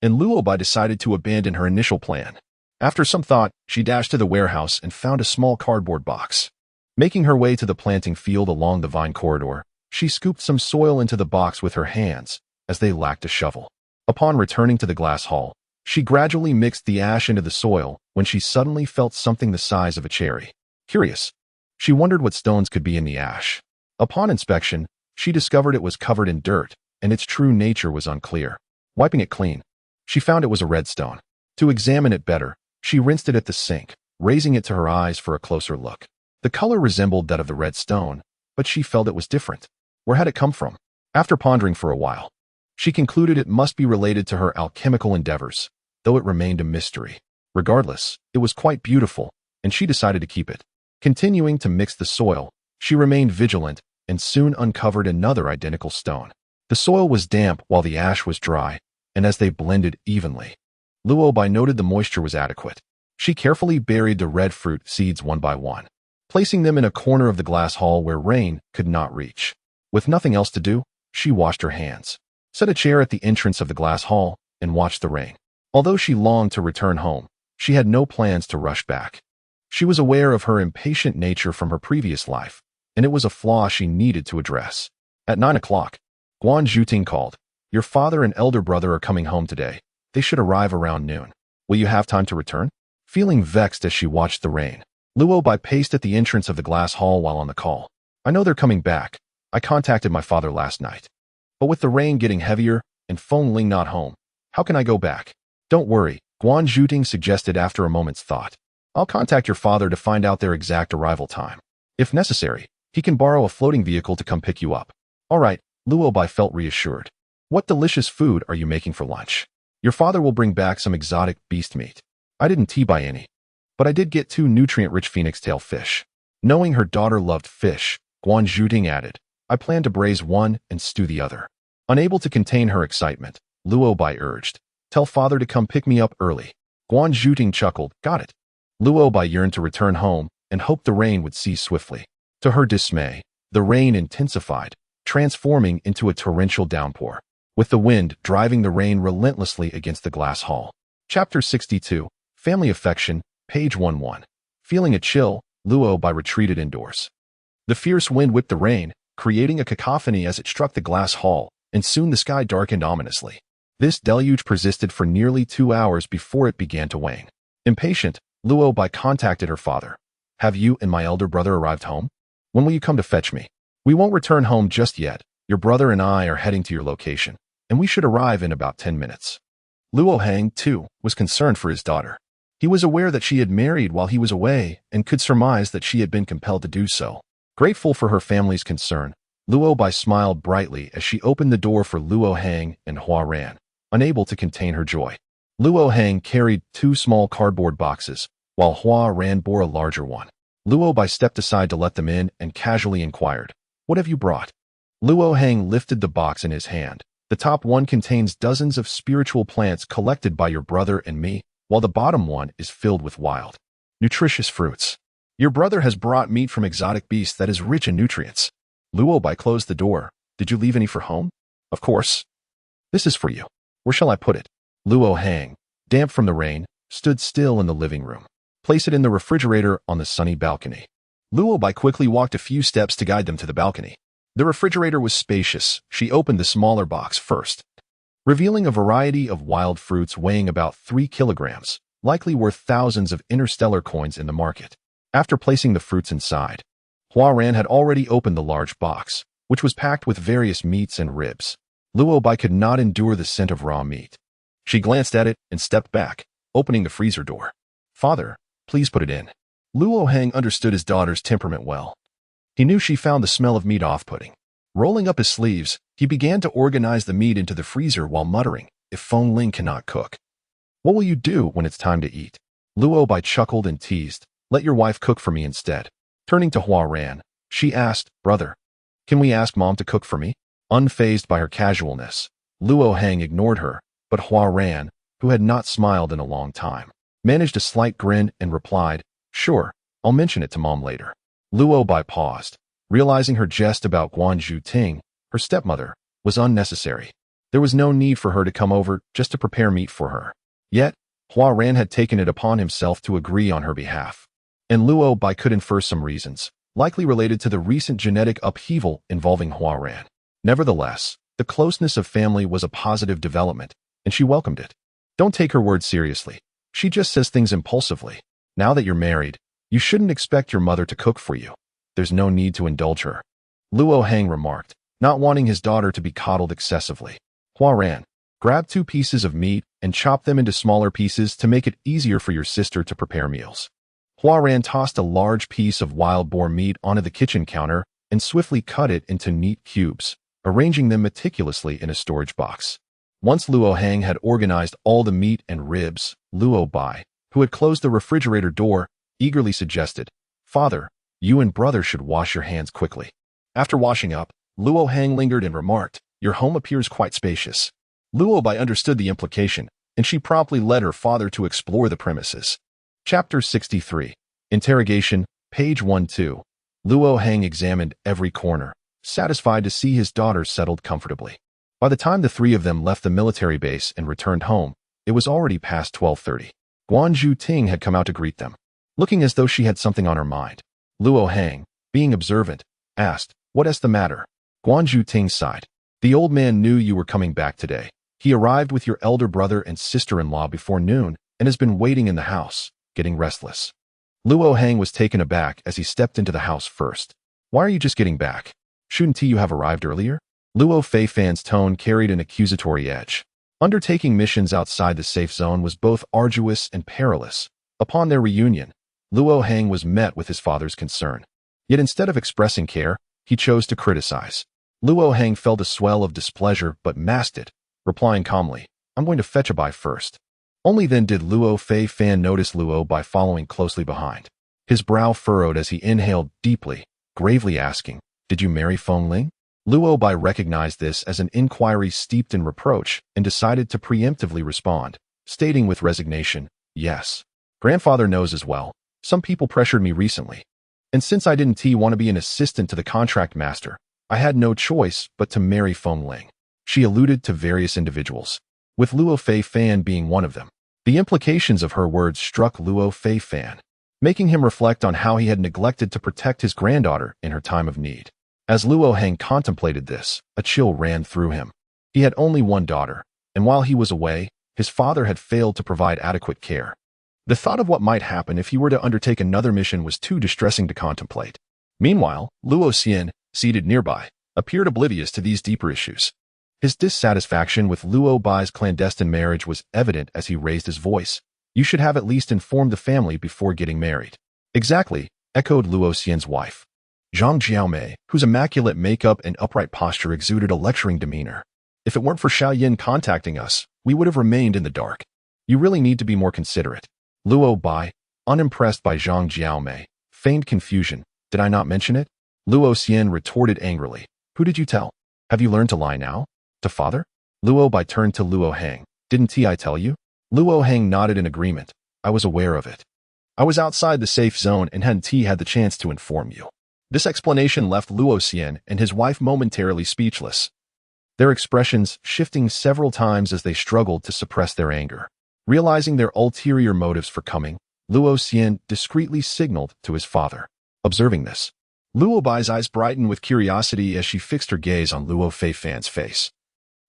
and Luobai decided to abandon her initial plan. After some thought, she dashed to the warehouse and found a small cardboard box. Making her way to the planting field along the vine corridor, she scooped some soil into the box with her hands, as they lacked a shovel. Upon returning to the glass hall, she gradually mixed the ash into the soil when she suddenly felt something the size of a cherry. Curious, she wondered what stones could be in the ash. Upon inspection, she discovered it was covered in dirt, and its true nature was unclear. Wiping it clean, she found it was a red stone. To examine it better, she rinsed it at the sink, raising it to her eyes for a closer look. The color resembled that of the red stone, but she felt it was different. Where had it come from? After pondering for a while, she concluded it must be related to her alchemical endeavors, though it remained a mystery. Regardless, it was quite beautiful, and she decided to keep it. Continuing to mix the soil, she remained vigilant and soon uncovered another identical stone. The soil was damp while the ash was dry, and as they blended evenly, Luobai noted the moisture was adequate. She carefully buried the red fruit seeds one by one, placing them in a corner of the glass hall where rain could not reach. With nothing else to do, she washed her hands, set a chair at the entrance of the glass hall, and watched the rain. Although she longed to return home, she had no plans to rush back. She was aware of her impatient nature from her previous life, and it was a flaw she needed to address. At 9 o'clock, Guan Zhuting called. "Your father and elder brother are coming home today. They should arrive around noon. Will you have time to return?" Feeling vexed as she watched the rain, Luobai paced at the entrance of the glass hall while on the call. "I know they're coming back. I contacted my father last night. But with the rain getting heavier and Feng Ling not home, how can I go back?" "Don't worry," Guan Zhuting suggested after a moment's thought. "I'll contact your father to find out their exact arrival time. If necessary, he can borrow a floating vehicle to come pick you up." "All right," Luobai felt reassured. "What delicious food are you making for lunch?" "Your father will bring back some exotic beast meat. I didn't buy any, but I did get 2 nutrient-rich phoenix tail fish." Knowing her daughter loved fish, Guan Zhuting added, "I plan to braise one and stew the other." Unable to contain her excitement, Luobai urged, "Tell father to come pick me up early." Guan Zhuting chuckled, "Got it." Luobai yearned to return home and hoped the rain would cease swiftly. To her dismay, the rain intensified, transforming into a torrential downpour, with the wind driving the rain relentlessly against the glass hall. Chapter 62, Family Affection, page 11. Feeling a chill, Luobai retreated indoors. The fierce wind whipped the rain, creating a cacophony as it struck the glass hall, and soon the sky darkened ominously. This deluge persisted for nearly 2 hours before it began to wane. Impatient, Luobai contacted her father. "Have you and my elder brother arrived home? When will you come to fetch me?" "We won't return home just yet. Your brother and I are heading to your location, and we should arrive in about 10 minutes. Luo Hang, too, was concerned for his daughter. He was aware that she had married while he was away and could surmise that she had been compelled to do so. Grateful for her family's concern, Luobai smiled brightly as she opened the door for Luo Hang and Hua Ran, unable to contain her joy. Luo Hang carried 2 small cardboard boxes, while Hua Ran bore a larger one. Luobai stepped aside to let them in and casually inquired, "What have you brought?" Luo Hang lifted the box in his hand. "The top one contains dozens of spiritual plants collected by your brother and me, while the bottom one is filled with wild, nutritious fruits. Your brother has brought meat from exotic beasts that is rich in nutrients." Luobai closed the door. "Did you leave any for home?" "Of course. This is for you. Where shall I put it?" Luo Hang, damp from the rain, stood still in the living room. "Place it in the refrigerator on the sunny balcony." Luobai quickly walked a few steps to guide them to the balcony. The refrigerator was spacious. She opened the smaller box first, revealing a variety of wild fruits weighing about 3 kilograms, likely worth thousands of interstellar coins in the market. After placing the fruits inside, Hua Ran had already opened the large box, which was packed with various meats and ribs. Luo Bai could not endure the scent of raw meat. She glanced at it and stepped back, opening the freezer door. "Father, please put it in." Luo Heng understood his daughter's temperament well. He knew she found the smell of meat off-putting. Rolling up his sleeves, he began to organize the meat into the freezer while muttering, "If Feng Ling cannot cook, what will you do when it's time to eat?" Luo Bai chuckled and teased, "Let your wife cook for me instead." Turning to Hua Ran, she asked, "Brother, can we ask Mom to cook for me?" Unfazed by her casualness, Luo Heng ignored her, but Hua Ran, who had not smiled in a long time, managed a slight grin and replied, "Sure, I'll mention it to Mom later." Luo Bai paused, realizing her jest about Guanju Ting, her stepmother, was unnecessary. There was no need for her to come over just to prepare meat for her. Yet, Hua Ran had taken it upon himself to agree on her behalf. And Luo Bai could infer some reasons, likely related to the recent genetic upheaval involving Hua Ran. Nevertheless, the closeness of family was a positive development, and she welcomed it. Don't take her words seriously. She just says things impulsively. Now that you're married, you shouldn't expect your mother to cook for you. There's no need to indulge her. Luo Heng remarked, not wanting his daughter to be coddled excessively. Hua Ran, grab 2 pieces of meat and chop them into smaller pieces to make it easier for your sister to prepare meals. Hua Ran tossed a large piece of wild boar meat onto the kitchen counter and swiftly cut it into neat cubes, arranging them meticulously in a storage box. Once Luo Heng had organized all the meat and ribs, Luo Bai, who had closed the refrigerator door, eagerly suggested, "Father, you and brother should wash your hands quickly." After washing up, Luo Heng lingered and remarked, "Your home appears quite spacious." Luo Bai understood the implication, and she promptly led her father to explore the premises. Chapter 63. Interrogation, page 12. Luo Heng examined every corner, satisfied to see his daughter settled comfortably. By the time the 3 of them left the military base and returned home, it was already past 12:30. Guanju Ting had come out to greet them. Looking as though she had something on her mind, Luo Heng, being observant, asked, "What is the matter?" Guanju Ting sighed. "The old man knew you were coming back today. He arrived with your elder brother and sister-in-law before noon and has been waiting in the house, getting restless." Luo Heng was taken aback as he stepped into the house first. "Why are you just getting back? Shouldn't you have arrived earlier?" Luo Fei Fan's tone carried an accusatory edge. Undertaking missions outside the safe zone was both arduous and perilous. Upon their reunion, Luo Heng was met with his father's concern. Yet instead of expressing care, he chose to criticize. Luo Heng felt a swell of displeasure but masked it, replying calmly, "I'm going to fetch a Bai first." Only then did Luo Fei Fan notice Luo Bai following closely behind. His brow furrowed as he inhaled deeply, gravely asking, "Did you marry Feng Ling?" Luo Bai recognized this as an inquiry steeped in reproach and decided to preemptively respond, stating with resignation, "Yes. Grandfather knows as well. Some people pressured me recently. And since I didn't want to be an assistant to the contract master, I had no choice but to marry Feng Ling." She alluded to various individuals, with Luo Fei Fan being one of them. The implications of her words struck Luo Fei Fan, making him reflect on how he had neglected to protect his granddaughter in her time of need. As Luo Heng contemplated this, a chill ran through him. He had only one daughter, and while he was away, his father had failed to provide adequate care. The thought of what might happen if he were to undertake another mission was too distressing to contemplate. Meanwhile, Luo Xian, seated nearby, appeared oblivious to these deeper issues. His dissatisfaction with Luo Bai's clandestine marriage was evident as he raised his voice. "You should have at least informed the family before getting married." "Exactly," echoed Luo Xian's wife. Zhang Jiaomei, whose immaculate makeup and upright posture exuded a lecturing demeanor. "If it weren't for Xiao Yin contacting us, we would have remained in the dark. You really need to be more considerate." Luo Bai, unimpressed by Zhang Jiaomei, feigned confusion. "Did I not mention it?" Luo Xian retorted angrily. "Who did you tell? Have you learned to lie now? To father?" Luo Bai turned to Luo Heng. "Didn't I tell you?" Luo Heng nodded in agreement. "I was aware of it. I was outside the safe zone and hadn't had the chance to inform you." This explanation left Luo Xian and his wife momentarily speechless, their expressions shifting several times as they struggled to suppress their anger. Realizing their ulterior motives for coming, Luo Xian discreetly signaled to his father. Observing this, Luo Bai's eyes brightened with curiosity as she fixed her gaze on Luo Fei Fan's face,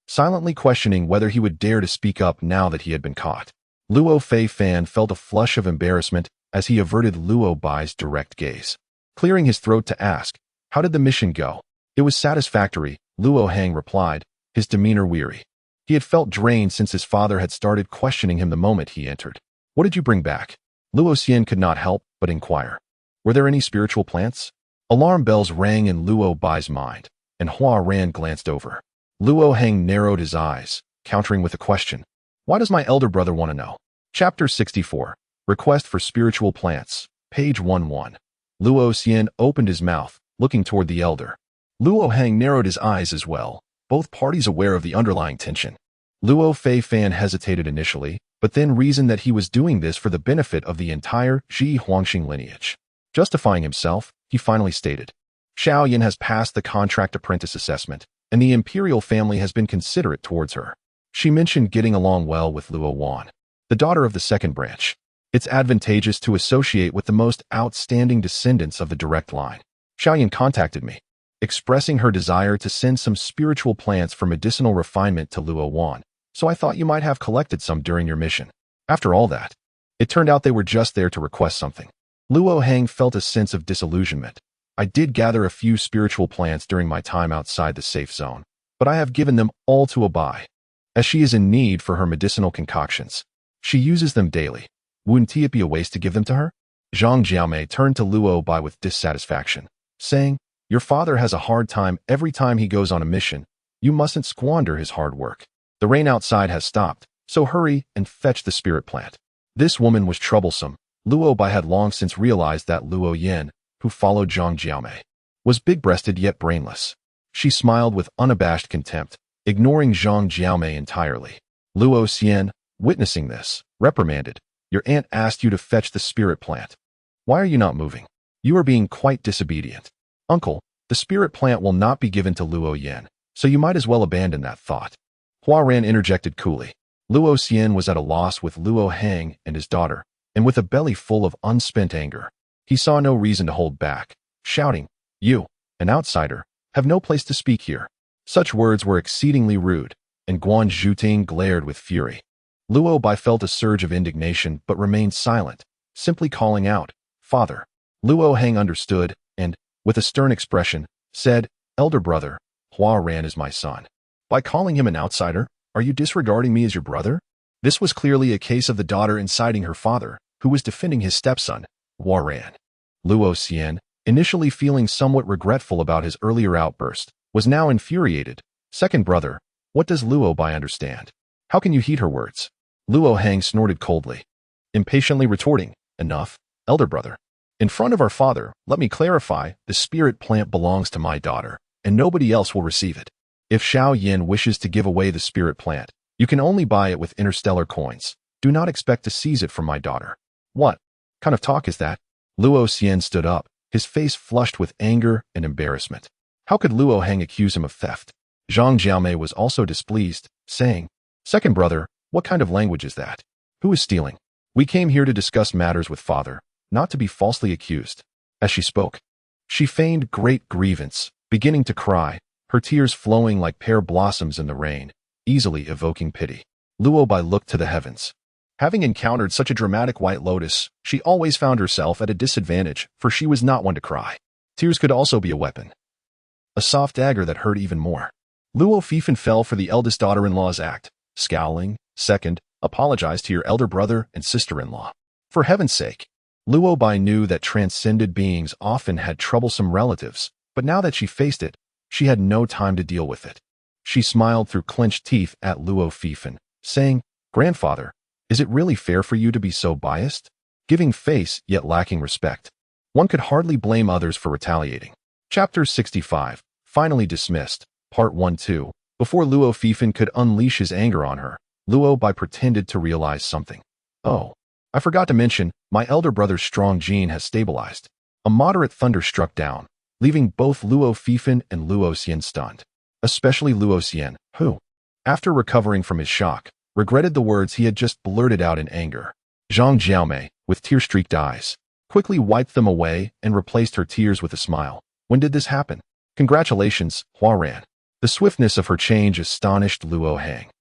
silently questioning whether he would dare to speak up now that he had been caught. Luo Fei Fan felt a flush of embarrassment as he averted Luo Bai's direct gaze. clearing his throat to ask, "How did the mission go?" "It was satisfactory," Luo Hang replied, his demeanor weary. He had felt drained since his father had started questioning him the moment he entered. "What did you bring back?" Luo Xian could not help but inquire. "Were there any spiritual plants?" Alarm bells rang in Luo Bai's mind, and Hua Ran glanced over. Luo Hang narrowed his eyes, countering with a question. "Why does my elder brother want to know?" Chapter 64. Request for Spiritual Plants. Page 11. Luo Xian opened his mouth, looking toward the elder. Luo Hang narrowed his eyes as well, both parties aware of the underlying tension. Luo Fei Fan hesitated initially, but then reasoned that he was doing this for the benefit of the entire Ji Huangxing lineage. Justifying himself, he finally stated, "Xiao Yin has passed the contract apprentice assessment, and the imperial family has been considerate towards her. She mentioned getting along well with Luo Wan, the daughter of the second branch. It's advantageous to associate with the most outstanding descendants of the direct line. Xiao Yin contacted me, expressing her desire to send some spiritual plants for medicinal refinement to Luo Wan, so I thought you might have collected some during your mission. After all that, it turned out they were just there to request something." Luo Hang felt a sense of disillusionment. "I did gather a few spiritual plants during my time outside the safe zone, but I have given them all to Abai, as she is in need for her medicinal concoctions. She uses them daily. Wouldn't it be a waste to give them to her?" Zhang Jiaomei turned to Luo Bai with dissatisfaction, saying, "Your father has a hard time every time he goes on a mission. You mustn't squander his hard work. The rain outside has stopped, so hurry and fetch the spirit plant." This woman was troublesome. Luo Bai had long since realized that Luo Yin, who followed Zhang Jiaomei, was big-breasted yet brainless. She smiled with unabashed contempt, ignoring Zhang Jiaomei entirely. Luo Xian, witnessing this, reprimanded, "Your aunt asked you to fetch the spirit plant. Why are you not moving? You are being quite disobedient." "Uncle, the spirit plant will not be given to Luo Yin, so you might as well abandon that thought." Hua Ran interjected coolly. Luo Xian was at a loss with Luo Hang and his daughter, and with a belly full of unspent anger. He saw no reason to hold back, shouting, "You, an outsider, have no place to speak here." Such words were exceedingly rude, and Guan Zhuting glared with fury. Luo Bai felt a surge of indignation but remained silent, simply calling out, "Father." Luo Hang understood, and, with a stern expression, said, "Elder brother, Hua Ran is my son. By calling him an outsider, are you disregarding me as your brother?" This was clearly a case of the daughter inciting her father, who was defending his stepson, Hua Ran. Luo Xian, initially feeling somewhat regretful about his earlier outburst, was now infuriated. "Second brother, what does Luo Bai understand? How can you heed her words?" Luo Hang snorted coldly, impatiently retorting, "Enough, elder brother. In front of our father, let me clarify, the spirit plant belongs to my daughter, and nobody else will receive it. If Xiao Yin wishes to give away the spirit plant, you can only buy it with interstellar coins. Do not expect to seize it from my daughter." "What kind of talk is that?" Luo Xian stood up, his face flushed with anger and embarrassment. How could Luo Hang accuse him of theft? Zhang Jiaomei was also displeased, saying, "Second brother, what kind of language is that? Who is stealing? We came here to discuss matters with father, not to be falsely accused." As she spoke, she feigned great grievance, beginning to cry, her tears flowing like pear blossoms in the rain, easily evoking pity. Luo Bai looked to the heavens. Having encountered such a dramatic white lotus, she always found herself at a disadvantage, for she was not one to cry. Tears could also be a weapon, a soft dagger that hurt even more. Luo Fifan fell for the eldest daughter-in-law's act, scowling. "Second, apologize to your elder brother and sister-in-law. For heaven's sake." Luo Bai knew that transcended beings often had troublesome relatives, but now that she faced it, she had no time to deal with it. She smiled through clenched teeth at Luo Fifan, saying, "Grandfather, is it really fair for you to be so biased? Giving face yet lacking respect. One could hardly blame others for retaliating." Chapter 65. Finally dismissed. Part 1-2. Before Luo Fifan could unleash his anger on her, Luo Bai pretended to realize something. "Oh, I forgot to mention, my elder brother's strong gene has stabilized." A moderate thunder struck down, leaving both Luo Fifan and Luo Xian stunned. Especially Luo Xian, who, after recovering from his shock, regretted the words he had just blurted out in anger. Zhang Jiaomei, with tear-streaked eyes, quickly wiped them away and replaced her tears with a smile. "When did this happen?" "Congratulations, Hua Ran." The swiftness of her change astonished Luo Hang.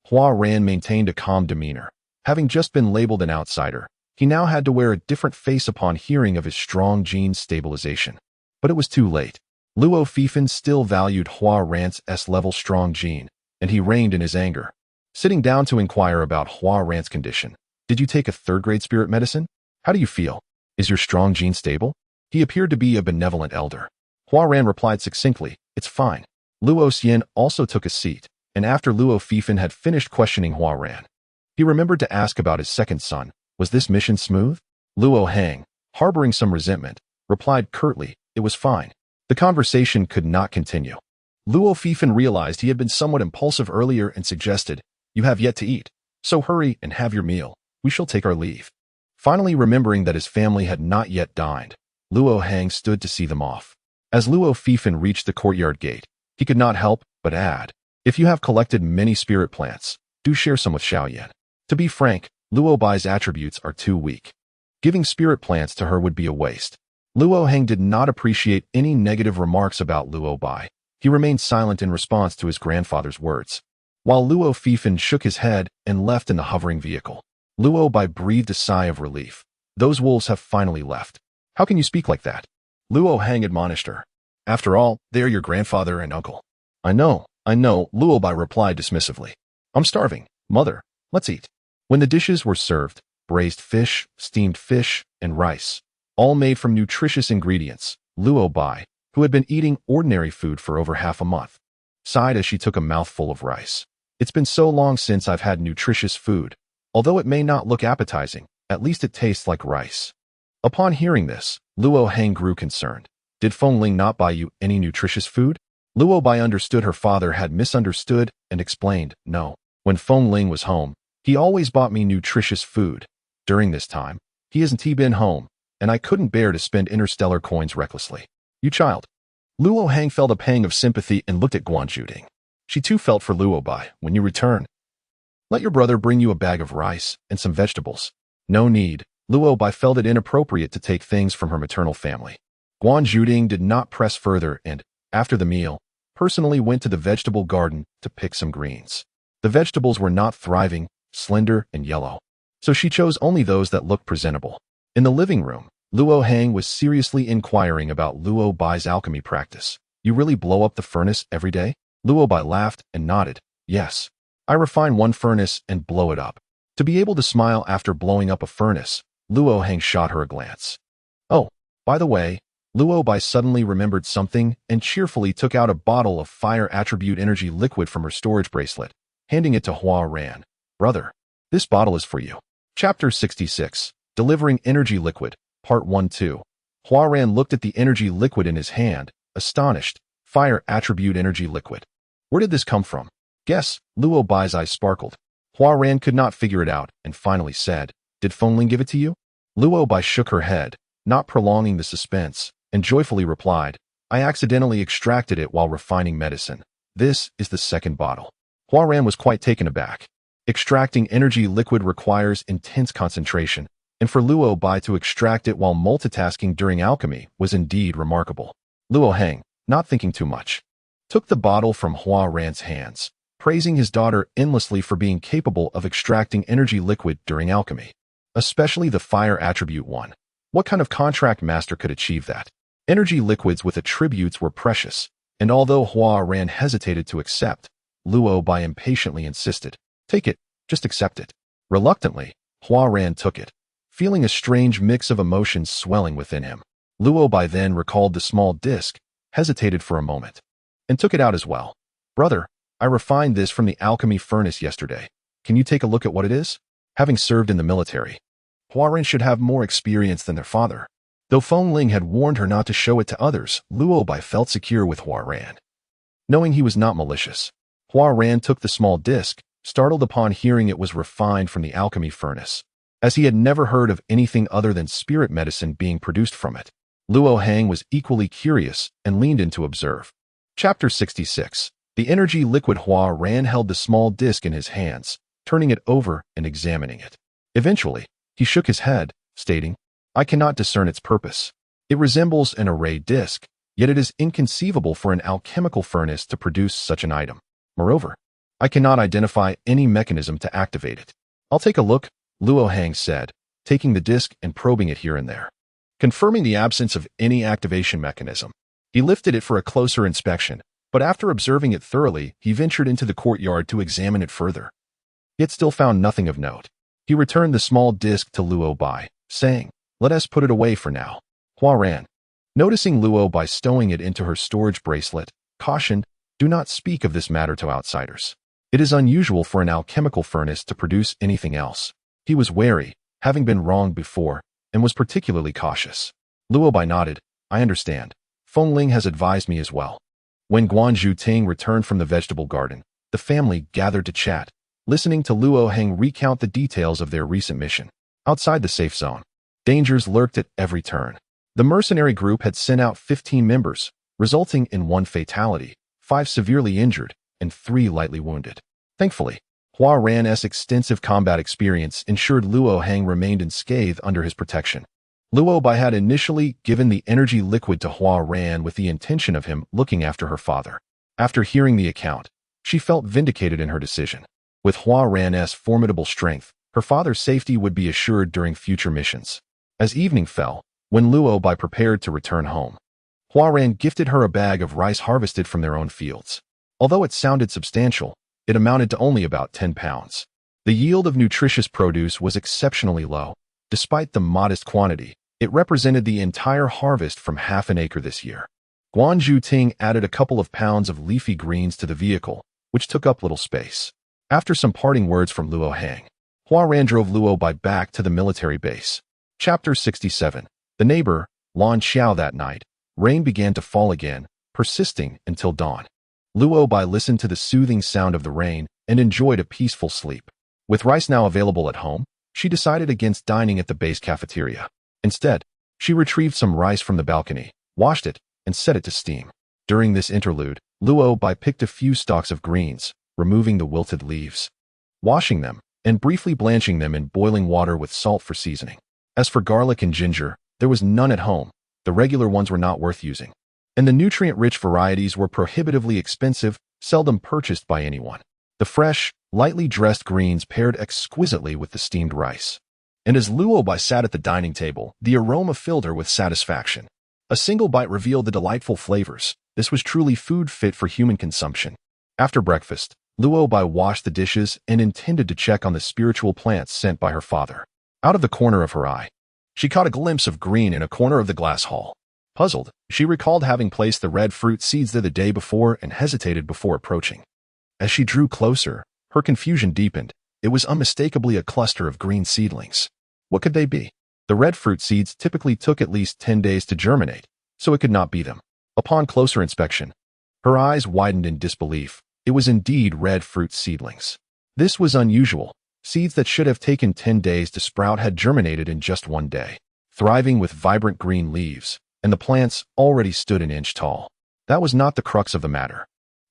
Hua Ran maintained a calm demeanor. Having just been labeled an outsider, He now had to wear a different face upon hearing of his strong gene's stabilization. But it was too late. Luo Fifan still valued Hua Ran's S-level strong gene, and he reigned in his anger. Sitting down to inquire about Hua Ran's condition. Did you take a third-grade spirit medicine? How do you feel? Is your strong gene stable? He appeared to be a benevolent elder. Hua Ran replied succinctly, it's fine. Luo Xian also took a seat, and after Luo Fifan had finished questioning Hua Ran, he remembered to ask about his second son. Was this mission smooth? Luo Hang, harboring some resentment, replied curtly, it was fine. The conversation could not continue. Luo Fifan realized he had been somewhat impulsive earlier and suggested, you have yet to eat, so hurry and have your meal. We shall take our leave. Finally remembering that his family had not yet dined, Luo Hang stood to see them off. As Luo Fifan reached the courtyard gate, he could not help but add, if you have collected many spirit plants, do share some with Xiaoyan. To be frank, Luo Bai's attributes are too weak. Giving spirit plants to her would be a waste. Luo Heng did not appreciate any negative remarks about Luo Bai. He remained silent in response to his grandfather's words. While Luo Fifan shook his head and left in the hovering vehicle, Luo Bai breathed a sigh of relief. Those wolves have finally left. How can you speak like that? Luo Heng admonished her. After all, they are your grandfather and uncle. I know, Luo Bai replied dismissively. I'm starving, mother. Let's eat. When the dishes were served, braised fish, steamed fish, and rice, all made from nutritious ingredients, Luo Bai, who had been eating ordinary food for over half a month, sighed as she took a mouthful of rice. It's been so long since I've had nutritious food. Although it may not look appetizing, at least it tastes like rice. Upon hearing this, Luo Heng grew concerned. Did Feng Ling not buy you any nutritious food? Luo Bai understood her father had misunderstood and explained, no. When Feng Ling was home, he always bought me nutritious food. During this time, he hasn't been home, and I couldn't bear to spend interstellar coins recklessly. You child. Luo Heng felt a pang of sympathy and looked at Guan Juding. She too felt for Luo Bai. When you return, let your brother bring you a bag of rice and some vegetables. No need. Luo Bai felt it inappropriate to take things from her maternal family. Guan Juding did not press further and, after the meal, personally went to the vegetable garden to pick some greens. The vegetables were not thriving, slender, and yellow, so she chose only those that looked presentable. In the living room, Luo Heng was seriously inquiring about Luo Bai's alchemy practice. You really blow up the furnace every day? Luo Bai laughed and nodded. Yes. I refine one furnace and blow it up. To be able to smile after blowing up a furnace, Luo Heng shot her a glance. Oh, by the way, Luo Bai suddenly remembered something and cheerfully took out a bottle of fire attribute energy liquid from her storage bracelet, handing it to Hua Ran. Brother, this bottle is for you. Chapter 66, Delivering Energy Liquid, Part 1-2. Hua Ran looked at the energy liquid in his hand, astonished. Fire attribute energy liquid. Where did this come from? Guess. Luo Bai's eyes sparkled. Hua Ran could not figure it out and finally said, did Feng Ling give it to you? Luo Bai shook her head, not prolonging the suspense, and joyfully replied, I accidentally extracted it while refining medicine. This is the second bottle. Hua Ran was quite taken aback. Extracting energy liquid requires intense concentration, and for Luo Bai to extract it while multitasking during alchemy was indeed remarkable. Luo Heng, not thinking too much, took the bottle from Hua Ran's hands, praising his daughter endlessly for being capable of extracting energy liquid during alchemy, especially the fire attribute one. What kind of contract master could achieve that? Energy liquids with attributes were precious, and although Hua Ran hesitated to accept, Luo Bai impatiently insisted, take it, just accept it. Reluctantly, Hua Ran took it, feeling a strange mix of emotions swelling within him. Luo Bai then recalled the small disc, hesitated for a moment, and took it out as well. Brother, I refined this from the alchemy furnace yesterday. Can you take a look at what it is? Having served in the military, Hua Ran should have more experience than their father. Though Feng Ling had warned her not to show it to others, Luo Bai felt secure with Hua Ran. Knowing he was not malicious, Hua Ran took the small disc, startled upon hearing it was refined from the alchemy furnace, as he had never heard of anything other than spirit medicine being produced from it. Luo Heng was equally curious and leaned in to observe. Chapter 66. The energy liquid. Hua Ran held the small disc in his hands, turning it over and examining it. Eventually, he shook his head, stating, I cannot discern its purpose. It resembles an array disc, yet it is inconceivable for an alchemical furnace to produce such an item. Moreover, I cannot identify any mechanism to activate it. I'll take a look, Luo Heng said, taking the disc and probing it here and there. Confirming the absence of any activation mechanism, he lifted it for a closer inspection, but after observing it thoroughly, he ventured into the courtyard to examine it further. Yet still found nothing of note. He returned the small disc to Luo Bai, saying, "Let us put it away for now." Hua Ran, noticing Luo Bai stowing it into her storage bracelet, cautioned, "Do not speak of this matter to outsiders. It is unusual for an alchemical furnace to produce anything else." He was wary, having been wronged before, and was particularly cautious. Luo Bai nodded, "I understand. Feng Ling has advised me as well." When Guanzhu Ting returned from the vegetable garden, the family gathered to chat, listening to Luo Heng recount the details of their recent mission. Outside the safe zone, dangers lurked at every turn. The mercenary group had sent out 15 members, resulting in 1 fatality, 5 severely injured, and 3 lightly wounded. Thankfully, Hua Ran's extensive combat experience ensured Luo Heng remained unscathed under his protection. Luo Bai had initially given the energy liquid to Hua Ran with the intention of him looking after her father. After hearing the account, she felt vindicated in her decision. With Hua Ran's formidable strength, her father's safety would be assured during future missions. As evening fell, when Luo Bai prepared to return home, Hua Ran gifted her a bag of rice harvested from their own fields. Although it sounded substantial, it amounted to only about 10 pounds. The yield of nutritious produce was exceptionally low. Despite the modest quantity, it represented the entire harvest from half an acre this year. Guanzhu Ting added a couple of pounds of leafy greens to the vehicle, which took up little space. After some parting words from Luo Heng, Hua Ran drove Luo Bai back to the military base. Chapter 67. The neighbor, Lan Xiao. That night, rain began to fall again, persisting until dawn. Luo Bai listened to the soothing sound of the rain and enjoyed a peaceful sleep. With rice now available at home, she decided against dining at the base cafeteria. Instead, she retrieved some rice from the balcony, washed it, and set it to steam. During this interlude, Luo Bai picked a few stalks of greens, removing the wilted leaves, washing them, and briefly blanching them in boiling water with salt for seasoning. As for garlic and ginger, there was none at home. The regular ones were not worth using, and the nutrient-rich varieties were prohibitively expensive, seldom purchased by anyone. The fresh, lightly dressed greens paired exquisitely with the steamed rice. And as Luo Bai sat at the dining table, the aroma filled her with satisfaction. A single bite revealed the delightful flavors. This was truly food fit for human consumption. After breakfast, Luo Bai washed the dishes and intended to check on the spiritual plants sent by her father. Out of the corner of her eye, she caught a glimpse of green in a corner of the glass hall. Puzzled, she recalled having placed the red fruit seeds there the day before and hesitated before approaching. As she drew closer, her confusion deepened. It was unmistakably a cluster of green seedlings. What could they be? The red fruit seeds typically took at least 10 days to germinate, so it could not be them. Upon closer inspection, her eyes widened in disbelief. It was indeed red fruit seedlings. This was unusual. Seeds that should have taken 10 days to sprout had germinated in just 1 day, thriving with vibrant green leaves, and the plants already stood an inch tall. That was not the crux of the matter.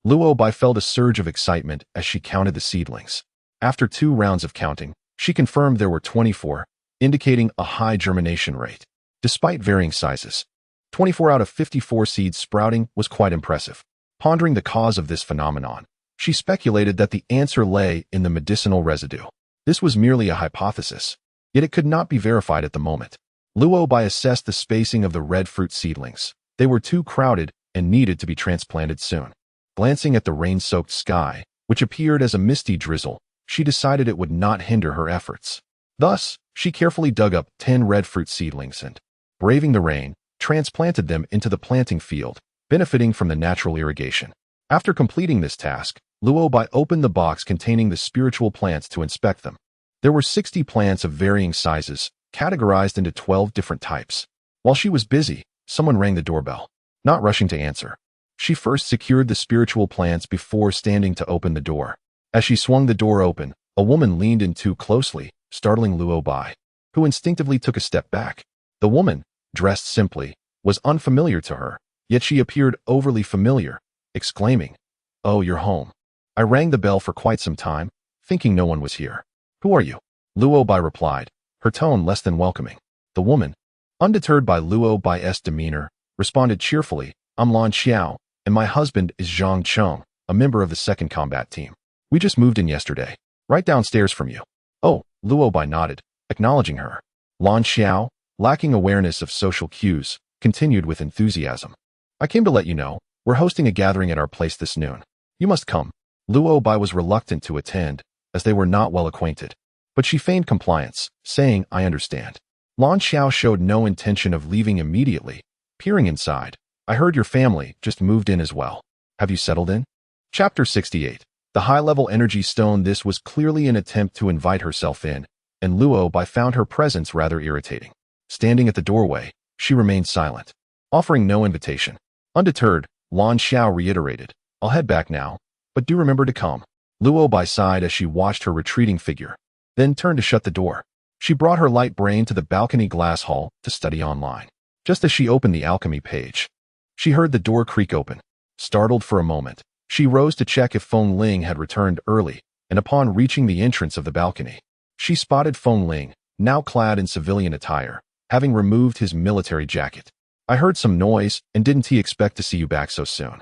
Luo Bai felt a surge of excitement as she counted the seedlings. After 2 rounds of counting, she confirmed there were 24, indicating a high germination rate. Despite varying sizes, 24 out of 54 seeds sprouting was quite impressive. Pondering the cause of this phenomenon, she speculated that the answer lay in the medicinal residue. This was merely a hypothesis, yet it could not be verified at the moment. Luo Bai assessed the spacing of the red fruit seedlings. They were too crowded and needed to be transplanted soon. Glancing at the rain-soaked sky, which appeared as a misty drizzle, she decided it would not hinder her efforts. Thus, she carefully dug up 10 red fruit seedlings and, braving the rain, transplanted them into the planting field, benefiting from the natural irrigation. After completing this task, Luo Bai opened the box containing the spiritual plants to inspect them. There were 60 plants of varying sizes, categorized into 12 different types. While she was busy, someone rang the doorbell. Not rushing to answer, she first secured the spiritual plants before standing to open the door. As she swung the door open, a woman leaned in too closely, startling Luo Bai, who instinctively took a step back. The woman, dressed simply, was unfamiliar to her, yet she appeared overly familiar, exclaiming, "Oh, you're home." I rang the bell for quite some time, thinking no one was here. "Who are you?" Luo Bai replied, her tone less than welcoming. The woman, undeterred by Luo Bai's demeanor, responded cheerfully, "I'm Lan Xiao, and my husband is Zhang Cheng, a member of the 2nd Combat Team. We just moved in yesterday, right downstairs from you." "Oh," Luo Bai nodded, acknowledging her. Lan Xiao, lacking awareness of social cues, continued with enthusiasm. I came to let you know, we're hosting a gathering at our place this noon. You must come. Luo Bai was reluctant to attend, as they were not well acquainted. But she feigned compliance, saying, I understand. Lan Xiao showed no intention of leaving immediately. Peering inside, I heard your family just moved in as well. Have you settled in? Chapter 68. The high-level energy stone. This was clearly an attempt to invite herself in, and Luo Bai found her presence rather irritating. Standing at the doorway, she remained silent, offering no invitation. Undeterred, Lan Xiao reiterated, I'll head back now, but do remember to come. Luo Bai sighed as she watched her retreating figure, then turned to shut the door. She brought her light brain to the balcony glass hall to study online. Just as she opened the alchemy page, she heard the door creak open. Startled for a moment, she rose to check if Feng Ling had returned early, and upon reaching the entrance of the balcony, she spotted Feng Ling, now clad in civilian attire, having removed his military jacket. I heard some noise, and didn't he expect to see you back so soon?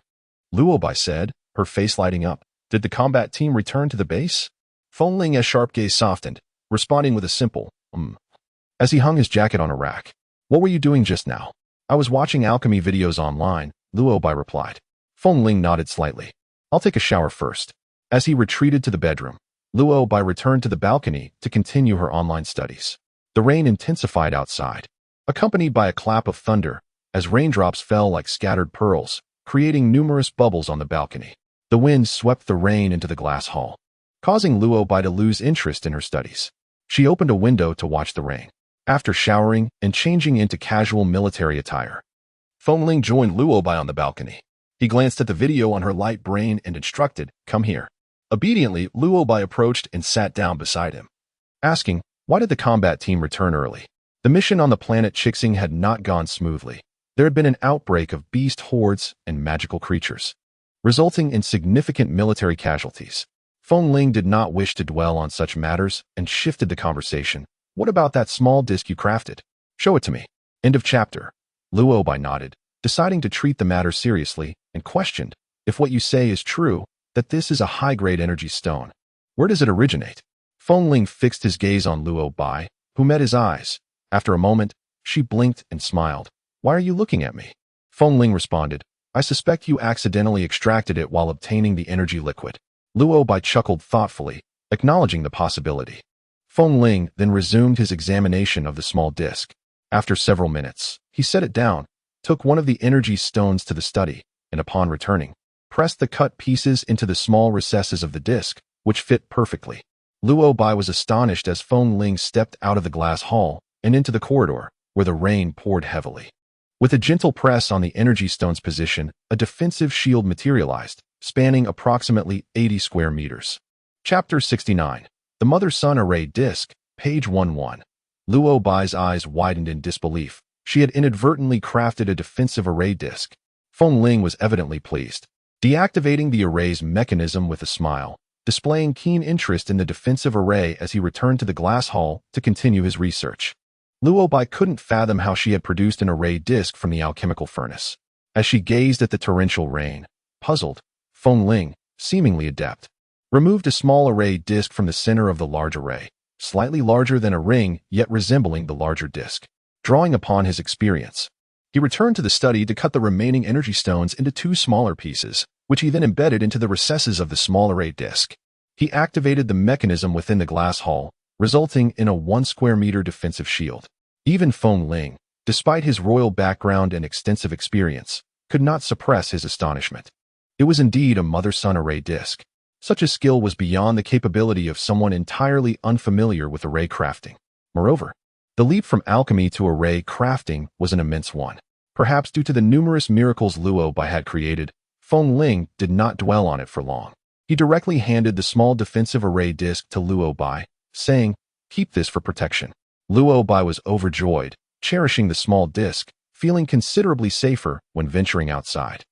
Luo Bai said, her face lighting up. Did the combat team return to the base? Feng Ling's sharp gaze softened, responding with a simple, as he hung his jacket on a rack. What were you doing just now? I was watching alchemy videos online, Luo Bai replied. Feng Ling nodded slightly. I'll take a shower first. As he retreated to the bedroom, Luo Bai returned to the balcony to continue her online studies. The rain intensified outside, accompanied by a clap of thunder, as raindrops fell like scattered pearls, creating numerous bubbles on the balcony. The wind swept the rain into the glass hall, causing Luo Bai to lose interest in her studies. She opened a window to watch the rain. After showering and changing into casual military attire, Feng Ling joined Luo Bai on the balcony. He glanced at the video on her light brain and instructed, come here. Obediently, Luo Bai approached and sat down beside him, asking, why did the combat team return early? The mission on the planet Chixing had not gone smoothly. There had been an outbreak of beast hordes and magical creatures, resulting in significant military casualties. Feng Ling did not wish to dwell on such matters and shifted the conversation. What about that small disc you crafted? Show it to me. End of chapter. Luo Bai nodded, deciding to treat the matter seriously, and questioned, if what you say is true, that this is a high-grade energy stone. Where does it originate? Feng Ling fixed his gaze on Luo Bai, who met his eyes. After a moment, she blinked and smiled. Why are you looking at me? Feng Ling responded, I suspect you accidentally extracted it while obtaining the energy liquid. Luo Bai chuckled thoughtfully, acknowledging the possibility. Feng Ling then resumed his examination of the small disc. After several minutes, he set it down, took one of the energy stones to the study, and upon returning, pressed the cut pieces into the small recesses of the disc, which fit perfectly. Luo Bai was astonished as Feng Ling stepped out of the glass hall and into the corridor, where the rain poured heavily. With a gentle press on the energy stone's position, a defensive shield materialized, spanning approximately 80 square meters. Chapter 69. The Mother-Son Array Disc, page 11. Luo Bai's eyes widened in disbelief. She had inadvertently crafted a defensive array disc. Feng Ling was evidently pleased, deactivating the array's mechanism with a smile, displaying keen interest in the defensive array as he returned to the glass hall to continue his research. Luo Bai couldn't fathom how she had produced an array disc from the alchemical furnace. As she gazed at the torrential rain, puzzled, Feng Ling, seemingly adept, removed a small array disc from the center of the large array, slightly larger than a ring yet resembling the larger disc. Drawing upon his experience, he returned to the study to cut the remaining energy stones into two smaller pieces, which he then embedded into the recesses of the small array disc. He activated the mechanism within the glass hall, resulting in a 1 square meter defensive shield. Even Feng Ling, despite his royal background and extensive experience, could not suppress his astonishment. It was indeed a mother-son array disc. Such a skill was beyond the capability of someone entirely unfamiliar with array crafting. Moreover, the leap from alchemy to array crafting was an immense one. Perhaps due to the numerous miracles Luo Bai had created, Feng Ling did not dwell on it for long. He directly handed the small defensive array disc to Luo Bai, saying, keep this for protection. Luo Bai was overjoyed, cherishing the small disc, feeling considerably safer when venturing outside.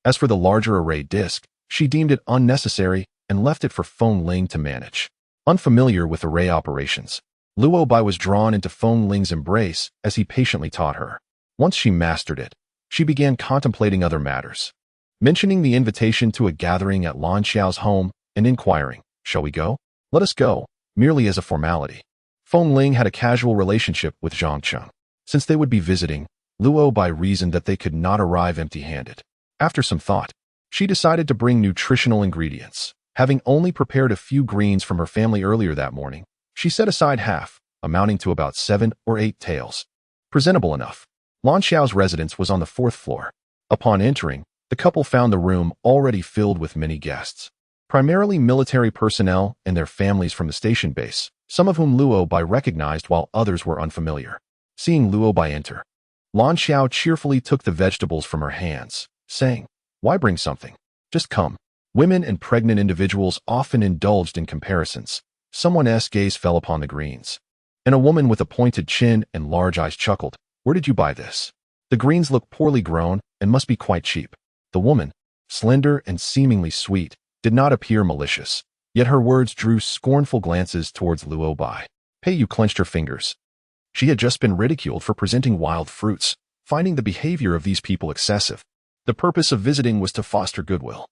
As for the larger array disc, she deemed it unnecessary and left it for Feng Ling to manage. Unfamiliar with array operations, Luo Bai was drawn into Feng Ling's embrace as he patiently taught her. Once she mastered it, she began contemplating other matters, mentioning the invitation to a gathering at Lan Xiao's home and inquiring, shall we go? Let us go, merely as a formality. Feng Ling had a casual relationship with Zhang Cheng. Since they would be visiting, Luo Bai reasoned that they could not arrive empty-handed. After some thought, she decided to bring nutritional ingredients. Having only prepared a few greens from her family earlier that morning, she set aside half, amounting to about 7 or 8 taels. Presentable enough. Lan Xiao's residence was on the 4th floor. Upon entering, the couple found the room already filled with many guests. Primarily military personnel and their families from the station base, some of whom Luo Bai recognized while others were unfamiliar. Seeing Luo Bai enter, Lan Xiao cheerfully took the vegetables from her hands, saying, "Why bring something? Just come." Women and pregnant individuals often indulged in comparisons. Someone's gaze fell upon the greens, and a woman with a pointed chin and large eyes chuckled, "Where did you buy this? The greens look poorly grown and must be quite cheap." The woman, slender and seemingly sweet, did not appear malicious, yet her words drew scornful glances towards Luo Bai. Pei Yu clenched her fingers. She had just been ridiculed for presenting wild fruits, finding the behavior of these people excessive. The purpose of visiting was to foster goodwill.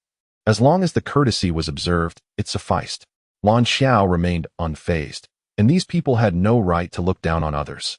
As long as the courtesy was observed, it sufficed. Lan Xiao remained unfazed, and these people had no right to look down on others.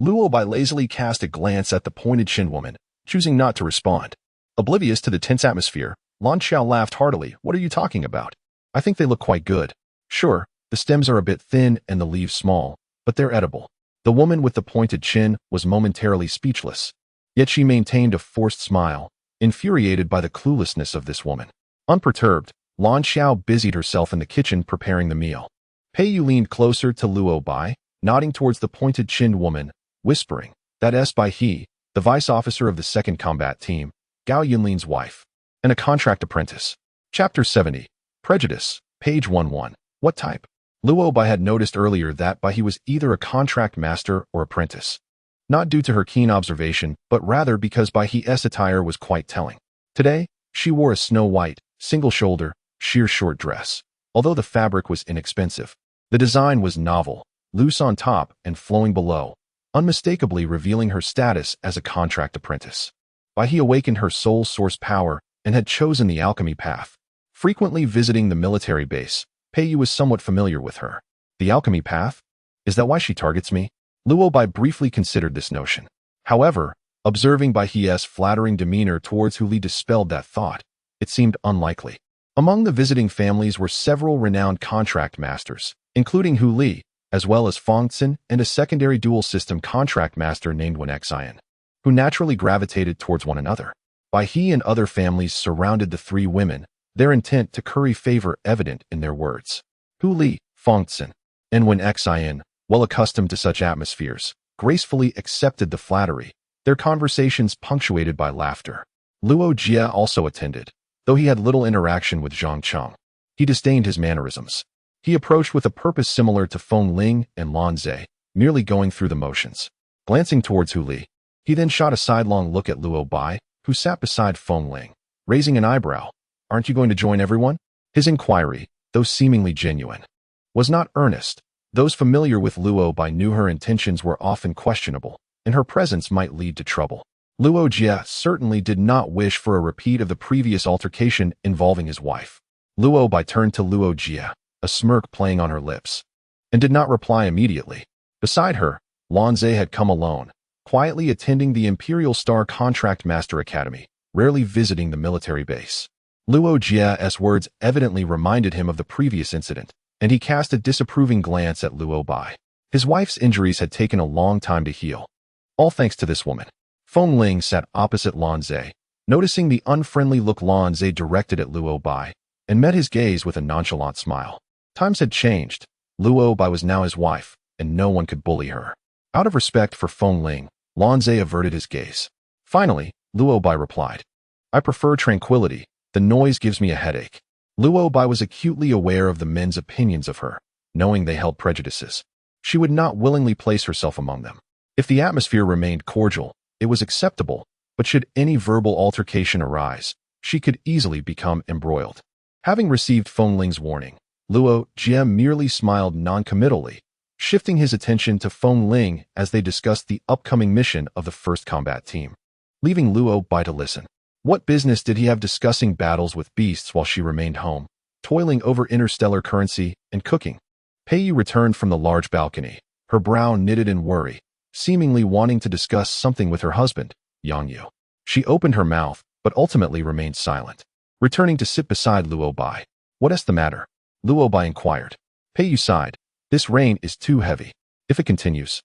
Luo Bai lazily cast a glance at the pointed-chinned woman, choosing not to respond. Oblivious to the tense atmosphere, Lan Xiao laughed heartily. "What are you talking about? I think they look quite good. Sure, the stems are a bit thin and the leaves small, but they're edible." The woman with the pointed chin was momentarily speechless, yet she maintained a forced smile, infuriated by the cluelessness of this woman. Unperturbed, Lan Xiao busied herself in the kitchen preparing the meal. Pei Yu leaned closer to Luo Bai, nodding towards the pointed-chinned woman, whispering, "That's Bai He, the vice officer of the 2nd Combat Team, Gao Yunlin's wife, and a contract apprentice." Chapter 70. Prejudice, page 11. What type? Luo Bai had noticed earlier that Bai He was either a contract master or apprentice. Not due to her keen observation, but rather because Bai He's attire was quite telling. Today, she wore a snow-white, single-shoulder, sheer short dress. Although the fabric was inexpensive, the design was novel, loose on top and flowing below, unmistakably revealing her status as a contract apprentice. Bai He awakened her soul source power and had chosen the alchemy path. Frequently visiting the military base, Pei Yu was somewhat familiar with her. The alchemy path? Is that why she targets me? Luo Bai briefly considered this notion. However, observing Bai He's flattering demeanor towards Hu Li dispelled that thought. It seemed unlikely. Among the visiting families were several renowned contract masters, including Hu Li, as well as Fong Tsin and a secondary dual system contract master named Wen Xian, who naturally gravitated towards one another. Bai He and other families surrounded the 3 women, their intent to curry favor evident in their words. Hu Li, Fong Tsin, and Wen Xian, well accustomed to such atmospheres, gracefully accepted the flattery, their conversations punctuated by laughter. Luo Jia also attended, though he had little interaction with Zhang Cheng. He disdained his mannerisms. He approached with a purpose similar to Feng Ling and Lan Zhe, merely going through the motions. Glancing towards Hu Li, he then shot a sidelong look at Luo Bai, who sat beside Feng Ling, raising an eyebrow. "Aren't you going to join everyone?" His inquiry, though seemingly genuine, was not earnest. Those familiar with Luo Bai knew her intentions were often questionable, and her presence might lead to trouble. Luo Jia certainly did not wish for a repeat of the previous altercation involving his wife. Luo Bai turned to Luo Jia, a smirk playing on her lips, and did not reply immediately. Beside her, Lan Zhe had come alone, quietly attending the Imperial Star Contract Master Academy, rarely visiting the military base. Luo Jia's words evidently reminded him of the previous incident, and he cast a disapproving glance at Luo Bai. His wife's injuries had taken a long time to heal, all thanks to this woman. Feng Ling sat opposite Lan Zhe, noticing the unfriendly look Lan Zhe directed at Luo Bai, and met his gaze with a nonchalant smile. Times had changed. Luo Bai was now his wife, and no one could bully her. Out of respect for Feng Ling, Lan Zhe averted his gaze. Finally, Luo Bai replied, "I prefer tranquility. The noise gives me a headache." Luo Bai was acutely aware of the men's opinions of her, knowing they held prejudices. She would not willingly place herself among them. If the atmosphere remained cordial, it was acceptable, but should any verbal altercation arise, she could easily become embroiled. Having received Feng Ling's warning, Luo Jia merely smiled noncommittally, shifting his attention to Feng Ling as they discussed the upcoming mission of the 1st Combat Team, leaving Luo Bai to listen. What business did he have discussing battles with beasts while she remained home, toiling over interstellar currency and cooking? Pei Yu returned from the large balcony, her brow knitted in worry, seemingly wanting to discuss something with her husband, Yang Yu. She opened her mouth, but ultimately remained silent, returning to sit beside Luo Bai. "What's the matter?" Luo Bai inquired. Pei Yu sighed. "This rain is too heavy. If it continues,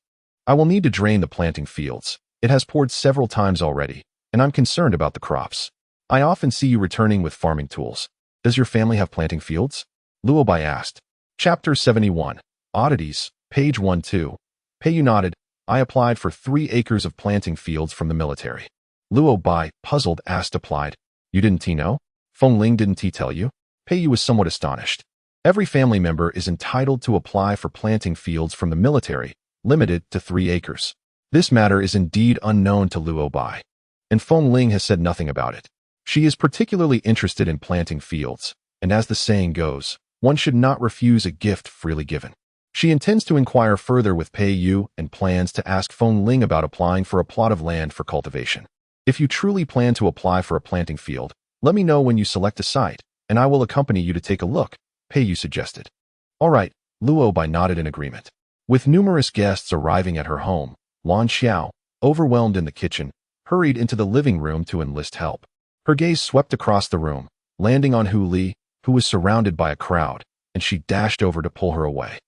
I will need to drain the planting fields. It has poured several times already, and I'm concerned about the crops. I often see you returning with farming tools. Does your family have planting fields?" Luo Bai asked. Chapter 71. Oddities, page 12. Pei Yu nodded. "I applied for 3 acres of planting fields from the military." Luo Bai, puzzled, asked applied. "You didn't know? Feng Ling didn't tell you?" Pei Yu was somewhat astonished. Every family member is entitled to apply for planting fields from the military, limited to 3 acres. This matter is indeed unknown to Luo Bai, and Feng Ling has said nothing about it. She is particularly interested in planting fields, and as the saying goes, one should not refuse a gift freely given. She intends to inquire further with Pei Yu and plans to ask Feng Ling about applying for a plot of land for cultivation. "If you truly plan to apply for a planting field, let me know when you select a site, and I will accompany you to take a look," Pei Yu suggested. "All right," Luo Bai nodded in agreement. With numerous guests arriving at her home, Lan Xiao, overwhelmed in the kitchen, hurried into the living room to enlist help. Her gaze swept across the room, landing on Hu Li, who was surrounded by a crowd, and she dashed over to pull her away.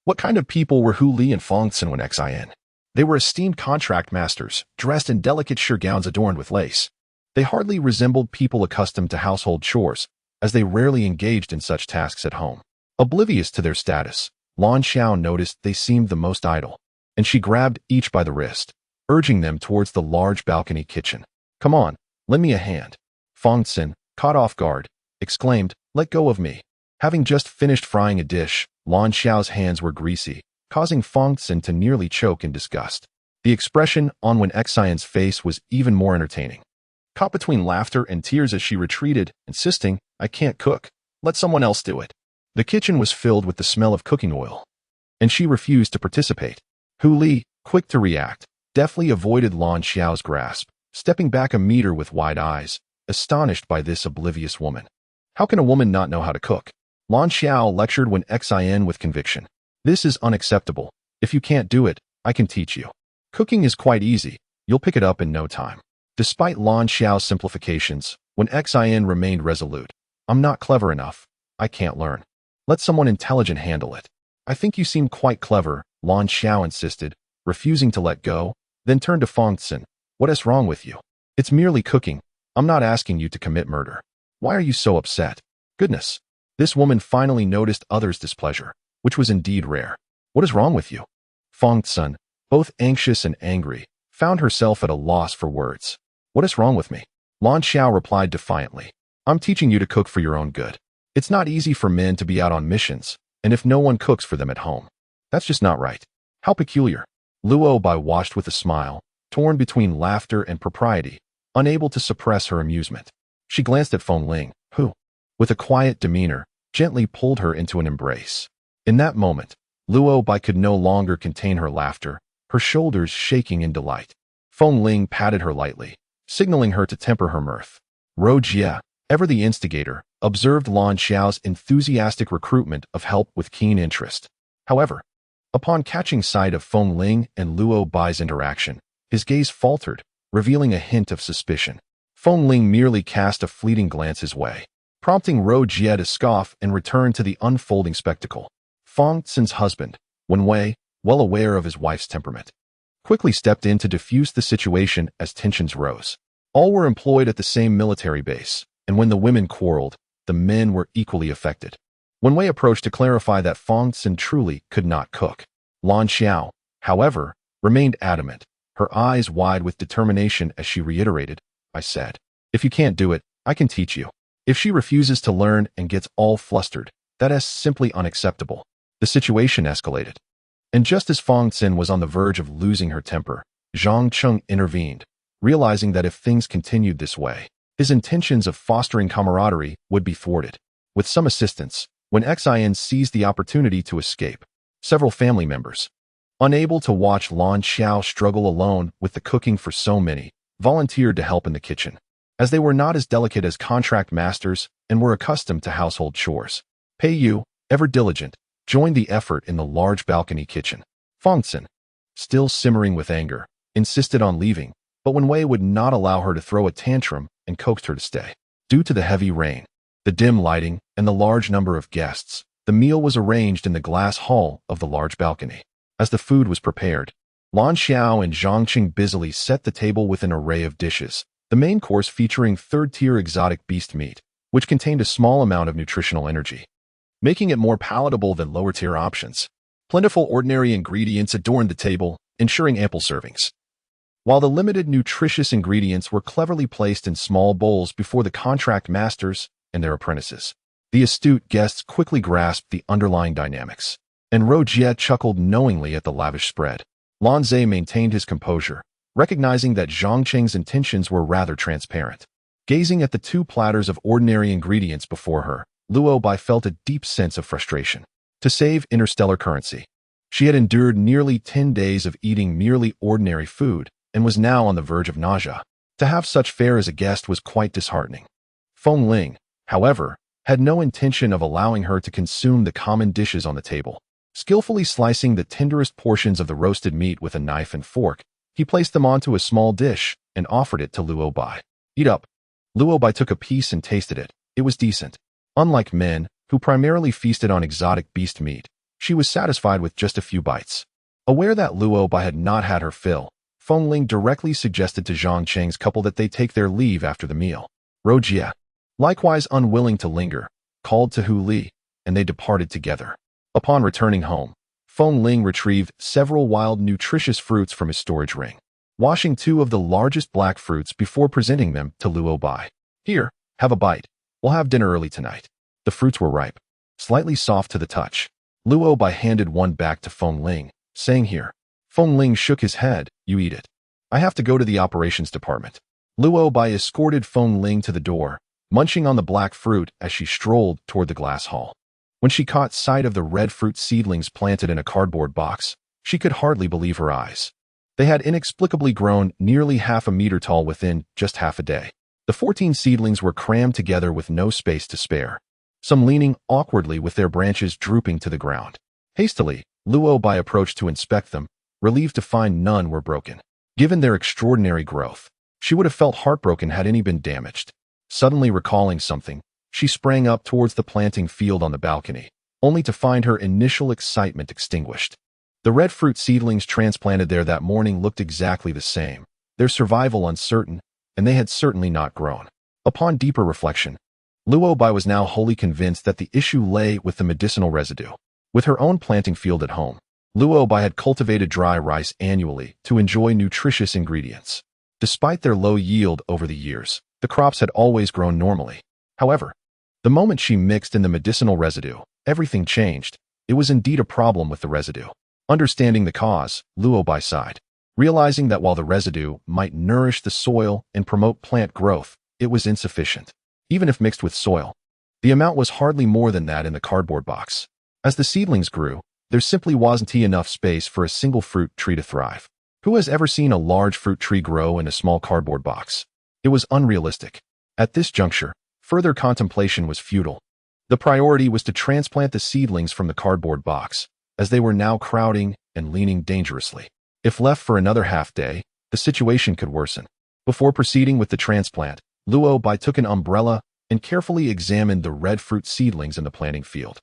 What kind of people were Hu Li and Fong Xin when Xin? They were esteemed contract masters, dressed in delicate sheer gowns adorned with lace. They hardly resembled people accustomed to household chores, as they rarely engaged in such tasks at home. Oblivious to their status, Lan Xiao noticed they seemed the most idle, and she grabbed each by the wrist, urging them towards the large balcony kitchen. "Come on, lend me a hand." Fong Xin, caught off guard, exclaimed, "Let go of me." Having just finished frying a dish, Lan Xiao's hands were greasy, causing Fong Xin to nearly choke in disgust. The expression on Wen Xian's face was even more entertaining, caught between laughter and tears as she retreated, insisting, "I can't cook. Let someone else do it." The kitchen was filled with the smell of cooking oil, and she refused to participate. Hu Li, quick to react, deftly avoided Lan Xiao's grasp, stepping back a meter with wide eyes, astonished by this oblivious woman. How can a woman not know how to cook? Lan Xiao lectured Wen Xin with conviction. "This is unacceptable. If you can't do it, I can teach you. Cooking is quite easy. You'll pick it up in no time." Despite Lan Xiao's simplifications, Wen Xin remained resolute. "I'm not clever enough. I can't learn. Let someone intelligent handle it." "I think you seem quite clever," Lan Xiao insisted, refusing to let go, then turned to Fong Xin. "What is wrong with you? It's merely cooking. I'm not asking you to commit murder. Why are you so upset?" Goodness. This woman finally noticed others' displeasure, which was indeed rare. "What is wrong with you?" Fong Xin, both anxious and angry, found herself at a loss for words. "What is wrong with me?" Lan Xiao replied defiantly. "I'm teaching you to cook for your own good. It's not easy for men to be out on missions, and if no one cooks for them at home, that's just not right. How peculiar." Luo Bai watched with a smile, torn between laughter and propriety, unable to suppress her amusement. She glanced at Feng Ling, who, with a quiet demeanor, gently pulled her into an embrace. In that moment, Luo Bai could no longer contain her laughter, her shoulders shaking in delight. Feng Ling patted her lightly, signaling her to temper her mirth. Ro Jie, ever the instigator, observed Lan Xiao's enthusiastic recruitment of help with keen interest. However, upon catching sight of Feng Ling and Luo Bai's interaction, his gaze faltered, revealing a hint of suspicion. Feng Ling merely cast a fleeting glance his way, prompting Ro Jie to scoff and return to the unfolding spectacle. Fong Xin's husband, Wen Wei, well aware of his wife's temperament, quickly stepped in to diffuse the situation as tensions rose. All were employed at the same military base, and when the women quarreled, the men were equally affected. Wen Wei approached to clarify that Fong Xin truly could not cook. Lan Xiao, however, remained adamant, her eyes wide with determination as she reiterated, "I said, if you can't do it, I can teach you." If she refuses to learn and gets all flustered, that is simply unacceptable. The situation escalated. And just as Fong Xin was on the verge of losing her temper, Zhang Cheng intervened, realizing that if things continued this way, his intentions of fostering camaraderie would be thwarted. With some assistance, Wen Xin seized the opportunity to escape. Several family members, unable to watch Lan Xiao struggle alone with the cooking for so many, volunteered to help in the kitchen, as they were not as delicate as contract masters and were accustomed to household chores. Pei Yu, ever diligent, joined the effort in the large balcony kitchen. Fongtsen, still simmering with anger, insisted on leaving, but when Wei would not allow her to throw a tantrum and coaxed her to stay. Due to the heavy rain, the dim lighting, and the large number of guests, the meal was arranged in the glass hall of the large balcony. As the food was prepared, Lan Xiao and Zhang Qing busily set the table with an array of dishes, the main course featuring third-tier exotic beast meat, which contained a small amount of nutritional energy, making it more palatable than lower-tier options. Plentiful ordinary ingredients adorned the table, ensuring ample servings, while the limited nutritious ingredients were cleverly placed in small bowls before the contract masters and their apprentices. The astute guests quickly grasped the underlying dynamics, and Rojie chuckled knowingly at the lavish spread. Lan Zhe maintained his composure, recognizing that Zhang Qing's intentions were rather transparent. Gazing at the two platters of ordinary ingredients before her, Luo Bai felt a deep sense of frustration. To save interstellar currency, she had endured nearly 10 days of eating merely ordinary food and was now on the verge of nausea. To have such fare as a guest was quite disheartening. Feng Ling, however, had no intention of allowing her to consume the common dishes on the table. Skillfully slicing the tenderest portions of the roasted meat with a knife and fork, he placed them onto a small dish and offered it to Luo Bai. "Eat up." Luo Bai took a piece and tasted it. It was decent. Unlike men, who primarily feasted on exotic beast meat, she was satisfied with just a few bites. Aware that Luo Bai had not had her fill, Feng Ling directly suggested to Zhang Qing's couple that they take their leave after the meal. Rojie, likewise unwilling to linger, called to Hu Li, and they departed together. Upon returning home, Feng Ling retrieved several wild nutritious fruits from his storage ring, washing 2 of the largest black fruits before presenting them to Luo Bai. "Here, have a bite. We'll have dinner early tonight." The fruits were ripe, slightly soft to the touch. Luo Bai handed one back to Feng Ling, saying, "Here." Feng Ling shook his head. "You eat it. I have to go to the operations department." Luo Bai escorted Feng Ling to the door, munching on the black fruit as she strolled toward the glass hall. When she caught sight of the red fruit seedlings planted in a cardboard box, she could hardly believe her eyes. They had inexplicably grown nearly half a meter tall within just half a day. The 14 seedlings were crammed together with no space to spare, some leaning awkwardly with their branches drooping to the ground. Hastily, Luo Bai approached to inspect them, relieved to find none were broken. Given their extraordinary growth, she would have felt heartbroken had any been damaged. Suddenly recalling something, she sprang up towards the planting field on the balcony, only to find her initial excitement extinguished. The red fruit seedlings transplanted there that morning looked exactly the same, their survival uncertain, and they had certainly not grown. Upon deeper reflection, Luo Bai was now wholly convinced that the issue lay with the medicinal residue. With her own planting field at home, Luo Bai had cultivated dry rice annually to enjoy nutritious ingredients. Despite their low yield over the years, the crops had always grown normally. However, the moment she mixed in the medicinal residue, everything changed. It was indeed a problem with the residue. Understanding the cause, Luo Bai sighed, realizing that while the residue might nourish the soil and promote plant growth, it was insufficient. Even if mixed with soil, the amount was hardly more than that in the cardboard box. As the seedlings grew, there simply wasn't enough space for a single fruit tree to thrive. Who has ever seen a large fruit tree grow in a small cardboard box? It was unrealistic. At this juncture, further contemplation was futile. The priority was to transplant the seedlings from the cardboard box, as they were now crowding and leaning dangerously. If left for another half day, the situation could worsen. Before proceeding with the transplant, Luo Bai took an umbrella and carefully examined the red fruit seedlings in the planting field,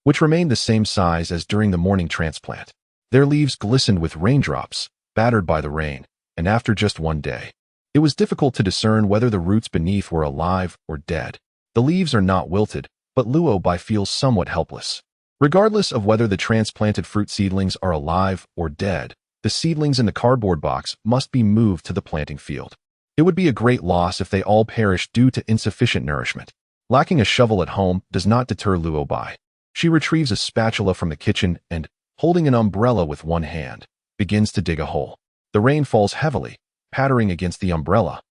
which remained the same size as during the morning transplant. Their leaves glistened with raindrops, battered by the rain, and after just one day, it was difficult to discern whether the roots beneath were alive or dead. The leaves are not wilted, but Luo Bai feels somewhat helpless. Regardless of whether the transplanted fruit seedlings are alive or dead, the seedlings in the cardboard box must be moved to the planting field. It would be a great loss if they all perished due to insufficient nourishment. Lacking a shovel at home does not deter Luo Bai. She retrieves a spatula from the kitchen and, holding an umbrella with one hand, begins to dig a hole. The rain falls heavily, pattering against the umbrella,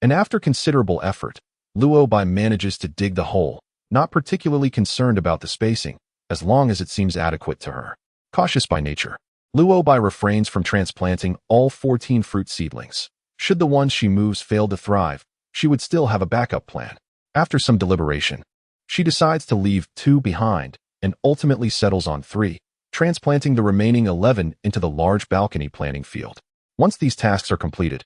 and after considerable effort, Luo Bai manages to dig the hole, not particularly concerned about the spacing, as long as it seems adequate to her. Cautious by nature, Luo Bai refrains from transplanting all 14 fruit seedlings. Should the ones she moves fail to thrive, she would still have a backup plan. After some deliberation, she decides to leave 2 behind and ultimately settles on 3, transplanting the remaining 11 into the large balcony planting field. Once these tasks are completed,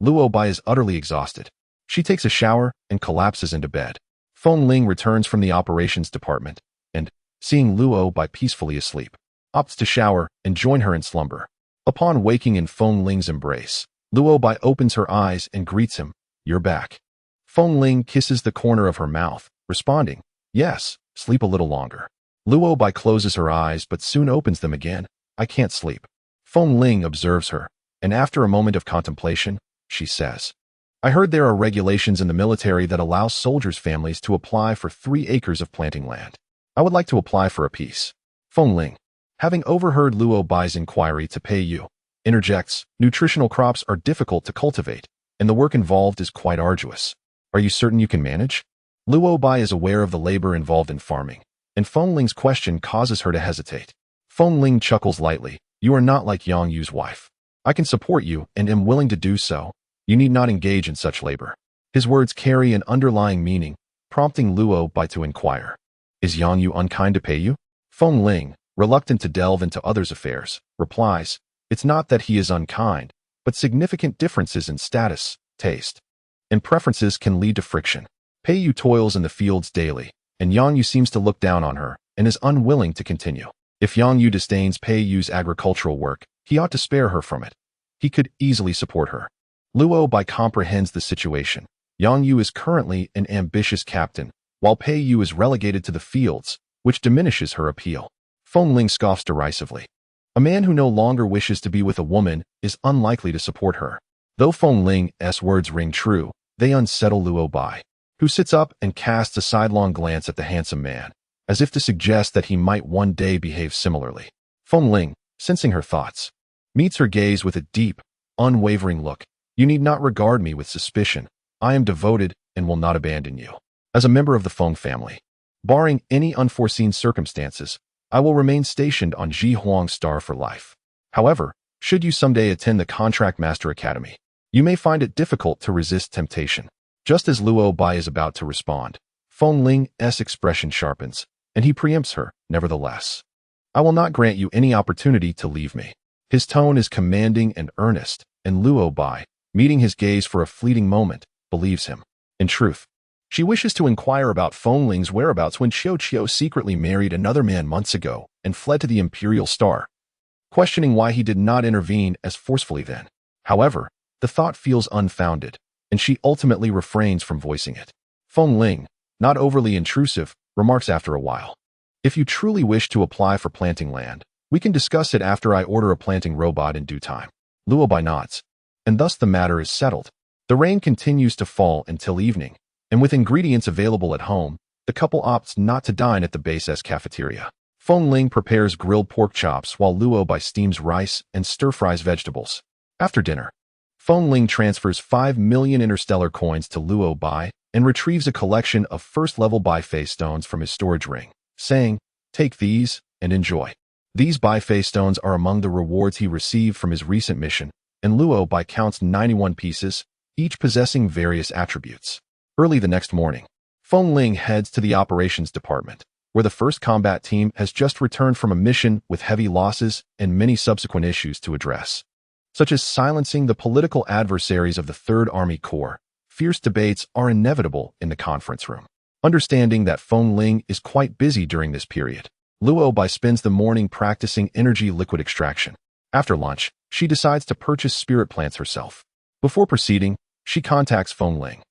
Luo Bai is utterly exhausted. She takes a shower and collapses into bed. Feng Ling returns from the operations department and, seeing Luo Bai peacefully asleep, opts to shower and join her in slumber. Upon waking in Feng Ling's embrace, Luo Bai opens her eyes and greets him, "You're back." Feng Ling kisses the corner of her mouth, responding, "Yes, sleep a little longer." Luo Bai closes her eyes but soon opens them again. "I can't sleep." Feng Ling observes her, and after a moment of contemplation, she says, "I heard there are regulations in the military that allow soldiers' families to apply for 3 acres of planting land. I would like to apply for a piece." Feng Ling, having overheard Luo Bai's inquiry to pay you, interjects, "Nutritional crops are difficult to cultivate, and the work involved is quite arduous. Are you certain you can manage?" Luo Bai is aware of the labor involved in farming, and Feng Ling's question causes her to hesitate. Feng Ling chuckles lightly, "You are not like Yang Yu's wife. I can support you and am willing to do so. You need not engage in such labor." His words carry an underlying meaning, prompting Luo Bai to inquire, "Is Yang Yu unkind to pay you?" Feng Ling, reluctant to delve into others' affairs, replies, "It's not that he is unkind, but significant differences in status, taste, and preferences can lead to friction. Pei Yu toils in the fields daily, and Yang Yu seems to look down on her and is unwilling to continue. If Yang Yu disdains Pei Yu's agricultural work, he ought to spare her from it. He could easily support her." Luo Bai comprehends the situation. Yang Yu is currently an ambitious captain, while Pei Yu is relegated to the fields, which diminishes her appeal. Feng Ling scoffs derisively. A man who no longer wishes to be with a woman is unlikely to support her. Though Feng Ling's words ring true, they unsettle Luo Bai, who sits up and casts a sidelong glance at the handsome man, as if to suggest that he might one day behave similarly. Feng Ling, sensing her thoughts, meets her gaze with a deep, unwavering look. "You need not regard me with suspicion. I am devoted and will not abandon you. As a member of the Feng family, barring any unforeseen circumstances, I will remain stationed on Ji Huang's star for life. However, should you someday attend the Contract Master Academy, you may find it difficult to resist temptation." Just as Luo Bai is about to respond, Feng Ling's expression sharpens, and he preempts her, "Nevertheless, I will not grant you any opportunity to leave me." His tone is commanding and earnest, and Luo Bai, meeting his gaze for a fleeting moment, believes him. In truth, she wishes to inquire about Feng Ling's whereabouts when Qiu secretly married another man months ago and fled to the Imperial Star, questioning why he did not intervene as forcefully then. However, the thought feels unfounded, and she ultimately refrains from voicing it. Feng Ling, not overly intrusive, remarks after a while, "If you truly wish to apply for planting land, we can discuss it after I order a planting robot in due time." Luo Bai nods, and thus the matter is settled. The rain continues to fall until evening, and with ingredients available at home, the couple opts not to dine at the base's cafeteria. Feng Ling prepares grilled pork chops while Luo Bai steams rice and stir-fries vegetables. After dinner, Feng Ling transfers 5 million interstellar coins to Luo Bai and retrieves a collection of first-level Bai stones from his storage ring, saying, "Take these and enjoy." These Bai stones are among the rewards he received from his recent mission, and Luo Bai counts 91 pieces, each possessing various attributes. Early the next morning, Feng Ling heads to the operations department, where the first combat team has just returned from a mission with heavy losses and many subsequent issues to address, such as silencing the political adversaries of the 3rd Army Corps. Fierce debates are inevitable in the conference room. Understanding that Feng Ling is quite busy during this period, Luo Bai spends the morning practicing energy liquid extraction. After lunch, she decides to purchase spirit plants herself. Before proceeding, she contacts Feng Ling,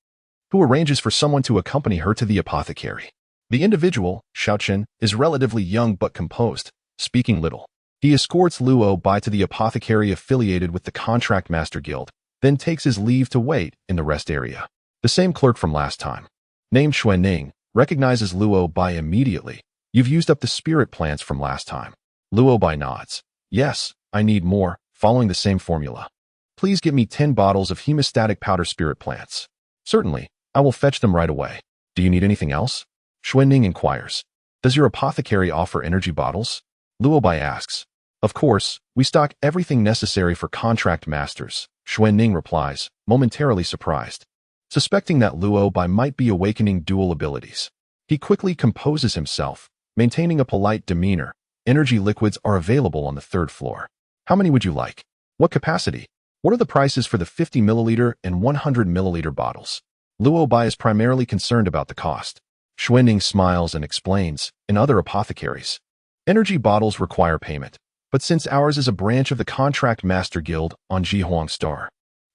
who arranges for someone to accompany her to the apothecary. The individual, Xiaochen, is relatively young but composed, speaking little. He escorts Luo Bai to the apothecary affiliated with the Contract Master Guild, then takes his leave to wait in the rest area. The same clerk from last time, named Xuanning, recognizes Luo Bai immediately. "You've used up the spirit plants from last time." Luo Bai nods. "Yes, I need more, following the same formula. Please get me 10 bottles of hemostatic powder spirit plants." "Certainly, I will fetch them right away. Do you need anything else?" Xuanning inquires. "Does your apothecary offer energy bottles?" Luo Bai asks. "Of course, we stock everything necessary for contract masters," Xuanning replies, momentarily surprised. Suspecting that Luo Bai might be awakening dual abilities, he quickly composes himself, maintaining a polite demeanor, Energy liquids are available on the third floor. How many would you like? What capacity? What are the prices for the 50 milliliter and 100 milliliter bottles? Luo Bai is primarily concerned about the cost. Xuanning smiles and explains, in other apothecaries, energy bottles require payment, but since ours is a branch of the Contract Master Guild on Jihuang Star,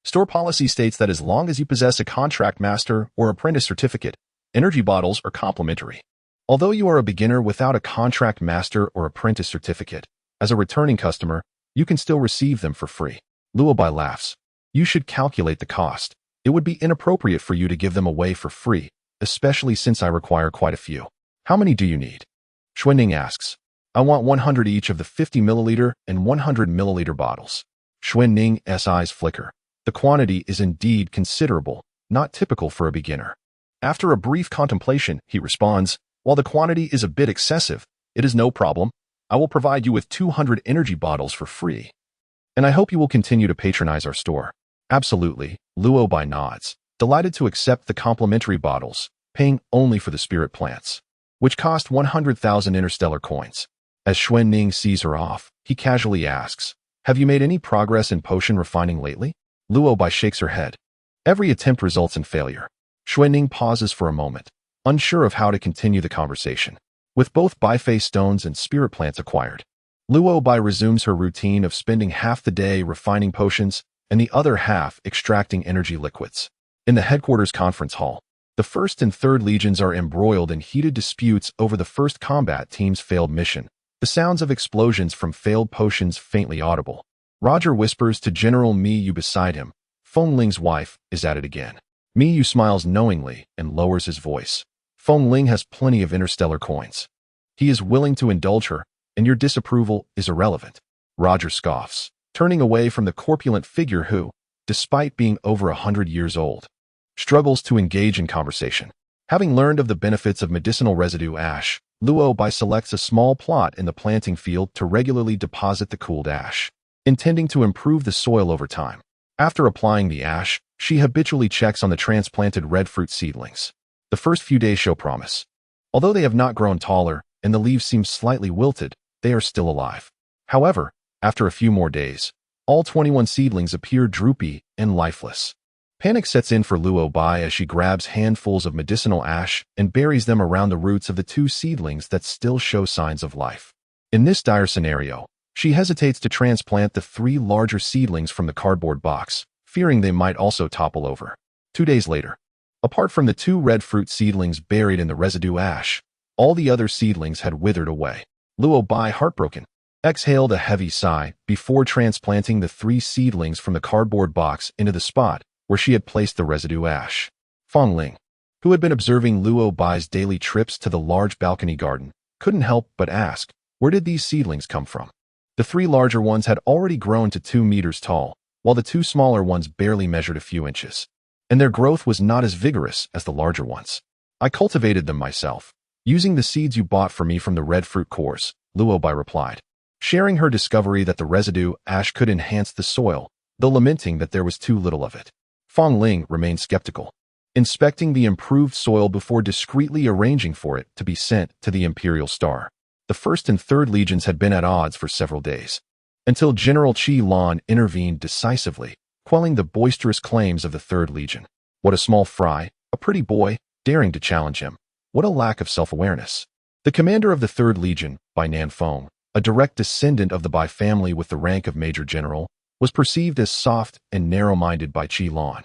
store policy states that as long as you possess a contract master or apprentice certificate, energy bottles are complimentary. Although you are a beginner without a contract master or apprentice certificate, as a returning customer, you can still receive them for free. Luo Bai laughs. You should calculate the cost. It would be inappropriate for you to give them away for free, especially since I require quite a few. How many do you need? Xuanning asks. I want 100 each of the 50 milliliter and 100 milliliter bottles. Xuanning's eyes flicker. The quantity is indeed considerable, not typical for a beginner. After a brief contemplation, he responds, while the quantity is a bit excessive, it is no problem. I will provide you with 200 energy bottles for free. And I hope you will continue to patronize our store. Absolutely, Luo Bai nods, delighted to accept the complimentary bottles, paying only for the spirit plants, which cost 100,000 interstellar coins. As Xuanning sees her off, he casually asks, have you made any progress in potion refining lately? Luo Bai shakes her head. Every attempt results in failure. Xuanning pauses for a moment, unsure of how to continue the conversation. With both Bifei stones and spirit plants acquired, Luo Bai resumes her routine of spending half the day refining potions and the other half extracting energy liquids. In the headquarters conference hall, the 1st and 3rd Legions are embroiled in heated disputes over the 1st combat team's failed mission. The sounds of explosions from failed potions faintly audible. Roger whispers to General Mi Yu beside him. Feng Ling's wife is at it again. Mi Yu smiles knowingly and lowers his voice. Feng Ling has plenty of interstellar coins. He is willing to indulge her, and your disapproval is irrelevant. Roger scoffs, turning away from the corpulent figure who, despite being over 100 years old, struggles to engage in conversation. Having learned of the benefits of medicinal residue ash, Luo Bai selects a small plot in the planting field to regularly deposit the cooled ash, intending to improve the soil over time. After applying the ash, she habitually checks on the transplanted red fruit seedlings. The first few days show promise. Although they have not grown taller and the leaves seem slightly wilted, they are still alive. However, after a few more days, all 21 seedlings appear droopy and lifeless. Panic sets in for Luo Bai as she grabs handfuls of medicinal ash and buries them around the roots of the 2 seedlings that still show signs of life. In this dire scenario, she hesitates to transplant the 3 larger seedlings from the cardboard box, fearing they might also topple over. 2 days later, apart from the 2 red fruit seedlings buried in the residue ash, all the other seedlings had withered away. Luo Bai, heartbroken, exhaled a heavy sigh before transplanting the 3 seedlings from the cardboard box into the spot where she had placed the residue ash. Feng Ling, who had been observing Luo Bai's daily trips to the large balcony garden, couldn't help but ask, where did these seedlings come from? The 3 larger ones had already grown to 2 meters tall, while the 2 smaller ones barely measured a few inches. And their growth was not as vigorous as the larger ones. I cultivated them myself, using the seeds you bought for me from the red fruit cores, Luo Bai replied, sharing her discovery that the residue ash could enhance the soil, though lamenting that there was too little of it. Feng Ling remained skeptical, inspecting the improved soil before discreetly arranging for it to be sent to the Imperial Star. The 1st and 3rd Legions had been at odds for several days, until General Qi Lan intervened decisively, quelling the boisterous claims of the 3rd Legion. What a small fry, a pretty boy, daring to challenge him. What a lack of self-awareness. The commander of the 3rd Legion, Bai Nanfeng, a direct descendant of the Bai family with the rank of Major General, was perceived as soft and narrow-minded by Qi Lan,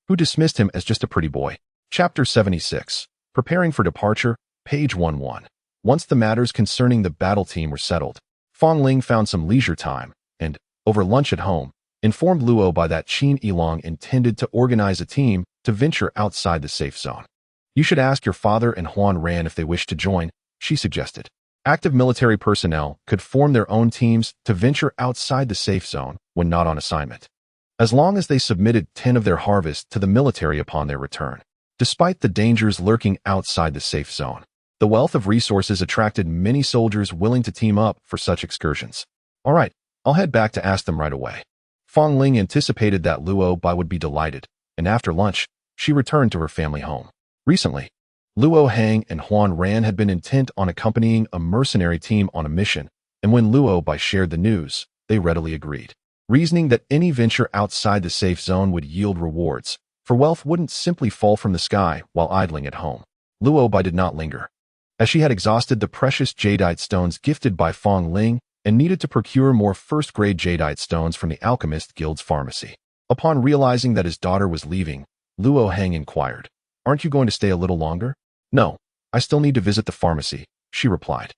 who dismissed him as just a pretty boy. Chapter 76. Preparing for departure, page 11. Once the matters concerning the battle team were settled, Feng Ling found some leisure time and, over lunch at home, informed Luo Bai that Qin Yilong intended to organize a team to venture outside the safe zone. You should ask your father and Huan Ran if they wish to join, she suggested. Active military personnel could form their own teams to venture outside the safe zone when not on assignment, as long as they submitted 10 of their harvest to the military upon their return. Despite the dangers lurking outside the safe zone, the wealth of resources attracted many soldiers willing to team up for such excursions. All right, I'll head back to ask them right away. Feng Ling anticipated that Luo Bai would be delighted, and after lunch, she returned to her family home. Recently, Luo Hang and Huan Ran had been intent on accompanying a mercenary team on a mission and when Luo Bai shared the news, they readily agreed, reasoning that any venture outside the safe zone would yield rewards, for wealth wouldn't simply fall from the sky while idling at home. Luo Bai did not linger, as she had exhausted the precious jadeite stones gifted by Fong Ling and needed to procure more first-grade jadeite stones from the Alchemist Guild's pharmacy. Upon realizing that his daughter was leaving, Luo Heng inquired, "Aren't you going to stay a little longer?" "No, I still need to visit the pharmacy," she replied.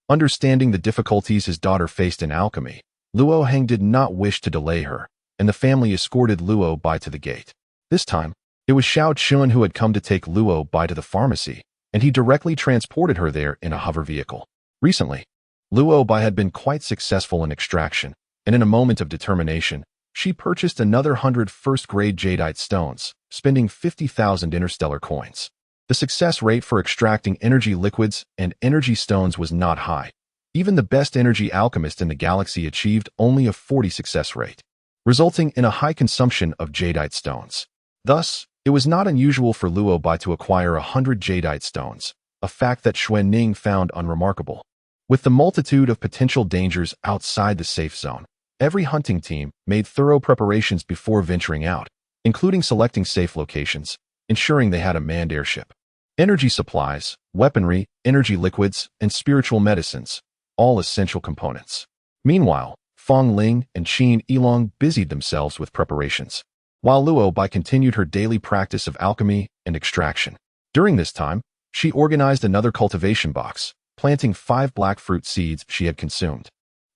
Understanding the difficulties his daughter faced in alchemy, Luo Heng did not wish to delay her, and the family escorted Luo Bai to the gate. This time, it was Xiao Chun who had come to take Luo Bai to the pharmacy, and he directly transported her there in a hover vehicle. Recently, Luo Bai had been quite successful in extraction, and in a moment of determination, she purchased another 100 first-grade jadeite stones, spending 50,000 interstellar coins. The success rate for extracting energy liquids and energy stones was not high. Even the best energy alchemist in the galaxy achieved only a 40 success rate, resulting in a high consumption of jadeite stones. Thus, it was not unusual for Luo Bai to acquire 100 jadeite stones, a fact that Xuan Ning found unremarkable. With the multitude of potential dangers outside the safe zone, every hunting team made thorough preparations before venturing out, including selecting safe locations, ensuring they had a manned airship, energy supplies, weaponry, energy liquids, and spiritual medicines, all essential components. Meanwhile, Fong Ling and Qin Yilong busied themselves with preparations, while Luo Bai continued her daily practice of alchemy and extraction. During this time, she organized another cultivation box, planting 5 black fruit seeds she had consumed.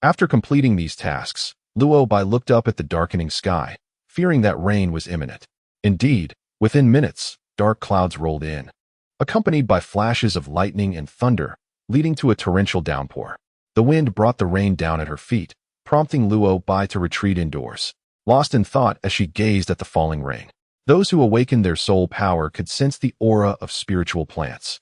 After completing these tasks, Luo Bai looked up at the darkening sky, fearing that rain was imminent. Indeed, within minutes, dark clouds rolled in, accompanied by flashes of lightning and thunder, leading to a torrential downpour. The wind brought the rain down at her feet, prompting Luo Bai to retreat indoors, lost in thought as she gazed at the falling rain. Those who awakened their soul power could sense the aura of spiritual plants.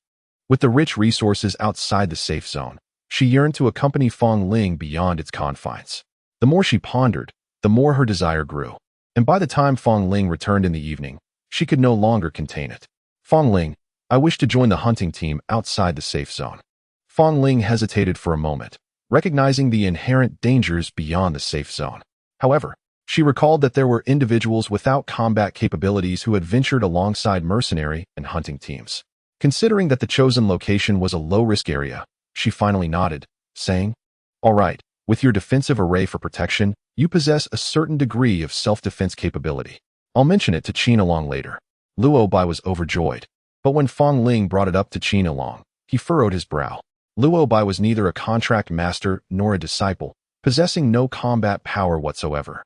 With the rich resources outside the safe zone, she yearned to accompany Fong Ling beyond its confines. The more she pondered, the more her desire grew, and by the time Fong Ling returned in the evening, she could no longer contain it. "Fong Ling, I wish to join the hunting team outside the safe zone." Fong Ling hesitated for a moment, recognizing the inherent dangers beyond the safe zone. However, she recalled that there were individuals without combat capabilities who had ventured alongside mercenary and hunting teams. Considering that the chosen location was a low-risk area, she finally nodded, saying, "All right, with your defensive array for protection, you possess a certain degree of self-defense capability. I'll mention it to Qin Yilong later." Luo Bai was overjoyed, but when Fong Ling brought it up to Qin Yilong, he furrowed his brow. Luo Bai was neither a contract master nor a disciple, possessing no combat power whatsoever.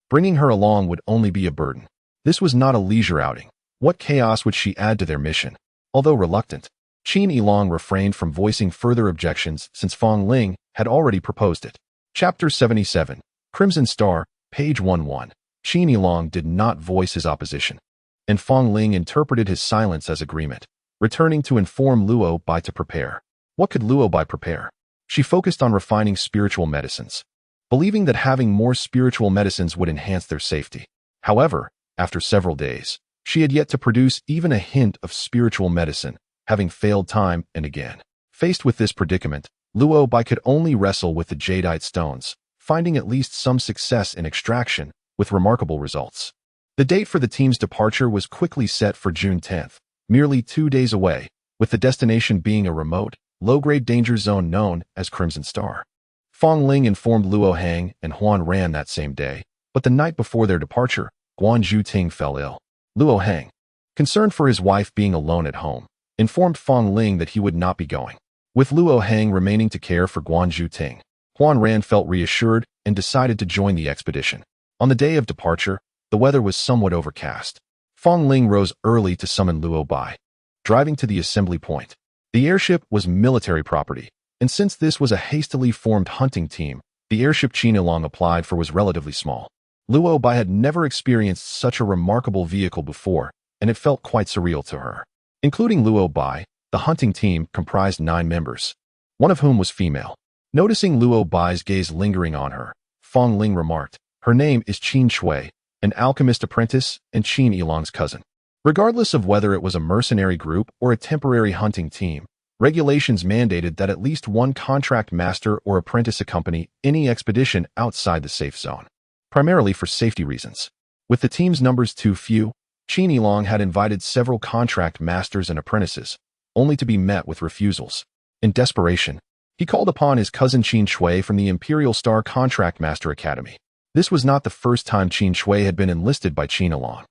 Bringing her along would only be a burden. This was not a leisure outing. What chaos would she add to their mission? Although reluctant, Qin Yilong refrained from voicing further objections since Fong Ling had already proposed it. Chapter 77, Crimson Star, page 11. Qin Yilong did not voice his opposition, and Fong Ling interpreted his silence as agreement, returning to inform Luo Bai to prepare. What could Luo Bai prepare? She focused on refining spiritual medicines, believing that having more spiritual medicines would enhance their safety. However, after several days, she had yet to produce even a hint of spiritual medicine, having failed time and again. Faced with this predicament, Luo Bai could only wrestle with the jadeite stones, finding at least some success in extraction, with remarkable results. The date for the team's departure was quickly set for June 10th, merely 2 days away, with the destination being a remote, low-grade danger zone known as Crimson Star. Fong Ling informed Luo Heng and Huan Ran that same day, but the night before their departure, Guan Zhuting fell ill. Luo Heng, concerned for his wife being alone at home, informed Fong Ling that he would not be going. With Luo Heng remaining to care for Guan Zhuting, Huan Ran felt reassured and decided to join the expedition. On the day of departure, the weather was somewhat overcast. Fong Ling rose early to summon Luo Bai. Driving to the assembly point, the airship was military property, and since this was a hastily formed hunting team, the airship Qin Yilong applied for was relatively small. Luo Bai had never experienced such a remarkable vehicle before, and it felt quite surreal to her. Including Luo Bai, the hunting team comprised 9 members, one of whom was female. Noticing Luo Bai's gaze lingering on her, Fong Ling remarked, "Her name is Qin Shui, an alchemist apprentice and Qin Yilong's cousin." Regardless of whether it was a mercenary group or a temporary hunting team, Regulations mandated that at least one contract master or apprentice accompany any expedition outside the safe zone, primarily for safety reasons. With the team's numbers too few, Qin Yilong had invited several contract masters and apprentices, only to be met with refusals. In desperation, he called upon his cousin Qin Shui from the Imperial Star Contract Master Academy. This was not the first time Qin Shui had been enlisted by Qin Yilong.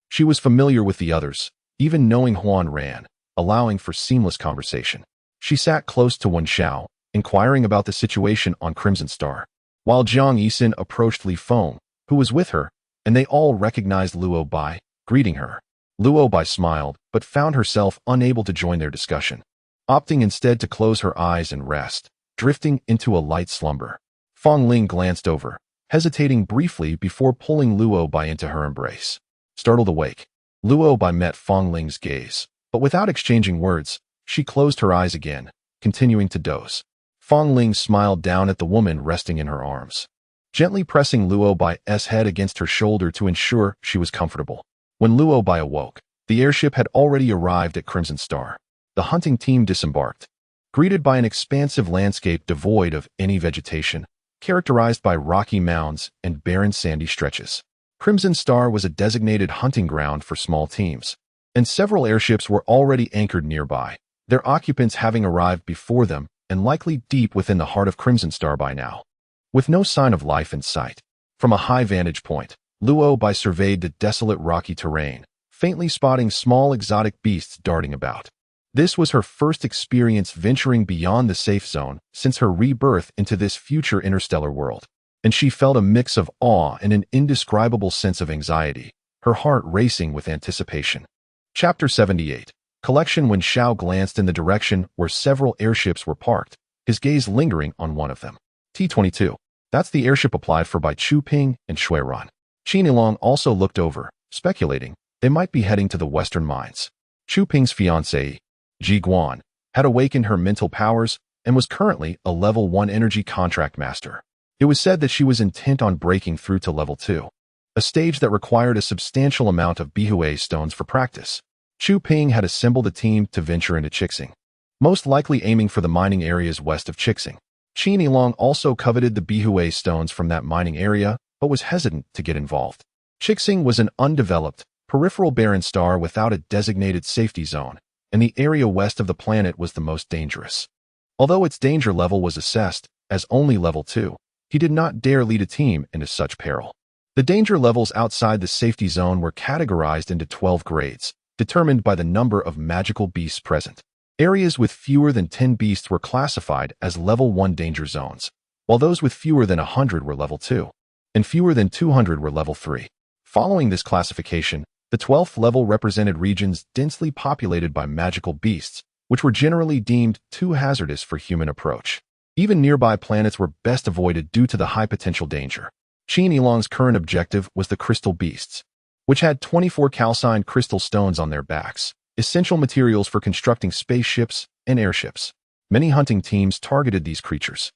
She was familiar with the others, even knowing Huan Ran, allowing for seamless conversation. She sat close to Wen Xiao, inquiring about the situation on Crimson Star, while Jiang Yisin approached Li Feng, who was with her, and they all recognized Luo Bai, greeting her. Luo Bai smiled, but found herself unable to join their discussion, opting instead to close her eyes and rest, drifting into a light slumber. Feng Ling glanced over, hesitating briefly before pulling Luo Bai into her embrace. Startled awake, Luo Bai met Feng Ling's gaze, but without exchanging words, she closed her eyes again, continuing to doze. Feng Ling smiled down at the woman resting in her arms, gently pressing Luo Bai's head against her shoulder to ensure she was comfortable. When Luo Bai awoke, the airship had already arrived at Crimson Star. The hunting team disembarked, greeted by an expansive landscape devoid of any vegetation, characterized by rocky mounds and barren sandy stretches. Crimson Star was a designated hunting ground for small teams, and several airships were already anchored nearby, their occupants having arrived before them and likely deep within the heart of Crimson Star by now. With no sign of life in sight, from a high vantage point, Luo Bai surveyed the desolate rocky terrain, faintly spotting small exotic beasts darting about. This was her first experience venturing beyond the safe zone since her rebirth into this future interstellar world, and she felt a mix of awe and an indescribable sense of anxiety, her heart racing with anticipation. Chapter 78. Collection. When Xiao glanced in the direction where several airships were parked, his gaze lingering on one of them. T-22. That's the airship applied for by Chu Ping and Shui Ran. Qin Yilong also looked over, speculating they might be heading to the Western Mines. Chu Ping's fiancée, Ji Guan, had awakened her mental powers and was currently a level 1 energy contract master. It was said that she was intent on breaking through to level 2, a stage that required a substantial amount of Bihue stones for practice. Chu Ping had assembled a team to venture into Chixing, most likely aiming for the mining areas west of Chixing. Qin Yilong also coveted the Bihue stones from that mining area, but was hesitant to get involved. Chixing was an undeveloped, peripheral barren star without a designated safety zone, and the area west of the planet was the most dangerous. Although its danger level was assessed as only level 2, he did not dare lead a team into such peril. The danger levels outside the safety zone were categorized into 12 grades, determined by the number of magical beasts present. Areas with fewer than 10 beasts were classified as level 1 danger zones, while those with fewer than 100 were level 2, and fewer than 200 were level 3. Following this classification, the 12th level represented regions densely populated by magical beasts, which were generally deemed too hazardous for human approach. Even nearby planets were best avoided due to the high potential danger. Qin Yilong's current objective was the crystal beasts, which had 24 calcined crystal stones on their backs, essential materials for constructing spaceships and airships. Many hunting teams targeted these creatures.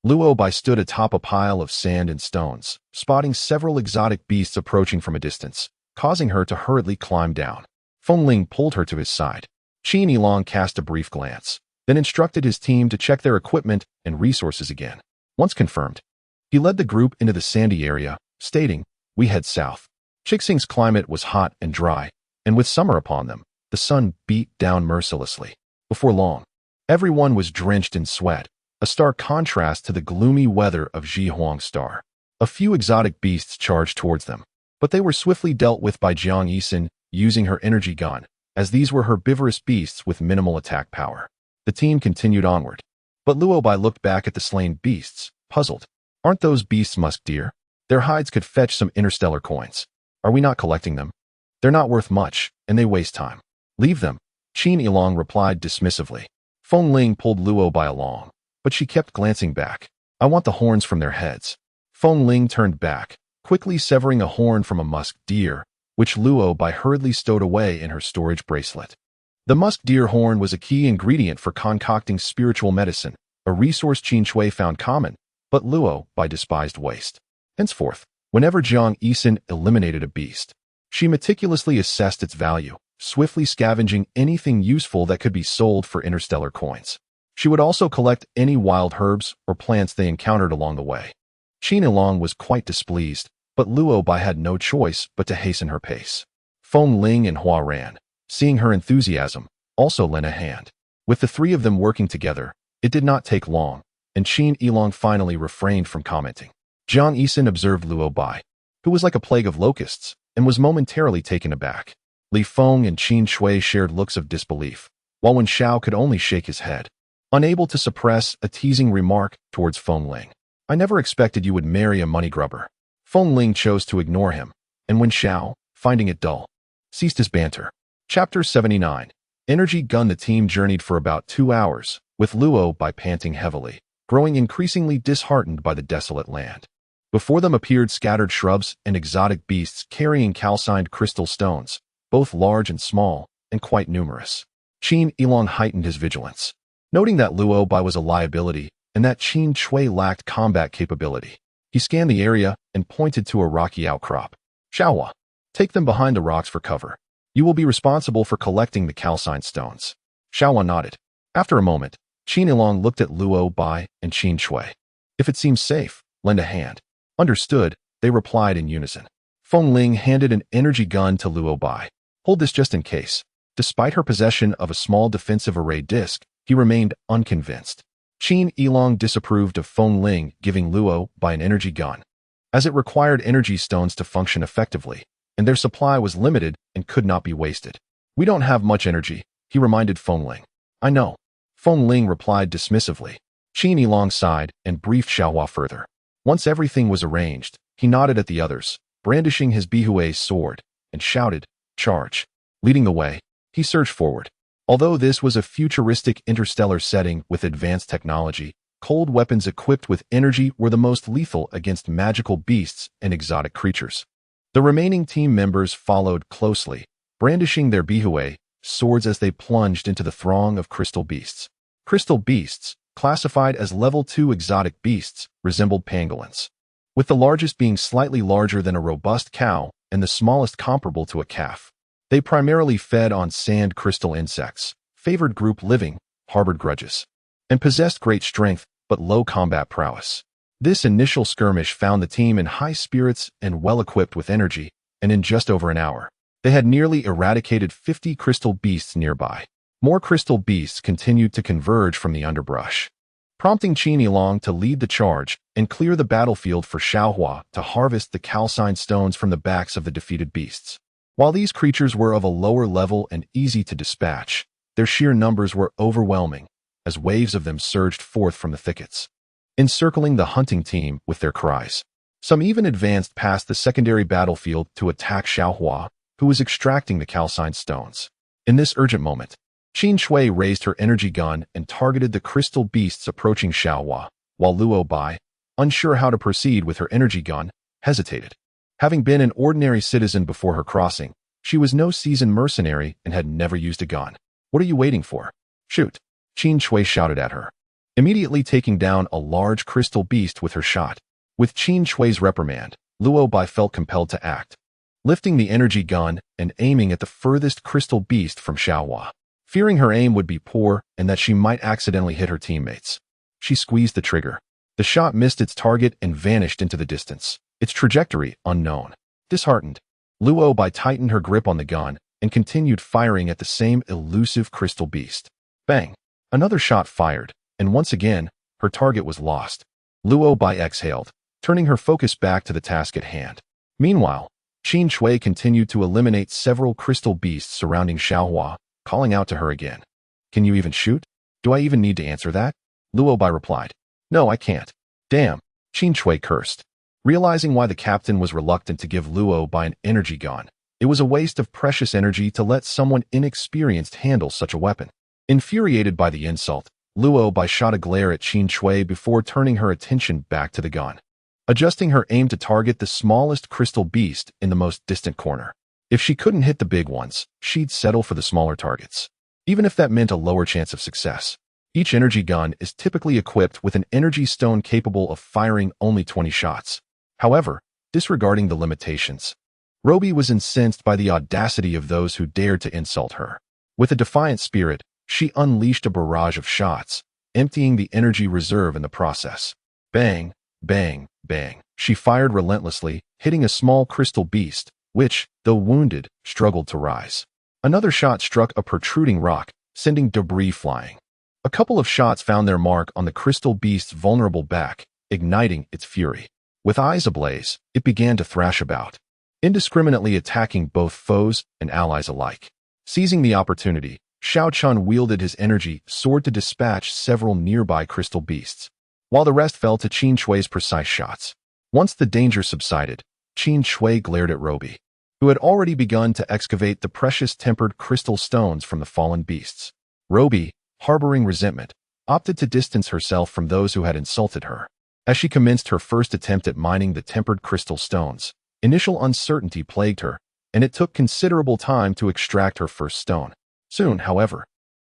Luo Bai stood atop a pile of sand and stones, spotting several exotic beasts approaching from a distance, causing her to hurriedly climb down. Feng Ling pulled her to his side. Qin Yilong cast a brief glance, then instructed his team to check their equipment and resources again. Once confirmed, he led the group into the sandy area, stating, "We head south." Chixing's climate was hot and dry, and with summer upon them, the sun beat down mercilessly. Before long, everyone was drenched in sweat, a stark contrast to the gloomy weather of Zhihuang's star. A few exotic beasts charged towards them, but they were swiftly dealt with by Jiang Yisin using her energy gun, as these were herbivorous beasts with minimal attack power. The team continued onward, but Luo Bai looked back at the slain beasts, puzzled. Aren't those beasts musk deer? Their hides could fetch some interstellar coins. Are we not collecting them? They're not worth much, and they waste time. Leave them, Qin Yilong replied dismissively. Feng Ling pulled Luo Bai along, but she kept glancing back. I want the horns from their heads. Feng Ling turned back, quickly severing a horn from a musk deer, which Luo Bai hurriedly stowed away in her storage bracelet. The musk deer horn was a key ingredient for concocting spiritual medicine, a resource Qin Shui found common, but Luo Bai despised waste. Henceforth, whenever Jiang Yisin eliminated a beast, she meticulously assessed its value, swiftly scavenging anything useful that could be sold for interstellar coins. She would also collect any wild herbs or plants they encountered along the way. Qin Yilong was quite displeased, but Luo Bai had no choice but to hasten her pace. Feng Ling and Hua Ran, seeing her enthusiasm, also lent a hand. With the three of them working together, it did not take long, and Qin Yilong finally refrained from commenting. Jiang Yisun observed Luo Bai, who was like a plague of locusts, and was momentarily taken aback. Li Feng and Qin Shui shared looks of disbelief, while Wen Xiao could only shake his head, unable to suppress a teasing remark towards Feng Ling. I never expected you would marry a money grubber. Feng Ling chose to ignore him, and Wen Xiao, finding it dull, ceased his banter. Chapter 79. Energy Gun. The team journeyed for about 2 hours, with Luo Bai panting heavily, growing increasingly disheartened by the desolate land. Before them appeared scattered shrubs and exotic beasts carrying calcined crystal stones, both large and small, and quite numerous. Qin Yilong heightened his vigilance, noting that Luo Bai was a liability and that Qin Shui lacked combat capability. He scanned the area and pointed to a rocky outcrop. Xiaohua, take them behind the rocks for cover. You will be responsible for collecting the calcined stones. Xiaohua nodded. After a moment, Qin Yilong looked at Luo Bai and Qin Shui. If it seems safe, lend a hand. Understood, they replied in unison. Feng Ling handed an energy gun to Luo Bai. Hold this just in case. Despite her possession of a small defensive array disc, he remained unconvinced. Qin Yilong disapproved of Feng Ling giving Luo Bai an energy gun, as it required energy stones to function effectively, and their supply was limited and could not be wasted. We don't have much energy, he reminded Feng Ling. I know. Feng Ling replied dismissively. Qin Yilong sighed and briefed Xiaohua further. Once everything was arranged, he nodded at the others, brandishing his Bihui's sword, and shouted, "Charge!" Leading the way, he surged forward. Although this was a futuristic interstellar setting with advanced technology, cold weapons equipped with energy were the most lethal against magical beasts and exotic creatures. The remaining team members followed closely, brandishing their Bihui swords as they plunged into the throng of crystal beasts. Crystal beasts, classified as level 2 exotic beasts, resembled pangolins, with the largest being slightly larger than a robust cow and the smallest comparable to a calf. They primarily fed on sand crystal insects, favored group living, harbored grudges, and possessed great strength but low combat prowess. This initial skirmish found the team in high spirits and well-equipped with energy, and in just over an hour, they had nearly eradicated 50 crystal beasts nearby. More crystal beasts continued to converge from the underbrush, prompting Qin Yilong to lead the charge and clear the battlefield for Xiaohua to harvest the calcined stones from the backs of the defeated beasts. While these creatures were of a lower level and easy to dispatch, their sheer numbers were overwhelming, as waves of them surged forth from the thickets, encircling the hunting team with their cries. Some even advanced past the secondary battlefield to attack Xiaohua, who was extracting the calcined stones. In this urgent moment, Qin Shui raised her energy gun and targeted the crystal beasts approaching Xiaohua, while Luo Bai, unsure how to proceed with her energy gun, hesitated. Having been an ordinary citizen before her crossing, she was no seasoned mercenary and had never used a gun. What are you waiting for? Shoot! Qin Shui shouted at her, immediately taking down a large crystal beast with her shot. With Qin Shui's reprimand, Luo Bai felt compelled to act, lifting the energy gun and aiming at the furthest crystal beast from Xiaohua. Fearing her aim would be poor and that she might accidentally hit her teammates, she squeezed the trigger. The shot missed its target and vanished into the distance, its trajectory unknown. Disheartened, Luo Bai tightened her grip on the gun and continued firing at the same elusive crystal beast. Bang! Another shot fired, and once again, her target was lost. Luo Bai exhaled, turning her focus back to the task at hand. Meanwhile, Qin Shui continued to eliminate several crystal beasts surrounding Xiaohua, calling out to her again. Can you even shoot? Do I even need to answer that? Luo Bai replied. No, I can't. Damn, Qin Shui cursed. Realizing why the captain was reluctant to give Luo Bai an energy gun, it was a waste of precious energy to let someone inexperienced handle such a weapon. Infuriated by the insult, Luo Bai shot a glare at Qin Shui before turning her attention back to the gun, adjusting her aim to target the smallest crystal beast in the most distant corner. If she couldn't hit the big ones, she'd settle for the smaller targets, even if that meant a lower chance of success. Each energy gun is typically equipped with an energy stone capable of firing only 20 shots. However, disregarding the limitations, Roby was incensed by the audacity of those who dared to insult her. With a defiant spirit, she unleashed a barrage of shots, emptying the energy reserve in the process. Bang, bang, bang. She fired relentlessly, hitting a small crystal beast, which, though wounded, struggled to rise. Another shot struck a protruding rock, sending debris flying. A couple of shots found their mark on the crystal beast's vulnerable back, igniting its fury. With eyes ablaze, it began to thrash about, indiscriminately attacking both foes and allies alike. Seizing the opportunity, Xiao Chun wielded his energy sword to dispatch several nearby crystal beasts, while the rest fell to Qin Shui's precise shots. Once the danger subsided, Qin Shui glared at Roby, who had already begun to excavate the precious tempered crystal stones from the fallen beasts. Roby, harboring resentment, opted to distance herself from those who had insulted her. As she commenced her first attempt at mining the tempered crystal stones, initial uncertainty plagued her, and it took considerable time to extract her first stone. Soon, however,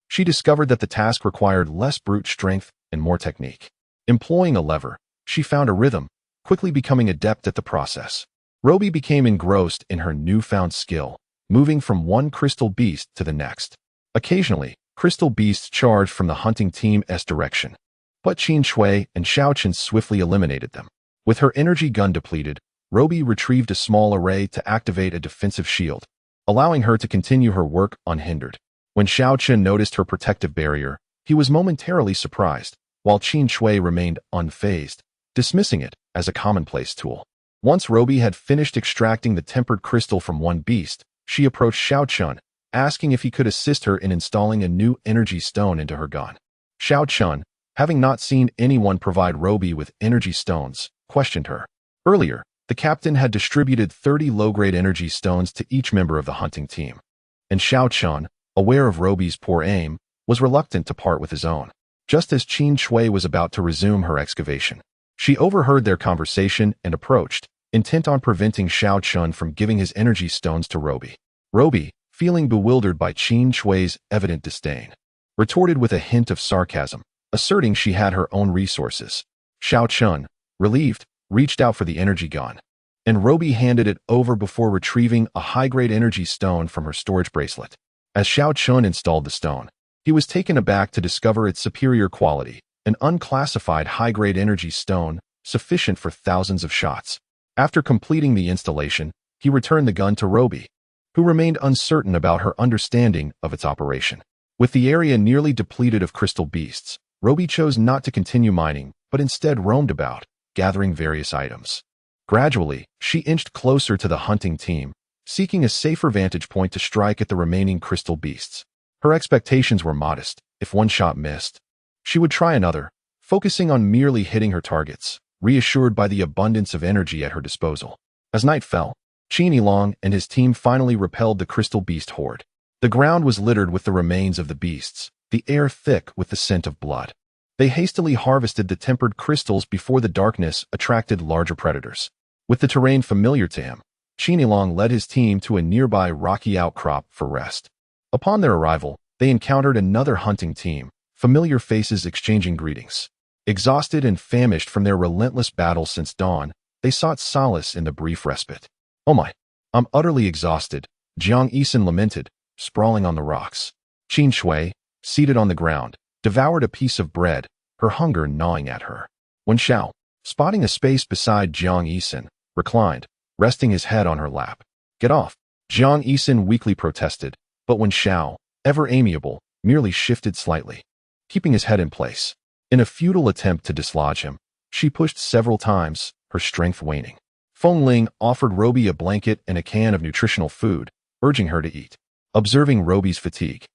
she discovered that the task required less brute strength and more technique. Employing a lever, she found a rhythm, quickly becoming adept at the process. Roby became engrossed in her newfound skill, moving from one crystal beast to the next. Occasionally, crystal beasts charged from the hunting team's direction, but Qin Shui and Xiao Chun swiftly eliminated them. With her energy gun depleted, Roby retrieved a small array to activate a defensive shield, allowing her to continue her work unhindered. When Xiao Chun noticed her protective barrier, he was momentarily surprised, while Qin Shui remained unfazed, dismissing it as a commonplace tool. Once Roby had finished extracting the tempered crystal from one beast, she approached Xiao Chun, asking if he could assist her in installing a new energy stone into her gun. Xiao Chun, having not seen anyone provide Roby with energy stones, questioned her. Earlier, the captain had distributed 30 low-grade energy stones to each member of the hunting team, and Xiao Chun, aware of Roby's poor aim, was reluctant to part with his own. Just as Qin Shui was about to resume her excavation, she overheard their conversation and approached, intent on preventing Xiao Chun from giving his energy stones to Roby. Roby, feeling bewildered by Qin Shui's evident disdain, retorted with a hint of sarcasm, asserting she had her own resources. Xiao Chun, relieved, reached out for the energy gun, and Roby handed it over before retrieving a high-grade energy stone from her storage bracelet. As Xiao Chun installed the stone, he was taken aback to discover its superior quality, an unclassified high-grade energy stone sufficient for thousands of shots. After completing the installation, he returned the gun to Roby, who remained uncertain about her understanding of its operation. With the area nearly depleted of crystal beasts, Roby chose not to continue mining, but instead roamed about, gathering various items. Gradually, she inched closer to the hunting team, seeking a safer vantage point to strike at the remaining crystal beasts. Her expectations were modest. If one shot missed, she would try another, focusing on merely hitting her targets, reassured by the abundance of energy at her disposal. As night fell, Qin Yilong and his team finally repelled the crystal beast horde. The ground was littered with the remains of the beasts, the air thick with the scent of blood. They hastily harvested the tempered crystals before the darkness attracted larger predators. With the terrain familiar to him, Qin Yilong led his team to a nearby rocky outcrop for rest. Upon their arrival, they encountered another hunting team, familiar faces exchanging greetings. Exhausted and famished from their relentless battle since dawn, they sought solace in the brief respite. "Oh my, I'm utterly exhausted," Jiang Yisun lamented, sprawling on the rocks. Qin Shui, seated on the ground, devoured a piece of bread, her hunger gnawing at her. When Xiao, spotting a space beside Jiang Yisun, reclined, resting his head on her lap. "Get off," Jiang Yisun weakly protested, but when Xiao, ever amiable, merely shifted slightly, keeping his head in place. In a futile attempt to dislodge him, she pushed several times, her strength waning. Feng Ling offered Roby a blanket and a can of nutritional food, urging her to eat. Observing Roby's fatigue,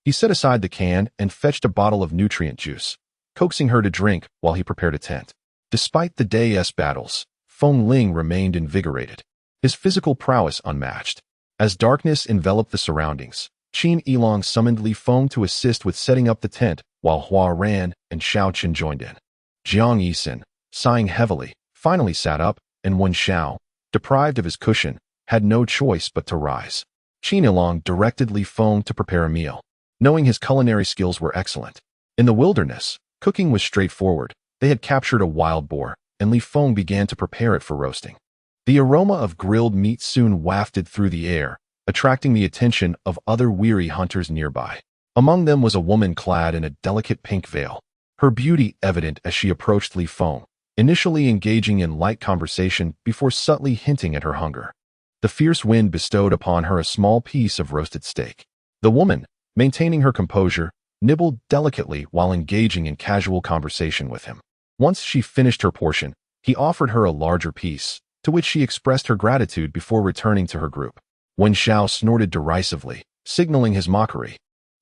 he set aside the can and fetched a bottle of nutrient juice, coaxing her to drink while he prepared a tent. Despite the day's battles, Feng Ling remained invigorated, his physical prowess unmatched. As darkness enveloped the surroundings, Qin Yilong summoned Li Feng to assist with setting up the tent, while Hua Ran and Xiao Chen joined in. Jiang Yisun, sighing heavily, finally sat up, and Wen Xiao, deprived of his cushion, had no choice but to rise. Qin Yilong directed Li Feng to prepare a meal, knowing his culinary skills were excellent. In the wilderness, cooking was straightforward. They had captured a wild boar, and Li Feng began to prepare it for roasting. The aroma of grilled meat soon wafted through the air, attracting the attention of other weary hunters nearby. Among them was a woman clad in a delicate pink veil, her beauty evident as she approached Li Feng, initially engaging in light conversation before subtly hinting at her hunger. The fierce wind bestowed upon her a small piece of roasted steak. The woman, maintaining her composure, nibbled delicately while engaging in casual conversation with him. Once she finished her portion, he offered her a larger piece, to which she expressed her gratitude before returning to her group. Wen Xiao snorted derisively, signaling his mockery.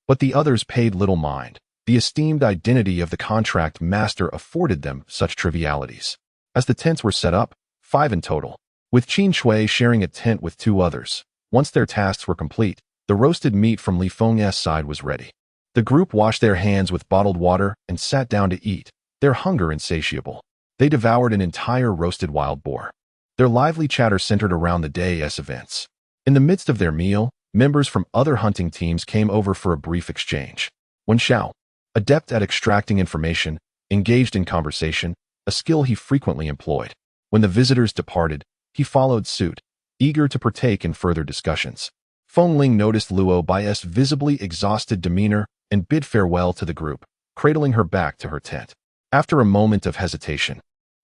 But the others paid little mind. The esteemed identity of the contract master afforded them such trivialities. As the tents were set up, 5 in total, with Qin Shui sharing a tent with 2 others, once their tasks were complete, the roasted meat from Li Feng's side was ready. The group washed their hands with bottled water and sat down to eat, their hunger insatiable. They devoured an entire roasted wild boar. Their lively chatter centered around the day's events. In the midst of their meal, members from other hunting teams came over for a brief exchange. Wen Xiao, adept at extracting information, engaged in conversation, a skill he frequently employed. When the visitors departed, he followed suit, eager to partake in further discussions. Feng Ling noticed Luo Bai's visibly exhausted demeanor and bid farewell to the group, cradling her back to her tent. After a moment of hesitation,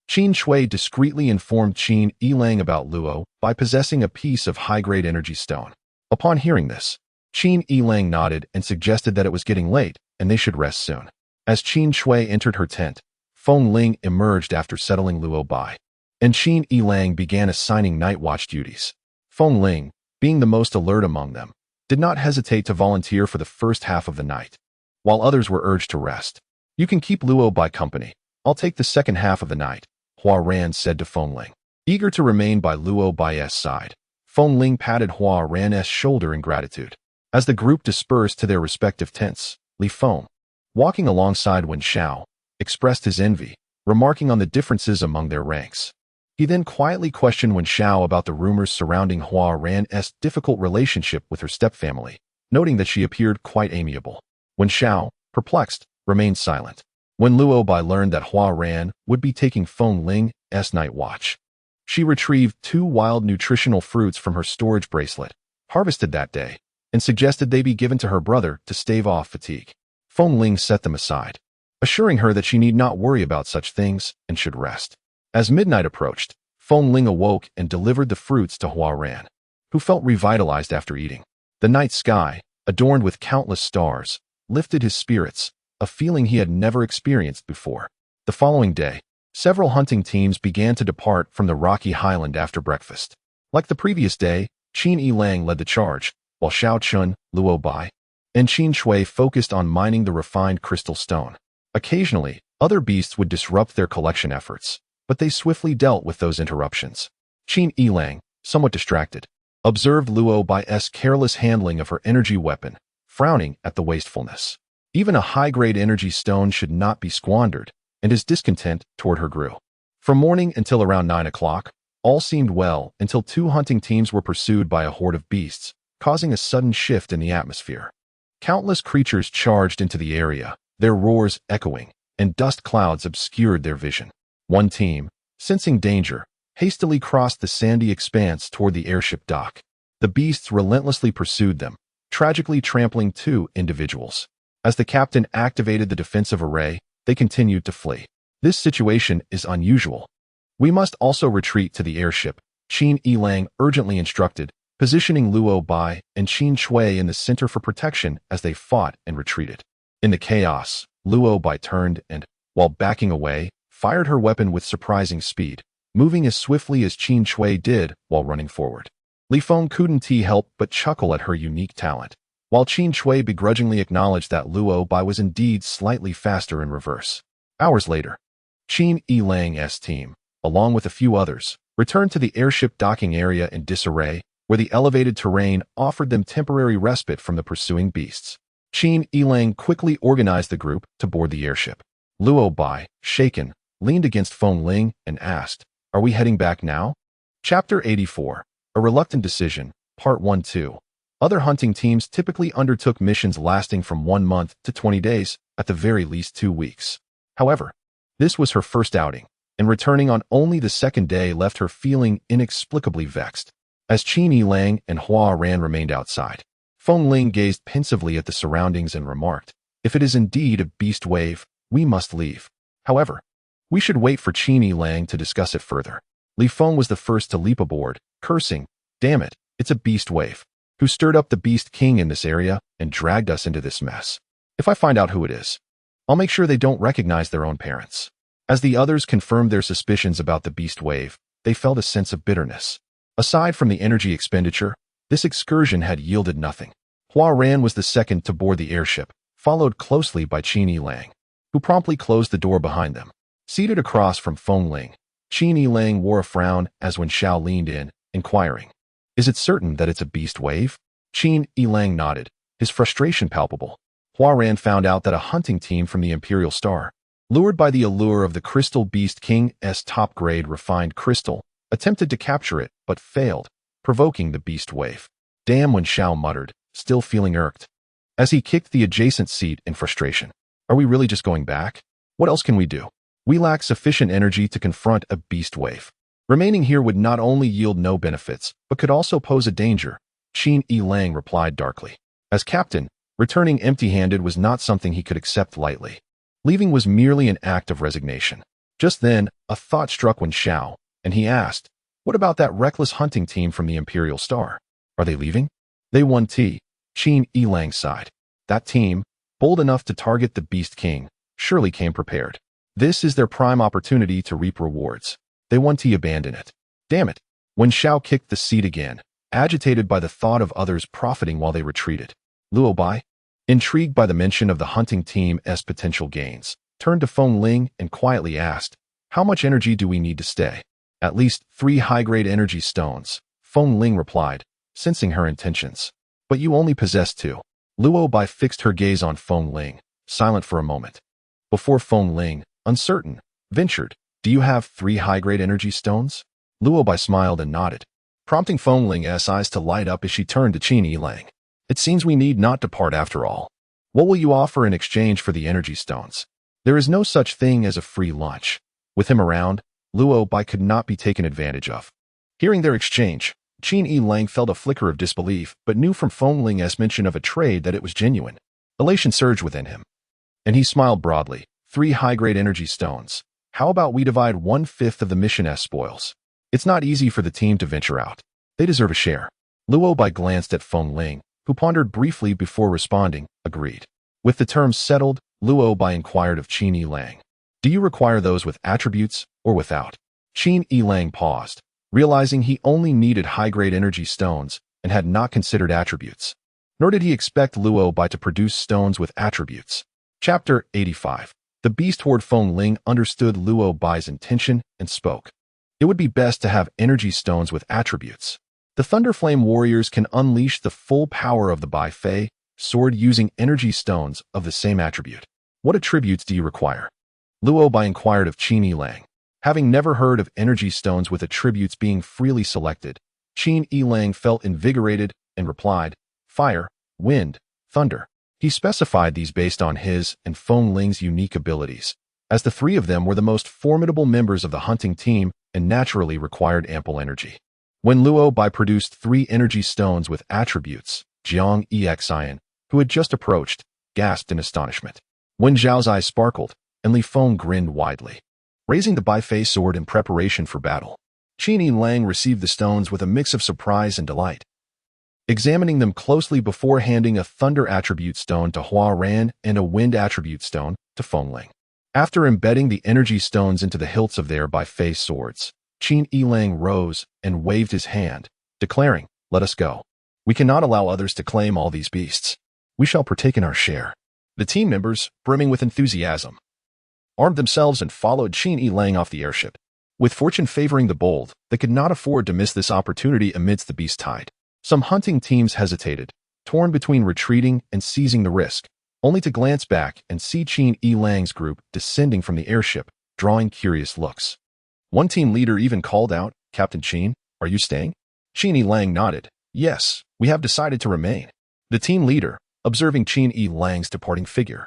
Qin Shui discreetly informed Qin Yilang about Luo by possessing a piece of high-grade energy stone. Upon hearing this, Qin Yilang nodded and suggested that it was getting late and they should rest soon. As Qin Shui entered her tent, Feng Ling emerged after settling Luo Bai, and Qin Yilang began assigning night watch duties. Feng Ling, being the most alert among them, did not hesitate to volunteer for the first half of the night, while others were urged to rest. "You can keep Luo Bai company. I'll take the second half of the night," Hua Ran said to Feng Ling. Eager to remain by Luo Bai's side, Feng Ling patted Hua Ran's shoulder in gratitude. As the group dispersed to their respective tents, Li Feng, walking alongside Wen Xiao, expressed his envy, remarking on the differences among their ranks. He then quietly questioned Wen Xiao about the rumors surrounding Hua Ran's difficult relationship with her stepfamily, noting that she appeared quite amiable. Wen Xiao, perplexed, remained silent. When Luo Bai learned that Hua Ran would be taking Feng Ling's night watch, she retrieved 2 wild nutritional fruits from her storage bracelet, harvested that day, and suggested they be given to her brother to stave off fatigue. Feng Ling set them aside, assuring her that she need not worry about such things and should rest. As midnight approached, Feng Ling awoke and delivered the fruits to Hua Ran, who felt revitalized after eating. The night sky, adorned with countless stars, lifted his spirits, a feeling he had never experienced before. The following day, several hunting teams began to depart from the rocky highland after breakfast. Like the previous day, Qin Yilang led the charge, while Xiao Chun, Luo Bai, and Qin Shui focused on mining the refined crystal stone. Occasionally, other beasts would disrupt their collection efforts, but they swiftly dealt with those interruptions. Qin Yilang, somewhat distracted, observed Luo Bai's careless handling of her energy weapon, frowning at the wastefulness. Even a high-grade energy stone should not be squandered, and his discontent toward her grew. From morning until around 9 o'clock, all seemed well until 2 hunting teams were pursued by a horde of beasts, causing a sudden shift in the atmosphere. Countless creatures charged into the area, their roars echoing, and dust clouds obscured their vision. One team, sensing danger, hastily crossed the sandy expanse toward the airship dock. The beasts relentlessly pursued them, tragically trampling 2 individuals. As the captain activated the defensive array, they continued to flee. "This situation is unusual. We must also retreat to the airship," Qin Yilang urgently instructed, positioning Luo Bai and Qin Shui in the center for protection as they fought and retreated. In the chaos, Luo Bai turned and, while backing away, fired her weapon with surprising speed, moving as swiftly as Qin Shui did while running forward. Li Feng couldn't help but chuckle at her unique talent, while Qin Shui begrudgingly acknowledged that Luo Bai was indeed slightly faster in reverse. Hours later, Qin Yilang's team, along with a few others, returned to the airship docking area in disarray, where the elevated terrain offered them temporary respite from the pursuing beasts. Qin Yilang quickly organized the group to board the airship. Luo Bai, shaken, leaned against Feng Ling and asked, "Are we heading back now?" Chapter 84, A Reluctant Decision, Part 1-2. Other hunting teams typically undertook missions lasting from 1 month to 20 days, at the very least 2 weeks. However, this was her first outing, and returning on only the second day left her feeling inexplicably vexed. As Qin Yilang and Hua Ran remained outside, Feng Ling gazed pensively at the surroundings and remarked, "If it is indeed a beast wave, we must leave. However, we should wait for Qin Yilang to discuss it further." Li Feng was the first to leap aboard, cursing, "Damn it, it's a beast wave. Who stirred up the beast king in this area and dragged us into this mess? If I find out who it is, I'll make sure they don't recognize their own parents." As the others confirmed their suspicions about the beast wave, they felt a sense of bitterness. Aside from the energy expenditure, this excursion had yielded nothing. Hua Ran was the second to board the airship, followed closely by Qin Yilang, who promptly closed the door behind them. Seated across from Feng Ling, Qin Yilang wore a frown as when Xiao leaned in, inquiring, "Is it certain that it's a beast wave?" Qin Yilang nodded, his frustration palpable. Hua Ran found out that a hunting team from the Imperial Star, lured by the allure of the Crystal Beast King's top-grade refined crystal, attempted to capture it but failed, provoking the beast wave. "Damn," when Xiao muttered, still feeling irked, as he kicked the adjacent seat in frustration. "Are we really just going back? What else can we do? We lack sufficient energy to confront a beast wave. Remaining here would not only yield no benefits, but could also pose a danger," Qin Yilang replied darkly. As captain, returning empty-handed was not something he could accept lightly. Leaving was merely an act of resignation. Just then, a thought struck Wen Xiao, and he asked, "What about that reckless hunting team from the Imperial Star? Are they leaving?" "They won T," Qin Yilang sighed. "That team, bold enough to target the Beast King, surely came prepared. This is their prime opportunity to reap rewards. They want to abandon it. Damn it." Wen Xiao kicked the seat again, agitated by the thought of others profiting while they retreated. Luo Bai, intrigued by the mention of the hunting team's potential gains, turned to Feng Ling and quietly asked, "How much energy do we need to stay?" "At least 3 high-grade energy stones," Feng Ling replied, sensing her intentions. "But you only possess 2. Luo Bai fixed her gaze on Feng Ling, silent for a moment. Before Feng Ling, uncertain, ventured, "Do you have 3 high-grade energy stones?" Luo Bai smiled and nodded, prompting Feng Ling's eyes to light up as she turned to Qin Yilang. "It seems we need not depart after all. What will you offer in exchange for the energy stones?" There is no such thing as a free lunch. With him around, Luo Bai could not be taken advantage of. Hearing their exchange, Qin Yilang felt a flicker of disbelief, but knew from Feng Ling's mention of a trade that it was genuine. Elation surged within him, and he smiled broadly. 3 high-grade energy stones. How about we divide 1/5 of the mission's spoils? It's not easy for the team to venture out. They deserve a share. Luo Bai glanced at Feng Ling, who pondered briefly before responding, agreed. With the terms settled, Luo Bai inquired of Qin Yilang, "Do you require those with attributes or without?" Qin Yilang paused, realizing he only needed high-grade energy stones and had not considered attributes. Nor did he expect Luo Bai to produce stones with attributes. Chapter 85. The beast horde. Feng Ling understood Luo Bai's intention and spoke. "It would be best to have energy stones with attributes. The Thunderflame warriors can unleash the full power of the Bai Fei sword using energy stones of the same attribute. What attributes do you require?" Luo Bai inquired of Qin Yilang. Having never heard of energy stones with attributes being freely selected, Qin Yilang felt invigorated and replied, "Fire, wind, thunder." He specified these based on his and Feng Ling's unique abilities, as the 3 of them were the most formidable members of the hunting team and naturally required ample energy. When Luo Bai produced 3 energy stones with attributes, Jiang Exian, who had just approached, gasped in astonishment. Wen Zhao's eyes sparkled, and Li Feng grinned widely, raising the Bai Fei sword in preparation for battle. Qin Yilang received the stones with a mix of surprise and delight, examining them closely before handing a thunder attribute stone to Hua Ran and a wind attribute stone to Feng Ling. After embedding the energy stones into the hilts of their Bai Fei swords, Qin Yilang rose and waved his hand, declaring, "Let us go. We cannot allow others to claim all these beasts. We shall partake in our share." The team members, brimming with enthusiasm, armed themselves and followed Qin Yilang off the airship. With fortune favoring the bold, they could not afford to miss this opportunity amidst the beast tide. Some hunting teams hesitated, torn between retreating and seizing the risk, only to glance back and see Qin Yilang's group descending from the airship, drawing curious looks. One team leader even called out, "Captain Qin, are you staying?" Qin Yilang nodded. "Yes, we have decided to remain." The team leader, observing Qin Yilang's departing figure,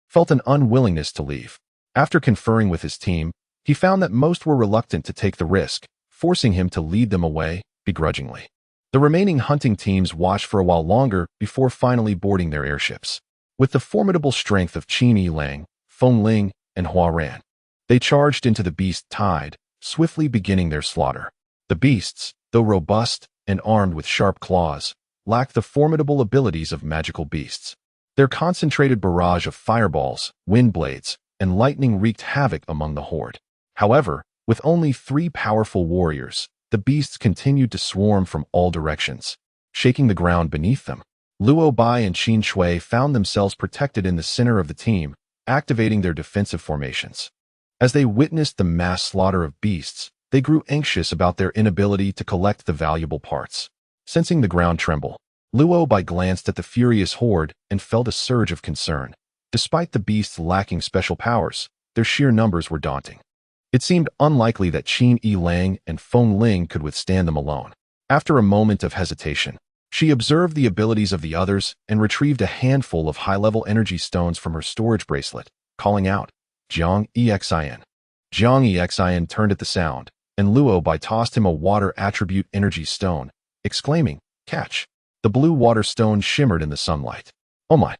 felt an unwillingness to leave. After conferring with his team, He found that most were reluctant to take the risk, forcing him to lead them away, begrudgingly. The remaining hunting teams watched for a while longer before finally boarding their airships. With the formidable strength of Qin Yilang, Feng Ling, and Hua Ran, they charged into the beast tide, swiftly beginning their slaughter. The beasts, though robust and armed with sharp claws, lacked the formidable abilities of magical beasts. Their concentrated barrage of fireballs, wind blades, and lightning wreaked havoc among the horde. However, with only 3 powerful warriors, the beasts continued to swarm from all directions, shaking the ground beneath them. Luo Bai and Qin Shui found themselves protected in the center of the team, activating their defensive formations. As they witnessed the mass slaughter of beasts, they grew anxious about their inability to collect the valuable parts. Sensing the ground tremble, Luo Bai glanced at the furious horde and felt a surge of concern. Despite the beasts lacking special powers, their sheer numbers were daunting. It seemed unlikely that Qin Yilang and Feng Ling could withstand them alone. After a moment of hesitation, she observed the abilities of the others and retrieved a handful of high-level energy stones from her storage bracelet, calling out, "Jiang Exin." Jiang Exin turned at the sound, and Luo Bai tossed him a water attribute energy stone, exclaiming, "Catch." The blue water stone shimmered in the sunlight. "Oh my."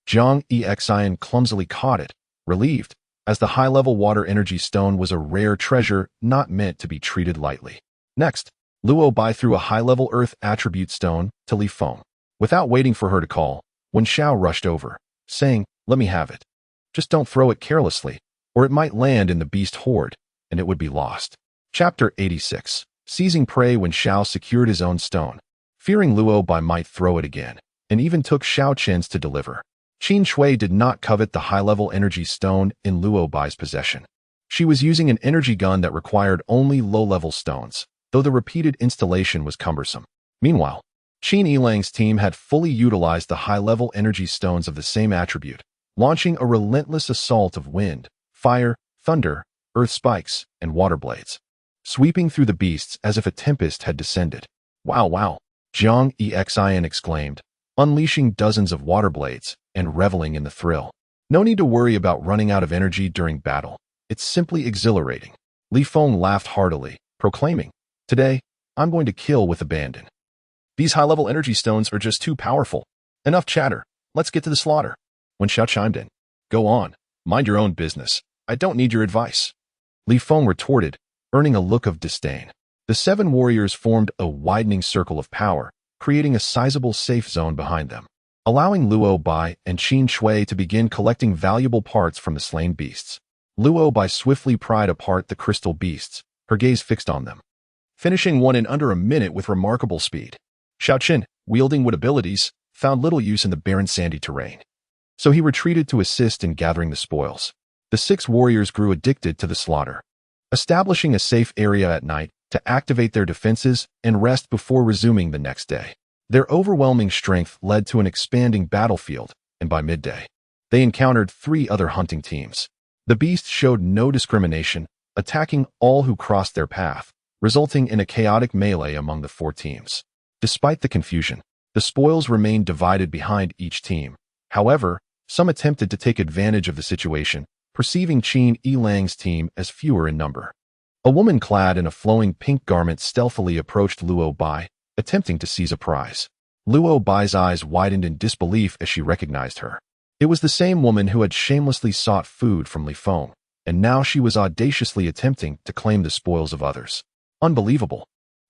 Jiang Exin clumsily caught it, relieved, as the high-level water energy stone was a rare treasure not meant to be treated lightly. Next, Luo Bai threw a high-level earth attribute stone to Li Feng. Without waiting for her to call, Wen Xiao rushed over, saying, "Let me have it. Just don't throw it carelessly, or it might land in the beast horde, and it would be lost." Chapter 86. Seizing prey. Wen Xiao secured his own stone, fearing Luo Bai might throw it again, and even took Xiao Qin's to deliver. Qin Shui did not covet the high-level energy stone in Luo Bai's possession. She was using an energy gun that required only low-level stones, though the repeated installation was cumbersome. Meanwhile, Qin Yilang's team had fully utilized the high-level energy stones of the same attribute, launching a relentless assault of wind, fire, thunder, earth spikes, and water blades, sweeping through the beasts as if a tempest had descended. "Wow, wow," Jiang Exin exclaimed, unleashing dozens of water blades and reveling in the thrill. "No need to worry about running out of energy during battle. It's simply exhilarating." Li Feng laughed heartily, proclaiming, "Today, I'm going to kill with abandon. These high-level energy stones are just too powerful. Enough chatter. Let's get to the slaughter." Wen Xiao chimed in. "Go on. Mind your own business. I don't need your advice." Li Feng retorted, earning a look of disdain. The 7 warriors formed a widening circle of power, creating a sizable safe zone behind them, allowing Luo Bai and Qin Shui to begin collecting valuable parts from the slain beasts. Luo Bai swiftly pried apart the crystal beasts, her gaze fixed on them, finishing one in under a minute with remarkable speed. Xiao Qin, wielding wood abilities, found little use in the barren sandy terrain, so he retreated to assist in gathering the spoils. The 6 warriors grew addicted to the slaughter, establishing a safe area at night to activate their defenses and rest before resuming the next day. Their overwhelming strength led to an expanding battlefield, and by midday, they encountered 3 other hunting teams. The beasts showed no discrimination, attacking all who crossed their path, resulting in a chaotic melee among the 4 teams. Despite the confusion, the spoils remained divided behind each team. However, some attempted to take advantage of the situation, perceiving Qin Yilang's team as fewer in number. A woman clad in a flowing pink garment stealthily approached Luo Bai, attempting to seize a prize. Luo Bai's eyes widened in disbelief as she recognized her. It was the same woman who had shamelessly sought food from Li Feng, and now she was audaciously attempting to claim the spoils of others. Unbelievable.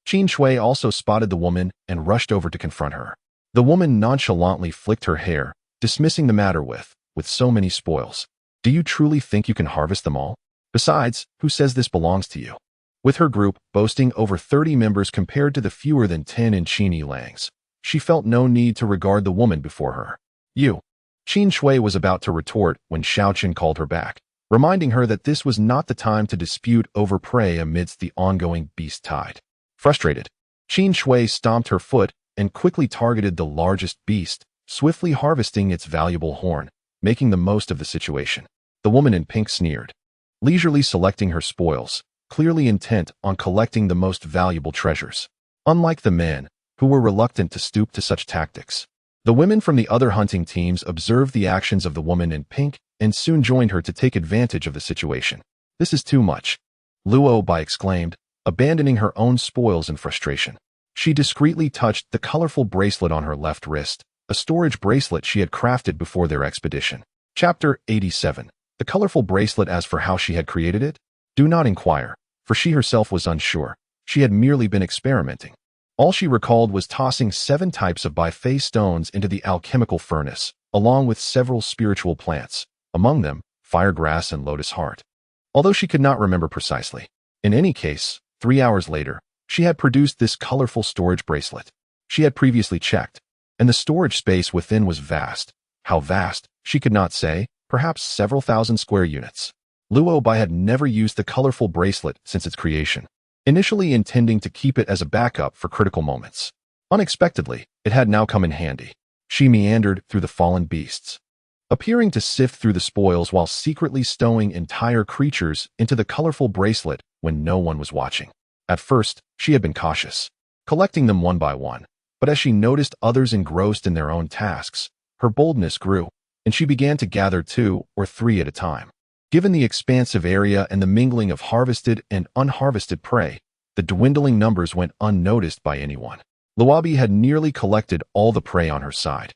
Qin Shui also spotted the woman and rushed over to confront her. The woman nonchalantly flicked her hair, dismissing the matter with so many spoils. "Do you truly think you can harvest them all? Besides, who says this belongs to you?" With her group boasting over 30 members compared to the fewer than 10 in Qin Yilang's, she felt no need to regard the woman before her. "You." Qin Shui was about to retort when Xiao Qin called her back, reminding her that this was not the time to dispute over prey amidst the ongoing beast tide. Frustrated, Qin Shui stomped her foot and quickly targeted the largest beast, swiftly harvesting its valuable horn, making the most of the situation. The woman in pink sneered, leisurely selecting her spoils, clearly intent on collecting the most valuable treasures. Unlike the men, who were reluctant to stoop to such tactics, the women from the other hunting teams observed the actions of the woman in pink and soon joined her to take advantage of the situation. This is too much, Luobi exclaimed, abandoning her own spoils in frustration. She discreetly touched the colorful bracelet on her left wrist, a storage bracelet she had crafted before their expedition. Chapter 87. The colorful bracelet. As for how she had created it, do not inquire, for she herself was unsure. She had merely been experimenting. All she recalled was tossing 7 types of biface stones into the alchemical furnace, along with several spiritual plants, among them firegrass and lotus heart. Although she could not remember precisely. In any case, 3 hours later, she had produced this colorful storage bracelet. She had previously checked, and the storage space within was vast. How vast, she could not say, perhaps several thousand square units. Luobi had never used the colorful bracelet since its creation, initially intending to keep it as a backup for critical moments. Unexpectedly, it had now come in handy. She meandered through the fallen beasts, appearing to sift through the spoils while secretly stowing entire creatures into the colorful bracelet when no one was watching. At first, she had been cautious, collecting them one by one, but as she noticed others engrossed in their own tasks, her boldness grew, and she began to gather 2 or 3 at a time. Given the expansive area and the mingling of harvested and unharvested prey, the dwindling numbers went unnoticed by anyone. Luobi had nearly collected all the prey on her side,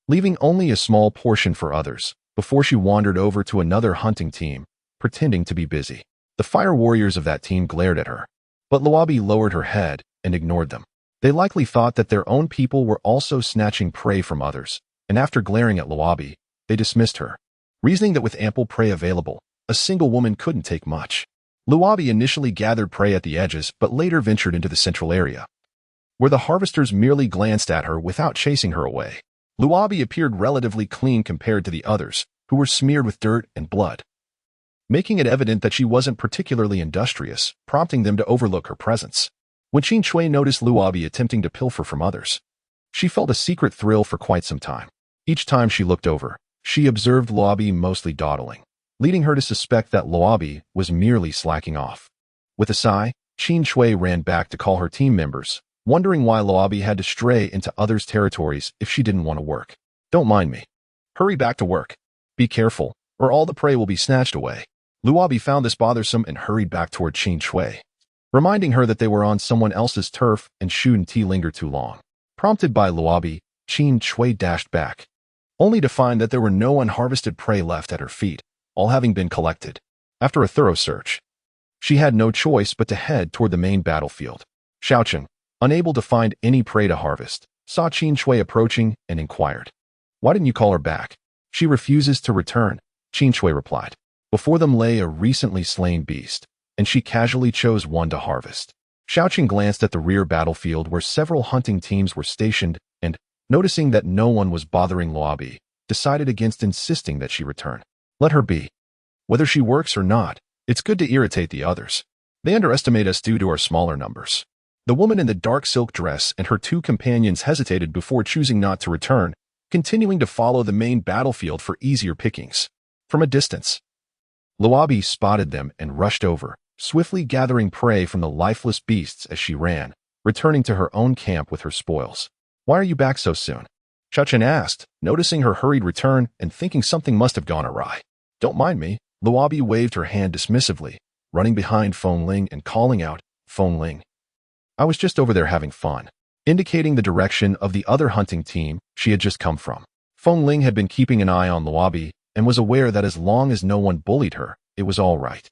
leaving only a small portion for others, before she wandered over to another hunting team, pretending to be busy. The fire warriors of that team glared at her, but Luobi lowered her head and ignored them. They likely thought that their own people were also snatching prey from others, and after glaring at Luobi, they dismissed her, reasoning that with ample prey available, a single woman couldn't take much. Luobi initially gathered prey at the edges but later ventured into the central area, where the harvesters merely glanced at her without chasing her away. Luobi appeared relatively clean compared to the others, who were smeared with dirt and blood, making it evident that she wasn't particularly industrious, prompting them to overlook her presence. When Qin Shui noticed Luobi attempting to pilfer from others, she felt a secret thrill for quite some time. Each time she looked over, she observed Luobi mostly dawdling, leading her to suspect that Luobi was merely slacking off. With a sigh, Qin Shui ran back to call her team members, wondering why Luobi had to stray into others' territories if she didn't want to work. Don't mind me. Hurry back to work. Be careful, or all the prey will be snatched away. Luobi found this bothersome and hurried back toward Qin Shui, reminding her that they were on someone else's turf and shouldn't linger too long. Prompted by Luobi, Qin Shui dashed back, only to find that there were no unharvested prey left at her feet, all having been collected. After a thorough search, she had no choice but to head toward the main battlefield. Xiaochen, unable to find any prey to harvest, saw Qin Shui approaching and inquired, "Why didn't you call her back?" "She refuses to return," Qin Shui replied. Before them lay a recently slain beast, and she casually chose one to harvest. Xiaochen glanced at the rear battlefield where several hunting teams were stationed and, noticing that no one was bothering Luobi, decided against insisting that she return. Let her be. Whether she works or not, it's good to irritate the others. They underestimate us due to our smaller numbers. The woman in the dark silk dress and her 2 companions hesitated before choosing not to return, continuing to follow the main battlefield for easier pickings. From a distance, Luobi spotted them and rushed over, swiftly gathering prey from the lifeless beasts as she ran, returning to her own camp with her spoils. "Why are you back so soon?" Xiaochen asked, noticing her hurried return and thinking something must have gone awry. "Don't mind me." Luobi waved her hand dismissively, running behind Feng Ling and calling out, "Feng Ling, I was just over there having fun," indicating the direction of the other hunting team she had just come from. Feng Ling had been keeping an eye on Luobi and was aware that as long as no one bullied her, it was all right.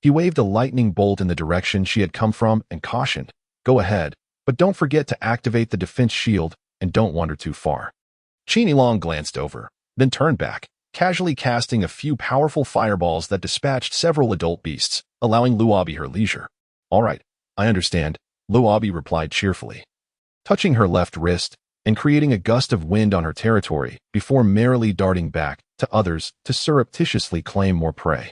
He waved a lightning bolt in the direction she had come from and cautioned, "Go ahead, but don't forget to activate the defense shield and don't wander too far." Qin Yilong glanced over, then turned back, casually casting a few powerful fireballs that dispatched several adult beasts, allowing Luobi her leisure. "All right, I understand," Luobi replied cheerfully, touching her left wrist and creating a gust of wind on her territory before merrily darting back to others to surreptitiously claim more prey.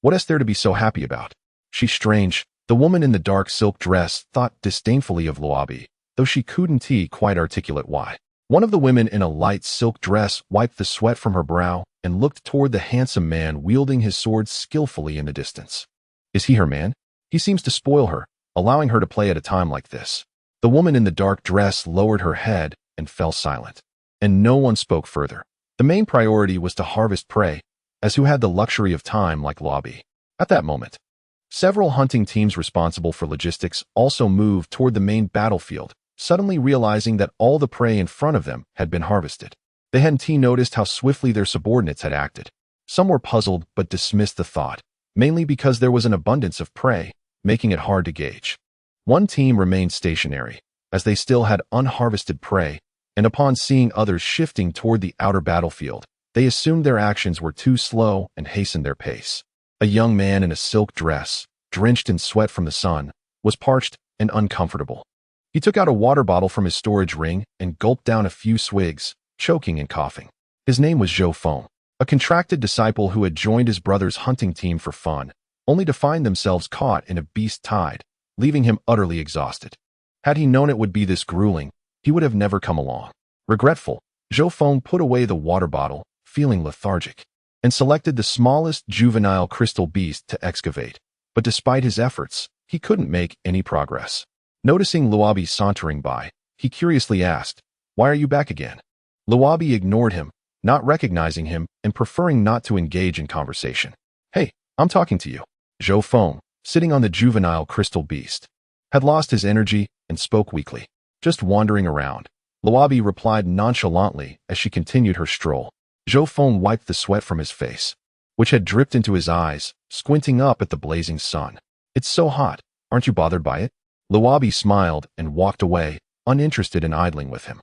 What is there to be so happy about? She's strange, the woman in the dark silk dress thought disdainfully of Luobi, though she couldn't quite articulate why. One of the women in a light silk dress wiped the sweat from her brow and looked toward the handsome man wielding his sword skillfully in the distance. Is he her man? He seems to spoil her, allowing her to play at a time like this. The woman in the dark dress lowered her head and fell silent, and no one spoke further. The main priority was to harvest prey, as who had the luxury of time like Luobi. At that moment, Several hunting teams responsible for logistics also moved toward the main battlefield, suddenly realizing that all the prey in front of them had been harvested. They hadn't noticed how swiftly their subordinates had acted. Some were puzzled but dismissed the thought, mainly because there was an abundance of prey, making it hard to gauge. One team remained stationary, as they still had unharvested prey, and upon seeing others shifting toward the outer battlefield, they assumed their actions were too slow and hastened their pace. A young man in a silk dress, drenched in sweat from the sun, was parched and uncomfortable. He took out a water bottle from his storage ring and gulped down a few swigs, choking and coughing. His name was Zhou Feng, a contracted disciple who had joined his brother's hunting team for fun, only to find themselves caught in a beast tide, leaving him utterly exhausted. Had he known it would be this grueling, he would have never come along. Regretful, Zhou Feng put away the water bottle, feeling lethargic, and selected the smallest juvenile crystal beast to excavate. But despite his efforts, he couldn't make any progress. Noticing Luobi sauntering by, he curiously asked, "Why are you back again?" Luobi ignored him, not recognizing him and preferring not to engage in conversation. "Hey, I'm talking to you." Zhou Feng, sitting on the juvenile crystal beast, had lost his energy and spoke weakly. "Just wandering around," Luobi replied nonchalantly as she continued her stroll. Zhou Feng wiped the sweat from his face, which had dripped into his eyes, squinting up at the blazing sun. "It's so hot. Aren't you bothered by it?" Luobi smiled and walked away, uninterested in idling with him.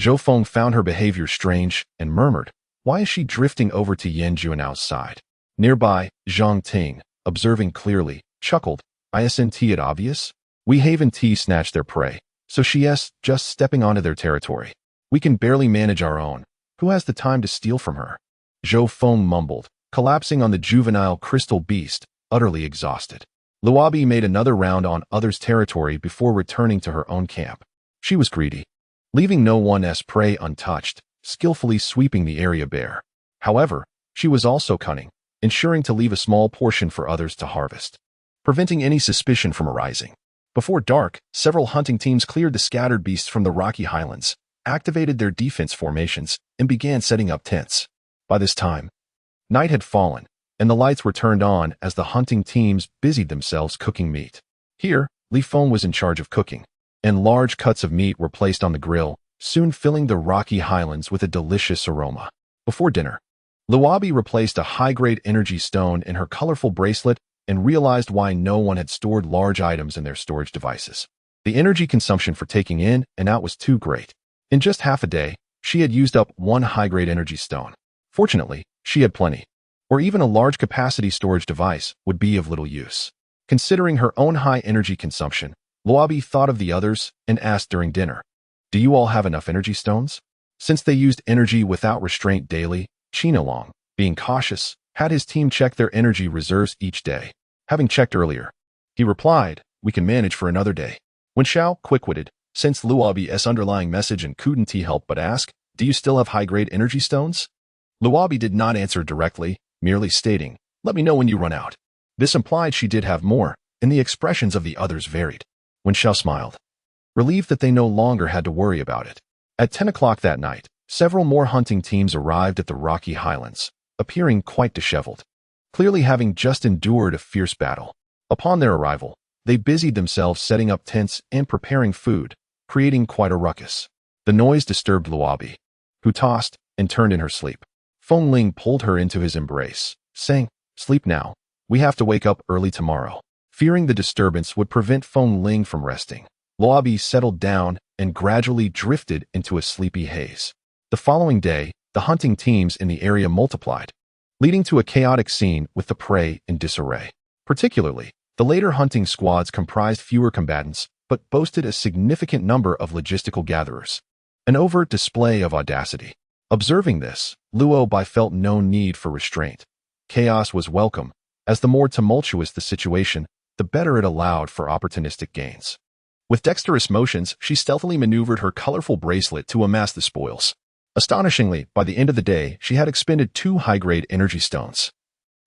Zhou Feng found her behavior strange and murmured, "Why is she drifting over to Yan Juanao's side?" Nearby, Zhang Ting, observing clearly, chuckled, "Isn't it obvious? We Haven T snatched their prey, so she's just stepping onto their territory. We can barely manage our own. Who has the time to steal from her?" Zhou Feng mumbled, collapsing on the juvenile crystal beast, utterly exhausted. Luobi made another round on others' territory before returning to her own camp. She was greedy, leaving no one's prey untouched, skillfully sweeping the area bare. However, she was also cunning, ensuring to leave a small portion for others to harvest, preventing any suspicion from arising. Before dark, several hunting teams cleared the scattered beasts from the rocky highlands, activated their defense formations, and began setting up tents. By this time, night had fallen, and the lights were turned on as the hunting teams busied themselves cooking meat. Here, Li Feng was in charge of cooking, and large cuts of meat were placed on the grill, soon filling the rocky highlands with a delicious aroma. Before dinner, Luobi replaced a high-grade energy stone in her colorful bracelet and realized why no one had stored large items in their storage devices. The energy consumption for taking in and out was too great. In just half a day, she had used up one high-grade energy stone. Fortunately, she had plenty, or even a large capacity storage device would be of little use. Considering her own high energy consumption, Luobi thought of the others and asked during dinner, "Do you all have enough energy stones?" Since they used energy without restraint daily, Qinalong, being cautious, had his team check their energy reserves each day. Having checked earlier, he replied, "We can manage for another day." When Xiao, quick-witted, sensed Luobi's underlying message and couldn't help but ask, "Do you still have high-grade energy stones?" Luobi did not answer directly, merely stating, "Let me know when you run out." This implied she did have more, and the expressions of the others varied. When Xiao smiled, relieved that they no longer had to worry about it. At 10 o'clock that night, several more hunting teams arrived at the rocky highlands, appearing quite disheveled, clearly having just endured a fierce battle. Upon their arrival, they busied themselves setting up tents and preparing food, creating quite a ruckus. The noise disturbed Luobi, who tossed and turned in her sleep. Feng Ling pulled her into his embrace, saying, "Sleep now. We have to wake up early tomorrow." Fearing the disturbance would prevent Feng Ling from resting, Luobi settled down and gradually drifted into a sleepy haze. The following day, the hunting teams in the area multiplied, leading to a chaotic scene with the prey in disarray. Particularly, the later hunting squads comprised fewer combatants, but boasted a significant number of logistical gatherers. An overt display of audacity. Observing this, Luobi felt no need for restraint. Chaos was welcome, as the more tumultuous the situation, the better it allowed for opportunistic gains. With dexterous motions, she stealthily maneuvered her colorful bracelet to amass the spoils. Astonishingly, by the end of the day, she had expended 2 high-grade energy stones.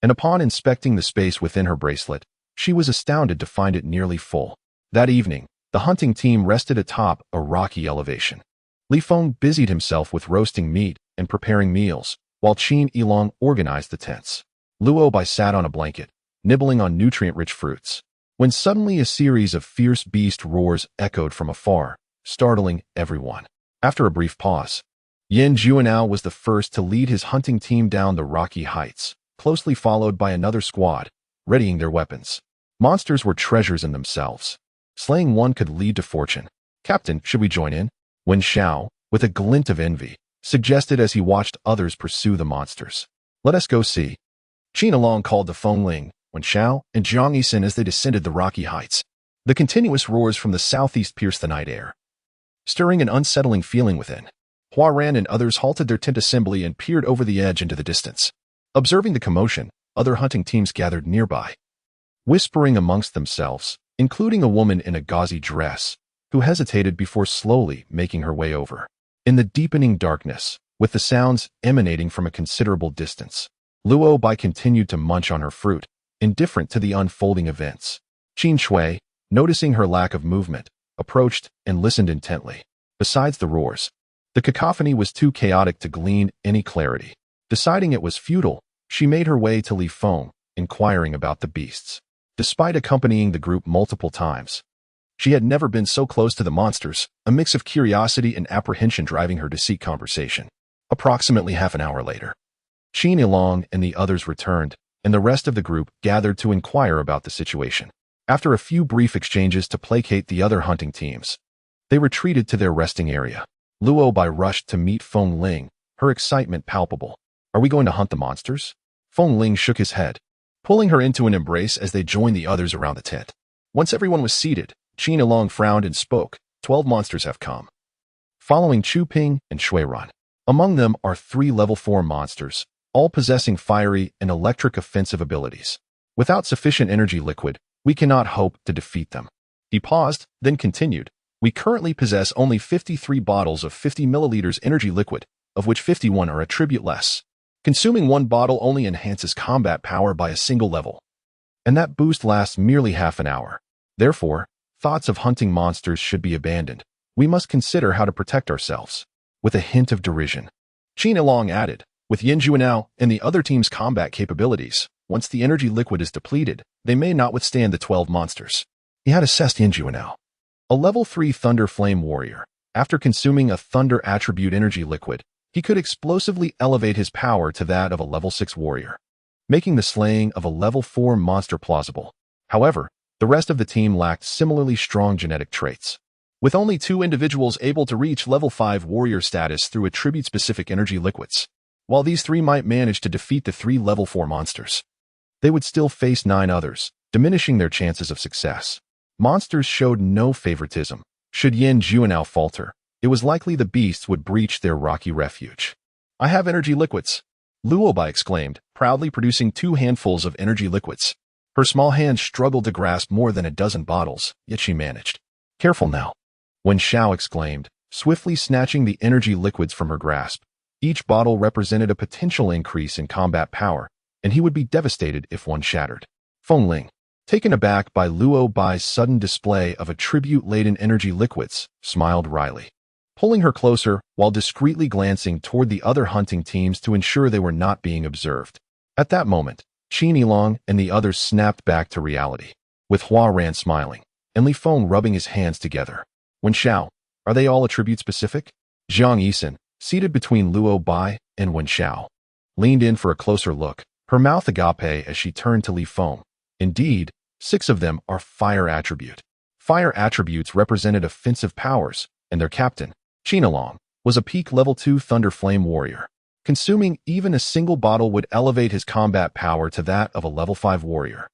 And upon inspecting the space within her bracelet, she was astounded to find it nearly full. That evening, the hunting team rested atop a rocky elevation. Li Feng busied himself with roasting meat and preparing meals, while Qin Yilong organized the tents. Luobi sat on a blanket, nibbling on nutrient-rich fruits, when suddenly a series of fierce beast roars echoed from afar, startling everyone. After a brief pause, Yin Juanao was the first to lead his hunting team down the rocky heights, closely followed by another squad, readying their weapons. Monsters were treasures in themselves. Slaying one could lead to fortune. "Captain, should we join in?" Wen Xiao, with a glint of envy, suggested as he watched others pursue the monsters. "Let us go see." Qin Along called to Feng Ling, Wen Xiao, and Zhang Yisun as they descended the rocky heights. The continuous roars from the southeast pierced the night air, stirring an unsettling feeling within. Hua Ran and others halted their tent assembly and peered over the edge into the distance. Observing the commotion, other hunting teams gathered nearby, whispering amongst themselves, including a woman in a gauzy dress, who hesitated before slowly making her way over. In the deepening darkness, with the sounds emanating from a considerable distance, Luo Bai continued to munch on her fruit, indifferent to the unfolding events. Qin Shui, noticing her lack of movement, approached and listened intently. Besides the roars, the cacophony was too chaotic to glean any clarity. Deciding it was futile, she made her way to Li Feng, inquiring about the beasts. Despite accompanying the group multiple times, she had never been so close to the monsters, a mix of curiosity and apprehension driving her to seek conversation. Approximately half an hour later, Qin Ilong and the others returned, and the rest of the group gathered to inquire about the situation. After a few brief exchanges to placate the other hunting teams, they retreated to their resting area. Luo Bai rushed to meet Feng Ling, her excitement palpable. "Are we going to hunt the monsters?" Feng Ling shook his head, pulling her into an embrace as they joined the others around the tent. Once everyone was seated, Qin Ilong frowned and spoke. 12 monsters have come, following Chu Ping and Shui Ran. Among them are 3 level 4 monsters, all possessing fiery and electric offensive abilities. Without sufficient energy liquid, we cannot hope to defeat them. He paused, then continued. We currently possess only 53 bottles of 50 milliliters energy liquid, of which 51 are attribute-less. Consuming one bottle only enhances combat power by a single level, and that boost lasts merely half an hour. Therefore, thoughts of hunting monsters should be abandoned. We must consider how to protect ourselves. With a hint of derision, Qin Ilong added, with Yin Juanao and the other team's combat capabilities, once the energy liquid is depleted, they may not withstand the 12 monsters. He had assessed Yin Juanao, a level 3 Thunder Flame warrior. After consuming a Thunder attribute energy liquid, he could explosively elevate his power to that of a level 6 warrior, making the slaying of a level 4 monster plausible. However, the rest of the team lacked similarly strong genetic traits, with only 2 individuals able to reach level 5 warrior status through attribute-specific energy liquids. While these 3 might manage to defeat the 3 level 4 monsters, they would still face 9 others, diminishing their chances of success. Monsters showed no favoritism. Should Yin Juanao falter, it was likely the beasts would breach their rocky refuge. "I have energy liquids," Luo Bai exclaimed, proudly producing 2 handfuls of energy liquids. Her small hands struggled to grasp more than a dozen bottles, yet she managed. "Careful now," Wen Xiao exclaimed, swiftly snatching the energy liquids from her grasp. Each bottle represented a potential increase in combat power, and he would be devastated if one shattered. Feng Ling, taken aback by Luo Bai's sudden display of attribute-laden energy liquids, smiled wryly, pulling her closer while discreetly glancing toward the other hunting teams to ensure they were not being observed. At that moment, Qin Ilong and the others snapped back to reality, with Hua Ran smiling, and Li Feng rubbing his hands together. Wen Xiao, are they all attribute-specific? Zhang Yisun, seated between Luo Bai and Wen Xiao, leaned in for a closer look, her mouth agape as she turned to Li Feng. Indeed, 6 of them are fire attribute. Fire attributes represented offensive powers, and their captain, Qin Ilong, was a peak level 2 Thunder Flame warrior. Consuming even a single bottle would elevate his combat power to that of a level 5 warrior,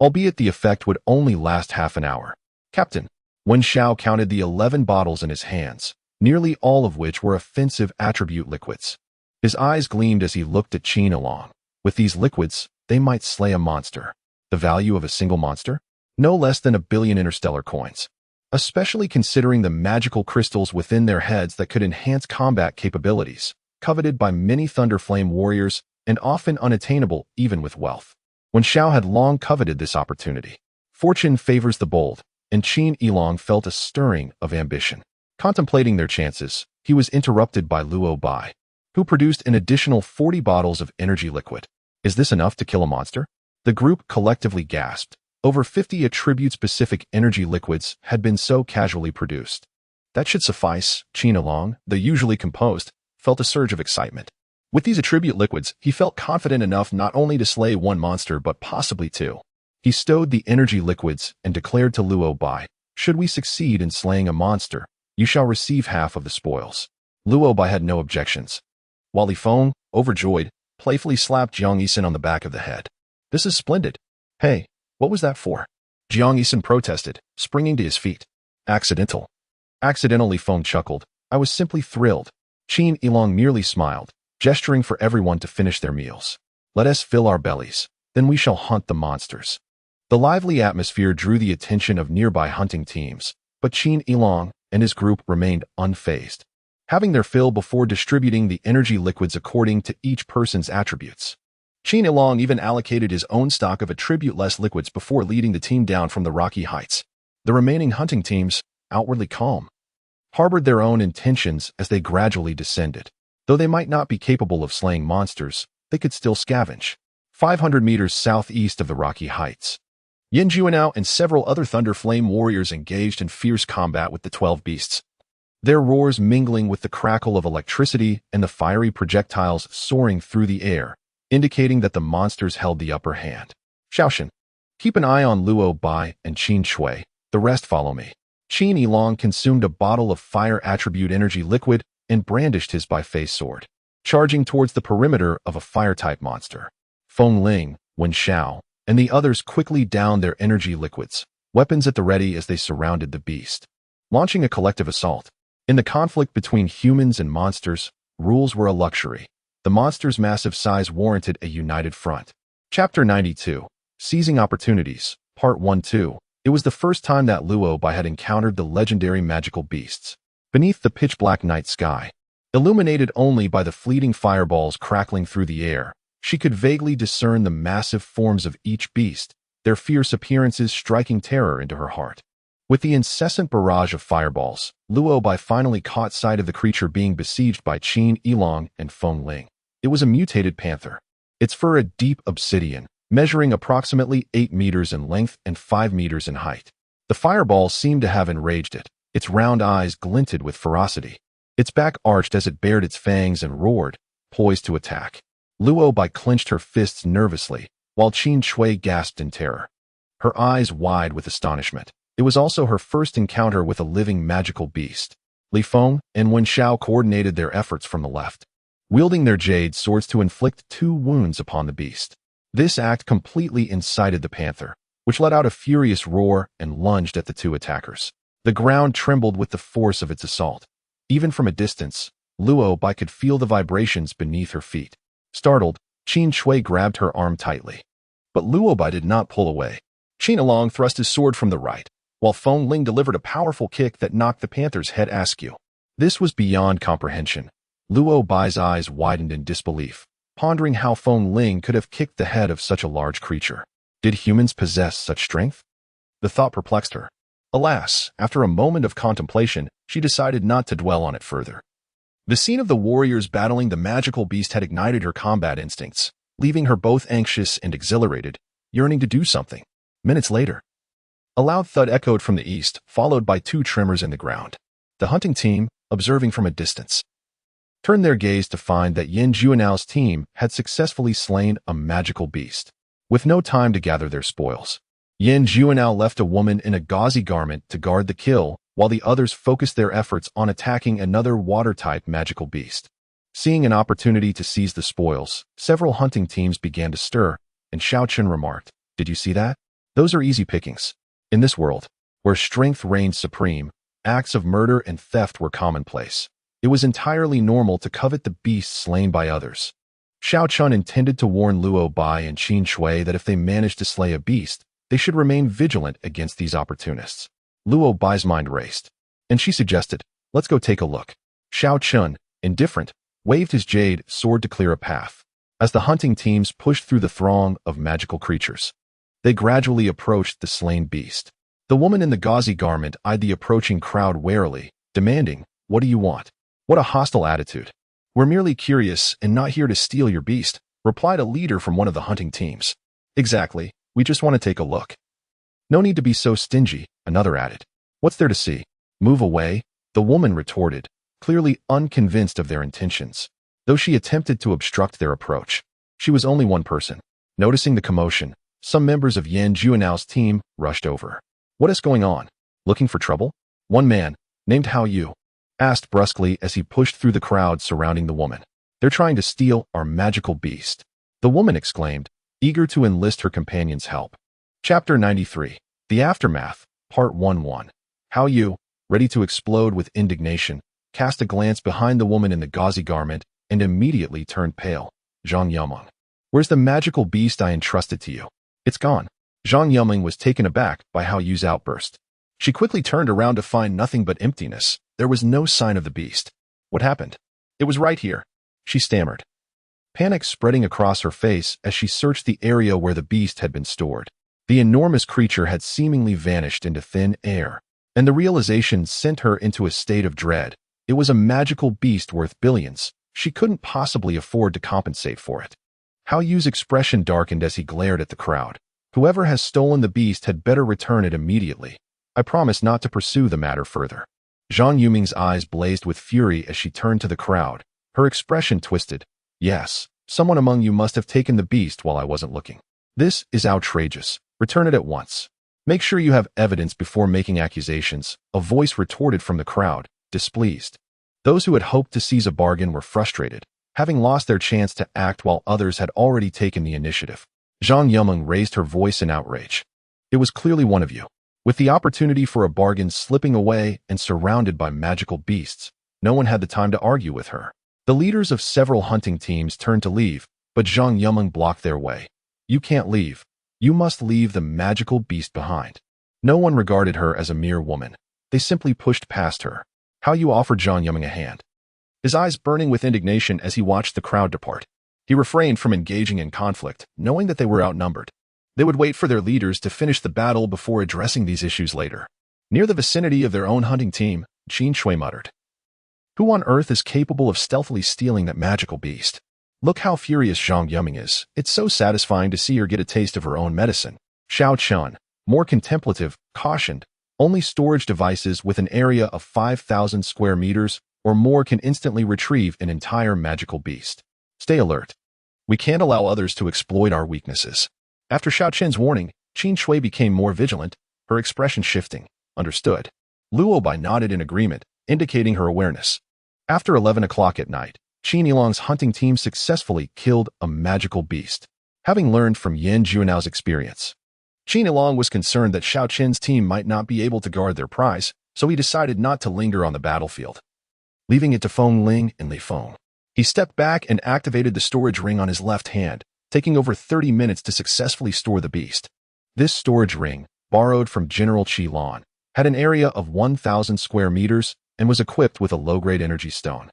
albeit the effect would only last half an hour. Captain, Wen Xiao counted the 11 bottles in his hands, nearly all of which were offensive attribute liquids. His eyes gleamed as he looked at Qin Ilong. With these liquids, they might slay a monster. The value of a single monster? No less than 1 billion interstellar coins. Especially considering the magical crystals within their heads that could enhance combat capabilities, coveted by many Thunder Flame warriors and often unattainable even with wealth. Wen Xiao had long coveted this opportunity. Fortune favors the bold, and Qin Ilong felt a stirring of ambition. Contemplating their chances, he was interrupted by Luo Bai, who produced an additional 40 bottles of energy liquid. "Is this enough to kill a monster?" The group collectively gasped. Over 50 attribute-specific energy liquids had been so casually produced. That should suffice. Qin Long, though usually composed, felt a surge of excitement. With these attribute liquids, he felt confident enough not only to slay one monster but possibly two. He stowed the energy liquids and declared to Luo Bai, "Should we succeed in slaying a monster, you shall receive half of the spoils." Luo Bai had no objections. While Li Feng, overjoyed, playfully slapped Jiang Yisun on the back of the head. "This is splendid. Hey, what was that for?" Jiang Yisun protested, springing to his feet. "Accidental." Accidentally, Li Feng chuckled. "I was simply thrilled." Qin Yilong merely smiled, gesturing for everyone to finish their meals. "Let us fill our bellies, then we shall hunt the monsters." The lively atmosphere drew the attention of nearby hunting teams, but Qin Yilong and his group remained unfazed, having their fill before distributing the energy liquids according to each person's attributes. Qin Yilong even allocated his own stock of attribute-less liquids before leading the team down from the rocky heights. The remaining hunting teams, outwardly calm, harbored their own intentions as they gradually descended. Though they might not be capable of slaying monsters, they could still scavenge. 500 meters southeast of the rocky heights, Yin Juanao and several other Thunder Flame warriors engaged in fierce combat with the 12 beasts, their roars mingling with the crackle of electricity and the fiery projectiles soaring through the air, indicating that the monsters held the upper hand. "Xiaoshen, keep an eye on Luo Bai and Qin Shui, the rest follow me." Qin Yilong consumed a bottle of fire attribute energy liquid and brandished his Bai-Fei sword, charging towards the perimeter of a fire-type monster. Feng Ling, Wen Xiao, and the others quickly downed their energy liquids, weapons at the ready as they surrounded the beast, launching a collective assault. In the conflict between humans and monsters, rules were a luxury. The monster's massive size warranted a united front. Chapter 92, Seizing Opportunities, Part 1-2. It was the first time that Luo Bai had encountered the legendary magical beasts. Beneath the pitch-black night sky, illuminated only by the fleeting fireballs crackling through the air, she could vaguely discern the massive forms of each beast, their fierce appearances striking terror into her heart. With the incessant barrage of fireballs, Luo Bai finally caught sight of the creature being besieged by Qin Yilong and Feng Ling. It was a mutated panther, its fur a deep obsidian, measuring approximately 8 meters in length and 5 meters in height. The fireballs seemed to have enraged it. Its round eyes glinted with ferocity. Its back arched as it bared its fangs and roared, poised to attack. Luo Bai clenched her fists nervously, while Qin Shui gasped in terror, her eyes wide with astonishment. It was also her first encounter with a living magical beast. Li Feng and Wen Xiao coordinated their efforts from the left, wielding their jade swords to inflict 2 wounds upon the beast. This act completely incited the panther, which let out a furious roar and lunged at the 2 attackers. The ground trembled with the force of its assault. Even from a distance, Luo Bai could feel the vibrations beneath her feet. Startled, Qin Shui grabbed her arm tightly. But Luo Bai did not pull away. Qin Yilong thrust his sword from the right, while Feng Ling delivered a powerful kick that knocked the panther's head askew. This was beyond comprehension. Luo Bai's eyes widened in disbelief, pondering how Feng Ling could have kicked the head of such a large creature. Did humans possess such strength? The thought perplexed her. Alas, after a moment of contemplation, she decided not to dwell on it further. The scene of the warriors battling the magical beast had ignited her combat instincts, leaving her both anxious and exhilarated, yearning to do something. Minutes later, a loud thud echoed from the east, followed by 2 tremors in the ground. The hunting team, observing from a distance, turned their gaze to find that Yin Juanao's team had successfully slain a magical beast. With no time to gather their spoils, Yin Juanao left a woman in a gauzy garment to guard the kill, while the others focused their efforts on attacking another water-type magical beast. Seeing an opportunity to seize the spoils, several hunting teams began to stir, and Xiaochen remarked, "Did you see that? Those are easy pickings." In this world, where strength reigned supreme, acts of murder and theft were commonplace. It was entirely normal to covet the beasts slain by others. Xiaochen intended to warn Luo Bai and Qin Shui that if they managed to slay a beast, they should remain vigilant against these opportunists. Luo Bai's mind raced, and she suggested, "Let's go take a look." Xiaochen, indifferent, waved his jade sword to clear a path. As the hunting teams pushed through the throng of magical creatures, they gradually approached the slain beast. The woman in the gauzy garment eyed the approaching crowd warily, demanding, "What do you want?" "What a hostile attitude. We're merely curious and not here to steal your beast," replied a leader from one of the hunting teams. Exactly. We just want to take a look. No need to be so stingy, another added. What's there to see? Move away, the woman retorted, clearly unconvinced of their intentions. Though she attempted to obstruct their approach, she was only one person. Noticing the commotion, some members of Yan Juanao's team rushed over. What is going on? Looking for trouble? One man, named Hao Yu, asked brusquely as he pushed through the crowd surrounding the woman. They're trying to steal our magical beast, the woman exclaimed, eager to enlist her companion's help. Chapter 93. The Aftermath, Part 1-1. Hao Yu, ready to explode with indignation, cast a glance behind the woman in the gauzy garment and immediately turned pale. Zhang Yameng. Where's the magical beast I entrusted to you? It's gone. Zhang Yameng was taken aback by Hao Yu's outburst. She quickly turned around to find nothing but emptiness. There was no sign of the beast. What happened? It was right here, she stammered, panic spreading across her face as she searched the area where the beast had been stored. The enormous creature had seemingly vanished into thin air, and the realization sent her into a state of dread. It was a magical beast worth billions. She couldn't possibly afford to compensate for it. Hao Yu's expression darkened as he glared at the crowd. Whoever has stolen the beast had better return it immediately. I promise not to pursue the matter further. Zhang Yuming's eyes blazed with fury as she turned to the crowd. Her expression twisted. Yes, someone among you must have taken the beast while I wasn't looking. This is outrageous. Return it at once. Make sure you have evidence before making accusations, a voice retorted from the crowd, displeased. Those who had hoped to seize a bargain were frustrated, having lost their chance to act while others had already taken the initiative. Zhang Yumeng raised her voice in outrage. It was clearly one of you. With the opportunity for a bargain slipping away and surrounded by magical beasts, no one had the time to argue with her. The leaders of several hunting teams turned to leave, but Zhang Yumeng blocked their way. You can't leave. You must leave the magical beast behind. No one regarded her as a mere woman. They simply pushed past her. Hao Yu offered Zhang Yumeng a hand, his eyes burning with indignation as he watched the crowd depart. He refrained from engaging in conflict, knowing that they were outnumbered. They would wait for their leaders to finish the battle before addressing these issues later. Near the vicinity of their own hunting team, Qin Shui muttered, "Who on earth is capable of stealthily stealing that magical beast? Look how furious Zhang Yumeng is. It's so satisfying to see her get a taste of her own medicine." Xiao Chun, more contemplative, cautioned, "Only storage devices with an area of 5,000 square meters or more can instantly retrieve an entire magical beast. Stay alert. We can't allow others to exploit our weaknesses." After Xiao Chen's warning, Qin Shui became more vigilant, her expression shifting. Understood. Luo Bai nodded in agreement, indicating her awareness. After 11 o'clock at night, Qin Yilong's hunting team successfully killed a magical beast. Having learned from Yan Juanao's experience, Qin Yilong was concerned that Xiao Chen's team might not be able to guard their prize, so he decided not to linger on the battlefield, leaving it to Feng Ling and Li Feng. He stepped back and activated the storage ring on his left hand, taking over 30 minutes to successfully store the beast. This storage ring, borrowed from General Qi Lan, had an area of 1,000 square meters and was equipped with a low-grade energy stone,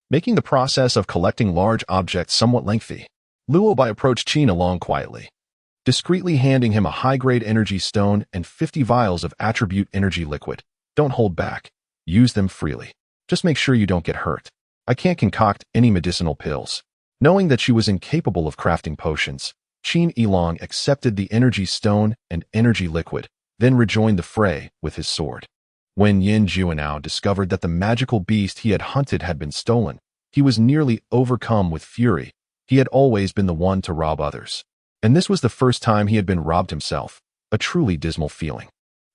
making the process of collecting large objects somewhat lengthy. Luo Bai approached Qin Yilong quietly, discreetly handing him a high-grade energy stone and 50 vials of attribute energy liquid. Don't hold back. Use them freely. Just make sure you don't get hurt. I can't concoct any medicinal pills. Knowing that she was incapable of crafting potions, Qin Yilong accepted the energy stone and energy liquid, then rejoined the fray with his sword. When Yan Juanao discovered that the magical beast he had hunted had been stolen, he was nearly overcome with fury. He had always been the one to rob others, and this was the first time he had been robbed himself, a truly dismal feeling.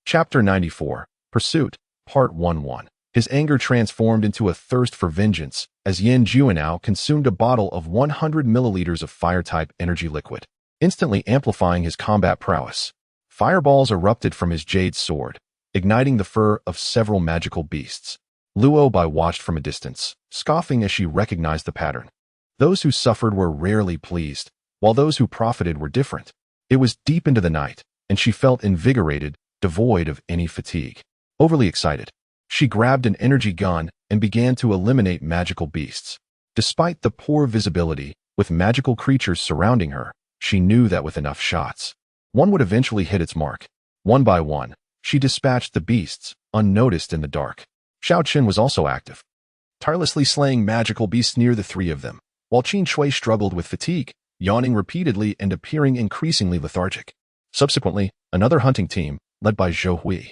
Chapter 94, Pursuit, Part 1-1. His anger transformed into a thirst for vengeance as Yan Juanao consumed a bottle of 100 milliliters of fire-type energy liquid, instantly amplifying his combat prowess. Fireballs erupted from his jade sword, igniting the fur of several magical beasts. Luo Bai watched from a distance, scoffing as she recognized the pattern. Those who suffered were rarely pleased, while those who profited were different. It was deep into the night, and she felt invigorated, devoid of any fatigue. Overly excited, she grabbed an energy gun and began to eliminate magical beasts. Despite the poor visibility, with magical creatures surrounding her, she knew that with enough shots, one would eventually hit its mark. One by one, she dispatched the beasts, unnoticed in the dark. Xiao Chen was also active, tirelessly slaying magical beasts near the three of them. While Qin Shui struggled with fatigue, yawning repeatedly and appearing increasingly lethargic. Subsequently, another hunting team, led by Zhou Hui,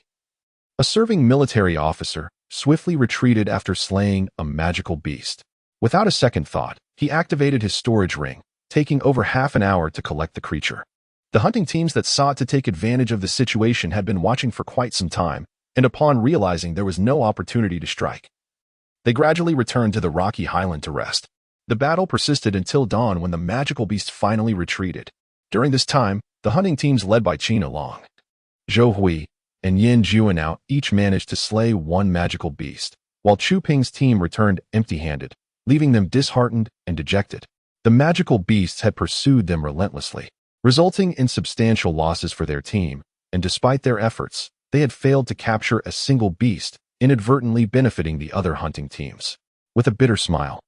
a serving military officer, swiftly retreated after slaying a magical beast. Without a second thought, he activated his storage ring, taking over half an hour to collect the creature. The hunting teams that sought to take advantage of the situation had been watching for quite some time, and upon realizing there was no opportunity to strike, they gradually returned to the rocky highland to rest. The battle persisted until dawn when the magical beast finally retreated. During this time, the hunting teams led by Qin Long, Zhou Hui, and Yin Juanao each managed to slay one magical beast, while Chu Ping's team returned empty-handed, leaving them disheartened and dejected. The magical beasts had pursued them relentlessly, resulting in substantial losses for their team, and despite their efforts, they had failed to capture a single beast, inadvertently benefiting the other hunting teams. With a bitter smile,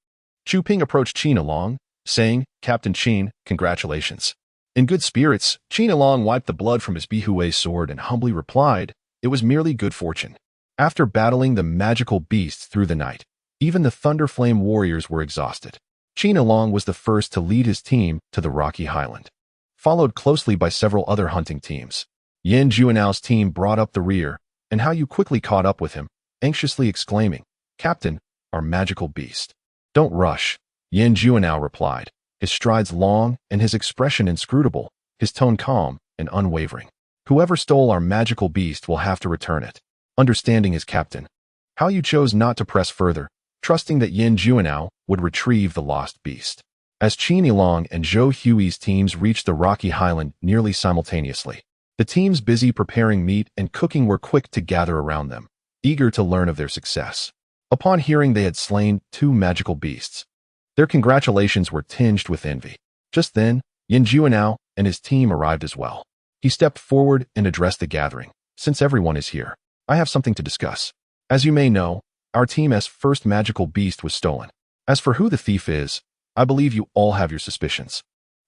Chu Ping approached Qin Long, saying, "Captain Qin, congratulations." In good spirits, Qin Long wiped the blood from his Bihui sword and humbly replied, "It was merely good fortune." After battling the magical beasts through the night, even the Thunderflame warriors were exhausted. Qin Long was the first to lead his team to the rocky highland, followed closely by several other hunting teams. Yin Juanao's team brought up the rear, and How Yu quickly caught up with him, anxiously exclaiming, "Captain, our magical beast." "Don't rush," Yin Juanao replied, his strides long and his expression inscrutable, his tone calm and unwavering. "Whoever stole our magical beast will have to return it." Understanding his captain, How Yu chose not to press further, trusting that Yin Juanao would retrieve the lost beast. As Qin Long and Zhou Hui's teams reached the rocky highland nearly simultaneously, the teams busy preparing meat and cooking were quick to gather around them, eager to learn of their success. Upon hearing they had slain two magical beasts, their congratulations were tinged with envy. Just then, Yin Juanao and his team arrived as well. He stepped forward and addressed the gathering. "Since everyone is here, I have something to discuss. As you may know, our team's first magical beast was stolen. As for who the thief is, I believe you all have your suspicions.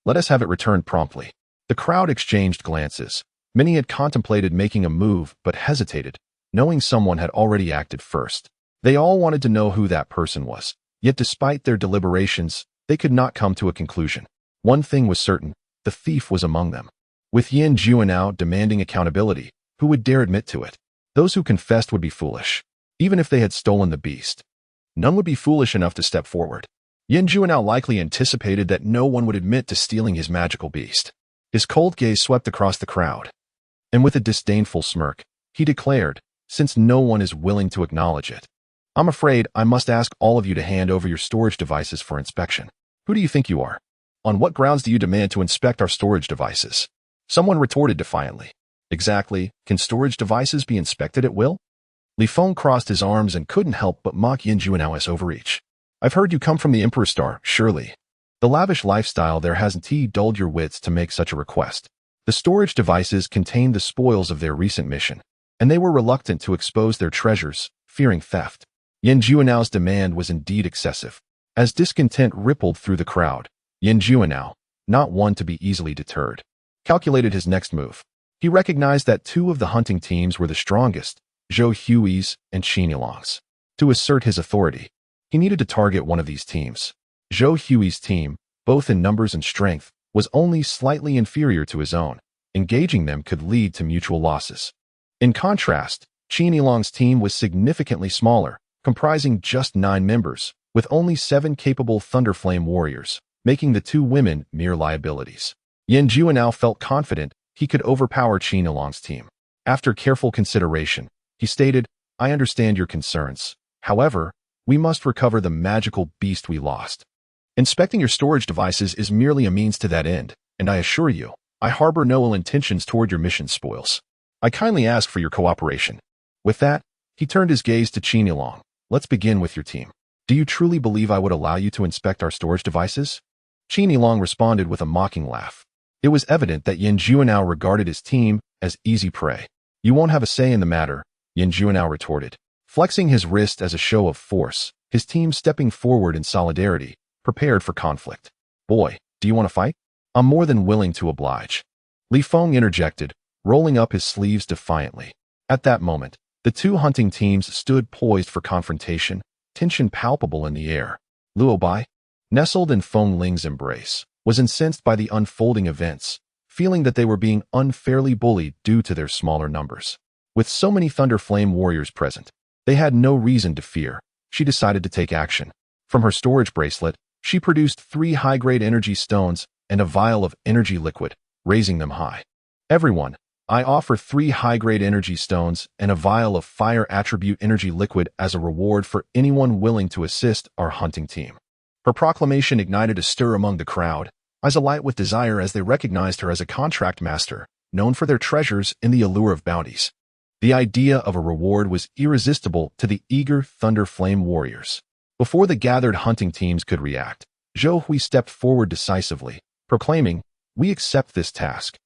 Let us have it returned promptly." The crowd exchanged glances. Many had contemplated making a move but hesitated, knowing someone had already acted first. They all wanted to know who that person was, yet despite their deliberations, they could not come to a conclusion. One thing was certain, the thief was among them. With Yin Juanao demanding accountability, who would dare admit to it? Those who confessed would be foolish, even if they had stolen the beast. None would be foolish enough to step forward. Yin Juanao likely anticipated that no one would admit to stealing his magical beast. His cold gaze swept across the crowd, and with a disdainful smirk, he declared, "Since no one is willing to acknowledge it, I'm afraid I must ask all of you to hand over your storage devices for inspection." "Who do you think you are? On what grounds do you demand to inspect our storage devices?" Someone retorted defiantly. "Exactly, can storage devices be inspected at will?" Li Feng crossed his arms and couldn't help but mock Yin Juanao's overreach. "I've heard you come from the Emperor Star, surely. The lavish lifestyle there hasn't dulled your wits to make such a request." The storage devices contained the spoils of their recent mission, and they were reluctant to expose their treasures, fearing theft. Yin Juanao's demand was indeed excessive. As discontent rippled through the crowd, Yin Juanao, not one to be easily deterred, calculated his next move. He recognized that two of the hunting teams were the strongest, Zhou Hui's and Qin Long's. To assert his authority, he needed to target one of these teams. Zhou Hui's team, both in numbers and strength, was only slightly inferior to his own. Engaging them could lead to mutual losses. In contrast, Qin Long's team was significantly smaller, comprising just 9 members, with only 7 capable Thunderflame warriors, making the 2 women mere liabilities. Yin Juanao felt confident he could overpower Qin Long's team. After careful consideration, he stated, "I understand your concerns. However, we must recover the magical beast we lost. Inspecting your storage devices is merely a means to that end, and I assure you, I harbor no ill intentions toward your mission spoils. I kindly ask for your cooperation." With that, he turned his gaze to Qin Long. "Let's begin with your team. Do you truly believe I would allow you to inspect our storage devices?" Qin Long responded with a mocking laugh. It was evident that Yin Juanao regarded his team as easy prey. "You won't have a say in the matter," Yin Juanao retorted. Flexing his wrist as a show of force, his team stepping forward in solidarity, prepared for conflict. "Boy, do you want to fight? I'm more than willing to oblige." Li Feng interjected, rolling up his sleeves defiantly. At that moment, the 2 hunting teams stood poised for confrontation, tension palpable in the air. Luo Bai, nestled in Feng Ling's embrace, was incensed by the unfolding events, feeling that they were being unfairly bullied due to their smaller numbers. With so many Thunder Flame warriors present, they had no reason to fear. She decided to take action. From her storage bracelet, she produced 3 high-grade energy stones and a vial of energy liquid, raising them high. Everyone, I offer 3 high-grade energy stones and a vial of fire attribute energy liquid as a reward for anyone willing to assist our hunting team. Her proclamation ignited a stir among the crowd, eyes alight with desire as they recognized her as a contract master, known for their treasures in the allure of bounties. The idea of a reward was irresistible to the eager Thunder Flame warriors. Before the gathered hunting teams could react, Zhou Hui stepped forward decisively, proclaiming, "We accept this task."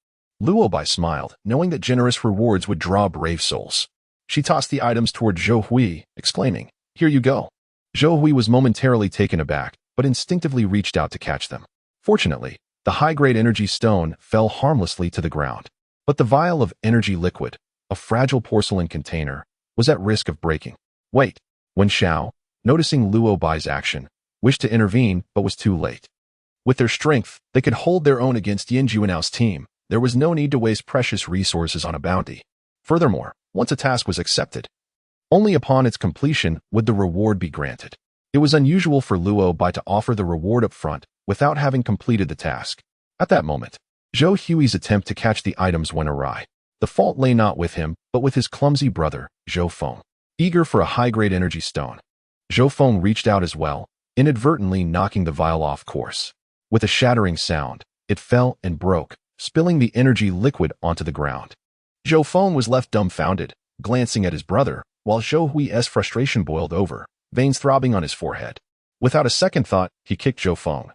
Luo Bai smiled, knowing that generous rewards would draw brave souls. She tossed the items toward Zhou Hui, exclaiming, "Here you go." Zhou Hui was momentarily taken aback, but instinctively reached out to catch them. Fortunately, the high-grade energy stone fell harmlessly to the ground. But the vial of energy liquid, a fragile porcelain container, was at risk of breaking. Wait, when Xiao, noticing Luo Bai's action, wished to intervene but was too late. With their strength, they could hold their own against Yin Junao's team. There was no need to waste precious resources on a bounty. Furthermore, once a task was accepted, only upon its completion would the reward be granted. It was unusual for Luo Bai to offer the reward up front without having completed the task. At that moment, Zhou Hui's attempt to catch the items went awry. The fault lay not with him, but with his clumsy brother, Zhou Feng. Eager for a high-grade energy stone, Zhou Feng reached out as well, inadvertently knocking the vial off course. With a shattering sound, it fell and broke, spilling the energy liquid onto the ground. Zhou Feng was left dumbfounded, glancing at his brother, while Zhou Hui's frustration boiled over, veins throbbing on his forehead. Without a second thought, he kicked Zhou Feng,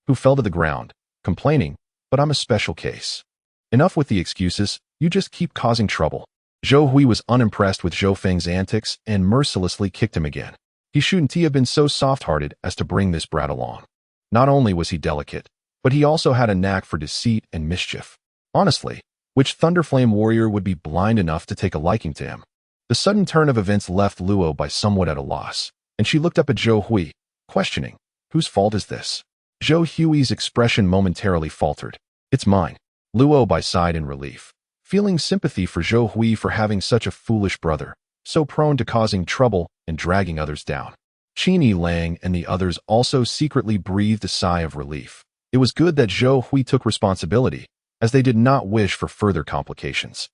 who fell to the ground, complaining, "But I'm a special case. Enough with the excuses, you just keep causing trouble." Zhou Hui was unimpressed with Zhou Feng's antics and mercilessly kicked him again. He shouldn't have been so soft-hearted as to bring this brat along. Not only was he delicate, but he also had a knack for deceit and mischief. Honestly, which Thunderflame warrior would be blind enough to take a liking to him? The sudden turn of events left Luo Bai somewhat at a loss, and she looked up at Zhou Hui, questioning, "Whose fault is this?" Zhou Hui's expression momentarily faltered. "It's mine." Luo Bai sighed in relief, feeling sympathy for Zhou Hui for having such a foolish brother, so prone to causing trouble and dragging others down. Qin Yi Lang and the others also secretly breathed a sigh of relief. It was good that Zhou Hui took responsibility, as they did not wish for further complications.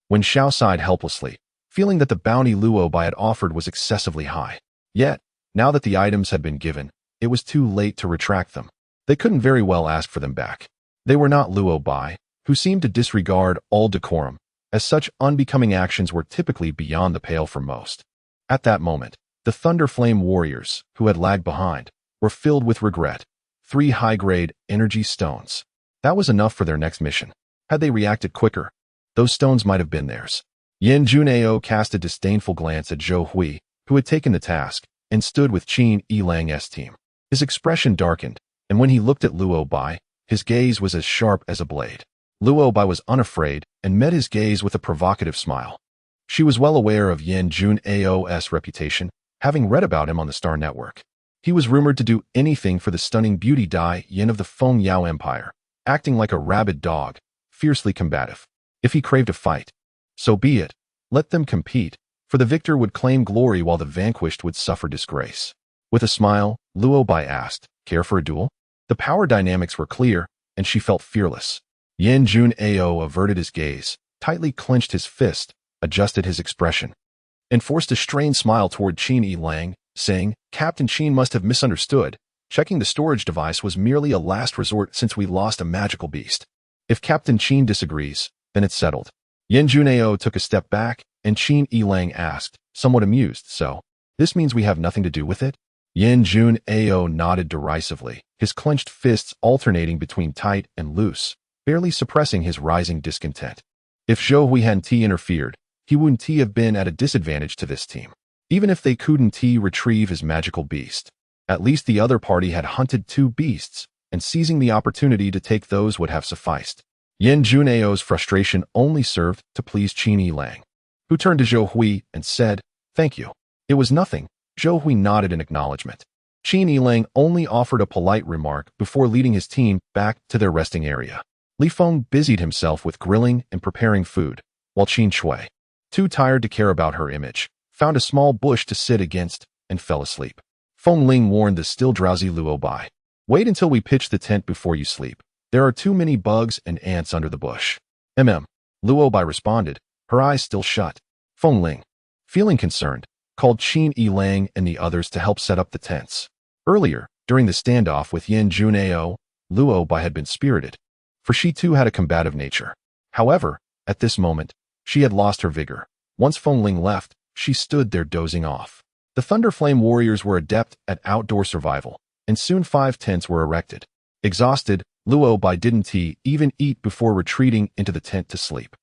When Xiao sighed helplessly, feeling that the bounty Luo Bai had offered was excessively high. Yet, now that the items had been given, it was too late to retract them. They couldn't very well ask for them back. They were not Luo Bai, who seemed to disregard all decorum, as such unbecoming actions were typically beyond the pale for most. At that moment, the Thunder Flame warriors, who had lagged behind, were filled with regret. 3 high-grade energy stones. That was enough for their next mission. Had they reacted quicker, those stones might have been theirs. Yin Junao cast a disdainful glance at Zhou Hui, who had taken the task, and stood with Qin Yi Lang's team. His expression darkened, and when he looked at Luo Bai, his gaze was as sharp as a blade. Luo Bai was unafraid and met his gaze with a provocative smile. She was well aware of Yin Junao's reputation, having read about him on the Star Network. He was rumored to do anything for the stunning beauty Dai Yin of the Feng Yao Empire, acting like a rabid dog, fiercely combative. If he craved a fight, so be it. Let them compete, for the victor would claim glory while the vanquished would suffer disgrace. With a smile, Luo Bai asked, "Care for a duel?" The power dynamics were clear, and she felt fearless. Yin Junao averted his gaze, tightly clenched his fist, adjusted his expression, and forced a strained smile toward Qin Yi Lang, saying, "Captain Qin must have misunderstood. Checking the storage device was merely a last resort since we lost a magical beast. If Captain Qin disagrees, then it's settled." Yin Junao took a step back, and Qin Yi Lang asked, somewhat amused, "So, this means we have nothing to do with it?" Yin Junao nodded derisively, his clenched fists alternating between tight and loose, barely suppressing his rising discontent. If Zhou Hui hadn't interfered, he wouldn't have been at a disadvantage to this team. Even if they couldn't retrieve his magical beast, at least the other party had hunted 2 beasts, and seizing the opportunity to take those would have sufficed. Yin Junao's frustration only served to please Qin Yi Lang, who turned to Zhou Hui and said, "Thank you." It was nothing. Zhou Hui nodded in acknowledgement. Qin Yilang only offered a polite remark before leading his team back to their resting area. Li Feng busied himself with grilling and preparing food, while Qin Shui, too tired to care about her image, found a small bush to sit against and fell asleep. Feng Ling warned the still drowsy Luo Bai. Wait until we pitch the tent before you sleep. There are too many bugs and ants under the bush. Luo Bai responded, her eyes still shut. Feng Ling, feeling concerned, called Qin Yilang and the others to help set up the tents. Earlier, during the standoff with Yin Junao, Luo Bai had been spirited, for she too had a combative nature. However, at this moment, she had lost her vigor. Once Feng Ling left, she stood there dozing off. The Thunder Flame warriors were adept at outdoor survival, and soon 5 tents were erected. Exhausted, Luo Bai didn't even eat before retreating into the tent to sleep.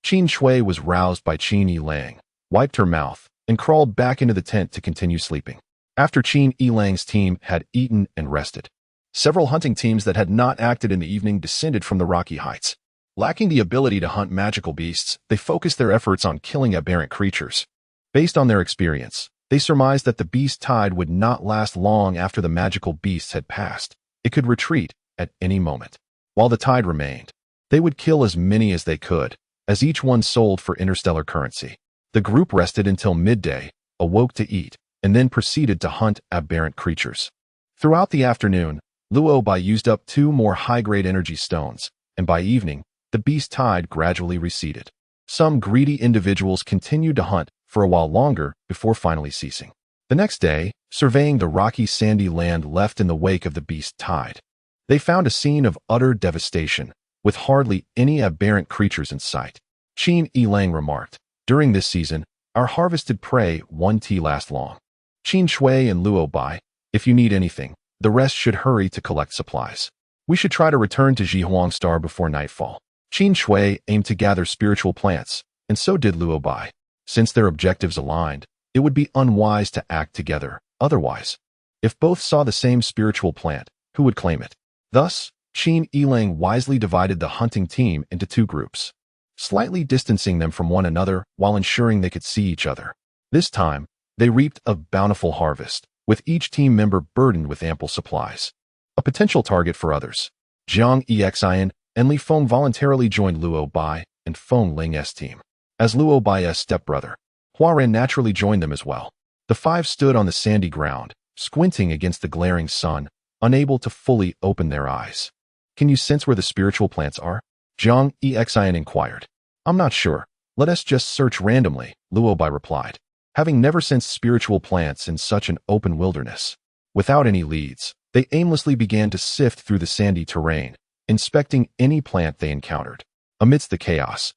Qin Shui was roused by Qin Yilang, wiped her mouth, and crawled back into the tent to continue sleeping. After Qin Yilang's team had eaten and rested, several hunting teams that had not acted in the evening descended from the rocky heights. Lacking the ability to hunt magical beasts, they focused their efforts on killing aberrant creatures. Based on their experience, they surmised that the beast tide would not last long after the magical beasts had passed. It could retreat at any moment. While the tide remained, they would kill as many as they could, as each one sold for interstellar currency. The group rested until midday, awoke to eat, and then proceeded to hunt aberrant creatures. Throughout the afternoon, Luo Bai used up 2 more high-grade energy stones, and by evening, the beast tide gradually receded. Some greedy individuals continued to hunt for a while longer before finally ceasing. The next day, surveying the rocky sandy land left in the wake of the beast tide, they found a scene of utter devastation, with hardly any aberrant creatures in sight. Qin Yilang remarked, during this season, our harvested prey won't last long. Qin Shui and Luo Bai, if you need anything, the rest should hurry to collect supplies. We should try to return to Jihuang Star before nightfall. Qin Shui aimed to gather spiritual plants, and so did Luo Bai. Since their objectives aligned, it would be unwise to act together. Otherwise, if both saw the same spiritual plant, who would claim it? Thus, Qin Yilang wisely divided the hunting team into 2 groups, slightly distancing them from one another while ensuring they could see each other. This time, they reaped a bountiful harvest, with each team member burdened with ample supplies. A potential target for others, Jiang Exian and Li Feng voluntarily joined Luo Bai and Feng Ling's team. As Luo Bai's stepbrother, Huaran naturally joined them as well. The 5 stood on the sandy ground, squinting against the glaring sun, unable to fully open their eyes. Can you sense where the spiritual plants are? Jiang Exian inquired. I'm not sure. Let us just search randomly, Luo Bai replied, having never sensed spiritual plants in such an open wilderness. Without any leads, they aimlessly began to sift through the sandy terrain, inspecting any plant they encountered. Amidst the chaos,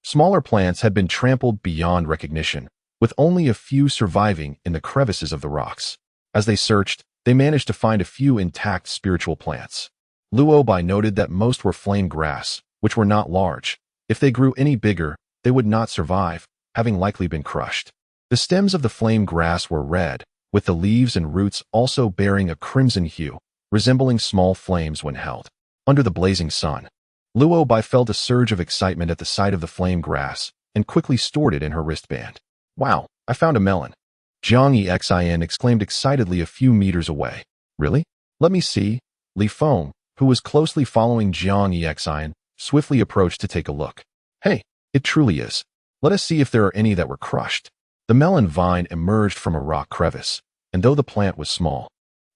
smaller plants had been trampled beyond recognition, with only a few surviving in the crevices of the rocks. As they searched, they managed to find a few intact spiritual plants. Luo Bai noted that most were flame grass, which were not large. If they grew any bigger, they would not survive, having likely been crushed. The stems of the flame grass were red, with the leaves and roots also bearing a crimson hue, resembling small flames when held. Under the blazing sun, Luo Bai felt a surge of excitement at the sight of the flame grass and quickly stored it in her wristband. Wow, I found a melon. Jiang Exian exclaimed excitedly a few meters away. Really? Let me see. Li Feng, who was closely following Jiang Exian, swiftly approached to take a look. Hey, it truly is. Let us see if there are any that were crushed. The melon vine emerged from a rock crevice, and though the plant was small,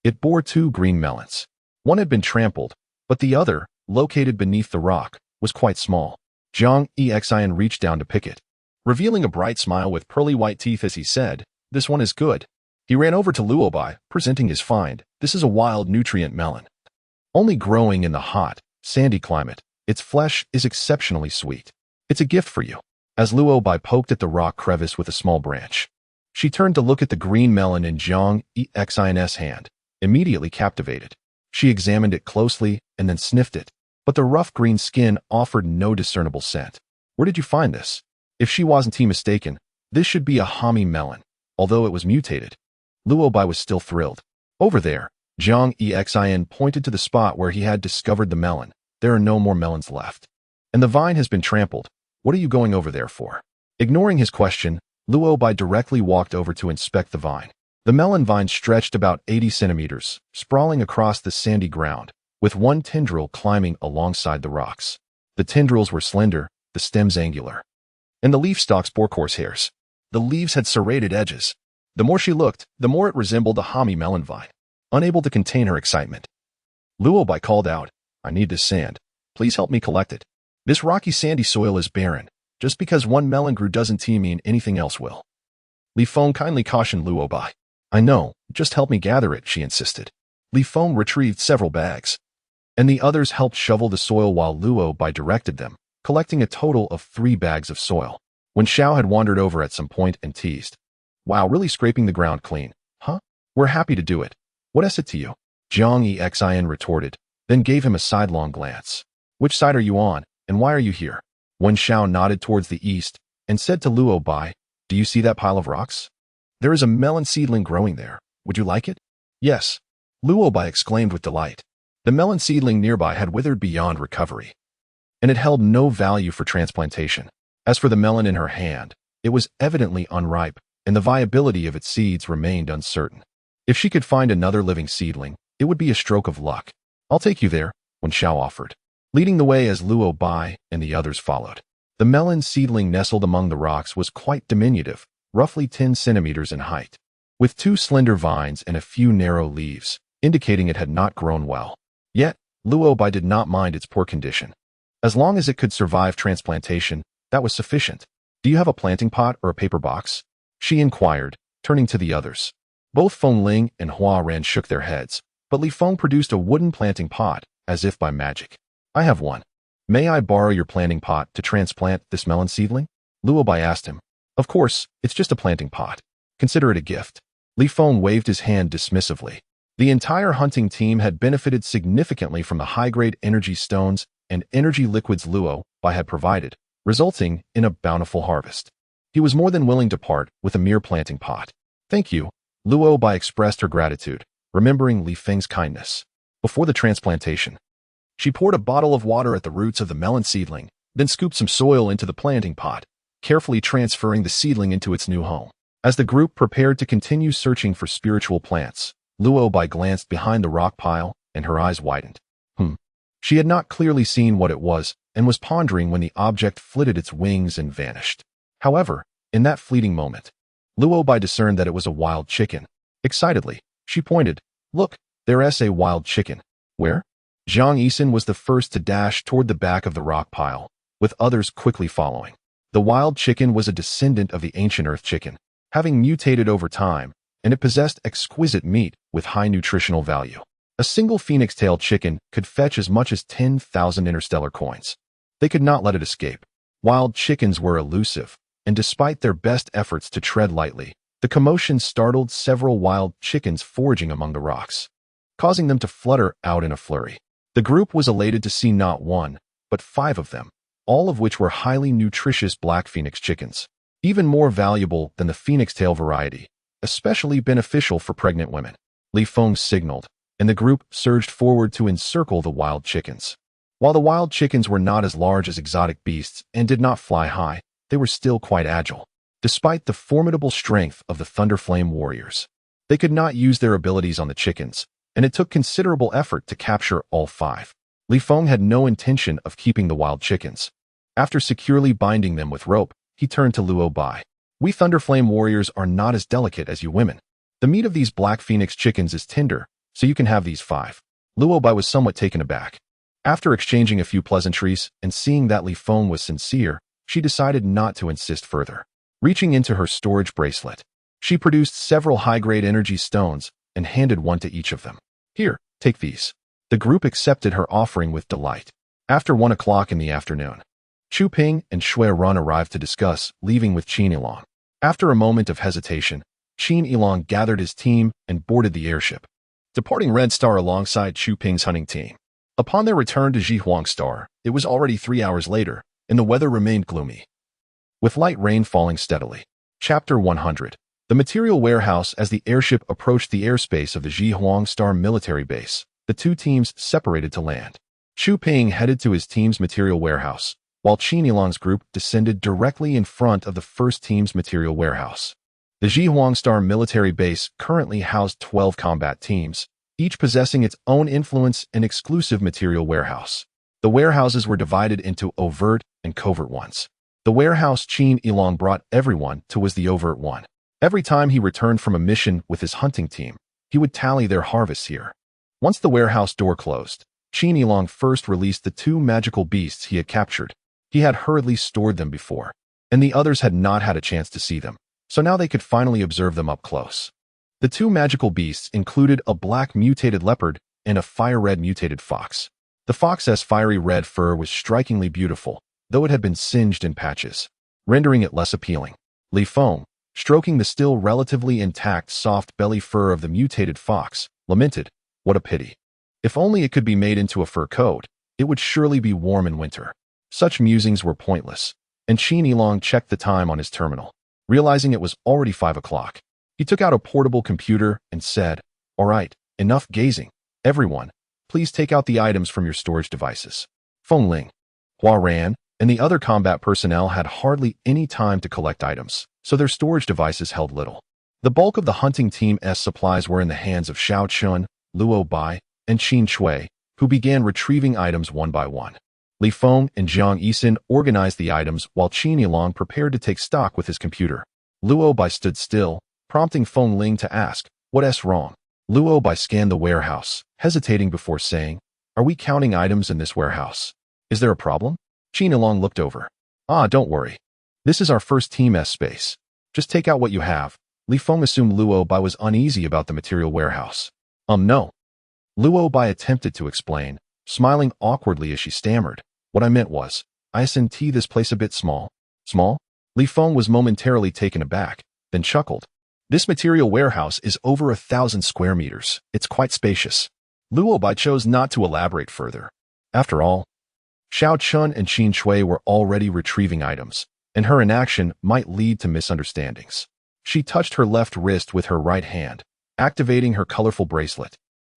it bore 2 green melons. One had been trampled, but the other, located beneath the rock, was quite small. Jiang Exian reached down to pick it, revealing a bright smile with pearly white teeth as he said, "This one is good." He ran over to Luo Bai, presenting his find. This is a wild nutrient melon. Only growing in the hot, sandy climate, its flesh is exceptionally sweet. It's a gift for you. As Luo Bai poked at the rock crevice with a small branch, she turned to look at the green melon in Jiang Exian's hand, immediately captivated. She examined it closely and then sniffed it, but the rough green skin offered no discernible scent. Where did you find this? If she wasn't mistaken, this should be a Hami melon, although it was mutated. Luo Bai was still thrilled. Over there, Jiang Exian pointed to the spot where he had discovered the melon. There are no more melons left. And the vine has been trampled. What are you going over there for? Ignoring his question, Luo Bai directly walked over to inspect the vine. The melon vine stretched about 80 centimeters, sprawling across the sandy ground, with one tendril climbing alongside the rocks. The tendrils were slender, the stems angular, and the leaf stalks bore coarse hairs. The leaves had serrated edges. The more she looked, the more it resembled a Hami melon vine. Unable to contain her excitement, Luobai called out, "I need this sand. Please help me collect it. This rocky sandy soil is barren. Just because one melon grew doesn't mean anything else will." Li Feng kindly cautioned Luobai. "I know, just help me gather it," she insisted. Li Feng retrieved several bags, and the others helped shovel the soil while Luobai directed them, collecting a total of 3 bags of soil. When Xiao had wandered over at some point and teased, "Wow, really scraping the ground clean, huh? We're happy to do it. What is it to you?" Jiang Exin retorted, then gave him a sidelong glance. "Which side are you on, and why are you here?" When Xiao nodded towards the east and said to Luobai, "Do you see that pile of rocks? There is a melon seedling growing there. Would you like it?" "Yes," Luobai exclaimed with delight. The melon seedling nearby had withered beyond recovery, and it held no value for transplantation. As for the melon in her hand, it was evidently unripe, and the viability of its seeds remained uncertain. If she could find another living seedling, it would be a stroke of luck. "I'll take you there," Wen Xiao offered, leading the way as Luobai and the others followed. The melon seedling nestled among the rocks was quite diminutive, roughly 10 centimeters in height, with 2 slender vines and a few narrow leaves, indicating it had not grown well. Yet, Luobai did not mind its poor condition. As long as it could survive transplantation, that was sufficient. "Do you have a planting pot or a paper box?" she inquired, turning to the others. Both Feng Ling and Hua Ran shook their heads, but Li Feng produced a wooden planting pot, as if by magic. "I have one. May I borrow your planting pot to transplant this melon seedling?" Luobai asked him. "Of course, it's just a planting pot. Consider it a gift." Li Feng waved his hand dismissively. The entire hunting team had benefited significantly from the high-grade energy stones and energy liquids Luobai had provided, resulting in a bountiful harvest. He was more than willing to part with a mere planting pot. "Thank you," Luobai expressed her gratitude, remembering Li Feng's kindness. Before the transplantation, she poured a bottle of water at the roots of the melon seedling, then scooped some soil into the planting pot, carefully transferring the seedling into its new home. As the group prepared to continue searching for spiritual plants, Luobai glanced behind the rock pile, and her eyes widened. She had not clearly seen what it was, and was pondering when the object flitted its wings and vanished. However, in that fleeting moment, Luobai discerned that it was a wild chicken. Excitedly, she pointed, "Look, there's a wild chicken." "Where?" Zhang Yisun was the first to dash toward the back of the rock pile, with others quickly following. The wild chicken was a descendant of the ancient earth chicken, having mutated over time, and it possessed exquisite meat with high nutritional value. A single phoenix-tailed chicken could fetch as much as 10,000 interstellar coins. They could not let it escape. Wild chickens were elusive, and despite their best efforts to tread lightly, the commotion startled several wild chickens foraging among the rocks, causing them to flutter out in a flurry. The group was elated to see not one, but 5 of them, all of which were highly nutritious black phoenix chickens, even more valuable than the phoenix tail variety, especially beneficial for pregnant women. Li Feng signaled, and the group surged forward to encircle the wild chickens. While the wild chickens were not as large as exotic beasts and did not fly high, they were still quite agile. Despite the formidable strength of the Thunderflame warriors, they could not use their abilities on the chickens, and it took considerable effort to capture all 5. Li Feng had no intention of keeping the wild chickens. After securely binding them with rope, he turned to Luobai. "We Thunderflame warriors are not as delicate as you women. The meat of these black phoenix chickens is tender, so you can have these 5. Luobai was somewhat taken aback. After exchanging a few pleasantries and seeing that Li Feng was sincere, she decided not to insist further. Reaching into her storage bracelet, she produced several high-grade energy stones and handed one to each of them. "Here, take these." The group accepted her offering with delight. After 1 o'clock in the afternoon, Chu Ping and Shui Run arrived to discuss leaving with Qin Yilong. After a moment of hesitation, Qin Yilong gathered his team and boarded the airship, departing Red Star alongside Chu Ping's hunting team. Upon their return to Jihuang Star, it was already 3 hours later, and the weather remained gloomy, with light rain falling steadily. Chapter 100. The material warehouse. As the airship approached the airspace of the Jihuang Star military base, the 2 teams separated to land. Chu Ping headed to his team's material warehouse, while Qin Yilong's group descended directly in front of the first team's material warehouse. The Jihuang Star military base currently housed 12 combat teams, each possessing its own influence and exclusive material warehouse. The warehouses were divided into overt and covert ones. The warehouse Qin Yilong brought everyone to was the overt one. Every time he returned from a mission with his hunting team, he would tally their harvests here. Once the warehouse door closed, Qin Yilong first released the 2 magical beasts he had captured. He had hurriedly stored them before, and the others had not had a chance to see them, so now they could finally observe them up close. The 2 magical beasts included a black mutated leopard and a fire-red mutated fox. The fox's fiery red fur was strikingly beautiful, though it had been singed in patches, rendering it less appealing. Li Feng, stroking the still relatively intact soft belly fur of the mutated fox, lamented, "What a pity. If only it could be made into a fur coat, it would surely be warm in winter." Such musings were pointless, and Qin Yilong checked the time on his terminal. Realizing it was already 5 o'clock, he took out a portable computer and said, "All right, enough gazing. Everyone, please take out the items from your storage devices." Feng Ling, Hua Ran, and the other combat personnel had hardly any time to collect items, so their storage devices held little. The bulk of the hunting team's supplies were in the hands of Xiao Chun, Luo Bai, and Qin Shui, who began retrieving items one by one. Li Feng and Jiang Yisin organized the items while Qin Yilong prepared to take stock with his computer. Luo Bai stood still, prompting Feng Ling to ask, "What's wrong?" Luo Bai scanned the warehouse, hesitating before saying, "Are we counting items in this warehouse? Is there a problem?" Qin Yilong looked over. Don't worry. This is our first team's space. Just take out what you have." Li Feng assumed Luo Bai was uneasy about the material warehouse. No. Luo Bai attempted to explain, smiling awkwardly as she stammered. "What I meant was, isn't this place a bit small?" "Small?" Li Feng was momentarily taken aback, then chuckled. "This material warehouse is over 1,000 square meters. It's quite spacious." Luo Bai chose not to elaborate further. After all, Xiao Chun and Qin Shui were already retrieving items, and her inaction might lead to misunderstandings. She touched her left wrist with her right hand, activating her colorful bracelet.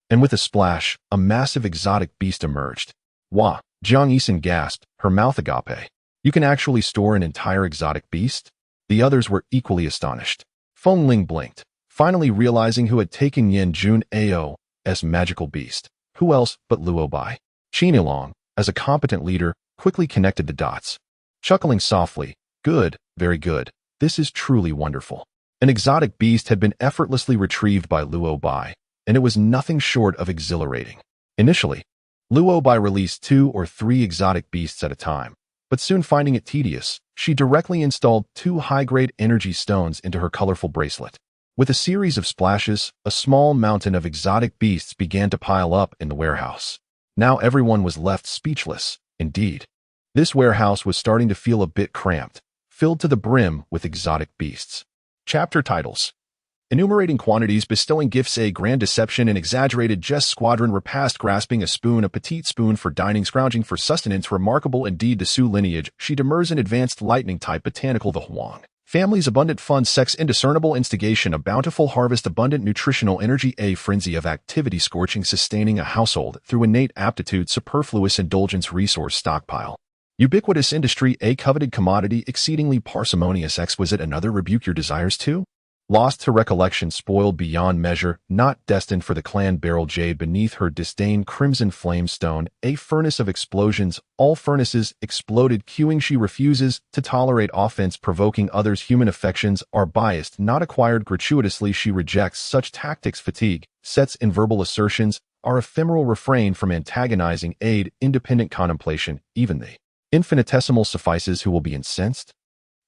And with a splash, a massive exotic beast emerged. "Wah!" Jiang Yisin gasped, her mouth agape. "You can actually store an entire exotic beast?" The others were equally astonished. Feng Ling blinked, finally realizing who had taken Yin Jun Ao's magical beast. Who else but Luo Bai? Qin Yilong, as a competent leader, quickly connected the dots. Chuckling softly, "Good, very good. This is truly wonderful." An exotic beast had been effortlessly retrieved by Luo Bai, and it was nothing short of exhilarating. Initially, Luo Bai released 2 or 3 exotic beasts at a time, but soon finding it tedious, she directly installed 2 high-grade energy stones into her colorful bracelet. With a series of splashes, a small mountain of exotic beasts began to pile up in the warehouse. Now everyone was left speechless. Indeed, this warehouse was starting to feel a bit cramped, filled to the brim with exotic beasts. Chapter titles: Enumerating quantities, bestowing gifts, a grand deception, an exaggerated jest, squadron repast, grasping a spoon, a petite spoon for dining, scrounging for sustenance, remarkable indeed the Su lineage, she demurs in advanced lightning type, botanical the Huang. Families, abundant funds, sex, indiscernible instigation, a bountiful harvest, abundant nutritional energy, a frenzy of activity, scorching, sustaining a household through innate aptitude, superfluous indulgence, resource stockpile. Ubiquitous industry, a coveted commodity, exceedingly parsimonious, exquisite, another rebuke your desires to? Lost to recollection, spoiled beyond measure, not destined for the clan, beryl jade beneath her disdain, crimson flame stone, a furnace of explosions, all furnaces exploded, queuing, she refuses to tolerate offense, provoking others, human affections are biased, not acquired gratuitously, she rejects such tactics, fatigue, sets in verbal assertions, are ephemeral, refrain from antagonizing, aid, independent contemplation, even the infinitesimal suffices who will be incensed.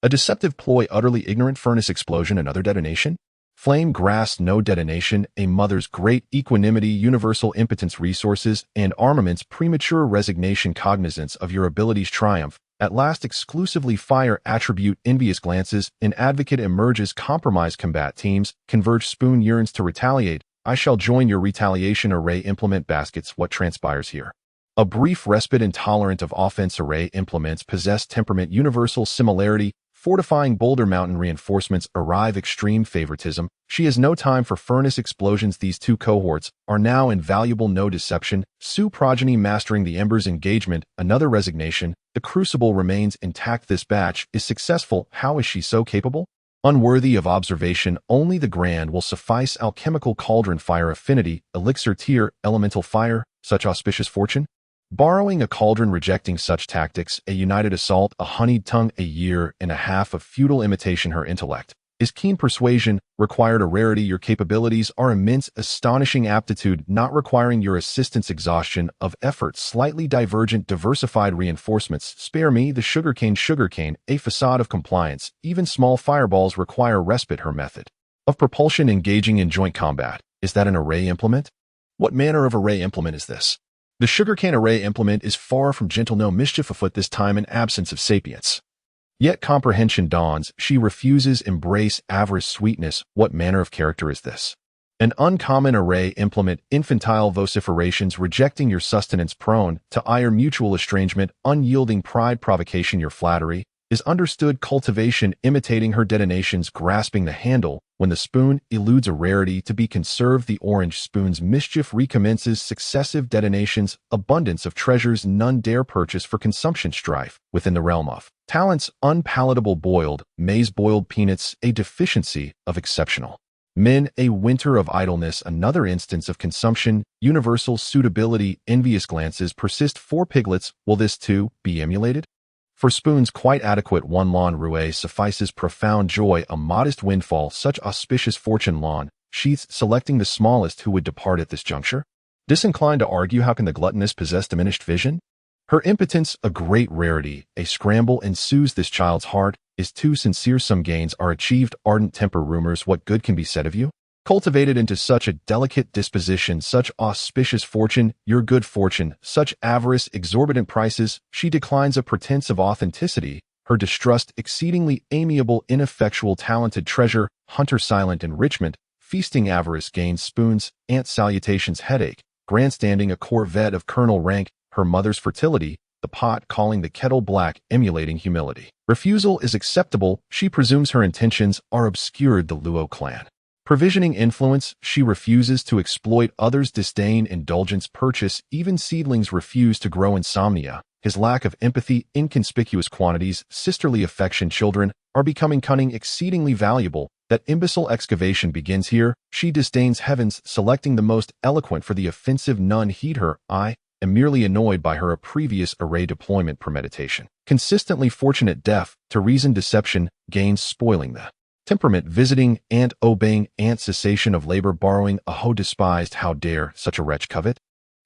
A deceptive ploy, utterly ignorant, furnace explosion, another detonation? Flame, grass, no detonation, a mother's great equanimity, universal impotence, resources, and armaments, premature resignation, cognizance of your abilities, triumph, at last exclusively fire, attribute, envious glances, an advocate emerges, compromise, combat teams, converge, spoon yearns to retaliate, I shall join your retaliation, array, implement, baskets, what transpires here? A brief respite, intolerant of offense, array, implements, possess, temperament, universal similarity, fortifying, boulder mountain, reinforcements, arrive, extreme favoritism, she has no time for furnace explosions, these 2 cohorts are now invaluable, no deception, Su progeny, mastering the embers, engagement, another resignation, the crucible remains intact, this batch is successful, how is she so capable? Unworthy of observation, only the grand will suffice. Alchemical cauldron, fire affinity, elixir tier, elemental fire, such auspicious fortune. Borrowing a cauldron, rejecting such tactics, a united assault, a honeyed tongue, a year and a half of futile imitation. Her intellect is keen, persuasion required a rarity. Your capabilities are immense, astonishing aptitude not requiring your assistance, exhaustion of effort, slightly divergent, diversified reinforcements. Spare me the sugarcane, a facade of compliance. Even small fireballs require respite. Her method of propulsion, engaging in joint combat. Is that an array implement? What manner of array implement is this? The sugarcane array implement is far from gentle, no mischief afoot this time, in absence of sapience. Yet comprehension dawns, she refuses embrace, avarice, sweetness. What manner of character is this? An uncommon array implement, infantile vociferations, rejecting your sustenance, prone to ire, mutual estrangement, unyielding pride, provocation. Your flattery is understood, cultivation, imitating her detonations, grasping the handle when the spoon eludes a rarity to be conserved. The orange spoon's mischief recommences, successive detonations, abundance of treasures none dare purchase for consumption, strife within the realm of talents, unpalatable boiled maize, boiled peanuts, a deficiency of exceptional men, a winter of idleness, another instance of consumption, universal suitability, envious glances persist. 4 piglets, will this too be emulated? For spoons quite adequate, 1 lawn roué suffices. Profound joy, a modest windfall, such auspicious fortune. Lawn sheaths, selecting the smallest who would depart at this juncture. Disinclined to argue, how can the gluttonous possess diminished vision? Her impotence, a great rarity, a scramble ensues. This child's heart is too sincere, some gains are achieved. Ardent temper, rumors, what good can be said of you? Cultivated into such a delicate disposition, such auspicious fortune, your good fortune, such avarice, exorbitant prices, she declines a pretense of authenticity. Her distrust, exceedingly amiable, ineffectual, talented treasure, hunter, silent enrichment, feasting, avarice, gains, spoons, aunt, salutations, headache, grandstanding, a corvette of colonel rank, her mother's fertility, the pot calling the kettle black, emulating humility. Refusal is acceptable, she presumes her intentions are obscured. The Luo clan. Provisioning influence, she refuses to exploit others. Disdain, indulgence, purchase, even seedlings refuse to grow. Insomnia, his lack of empathy, inconspicuous quantities, sisterly affection. Children are becoming cunning, exceedingly valuable. That imbecile excavation begins here. She disdains heavens, selecting the most eloquent for the offensive. None heed her. I am merely annoyed by her. A previous array deployment, premeditation. Consistently fortunate, deaf to reason, deception, gains, spoiling the temperament, visiting, aunt, obeying, aunt, cessation of labor, borrowing, a hoe despised, how dare such a wretch covet?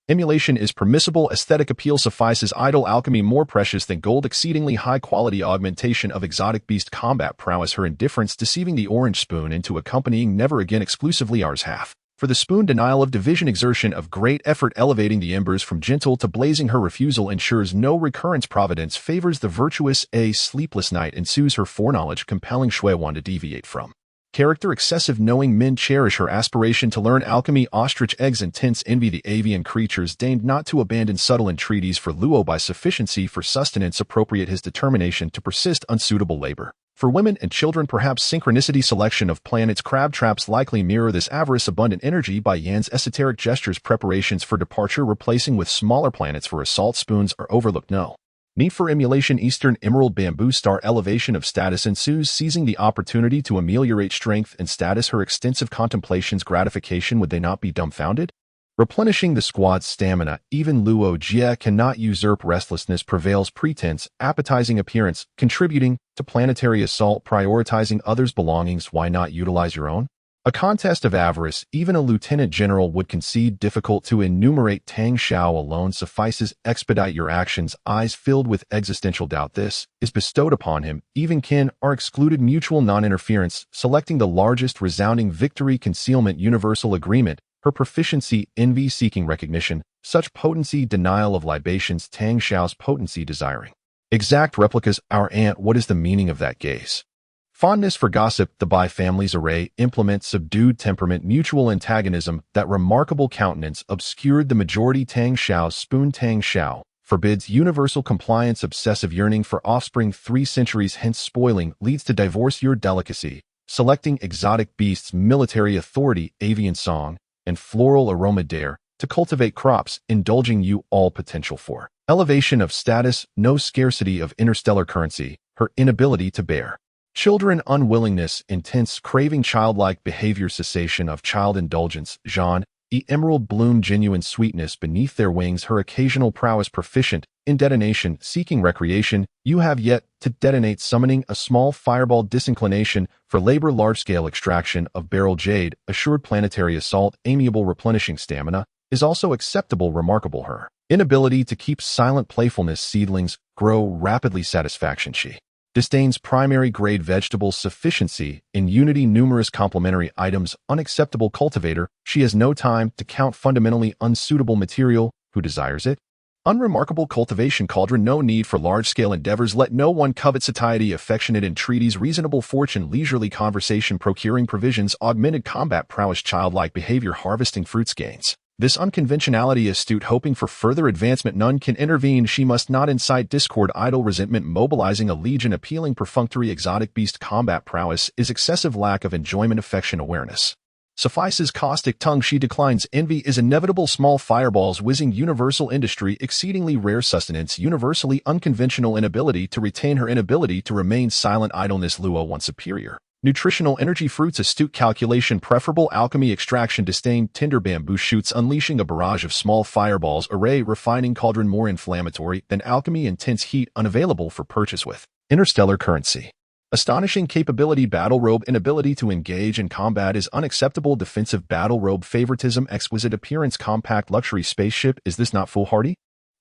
Emulation is permissible, aesthetic appeal suffices. Idle alchemy, more precious than gold, exceedingly high quality augmentation of exotic beast, combat prowess. Her indifference, deceiving the orange spoon into accompanying, never again exclusively ours half. For the spoon, denial of division, exertion of great effort, elevating the embers from gentle to blazing. Her refusal ensures no recurrence. Providence favors the virtuous. A sleepless night ensues. Her foreknowledge, compelling Shui Wan to deviate from character, excessive knowing. Men cherish her aspiration to learn alchemy. Ostrich eggs, intense envy, the avian creatures deigned not to abandon subtle entreaties for Luo by sufficiency for sustenance. Appropriate his determination to persist, unsuitable labor. For women and children, perhaps synchronicity, selection of planets, crab traps likely mirror this avarice. Abundant energy by Yan's esoteric gestures, preparations for departure, replacing with smaller planets for assault. Spoons are overlooked. No need for emulation. Eastern emerald, bamboo star, elevation of status ensues, seizing the opportunity to ameliorate strength and status. Her extensive contemplations, gratification, would they not be dumbfounded? Replenishing the squad's stamina, even Luo Jie cannot usurp. Restlessness prevails, pretense, appetizing appearance, contributing to planetary assault, prioritizing others' belongings. Why not utilize your own? A contest of avarice, even a lieutenant general would concede. Difficult to enumerate. Tang Xiao alone suffices, expedite your actions. Eyes filled with existential doubt, this is bestowed upon him. Even kin are excluded. Mutual non-interference, selecting the largest, resounding victory. Concealment, universal agreement. Her proficiency, envy, seeking recognition, such potency. Denial of libations, Tang Xiao's potency, desiring exact replicas. Our aunt, what is the meaning of that gaze? Fondness for gossip, the Bai family's array implement. Subdued temperament, mutual antagonism, that remarkable countenance obscured the majority. Tang Xiao's spoon, Tang Xiao forbids universal compliance. Obsessive yearning for offspring, 3 centuries hence spoiling, leads to divorce. Your delicacy, selecting exotic beasts, military authority, avian song, and floral aroma dare to cultivate crops, indulging you all potential for elevation of status. No scarcity of interstellar currency, her inability to bear Children unwillingness, intense craving, childlike behavior, cessation of child indulgence, Jean, emerald bloom, genuine sweetness beneath their wings, her occasional prowess, proficient in detonation, seeking recreation, you have yet to detonate, summoning a small fireball, disinclination for labor, large-scale extraction of beryl jade, assured planetary assault, amiable replenishing stamina, is also acceptable, remarkable her inability to keep silent, playfulness, seedlings grow rapidly, satisfaction, she disdains primary grade vegetables, sufficiency in unity, numerous complementary items, unacceptable, cultivator, she has no time to count, fundamentally unsuitable material, who desires it? Unremarkable cultivation, cauldron, no need for large-scale endeavors, let no one covet satiety, affectionate entreaties, reasonable fortune, leisurely conversation, procuring provisions, augmented combat prowess, childlike behavior, harvesting fruits, gains. This unconventionality, astute, hoping for further advancement, none can intervene, she must not incite discord, idle resentment, mobilizing a legion, appealing, perfunctory, exotic beast, combat prowess, is excessive, lack of enjoyment, affection, awareness. Suffices, caustic tongue, she declines, envy is inevitable, small fireballs, whizzing, universal industry, exceedingly rare sustenance, universally unconventional, inability to retain her inability to remain silent, idleness, luo, one superior. Nutritional energy, fruits, astute calculation, preferable alchemy, extraction, disdain, tender bamboo shoots, unleashing a barrage of small fireballs, array, refining, cauldron, more inflammatory than alchemy, intense heat, unavailable for purchase with interstellar currency. Astonishing capability, battle robe, inability to engage in combat is unacceptable, defensive battle robe, favoritism, exquisite appearance, compact luxury spaceship, is this not foolhardy?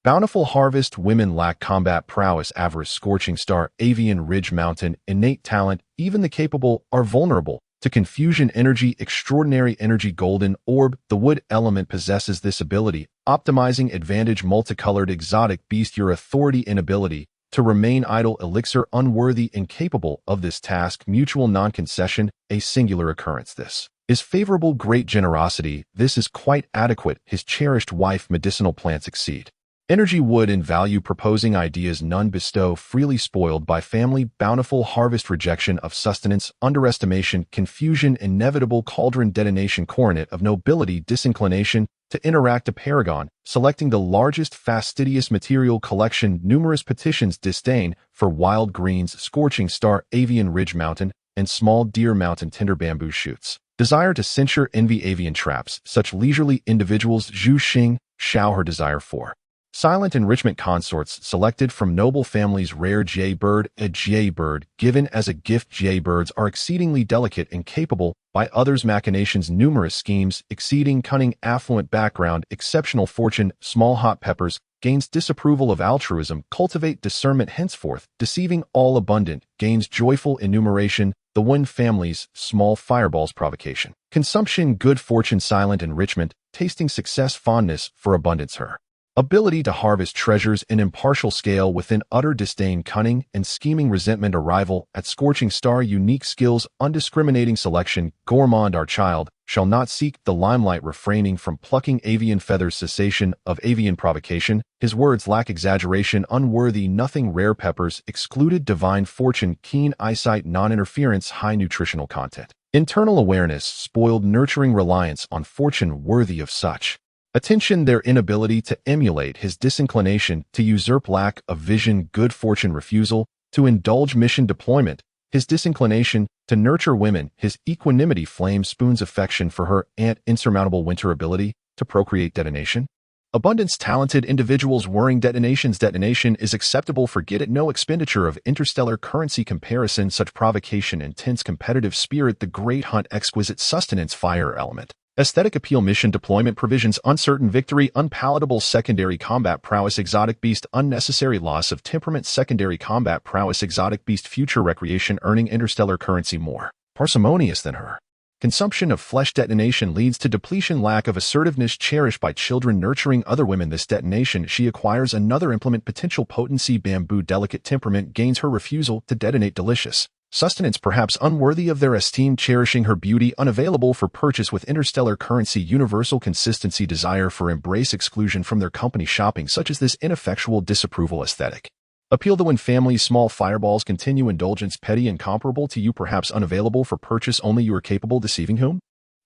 Bountiful harvest, women lack combat prowess, avarice, scorching star, avian ridge mountain, innate talent, even the capable are vulnerable to confusion, energy, extraordinary energy, golden orb, the wood element possesses this ability, optimizing advantage, multicolored, exotic beast, your authority, inability to remain idle, elixir, unworthy, incapable of this task, mutual non-concession, a singular occurrence, this is favorable, great generosity, this is quite adequate, his cherished wife, medicinal plants exceed. Energy, wood in value, proposing ideas, none bestow, freely spoiled by family, bountiful harvest, rejection of sustenance, underestimation, confusion, inevitable, cauldron, detonation, coronet of nobility, disinclination to interact, a paragon, selecting the largest fastidious material collection, numerous petitions, disdain for wild greens, scorching star, avian ridge mountain, and small deer mountain, tender bamboo shoots. Desire to censure, envy, avian traps, such leisurely individuals, Zhu Xing, Shao, her desire for silent enrichment, consorts selected from noble families, rare jaybird, a jaybird given as a gift, jaybirds are exceedingly delicate and capable by others, machinations, numerous schemes, exceeding cunning, affluent background, exceptional fortune, small hot peppers, gains disapproval of altruism, cultivate discernment, henceforth, deceiving all abundant, gains joyful enumeration, the one families, small fireballs, provocation, consumption, good fortune, silent enrichment, tasting success, fondness for abundance, her ability to harvest treasures in impartial scale, within utter disdain, cunning and scheming, resentment, arrival at scorching star, unique skills, undiscriminating selection, gourmand, our child shall not seek the limelight, refraining from plucking avian feathers, cessation of avian provocation, his words lack exaggeration, unworthy, nothing, rare peppers, excluded, divine fortune, keen eyesight, non-interference, high nutritional content, internal awareness, spoiled, nurturing reliance on fortune, worthy of such attention, their inability to emulate, his disinclination to usurp, lack of vision, good fortune, refusal to indulge, mission, deployment, his disinclination to nurture women, his equanimity, flame, spoons, affection for her aunt, insurmountable winter ability to procreate, detonation, abundance, talented individuals, whirring detonations, detonation is acceptable, forget it, no expenditure of interstellar currency, comparison, such provocation, intense competitive spirit, the great hunt, exquisite sustenance, fire element, aesthetic appeal, mission, deployment, provisions, uncertain victory, unpalatable, secondary combat prowess, exotic beast, unnecessary loss of temperament, secondary combat prowess, exotic beast, future recreation, earning interstellar currency, more parsimonious than her consumption of flesh, detonation leads to depletion, lack of assertiveness, cherished by children, nurturing other women, this detonation, she acquires another implement, potential potency, bamboo, delicate temperament, gains her refusal to detonate, delicious sustenance, perhaps unworthy of their esteem, cherishing her beauty, unavailable for purchase with interstellar currency, universal consistency, desire for embrace, exclusion from their company, shopping, such as this ineffectual disapproval, aesthetic appeal, the when families, small fireballs, continue, indulgence, petty, incomparable to you, perhaps unavailable for purchase, only you are capable, deceiving whom?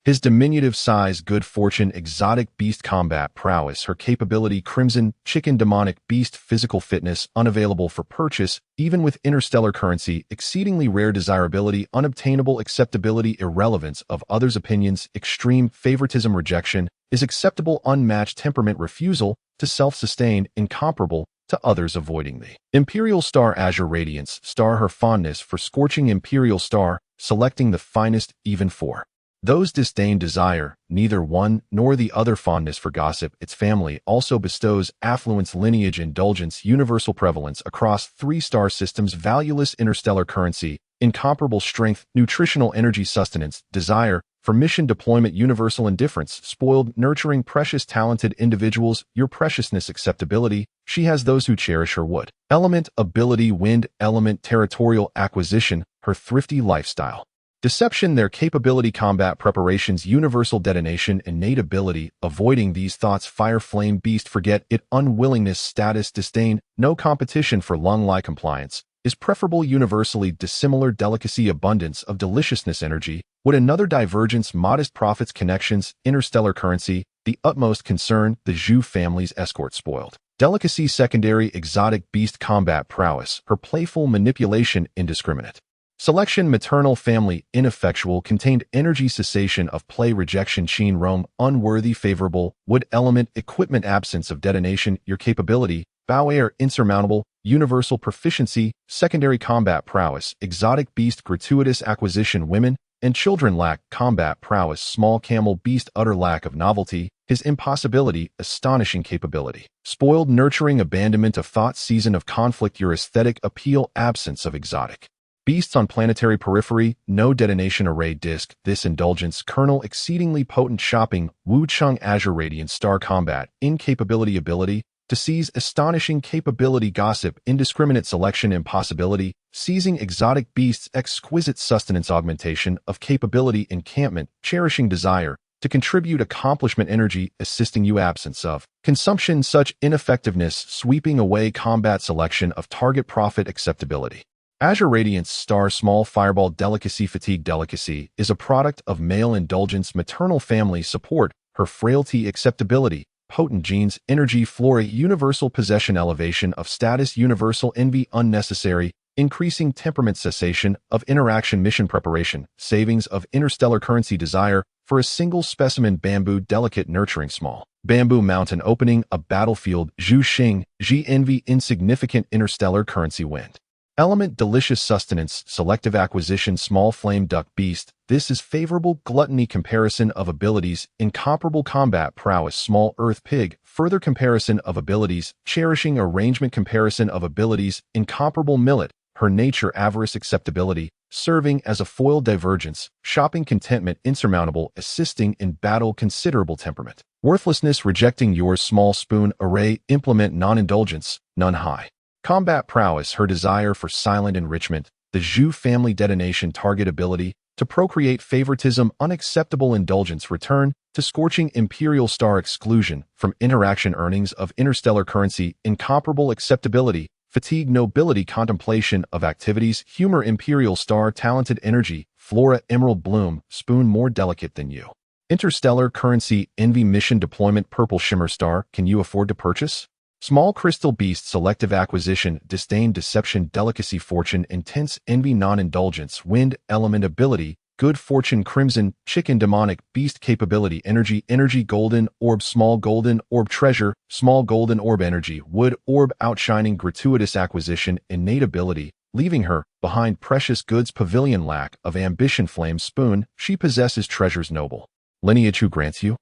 His diminutive size, good fortune, exotic beast combat prowess, her capability, crimson, chicken demonic beast physical fitness, unavailable for purchase, even with interstellar currency, exceedingly rare desirability, unobtainable acceptability, irrelevance of others' opinions, extreme favoritism, rejection, is acceptable, unmatched temperament, refusal to self-sustain, incomparable to others, avoiding the imperial star, azure radiance, star, her fondness for scorching imperial star, selecting the finest even for those disdain, desire neither one nor the other, fondness for gossip, its family also bestows affluence, lineage, indulgence, universal prevalence across 3-star systems, valueless interstellar currency, incomparable strength, nutritional energy, sustenance, desire for mission deployment, universal indifference, spoiled, nurturing, precious, talented individuals, your preciousness, acceptability, she has those who cherish her wood element, ability, wind element, territorial acquisition, her thrifty lifestyle. Deception, their capability, combat preparations, universal detonation, innate ability, avoiding these thoughts, fire, flame, beast, forget it, unwillingness, status, disdain, no competition for lung-like compliance, is preferable, universally dissimilar, delicacy, abundance of deliciousness, energy, would another divergence, modest profits, connections, interstellar currency, the utmost concern, the Zhu family's escort, spoiled delicacy, secondary, exotic beast combat prowess, her playful manipulation, indiscriminate selection, maternal family, ineffectual, contained energy, cessation of play, rejection, sheen, Rome, unworthy, favorable, wood element, equipment, absence of detonation, your capability, bow air, insurmountable, universal proficiency, secondary combat prowess, exotic beast, gratuitous acquisition, women and children lack combat prowess, small camel beast, utter lack of novelty, his impossibility, astonishing capability, spoiled, nurturing, abandonment of thought, season of conflict, your aesthetic appeal, absence of exotic beasts on planetary periphery, no detonation, array disk, this indulgence, kernel, exceedingly potent, shopping, Wu Chung, azure radiance, star combat, incapability, ability to seize, astonishing capability, gossip, indiscriminate selection, impossibility, seizing exotic beasts, exquisite sustenance, augmentation of capability, encampment, cherishing desire to contribute, accomplishment, energy, assisting you, absence of consumption, such ineffectiveness, sweeping away, combat, selection of target, profit, acceptability. Azure Radiance, star, small fireball, delicacy, fatigue, delicacy, is a product of male indulgence, maternal family support, her frailty, acceptability, potent genes, energy, flora, universal possession, elevation of status, universal envy, unnecessary, increasing temperament, cessation of interaction, mission preparation, savings of interstellar currency, desire for a single specimen, bamboo, delicate, nurturing, small bamboo mountain, opening a battlefield, Zhu Xing, Ji envy, insignificant, interstellar currency, wind element, delicious sustenance, selective acquisition, small flame duck beast, this is favorable, gluttony, comparison of abilities, incomparable combat prowess, small earth pig, further comparison of abilities, cherishing arrangement, comparison of abilities, incomparable millet, her nature, avarice, acceptability, serving as a foil, divergence, shopping, contentment, insurmountable, assisting in battle, considerable temperament, worthlessness, rejecting yours, small spoon, array, implement, non-indulgence, none high. Combat prowess, her desire for silent enrichment, the Zhu family detonation, target ability to procreate, favoritism, unacceptable indulgence, return to scorching imperial star, exclusion from interaction, earnings of interstellar currency, incomparable acceptability, fatigue, nobility, contemplation of activities, humor, imperial star, talented energy, flora, emerald bloom, spoon, more delicate than you. Interstellar currency, envy, mission deployment, purple shimmer star, can you afford to purchase? Small crystal beast, selective acquisition, disdain, deception, delicacy, fortune, intense envy, non-indulgence, wind element, ability, good fortune, crimson, chicken, demonic, beast, capability, energy, golden orb, treasure, small golden orb, energy, wood orb, outshining, gratuitous acquisition, innate ability, leaving her behind, precious goods, pavilion, lack of ambition, flame, spoon, she possesses treasures, noble lineage, who grants you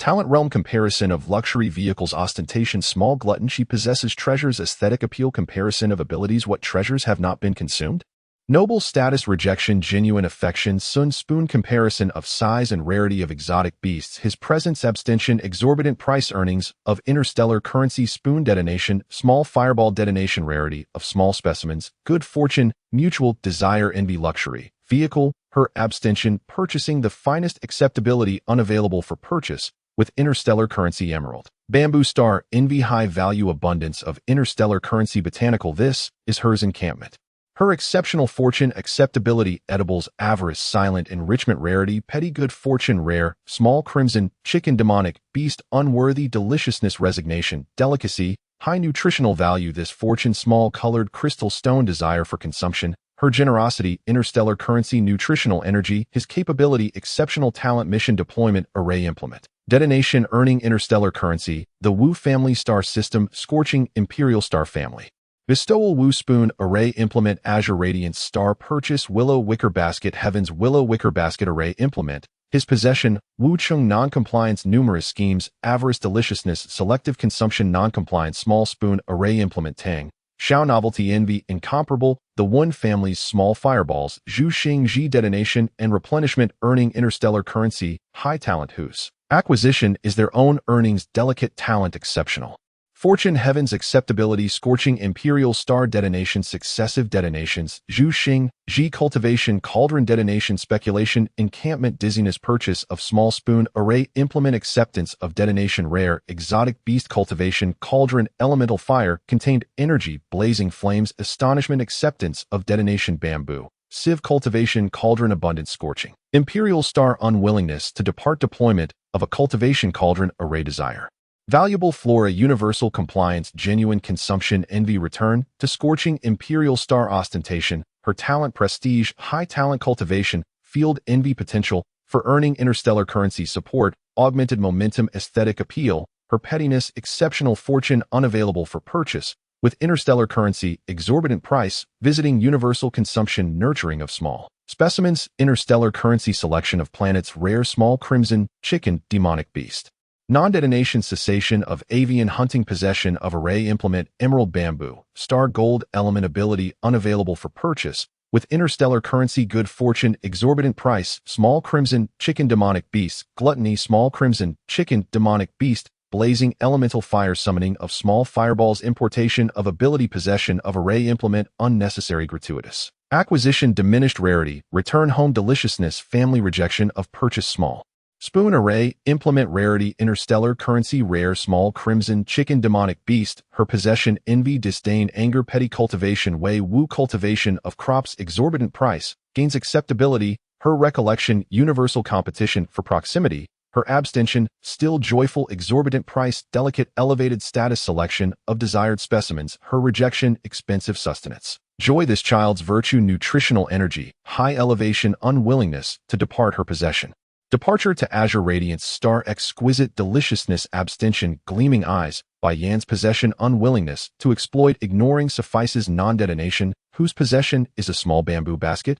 talent, realm, comparison of luxury vehicles, ostentation, small glutton, she possesses treasures, aesthetic appeal, comparison of abilities, what treasures have not been consumed? Noble status, rejection, genuine affection, sun, spoon, comparison of size and rarity of exotic beasts, his presence, abstention, exorbitant price, earnings of interstellar currency, spoon, detonation, small fireball, detonation, rarity of small specimens, good fortune, mutual, desire, envy, luxury, vehicle, her abstention, purchasing the finest, acceptability, unavailable for purchase, with interstellar currency, emerald, bamboo star, envy, high value, abundance of interstellar currency, botanical, this is hers, encampment. Her exceptional fortune, acceptability, edibles, avarice, silent, enrichment, rarity, petty good fortune, rare, small crimson, chicken, demonic, beast, unworthy, deliciousness, resignation, delicacy, high nutritional value, this fortune, small colored crystal stone, desire for consumption, her generosity, interstellar currency, nutritional energy, his capability, exceptional talent, mission, deployment, array, implement. Detonation, earning, interstellar currency, the Wu family star system, scorching, imperial star family. Bestowal, Wu spoon, array, implement, azure radiance, star purchase, willow wicker basket, heavens, willow wicker basket, array, implement. His possession, Wu Chung, non-compliance, numerous schemes, avarice, deliciousness, selective consumption, non-compliance, small spoon, array, implement, tang. Xiao, novelty, envy, incomparable, the One family's small fireballs, Zhu Xing, Ji, detonation and replenishment, earning, interstellar currency, high talent, whose acquisition is their own earnings, delicate talent, exceptional. Fortune, heavens, acceptability, scorching, imperial star, detonation, successive detonations, Zhu Xing, Ji, cultivation, cauldron, detonation, speculation, encampment, dizziness, purchase of small spoon, array, implement, acceptance of detonation, rare, exotic beast, cultivation, cauldron, elemental fire, contained energy, blazing flames, astonishment, acceptance of detonation, bamboo, sieve, cultivation, cauldron, abundance, scorching, imperial star, unwillingness to depart, deployment of a cultivation, cauldron, array, desire. Valuable flora, universal compliance, genuine consumption, envy, return to scorching, imperial star, ostentation, her talent, prestige, high talent, cultivation, field, envy, potential for earning, interstellar currency, support, augmented momentum, aesthetic appeal, her pettiness, exceptional fortune, unavailable for purchase, with interstellar currency, exorbitant price, visiting, universal consumption, nurturing of small specimens, interstellar currency, selection of planets, rare, small crimson, chicken, demonic beast. Non-detonation, cessation of avian hunting, possession of array, implement, emerald, bamboo, star, gold, element, ability, unavailable for purchase, with interstellar currency, good fortune, exorbitant price, small crimson, chicken, demonic beast, gluttony, small crimson, chicken, demonic beast, blazing, elemental fire, summoning of small fireballs, importation of ability, possession of array, implement, unnecessary, gratuitous. Acquisition, diminished rarity, return home, deliciousness, family, rejection of purchase, small spoon, array, implement, rarity, interstellar currency, rare, small crimson, chicken, demonic beast, her possession, envy, disdain, anger, petty, cultivation, Wei Wu, cultivation of crops, exorbitant price, gains acceptability, her recollection, universal competition for proximity, her abstention, still joyful, exorbitant price, delicate, elevated status, selection of desired specimens, her rejection, expensive sustenance. Joy, this child's virtue, nutritional energy, high elevation, unwillingness to depart, her possession. Departure to azure radiance, star, exquisite deliciousness, abstention, gleaming eyes, by Yan's possession, unwillingness to exploit, ignoring, suffices, non-detonation, whose possession is a small bamboo basket.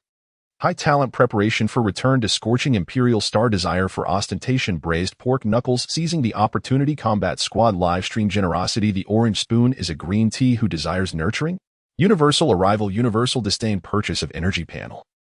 High talent, preparation for return to scorching, imperial star, desire for ostentation, braised pork knuckles, seizing the opportunity, combat squad, livestream, generosity, the orange spoon is a green tea, who desires nurturing. Universal arrival, universal disdain, purchase of energy panel.